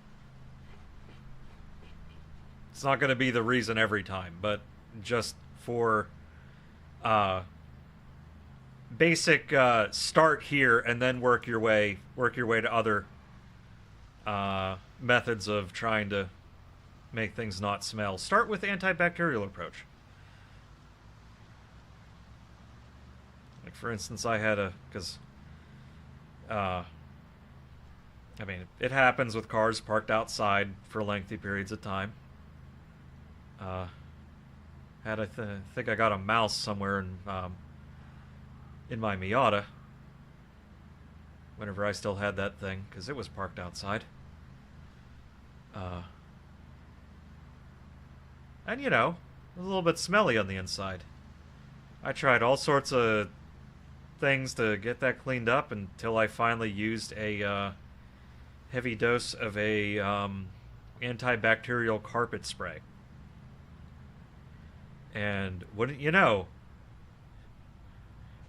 going to be the reason every time, but just for basic start here and then work your way to other methods of trying to make things not smell. Start with antibacterial approach. Like for instance, I had I mean, it happens with cars parked outside for lengthy periods of time. I think I got a mouse somewhere in my Miata whenever I still had that thing, because it was parked outside. And you know, it was a little bit smelly on the inside. I tried all sorts of things to get that cleaned up until I finally used a heavy dose of a antibacterial carpet spray. And wouldn't you know,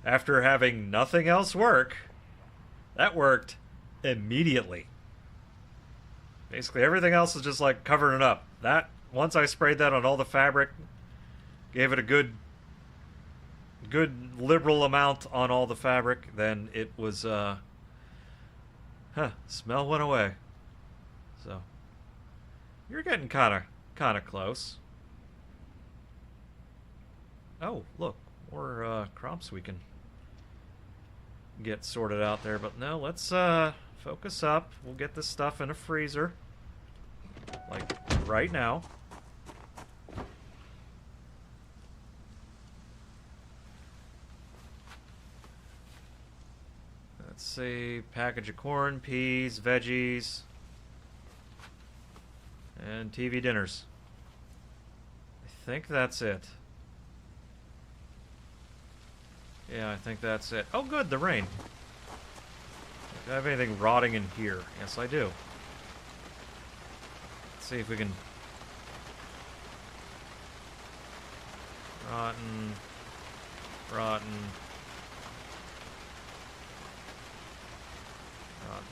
after having nothing else work, that worked immediately. Basically everything else is just like covering it up. That, once I sprayed that on all the fabric, gave it a good liberal amount on all the fabric, then it was smell went away. So you're getting kind of close. Oh, look, more crops we can get sorted out there, but no, let's focus up. We'll get this stuff in a freezer, like right now. Let's see, package of corn, peas, veggies, and TV dinners. I think that's it. Yeah, I think that's it. Oh good, the rain. Do I have anything rotting in here? Yes, I do. Let's see if we can... Rotten...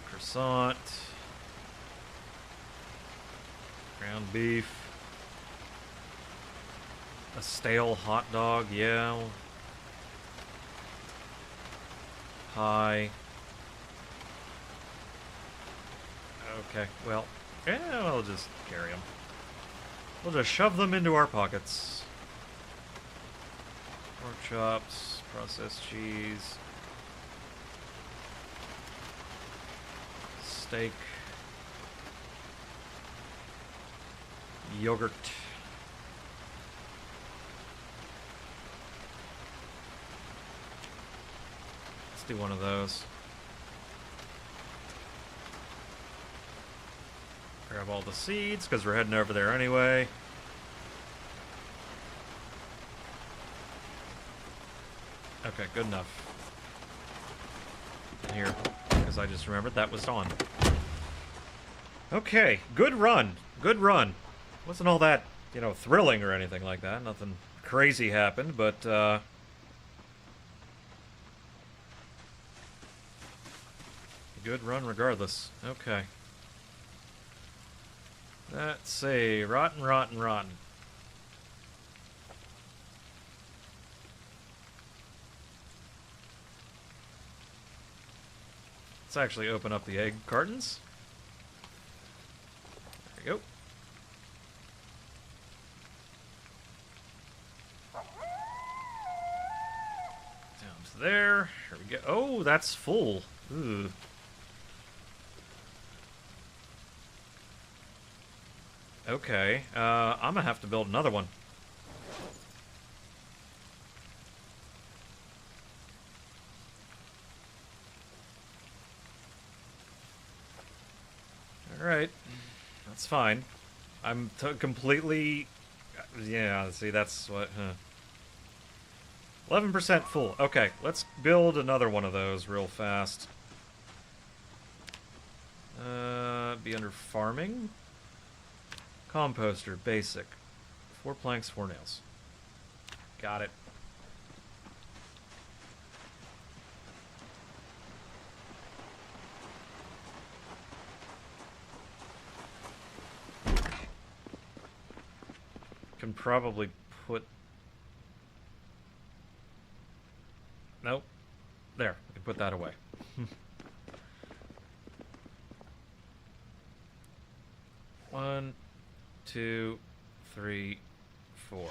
croissant, ground beef, a stale hot dog, yeah, pie. Okay, well, yeah, I'll just carry them. We'll just shove them into our pockets. Pork chops, processed cheese, steak, yogurt. Let's do one of those. Grab all the seeds, because we're heading over there anyway. Okay, good enough. And here, because I just remembered that was on. Okay, good run. Good run. Wasn't all that, you know, thrilling or anything like that. Nothing crazy happened, but, good run regardless. Okay. Let's see. Rotten, rotten, rotten. Let's actually open up the egg cartons. There you go. Down to there. Here we go. Oh, that's full. Ooh. Okay, I'm gonna have to build another one. Alright, that's fine. I'm completely... Yeah, see, that's what... 11% full. Okay, let's build another one of those real fast. Be under farming. Composter, basic. 4 planks, 4 nails. Got it. Can probably put... Nope. There, we can put that away. 1, 2, 3, 4.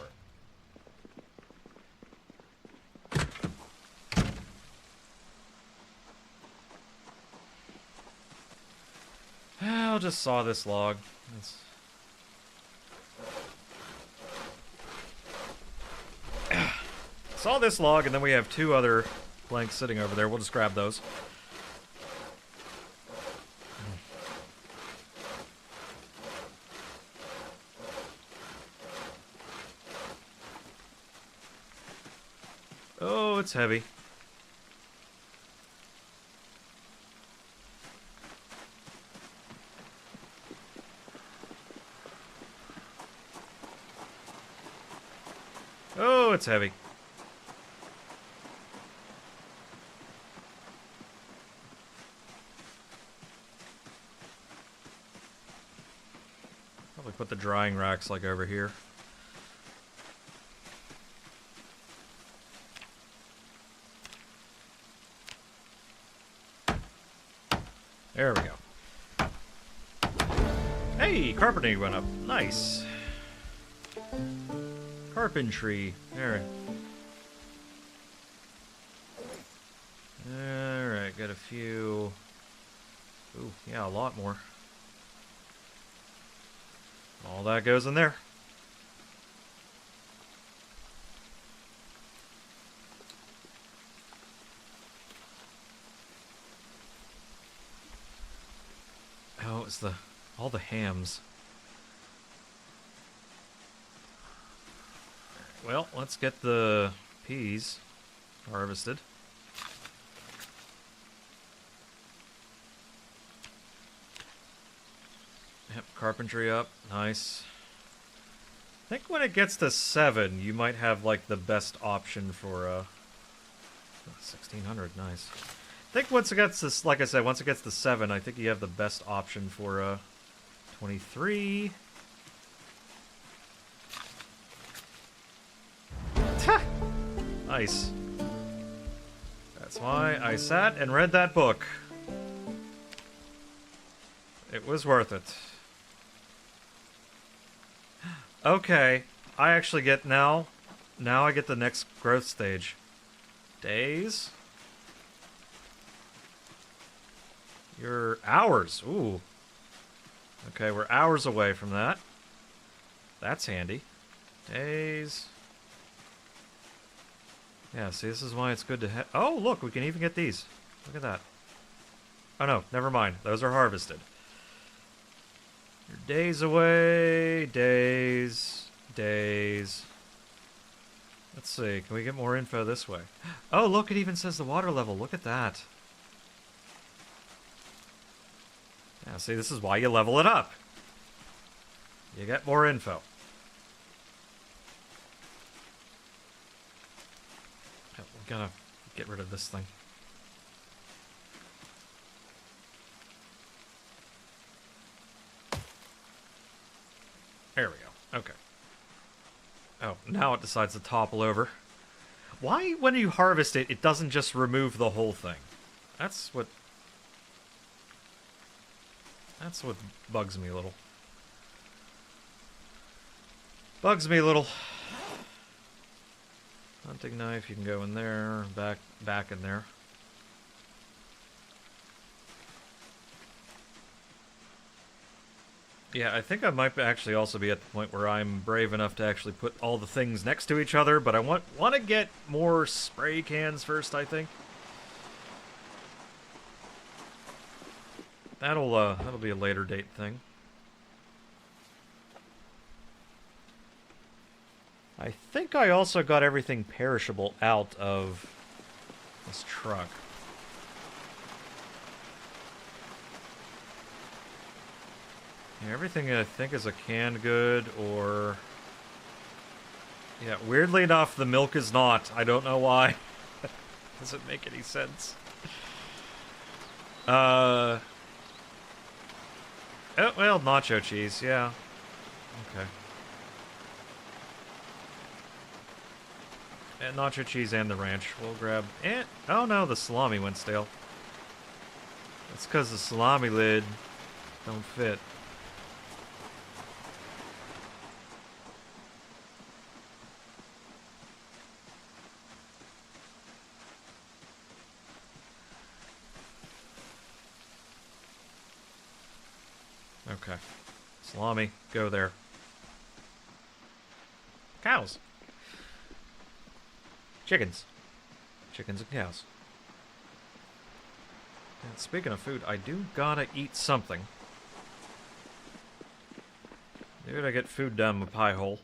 I'll just saw this log. Saw this log, and then we have 2 other planks sitting over there. We'll just grab those. Oh, it's heavy. Oh, it's heavy. Probably put the drying racks like over here. There we go. Hey, carpentry went up. Nice. Carpentry. There. Alright, got a few... Ooh, yeah, a lot more. All that goes in there. Oh, it's all the hams. Well, let's get the peas harvested. Yep, carpentry up. Nice. I think when it gets to 7, you might have, like, the best option for, 1600, nice. I think once it gets to, like I said, once it gets to 7, I think you have the best option for, 23. Nice. That's why I sat and read that book. It was worth it. Okay, I actually get now. Now I get the next growth stage. Days? You're hours. Ooh. Okay, we're hours away from that. That's handy. Days. Yeah, see, this is why it's good to have... Oh, look, we can even get these. Look at that. Oh, no, never mind. Those are harvested. You're days away. Days. Days. Let's see. Can we get more info this way? Oh, look, it even says the water level. Look at that. Yeah, see, this is why you level it up. You get more info. Oh, we gotta get rid of this thing. There we go. Okay. Oh, now it decides to topple over. Why, when you harvest it, it doesn't just remove the whole thing? That's what bugs me a little. Bugs me a little. Hunting knife, you can go in there, back in there. Yeah, I think I might actually also be at the point where I'm brave enough to actually put all the things next to each other, but I want to get more spray cans first, I think. That'll be a later date thing. I think I also got everything perishable out of this truck. Yeah, everything I think is a canned good or... Yeah, weirdly enough, the milk is not. I don't know why. Doesn't make any sense. Oh, well, nacho cheese, yeah. Okay. And nacho cheese and the ranch. We'll grab... oh no, the salami went stale. That's because the salami lid don't fit. Okay. Salami, go there. Cows. Chickens. Chickens and cows. And speaking of food, I do gotta eat something. Maybe I get food down my pie hole.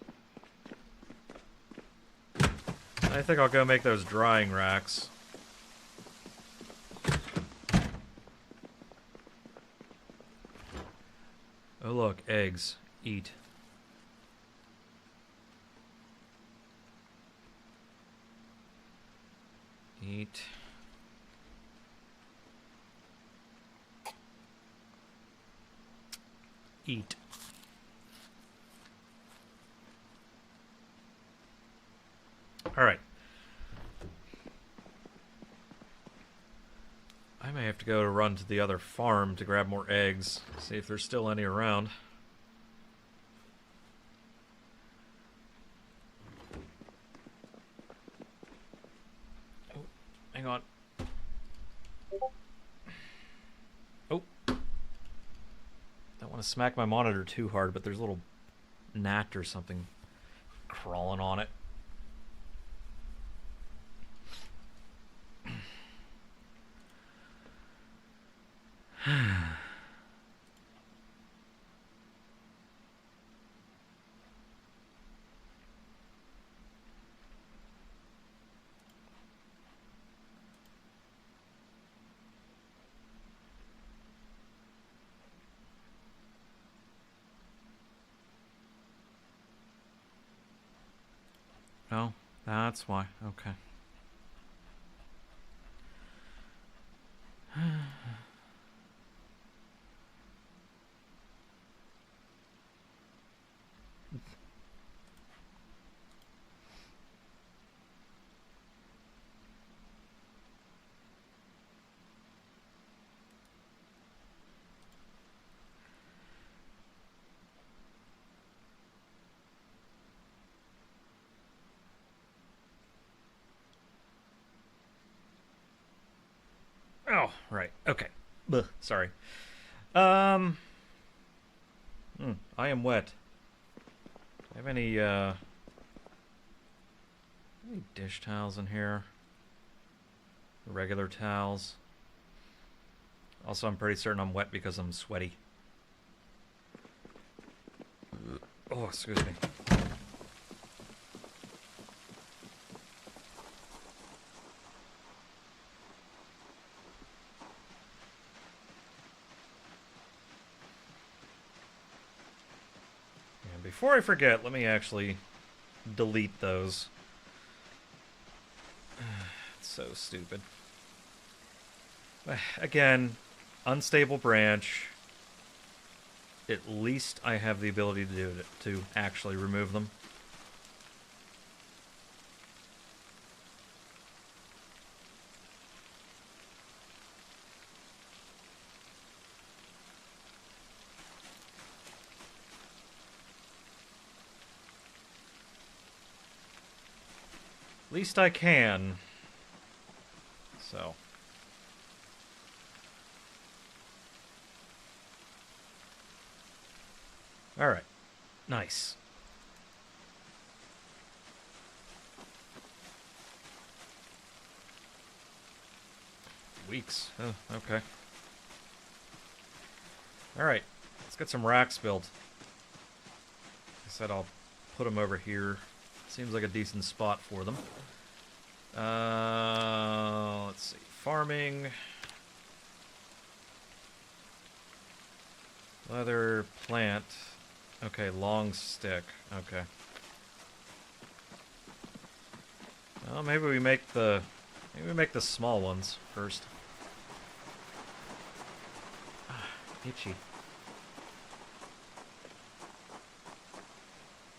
I think I'll go make those drying racks. Oh look, eggs. Eat. Eat. Eat. Alright. I may have to go to run to the other farm to grab more eggs. See if there's still any around. Oh, hang on. Oh. Don't want to smack my monitor too hard, but there's a little gnat or something crawling on it. Oh, that's why. Okay. Oh, right. Okay. Blech, sorry. I am wet. Do I have any dish towels in here? Regular towels. Also, I'm pretty certain I'm wet because I'm sweaty. Oh, excuse me. And before I forget, let me actually delete those. It's so stupid. Again, unstable branch. At least I have the ability to do it, to actually remove them. At least I can. So. Alright. Nice. Weeks. Oh, okay. Alright. Let's get some racks built. Like I said, I'll put them over here. Seems like a decent spot for them. Let's see. Farming. Leather, plant. Okay, long stick. Okay. Well, maybe we make the small ones first. Ah, itchy.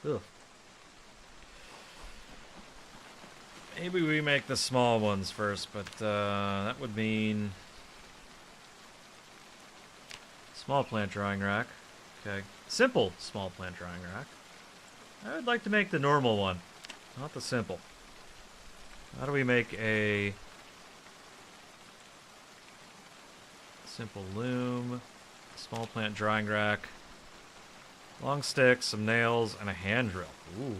Ugh. Maybe we make the small ones first, but that would mean small plant drying rack. Okay. Simple small plant drying rack. I would like to make the normal one, not the simple. How do we make a simple loom, small plant drying rack, long sticks, some nails, and a hand drill? Ooh.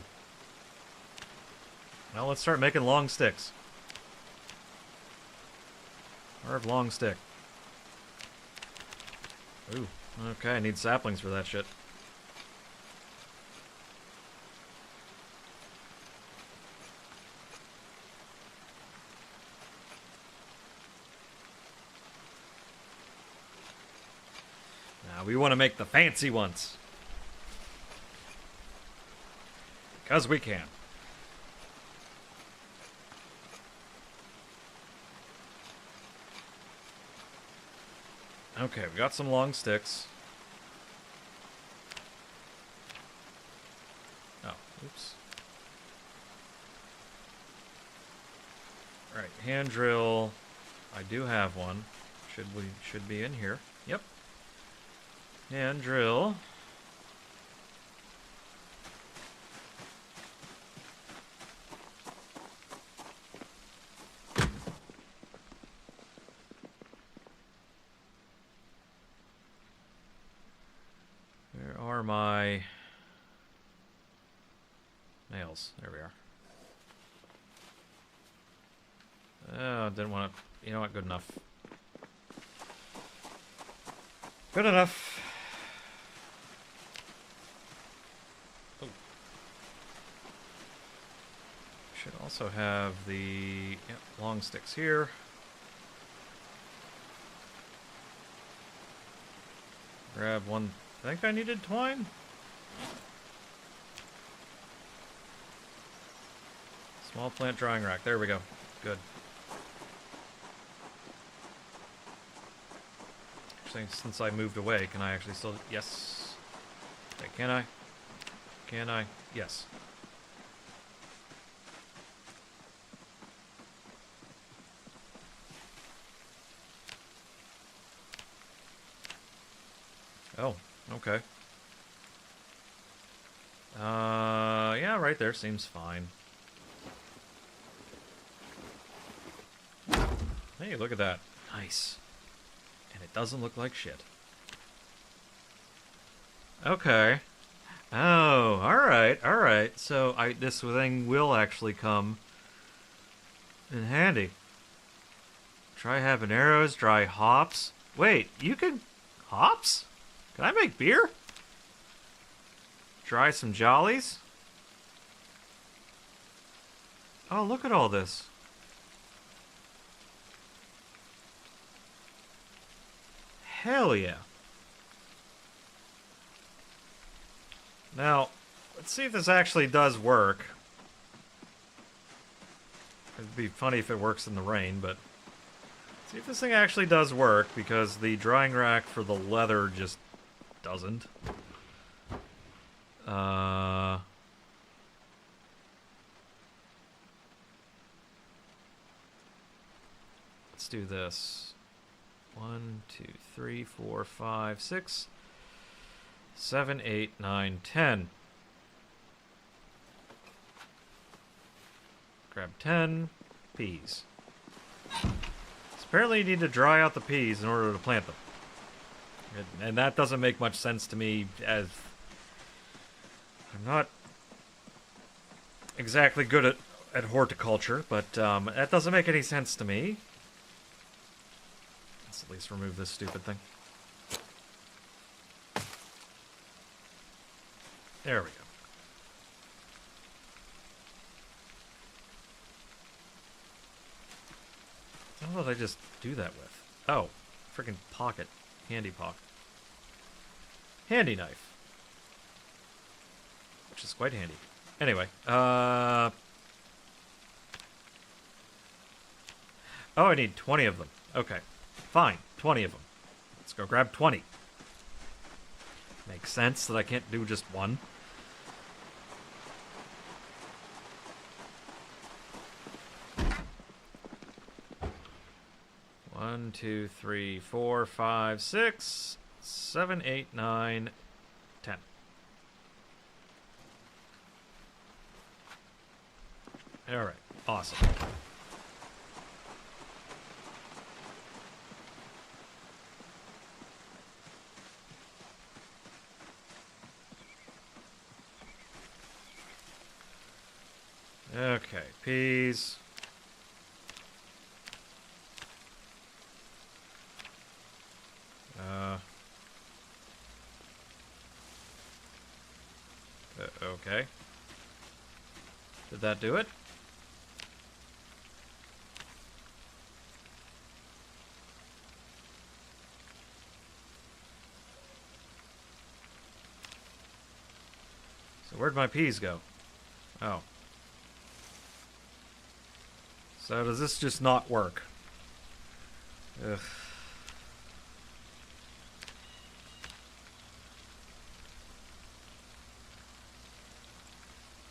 Well, let's start making long sticks. Carve long stick. Ooh. Okay, I need saplings for that shit. Now, we want to make the fancy ones. Because we can. Okay, we got some long sticks. Oh, oops. Alright, hand drill. I do have one. Should be in here. Yep. Hand drill. Where are my nails? There we are. Oh, didn't want to... You know what? Good enough. Good enough. Oh. Should also have the long sticks here. Grab one. I think I needed twine. Small plant drying rack. There we go. Good. Actually, since I moved away, can I actually still... Yes. Wait, can I? Can I? Yes. Oh, okay. Yeah, right there seems fine. Hey, look at that. Nice. And it doesn't look like shit. Okay. Oh, alright, alright. So this thing will actually come in handy. Dry habaneros, dry hops. Wait, you can... Hops? Can I make beer? Dry some jollies? Oh, look at all this. Hell yeah. Now, let's see if this actually does work. It'd be funny if it works in the rain, but... See if this thing actually does work, because the drying rack for the leather just doesn't. Let's do this. 1, 2, 3, 4, 5, 6, 7, 8, 9, 10. Grab 10 peas. So apparently you need to dry out the peas in order to plant them. And that doesn't make much sense to me, as I'm not exactly good at horticulture, but that doesn't make any sense to me. Let's at least remove this stupid thing. There we go. What did I just do that with? Oh, freaking pocket. Handy pocket. Handy knife. Which is quite handy. Anyway, oh, I need 20 of them. Okay. Fine. 20 of them. Let's go grab 20. Makes sense that I can't do just one. One, 2, 3, 4, 5, 6, 7, 8, 9, 10. Alright, awesome. Okay, peas. Okay. Did that do it? So where'd my peas go? Oh. So does this just not work? Ugh.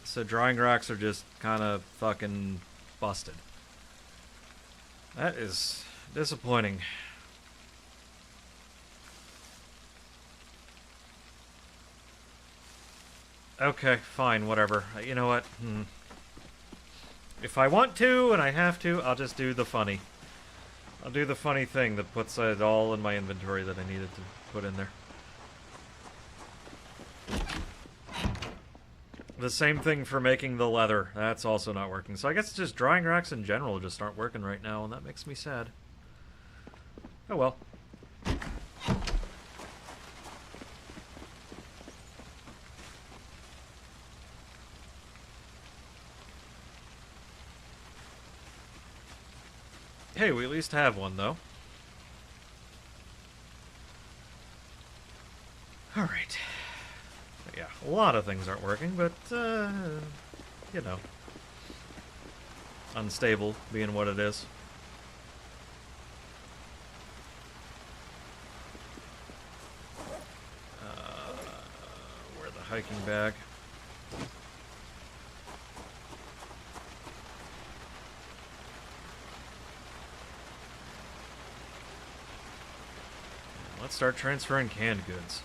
So drying racks are just kind of fucking busted. That is disappointing. Okay, fine, whatever. You know what? If I want to and I have to, I'll just do the funny. I'll do the funny thing that puts it all in my inventory that I needed to put in there. The same thing for making the leather. That's also not working. So I guess just drying racks in general just aren't working right now, and that makes me sad. Oh well. Hey, we at least have one, though. Alright. Yeah, a lot of things aren't working, but, you know. Unstable being what it is. Where the hiking bag? Let's start transferring canned goods.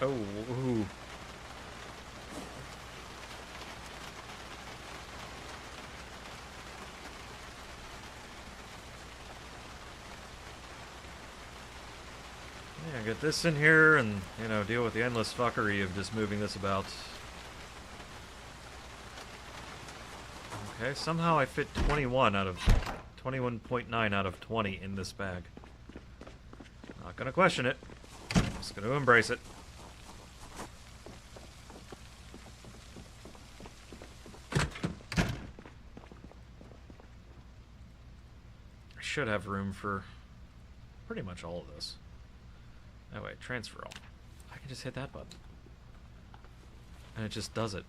Oh, ooh. Yeah, get this in here and, you know, deal with the endless fuckery of just moving this about. Okay, somehow I fit 21.9 out of 20 in this bag. Not gonna question it. Just gonna embrace it. I should have room for pretty much all of this. Oh wait, transfer all. I can just hit that button. And it just does it.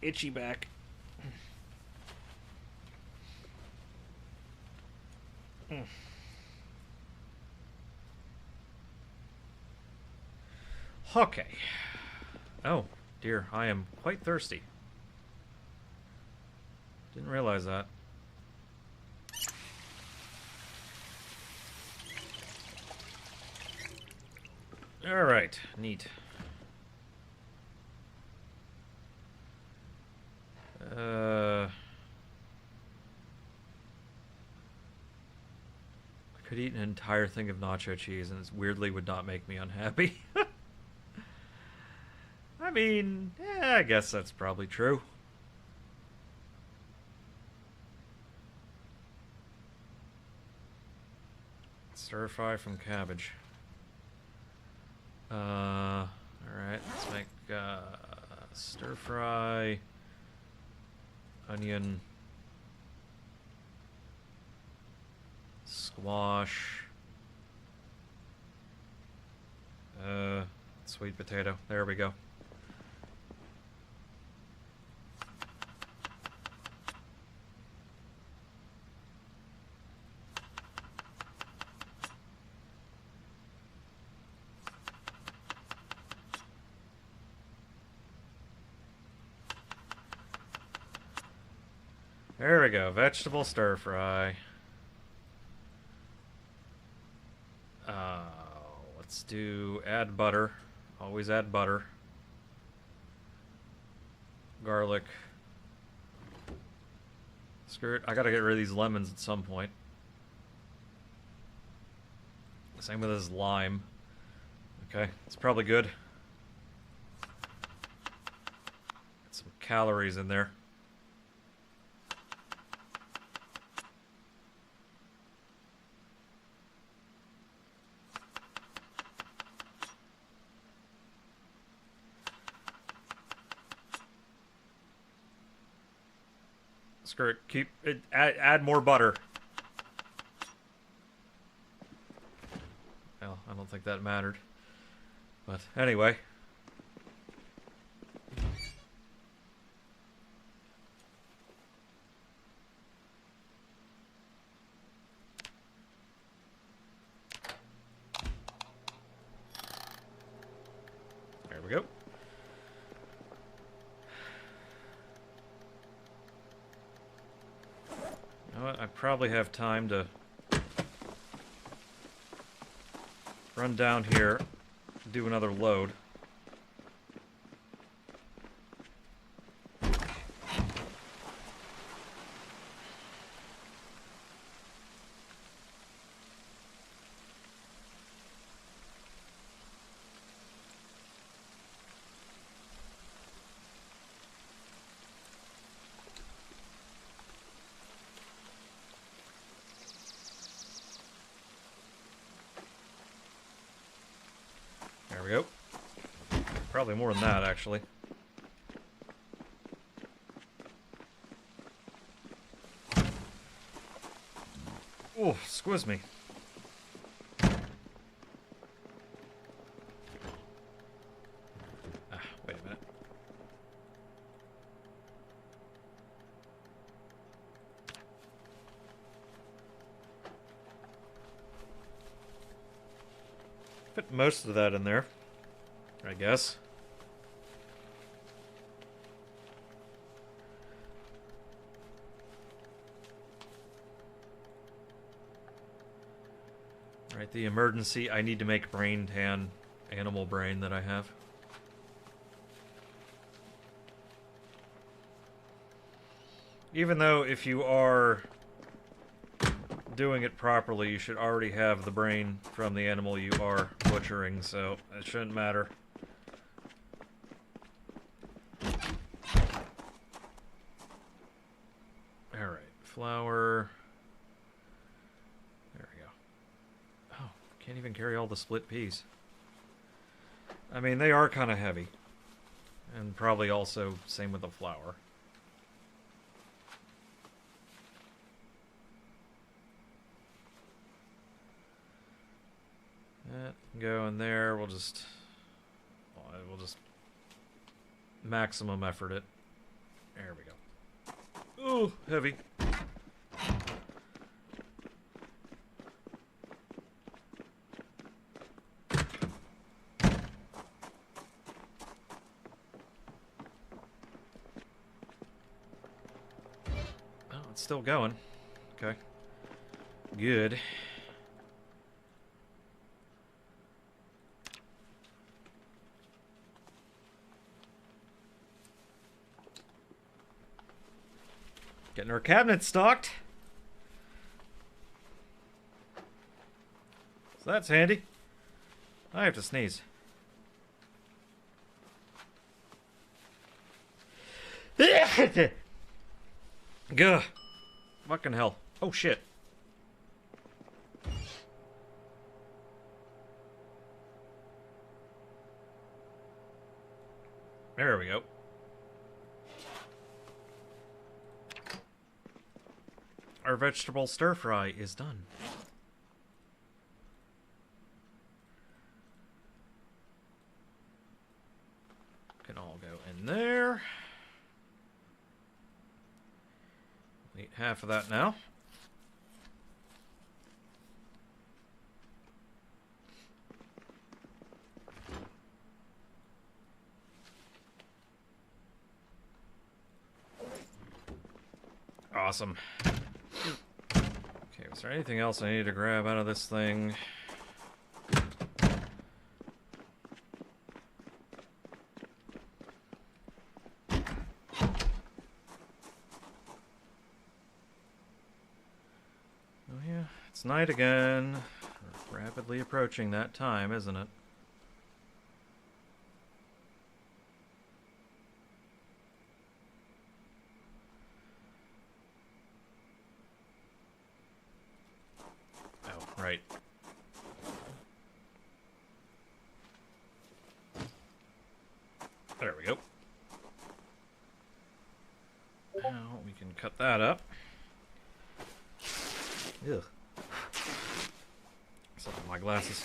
Itchy back. Okay. Oh, dear, I am quite thirsty. Didn't realize that. Alright, neat. I could eat an entire thing of nacho cheese and it weirdly would not make me unhappy. I mean, yeah, I guess that's probably true. Stir fry from cabbage. Alright, let's make stir fry, onion, squash, sweet potato. There we go. There we go, vegetable stir fry. Let's do add butter. Always add butter. Garlic. Screw it. I gotta get rid of these lemons at some point. Same with this lime. Okay, it's probably good. Get some calories in there. Screw it. Keep it. Add more butter. Well, I don't think that mattered. But anyway. There we go. I probably have time to run down here, do another load. There we go. Probably more than that, actually. Oh, squiz me. Wait a minute. Fit most of that in there, I guess. Right, the emergency. I need to make brain tan, animal brain that I have. Even though if you are doing it properly, you should already have the brain from the animal you are butchering, so it shouldn't matter. Alright, flour. There we go. Oh, can't even carry all the split peas. I mean, they are kind of heavy. And probably also same with the flour. That can go in there. We'll just maximum effort it. There we go. Ooh, heavy. Oh, it's still going. Okay. Good. Getting our cabinet stocked. So that's handy. I have to sneeze. Gah. Fucking hell. Oh shit. There we go. Our vegetable stir fry is done. Can all go in there. Eat half of that now. Awesome. Okay, was there anything else I need to grab out of this thing? Oh yeah, it's night again. We're rapidly approaching that time, isn't it? Right. There we go. Now we can cut that up. Ugh. Except for my glasses.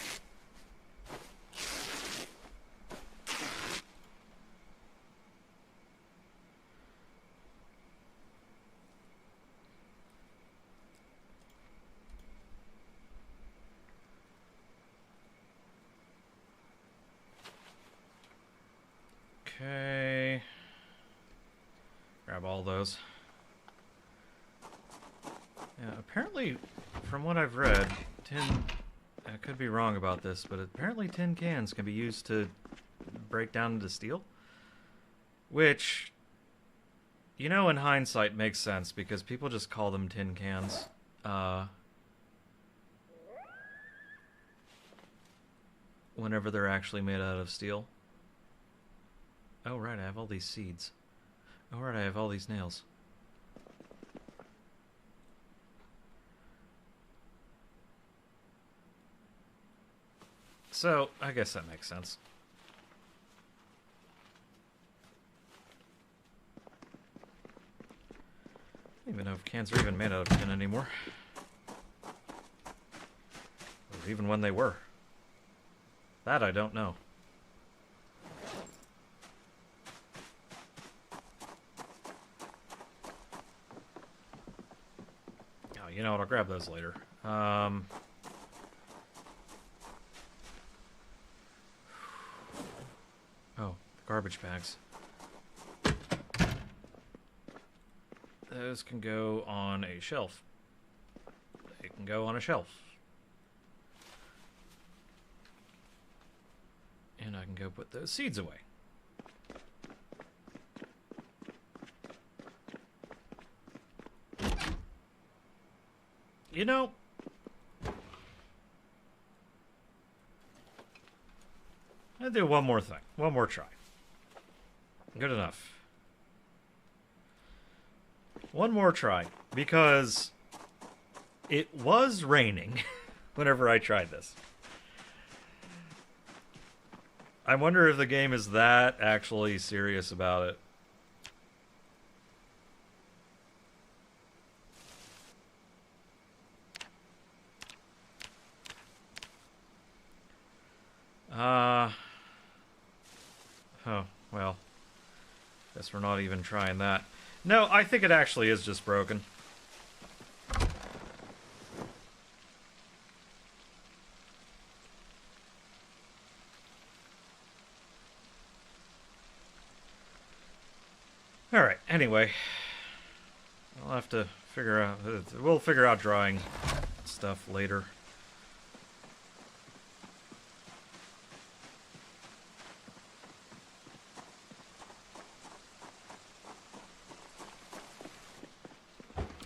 Okay. Grab all those. Yeah, apparently, from what I've read, I could be wrong about this, but apparently tin cans can be used to break down into steel. Which, you know, in hindsight makes sense, because people just call them tin cans. Whenever they're actually made out of steel. Oh, right, I have all these seeds. Oh, right, I have all these nails. So, I guess that makes sense. I don't even know if cans are even made out of tin anymore. Or even when they were. That I don't know. You know what, I'll grab those later. Oh, garbage bags. Those can go on a shelf. They can go on a shelf. And I can go put those seeds away. You know, I'll do one more thing. One more try. Good enough. One more try. Because it was raining whenever I tried this. I wonder if the game is that actually serious about it. Oh, well. Guess we're not even trying that. No, I think it actually is just broken. Alright, anyway. I'll have to figure out... We'll figure out drawing stuff later.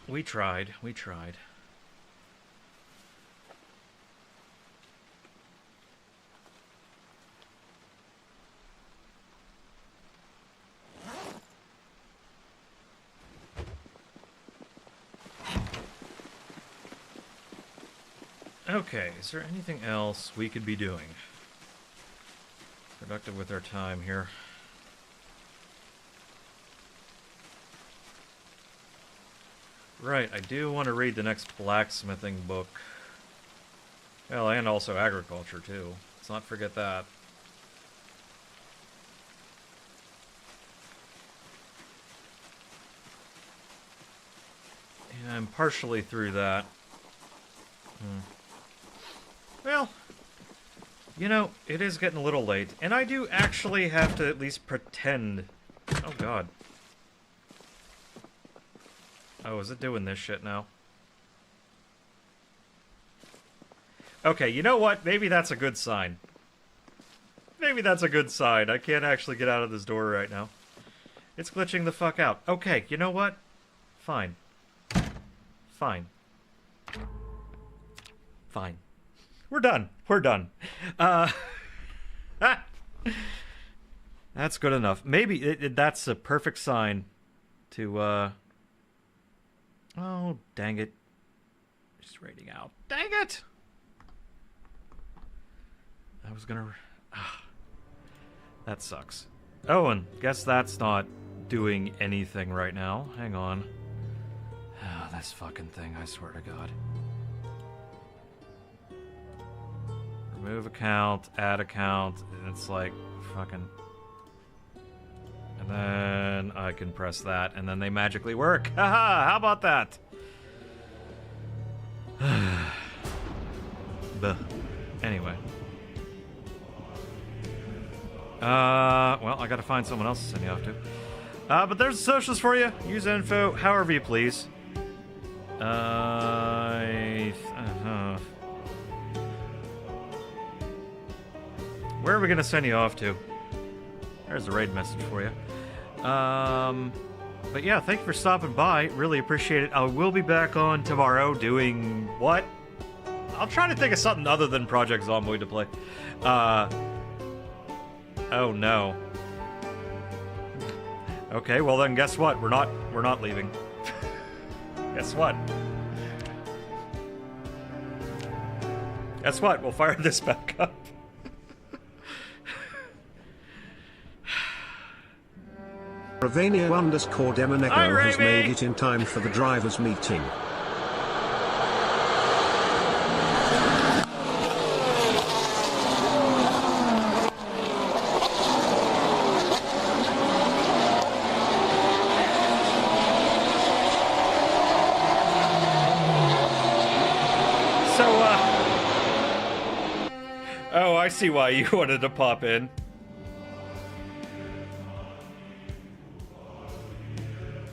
We tried. We tried. Okay, is there anything else we could be doing? Productive with our time here. Right, I do want to read the next blacksmithing book. Well, and also agriculture, too. Let's not forget that. And I'm partially through that. Well, you know, it is getting a little late, and I do actually have to at least pretend... Oh, God. Oh, is it doing this shit now? Okay, you know what? Maybe that's a good sign. Maybe that's a good sign. I can't actually get out of this door right now. It's glitching the fuck out. Okay, you know what? Fine. Fine. Fine. We're done. We're done. That's good enough. Maybe that's a perfect sign to, Oh, dang it. Just rating out. Dang it! I was gonna... that sucks. Oh, and guess that's not doing anything right now. Hang on. Oh, this fucking thing, I swear to God. Remove account, add account, and it's like, fucking... And then I can press that, and then they magically work. Haha, how about that? Buh. Anyway. Well, I gotta find someone else to send you off to. But there's the socials for you. Use info however you please. Where are we gonna send you off to? There's a raid message for you. But yeah, thank you for stopping by. Really appreciate it. I will be back on tomorrow doing what? I'll try to think of something other than Project Zomboid to play. Oh no. Okay, well then guess what? We're not leaving. Guess what? Guess what? We'll fire this back up. Ravania_Demonego has made it in time for the drivers' meeting. Oh, I see why you wanted to pop in.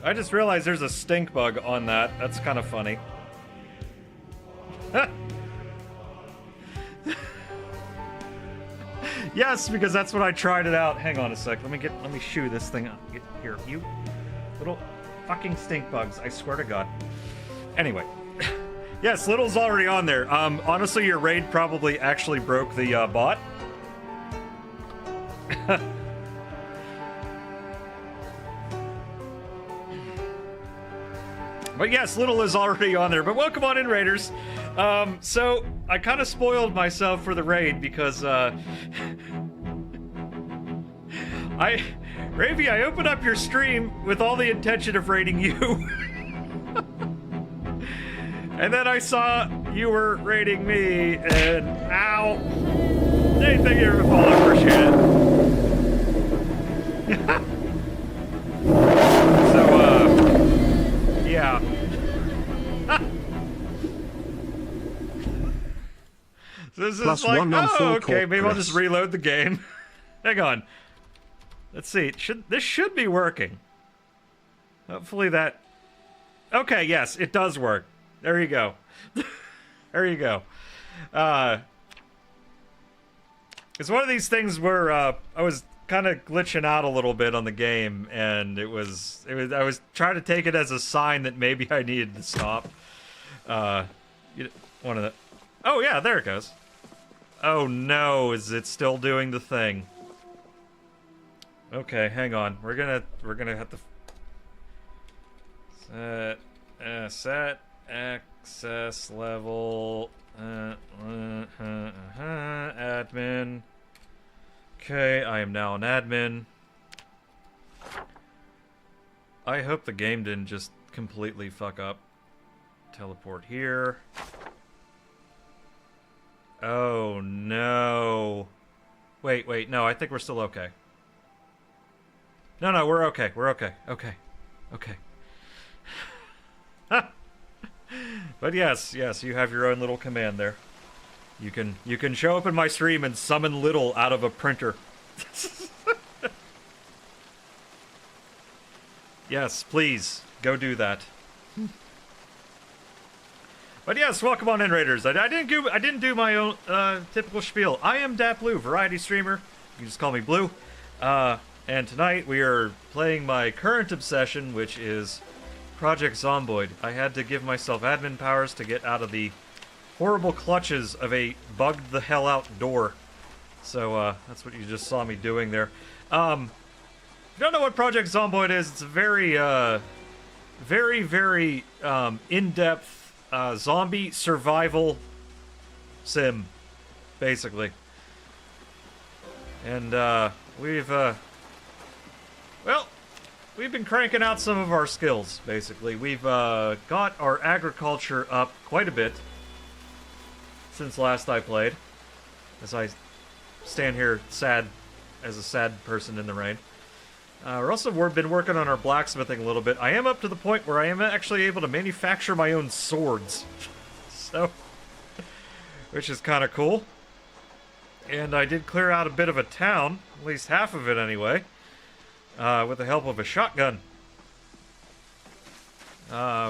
I just realized there's a stink bug on that. That's kind of funny. Yes, because that's when I tried it out. Hang on a sec. Let me shoo this thing up. Get here, you little fucking stink bugs. I swear to God. Anyway. Yes, Little's already on there. Honestly, your raid probably actually broke the bot. But yes, Little is already on there. But welcome on in, Raiders. So I kind of spoiled myself for the raid because Ravy, I opened up your stream with all the intention of raiding you. And then I saw you were raiding me, and ow! Anything you ever fall, I appreciate it. So, yeah. So this is like, oh, okay, maybe I'll just reload the game. Hang on. Let's see. This should be working. Hopefully that... Okay, yes, it does work. There you go. There you go. It's one of these things where I was kind of glitching out a little bit on the game, and I was trying to take it as a sign that maybe I needed to stop. One of the... Oh yeah, there it goes. Oh no, is it still doing the thing? Okay, hang on. We're gonna have to set access level admin. Okay, I am now an admin. I hope the game didn't just completely fuck up. Teleport here. Oh no. Wait, no, I think we're still okay. No, we're okay. We're okay. Okay. But yes, you have your own little command there. You can show up in my stream and summon Little out of a printer. Yes, please go do that. But yes, welcome on in, Raiders. I didn't do my own typical spiel. I am DatBlue, variety streamer. You can just call me Blue. And tonight we are playing my current obsession, which is Project Zomboid. I had to give myself admin powers to get out of the horrible clutches of a bugged the hell out door. So that's what you just saw me doing there. If you don't know what Project Zomboid is, it's a very, very in-depth zombie survival sim, basically. And we've been cranking out some of our skills, basically. We've got our agriculture up quite a bit since last I played, as I stand here sad as a sad person in the rain. We've been working on our blacksmithing a little bit. I am up to the point where I am actually able to manufacture my own swords. So, which is kind of cool. And I did clear out a bit of a town, at least half of it anyway, with the help of a shotgun.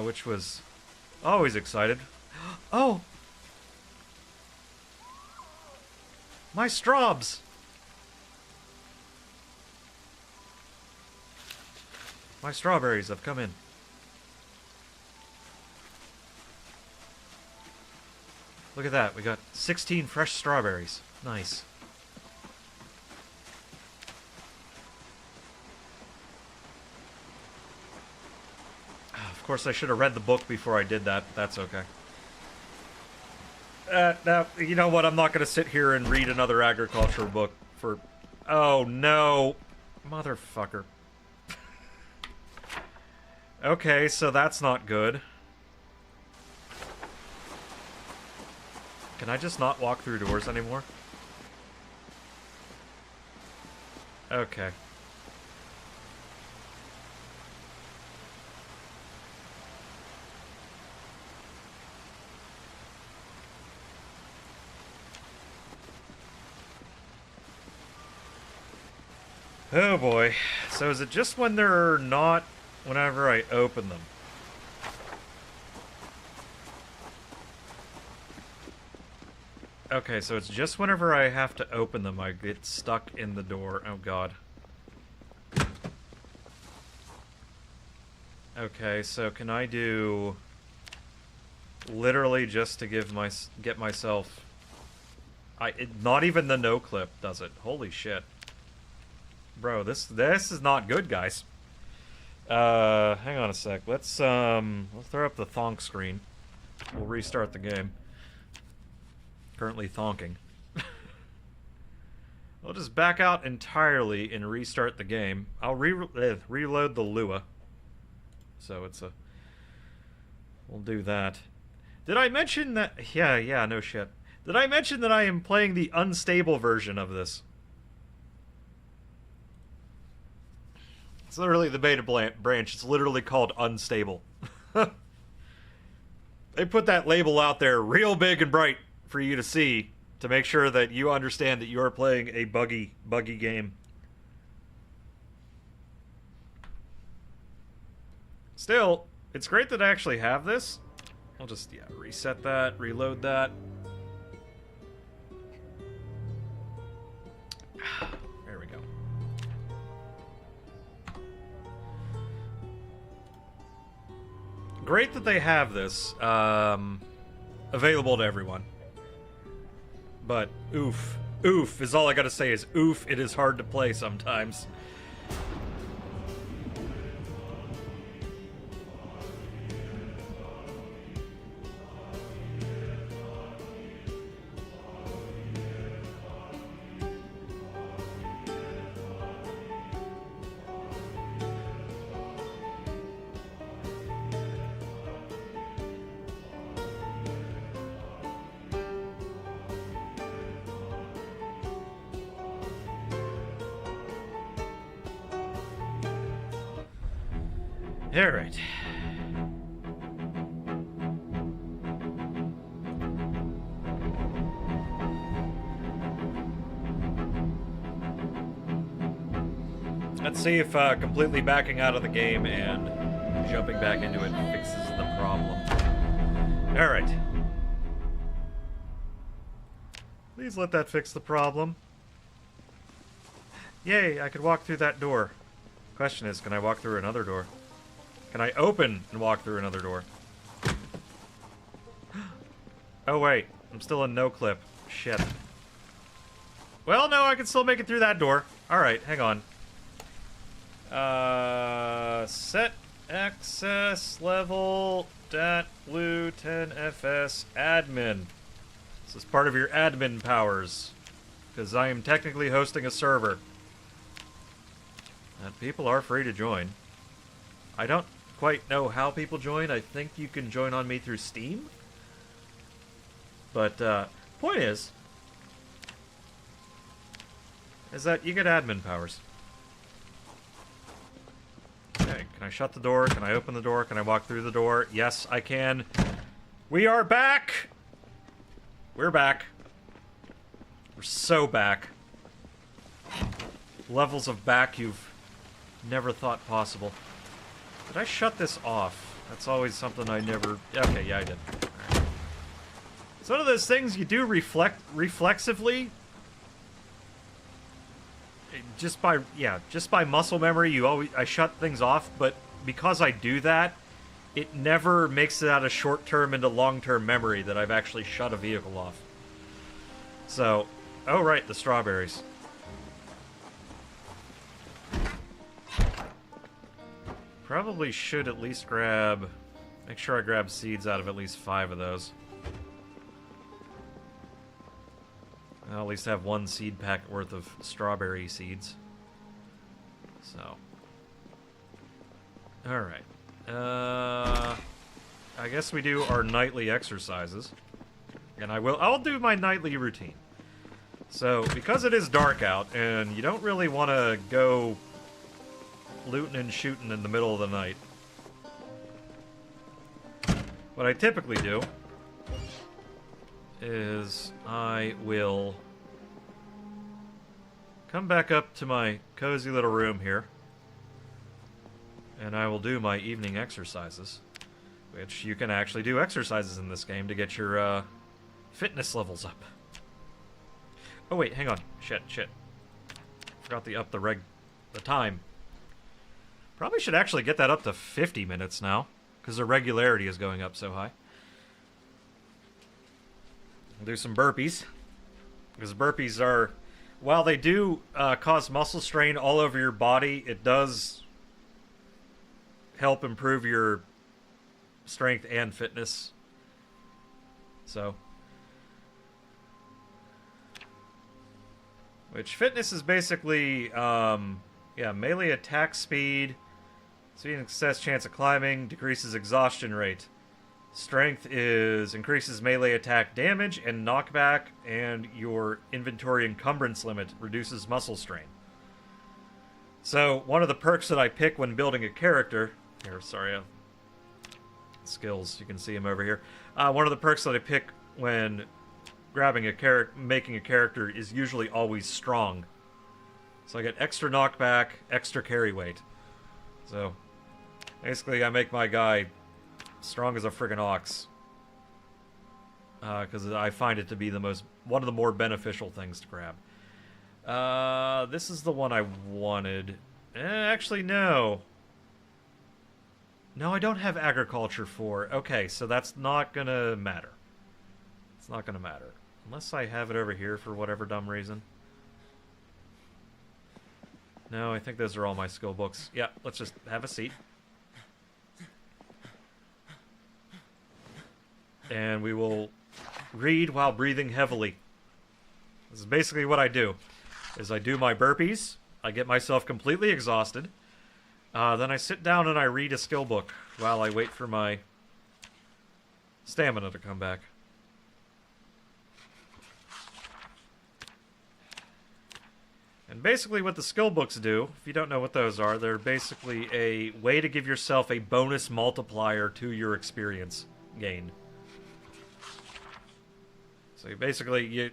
Which was always excited. Oh! My straws! My strawberries have come in. Look at that, we got 16 fresh strawberries. Nice. Of course, I should have read the book before I did that, but that's okay. Now, you know what? I'm not going to sit here and read another agriculture book for... Oh, no. Motherfucker. Okay, so that's not good. Can I just not walk through doors anymore? Okay. Oh boy. So is it just when they're not whenever I open them. Okay, so it's just whenever I have to open them, I get stuck in the door. Oh god. Okay, so can I do literally just to get myself not even the no clip does it. Holy shit. Bro, this is not good, guys. Hang on a sec. Let's throw up the thonk screen. We'll restart the game. Currently thonking. I'll just back out entirely and restart the game. I'll reload the Lua. So it's a... We'll do that. Did I mention that... Yeah, no shit. Did I mention that I am playing the unstable version of this? It's literally the beta branch. It's literally called unstable. They put that label out there real big and bright for you to see, to make sure that you understand that you are playing a buggy game. Still, it's great that I actually have this. I'll just, reset that, reload that. There we go. Great that they have this, available to everyone. But, oof is all I gotta say is oof, it is hard to play sometimes. Alright. Let's see if completely backing out of the game and jumping back into it fixes the problem. Alright. Please let that fix the problem. Yay, I could walk through that door. Question is, can I walk through another door? Can I open and walk through another door? Oh wait, I'm still in no clip. Shit. Well, no, I can still make it through that door. Alright, hang on. Set access level DatBlue10FS admin. This is part of your admin powers. Because I am technically hosting a server. And people are free to join. I don't quite know how people join. I think you can join on me through Steam. But, point is that you get admin powers. Okay, can I shut the door? Can I open the door? Can I walk through the door? Yes, I can. We are back! We're back. We're so back. Levels of back you've never thought possible. Did I shut this off? That's always something I never... Okay, yeah, I did. Right. It's one of those things you do reflexively. Just by muscle memory, I shut things off, but because I do that, it never makes it out of short-term into long-term memory that I've actually shut a vehicle off. So, oh right, the strawberries. Probably should at least make sure I grab seeds out of at least 5 of those. I'll at least have 1 seed packet worth of strawberry seeds. So. Alright. I guess we do our nightly exercises. And I'll do my nightly routine. So, because it is dark out, and you don't really want to go looting and shooting in the middle of the night. What I typically do is I will come back up to my cozy little room here and I will do my evening exercises, which you can actually do exercises in this game to get your fitness levels up. Oh wait, hang on. Shit. Forgot to up the time. Probably should actually get that up to 50 minutes now, because the regularity is going up so high. I'll do some burpees, because burpees are, while they do cause muscle strain all over your body, it does help improve your strength and fitness. So, which fitness is basically, yeah, melee attack speed, speed and success chance of climbing, decreases exhaustion rate. Strength is increases melee attack damage and knockback, and your inventory encumbrance limit reduces muscle strain. So, one of the perks that I pick when building a character, here, sorry, skills, you can see him over here. One of the perks that I pick when grabbing a character, making a character, is usually always strong. So I get extra knockback, extra carry weight. So, basically I make my guy strong as a friggin' ox. Because I find it to be one of the more beneficial things to grab. This is the one I wanted. Actually, no. No, I don't have agriculture for. Okay, so that's not gonna matter. It's not gonna matter. Unless I have it over here for whatever dumb reason. No, I think those are all my skill books. Yeah, let's just have a seat. And we will read while breathing heavily. This is basically what I do. Is I do my burpees, I get myself completely exhausted, then I sit down and I read a skill book while I wait for my stamina to come back. And basically what the skill books do, if you don't know what those are, they're basically a way to give yourself a bonus multiplier to your experience gain. So basically,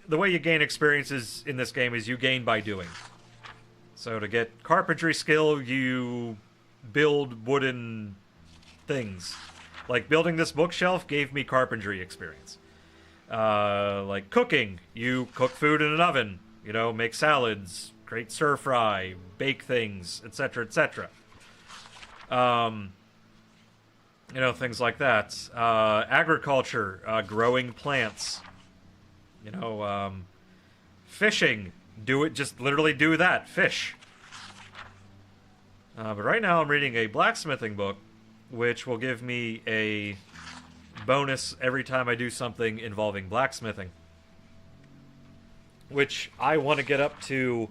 the way you gain experiences in this game is you gain by doing. So to get carpentry skill, you build wooden things. Like building this bookshelf gave me carpentry experience. Like cooking, you cook food in an oven. You know, make salads, create stir fry, bake things, etc., etc. You know, things like that. Agriculture, growing plants. You know, fishing, just literally do that, fish. But right now I'm reading a blacksmithing book, which will give me a bonus every time I do something involving blacksmithing. Which I want to get up to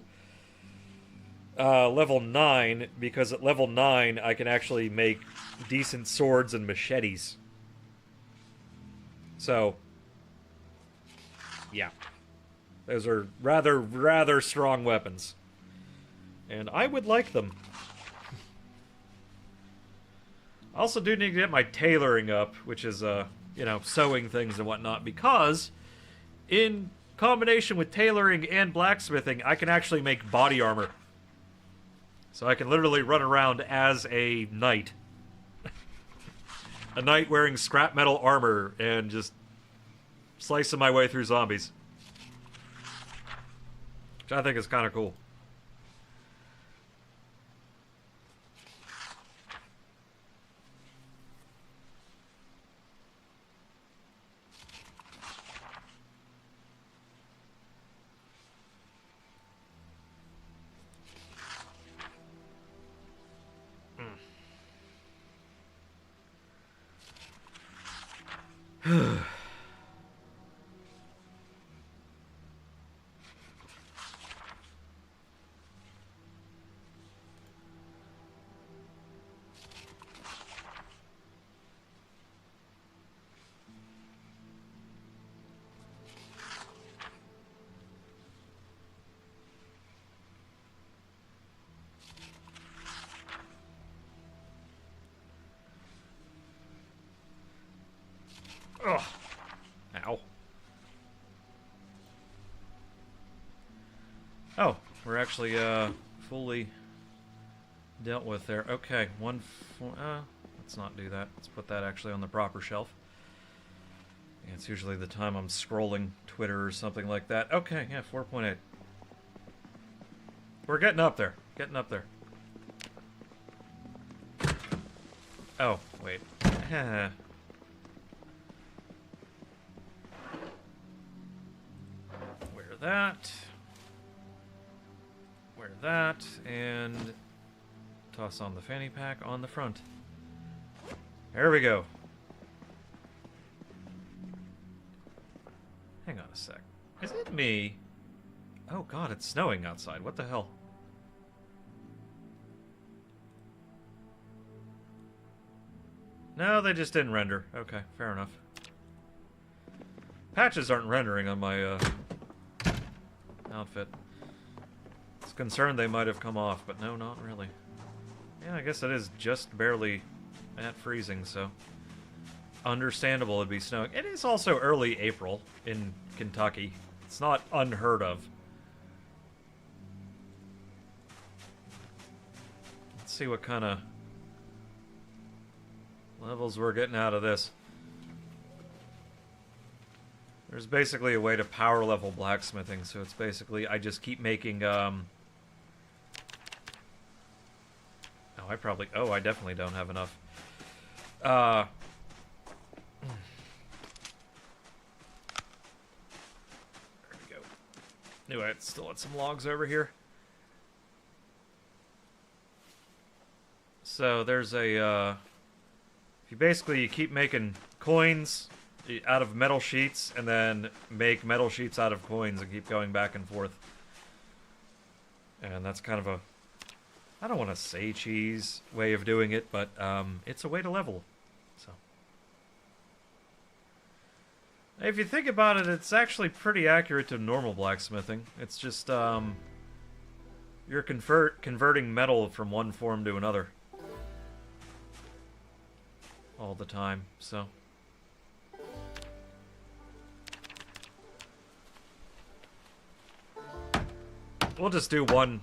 level 9, because at level 9 I can actually make decent swords and machetes. So, yeah. Those are rather strong weapons. And I would like them. I also do need to get my tailoring up, which is, you know, sewing things and whatnot, because in combination with tailoring and blacksmithing, I can actually make body armor. So I can literally run around as a knight. A knight wearing scrap metal armor and just slicing my way through zombies. Which I think is kind of cool. Ugh. Ow. Oh, we're actually, fully dealt with there. Okay, let's not do that. Let's put that actually on the proper shelf. Yeah, it's usually the time I'm scrolling Twitter or something like that. Okay, yeah, 4.8. We're getting up there. Getting up there. Oh, wait. Wear that. Wear that, and toss on the fanny pack on the front. There we go. Hang on a sec. Is it me? Oh god, it's snowing outside. What the hell? No, they just didn't render. Okay, fair enough. Patches aren't rendering on my outfit. I was concerned they might have come off, but no, not really. Yeah, I guess it is just barely at freezing, so understandable it'd be snowing. It is also early April in Kentucky. It's not unheard of. Let's see what kind of levels we're getting out of this. There's basically a way to power level blacksmithing, so it's basically I just keep making I definitely don't have enough. There we go. Anyway, still had some logs over here. So there's a you keep making coins out of metal sheets, and then make metal sheets out of coins, and keep going back and forth. And that's kind of a, I don't want to say cheese way of doing it, but it's a way to level. So, if you think about it, it's actually pretty accurate to normal blacksmithing. It's just you're converting metal from one form to another all the time. So. We'll just do one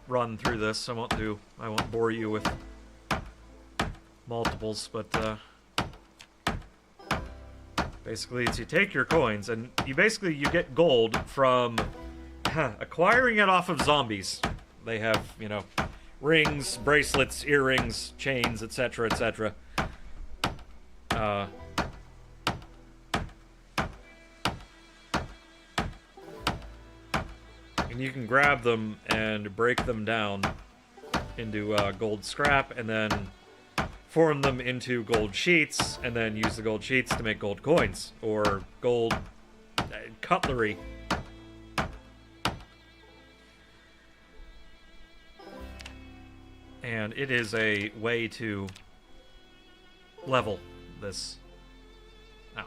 run through this. I won't bore you with multiples, but basically it's you take your coins and you get gold from acquiring it off of zombies. They have, you know, rings, bracelets, earrings, chains, etc., etc. And you can grab them and break them down into gold scrap, and then form them into gold sheets, and then use the gold sheets to make gold coins, or gold cutlery. And it is a way to level this. Oh,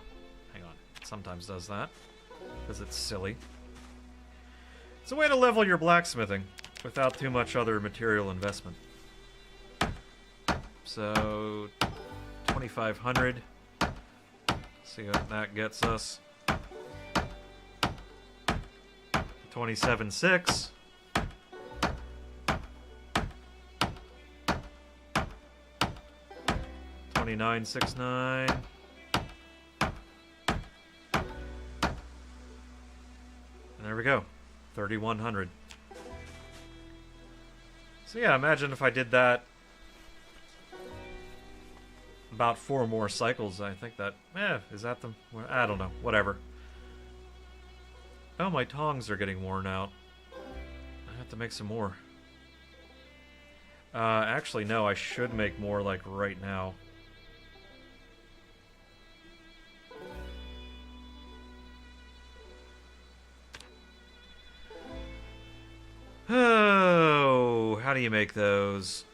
hang on. It sometimes does that, because it's silly. It's a way to level your blacksmithing without too much other material investment. So, 2,500. See what that gets us. 27,600. 29,690. And there we go. 3,100. So yeah, imagine if I did that about 4 more cycles. I think that, is that the, I don't know, whatever. Oh, my tongs are getting worn out. I have to make some more. Actually, no, I should make more, like, right now. Oh, how do you make those?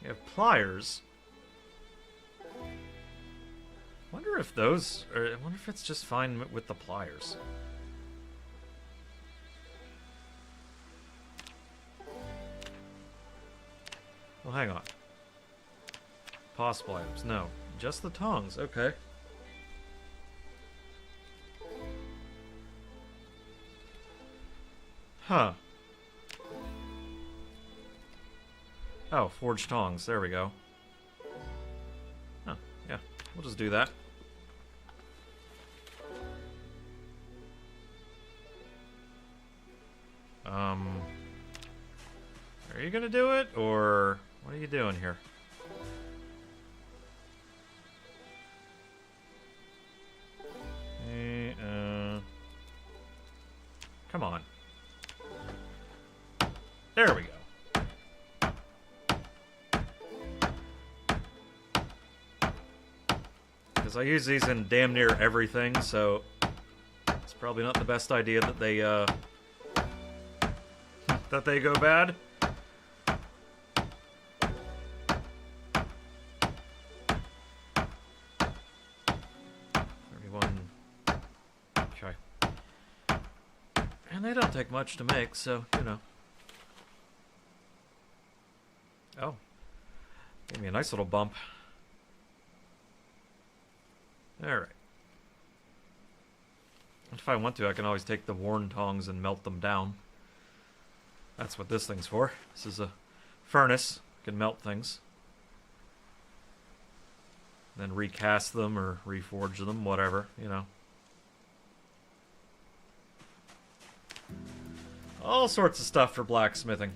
You have pliers. Wonder if those, or I wonder if it's just fine with the pliers. Well, hang on. Possible items. No. Just the tongs, okay. Huh. Oh, forged tongs. There we go. Oh, yeah. We'll just do that. Are you gonna do it, or what are you doing here? Come on. There we go. Because I use these in damn near everything, so it's probably not the best idea that they go bad. They don't take much to make, so, you know. Oh. Gave me a nice little bump. Alright. If I want to, I can always take the worn tongs and melt them down. That's what this thing's for. This is a furnace. You can melt things. Then recast them or reforge them, whatever, you know. All sorts of stuff for blacksmithing.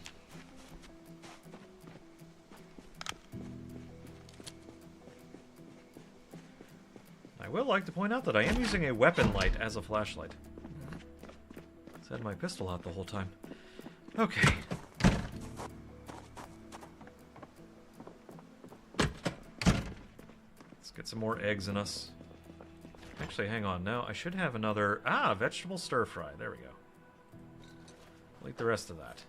I will like to point out that I am using a weapon light as a flashlight. I've had my pistol out the whole time. Okay. Let's get some more eggs in us. Actually, hang on. No, I should have another... Ah, vegetable stir fry. There we go. I'll eat the rest of that.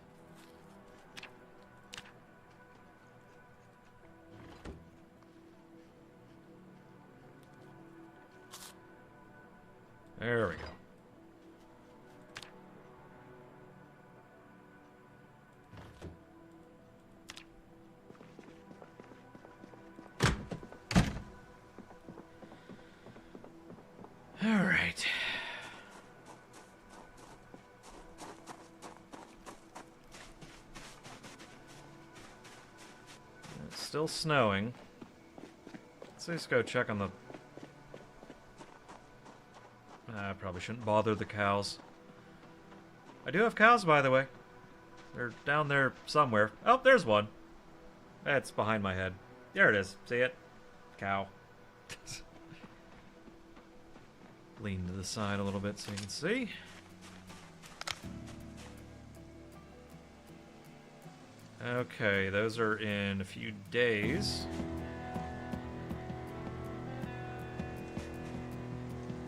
There we go. All right. It's still snowing. Let's just go check on the... I probably shouldn't bother the cows. I do have cows, by the way. They're down there somewhere. Oh, there's one. It's behind my head. There it is. See it? Cow. Lean to the side a little bit so you can see. Okay, those are in a few days.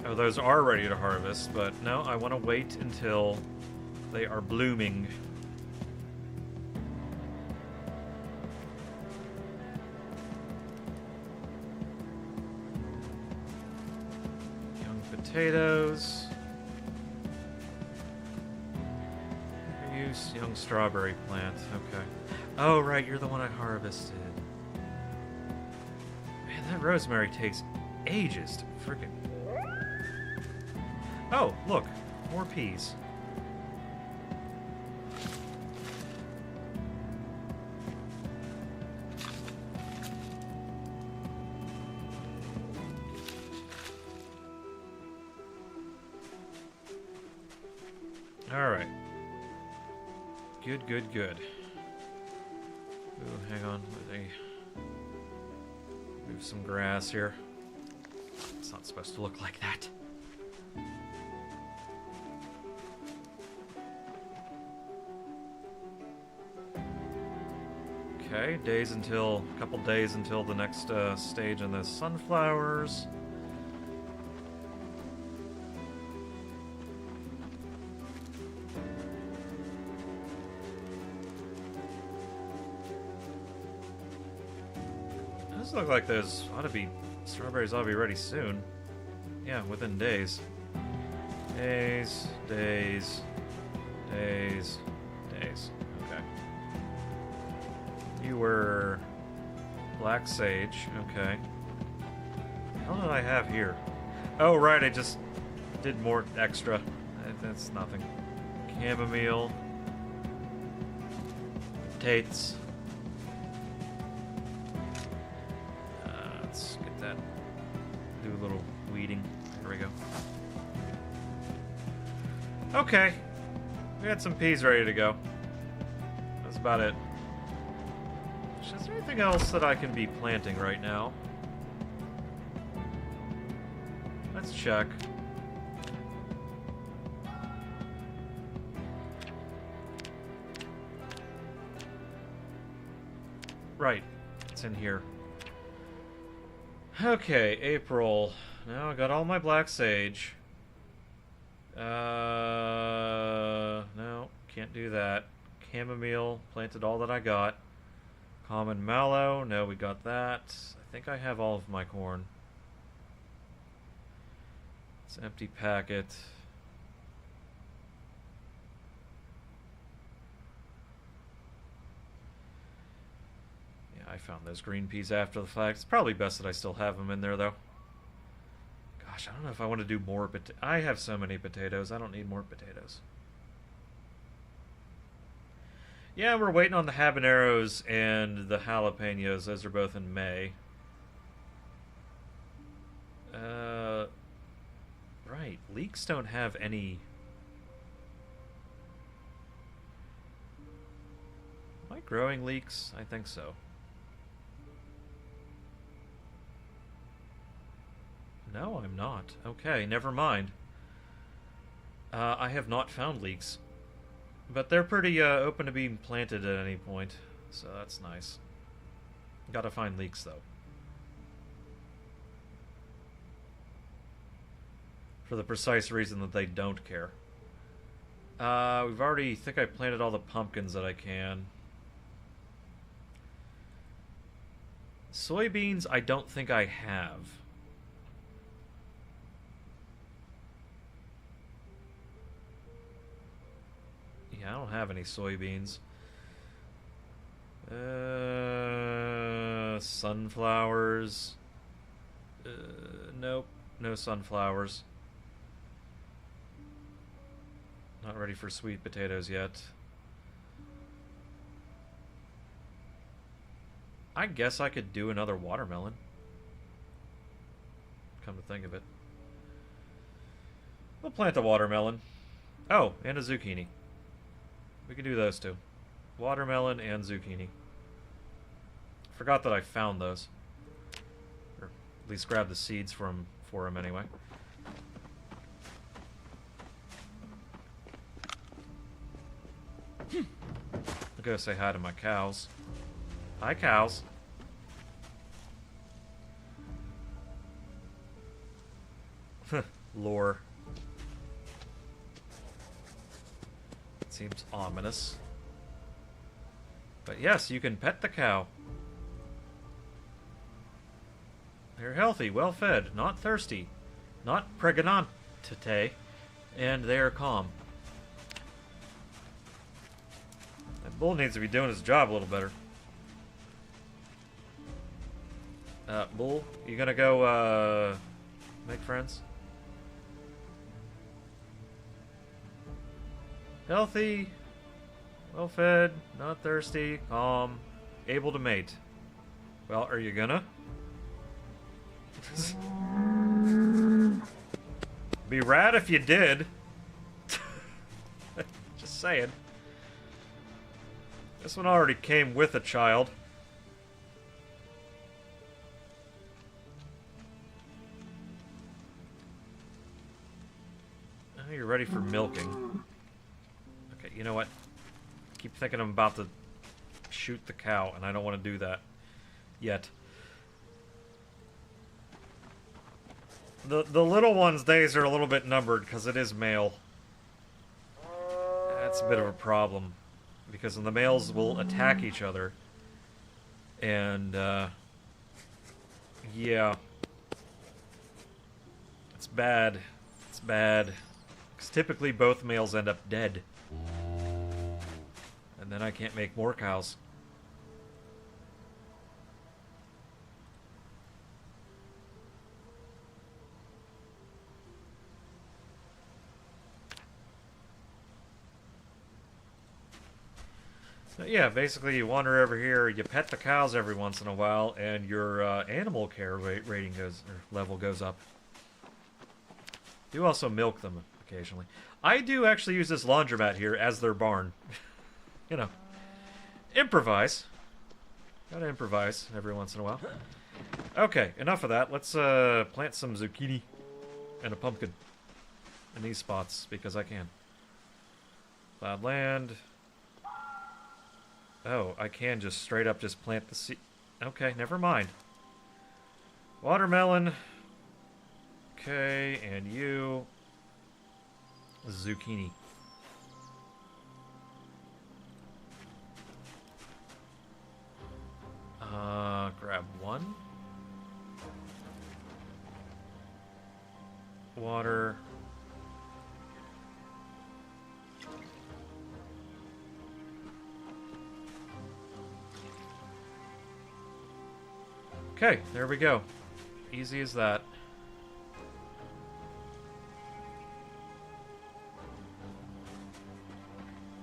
Oh, those are ready to harvest, but no, I want to wait until they are blooming. Young potatoes. Use young strawberry plant. Okay. Oh, right, you're the one I harvested. Man, that rosemary takes ages to freaking... Oh, look, more peas. All right. Good, good, good. Ooh, hang on. Let me move some grass here. It's not supposed to look like that. Okay, a couple days until the next stage in the sunflowers. Those look like those strawberries ought to be ready soon. Yeah, within days. Days. Okay. You were black sage, okay. What did I have here? Oh, right, I just did more extra. That's nothing. Chamomile. Tates. Let's get that. Do a little weeding. There we go. Okay. We had some peas ready to go. That's about it. Is there anything else that I can be planting right now? Let's check. Right. It's in here. Okay, April. Now I got all my black sage. No, can't do that. Chamomile, planted all that I got. Common mallow, no, we got that. I think I have all of my corn. It's an empty packet. Yeah, I found those green peas after the fact. It's probably best that I still have them in there, though. Gosh, I don't know if I want to do more, but I have so many potatoes. I don't need more potatoes. Yeah, we're waiting on the habaneros and the jalapenos. Those are both in May. Right. Leeks don't have any... Am I growing leeks? I think so. No, I'm not. Okay, never mind. I have not found leeks. But they're pretty open to being planted at any point, so that's nice. Gotta find leeks, though. For the precise reason that they don't care. We've already... I think I planted all the pumpkins that I can. Soybeans, I don't think I have. Yeah, I don't have any soybeans. Sunflowers. Nope, no sunflowers. Not ready for sweet potatoes yet. I guess I could do another watermelon. Come to think of it. We'll plant a watermelon. Oh, and a zucchini. We can do those two. Watermelon and zucchini. Forgot that I found those. Or at least grabbed the seeds for them anyway. I'll go say hi to my cows. Hi, cows. Lore. Seems ominous. But yes, you can pet the cow. They're healthy, well fed, not thirsty, not pregnante, and they are calm. That bull needs to be doing his job a little better. Bull, you gonna go, make friends? Healthy, well fed, not thirsty, calm, able to mate. Well, are you gonna? Be rad if you did. Just saying. This one already came with a child. Oh, you're ready for milking. Okay, you know what? I keep thinking I'm about to shoot the cow, and I don't want to do that yet. The little one's days are a little bit numbered because it is male. That's a bit of a problem because the males will attack each other, and yeah, it's bad. It's bad because typically both males end up dead, and then I can't make more cows. So yeah, basically you wander over here, you pet the cows every once in a while, and your animal care rating goes, or level goes up. You also milk them occasionally. I do actually use this laundromat here as their barn. You know, improvise. Gotta improvise every once in a while. Okay, enough of that. Let's plant some zucchini and a pumpkin in these spots because I can. Plowed land. Oh, I can just straight up just plant the seed. Okay, never mind. Watermelon. Okay, and you. Zucchini. Grab one. Water. Okay, there we go. Easy as that.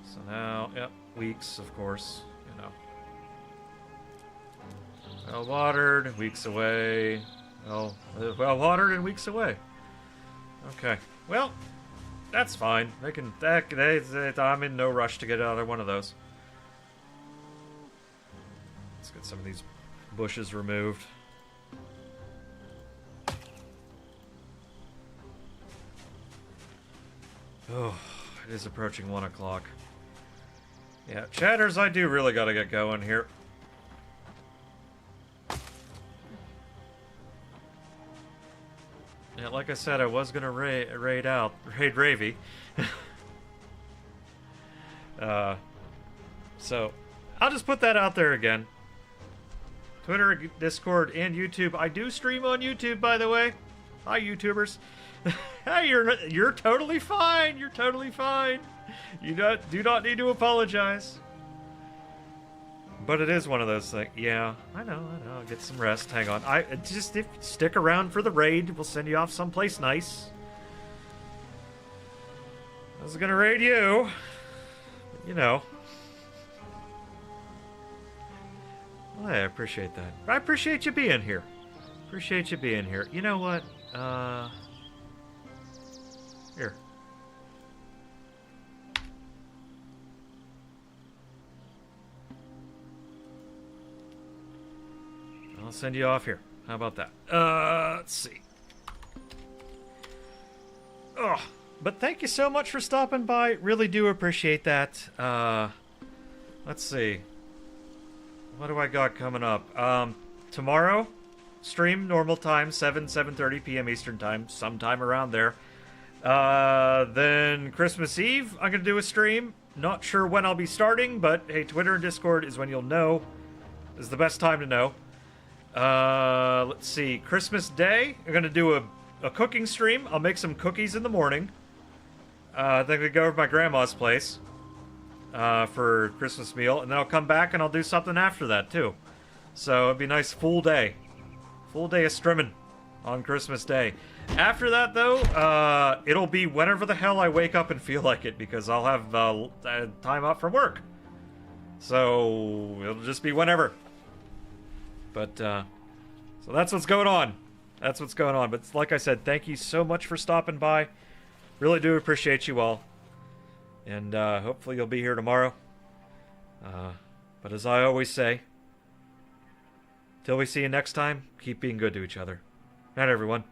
So now, yep, weeks, of course, you know. Well watered, weeks away. Well watered and weeks away. Okay, well, that's fine. They can. I'm in no rush to get either one of those. Let's get some of these bushes removed. Oh, it is approaching 1 o'clock. Yeah, chatters, I do really gotta get going here. Yeah, like I said, I was gonna raid Ravy. So, I'll just put that out there again. Twitter, Discord, and YouTube. I do stream on YouTube, by the way. Hi, YouTubers. Hey, you're totally fine. You're totally fine. You do not need to apologize. But it is one of those things. Yeah, I know. I'll get some rest. Hang on. If you stick around for the raid, we'll send you off someplace nice. I was gonna raid you. But, you know. Well, I appreciate that. I appreciate you being here. Appreciate you being here. You know what? Here. I'll send you off here. How about that? Let's see. Oh, but thank you so much for stopping by. Really do appreciate that. Let's see. What do I got coming up? Tomorrow, stream normal time, 7:30 p.m. Eastern time, sometime around there. Then Christmas Eve, I'm gonna do a stream. Not sure when I'll be starting, but hey, Twitter and Discord is when you'll know. Is the best time to know. Let's see. Christmas Day, I'm gonna do a cooking stream. I'll make some cookies in the morning. Then I'm gonna go over to my grandma's place for Christmas meal, and then I'll come back and I'll do something after that too. So it'd be a nice full day of streaming on Christmas Day. After that, though, it'll be whenever the hell I wake up and feel like it, because I'll have time out from work. So it'll just be whenever. But, so that's what's going on. That's what's going on. But like I said, thank you so much for stopping by. Really do appreciate you all. And hopefully you'll be here tomorrow. But as I always say, till we see you next time, keep being good to each other. Night, everyone.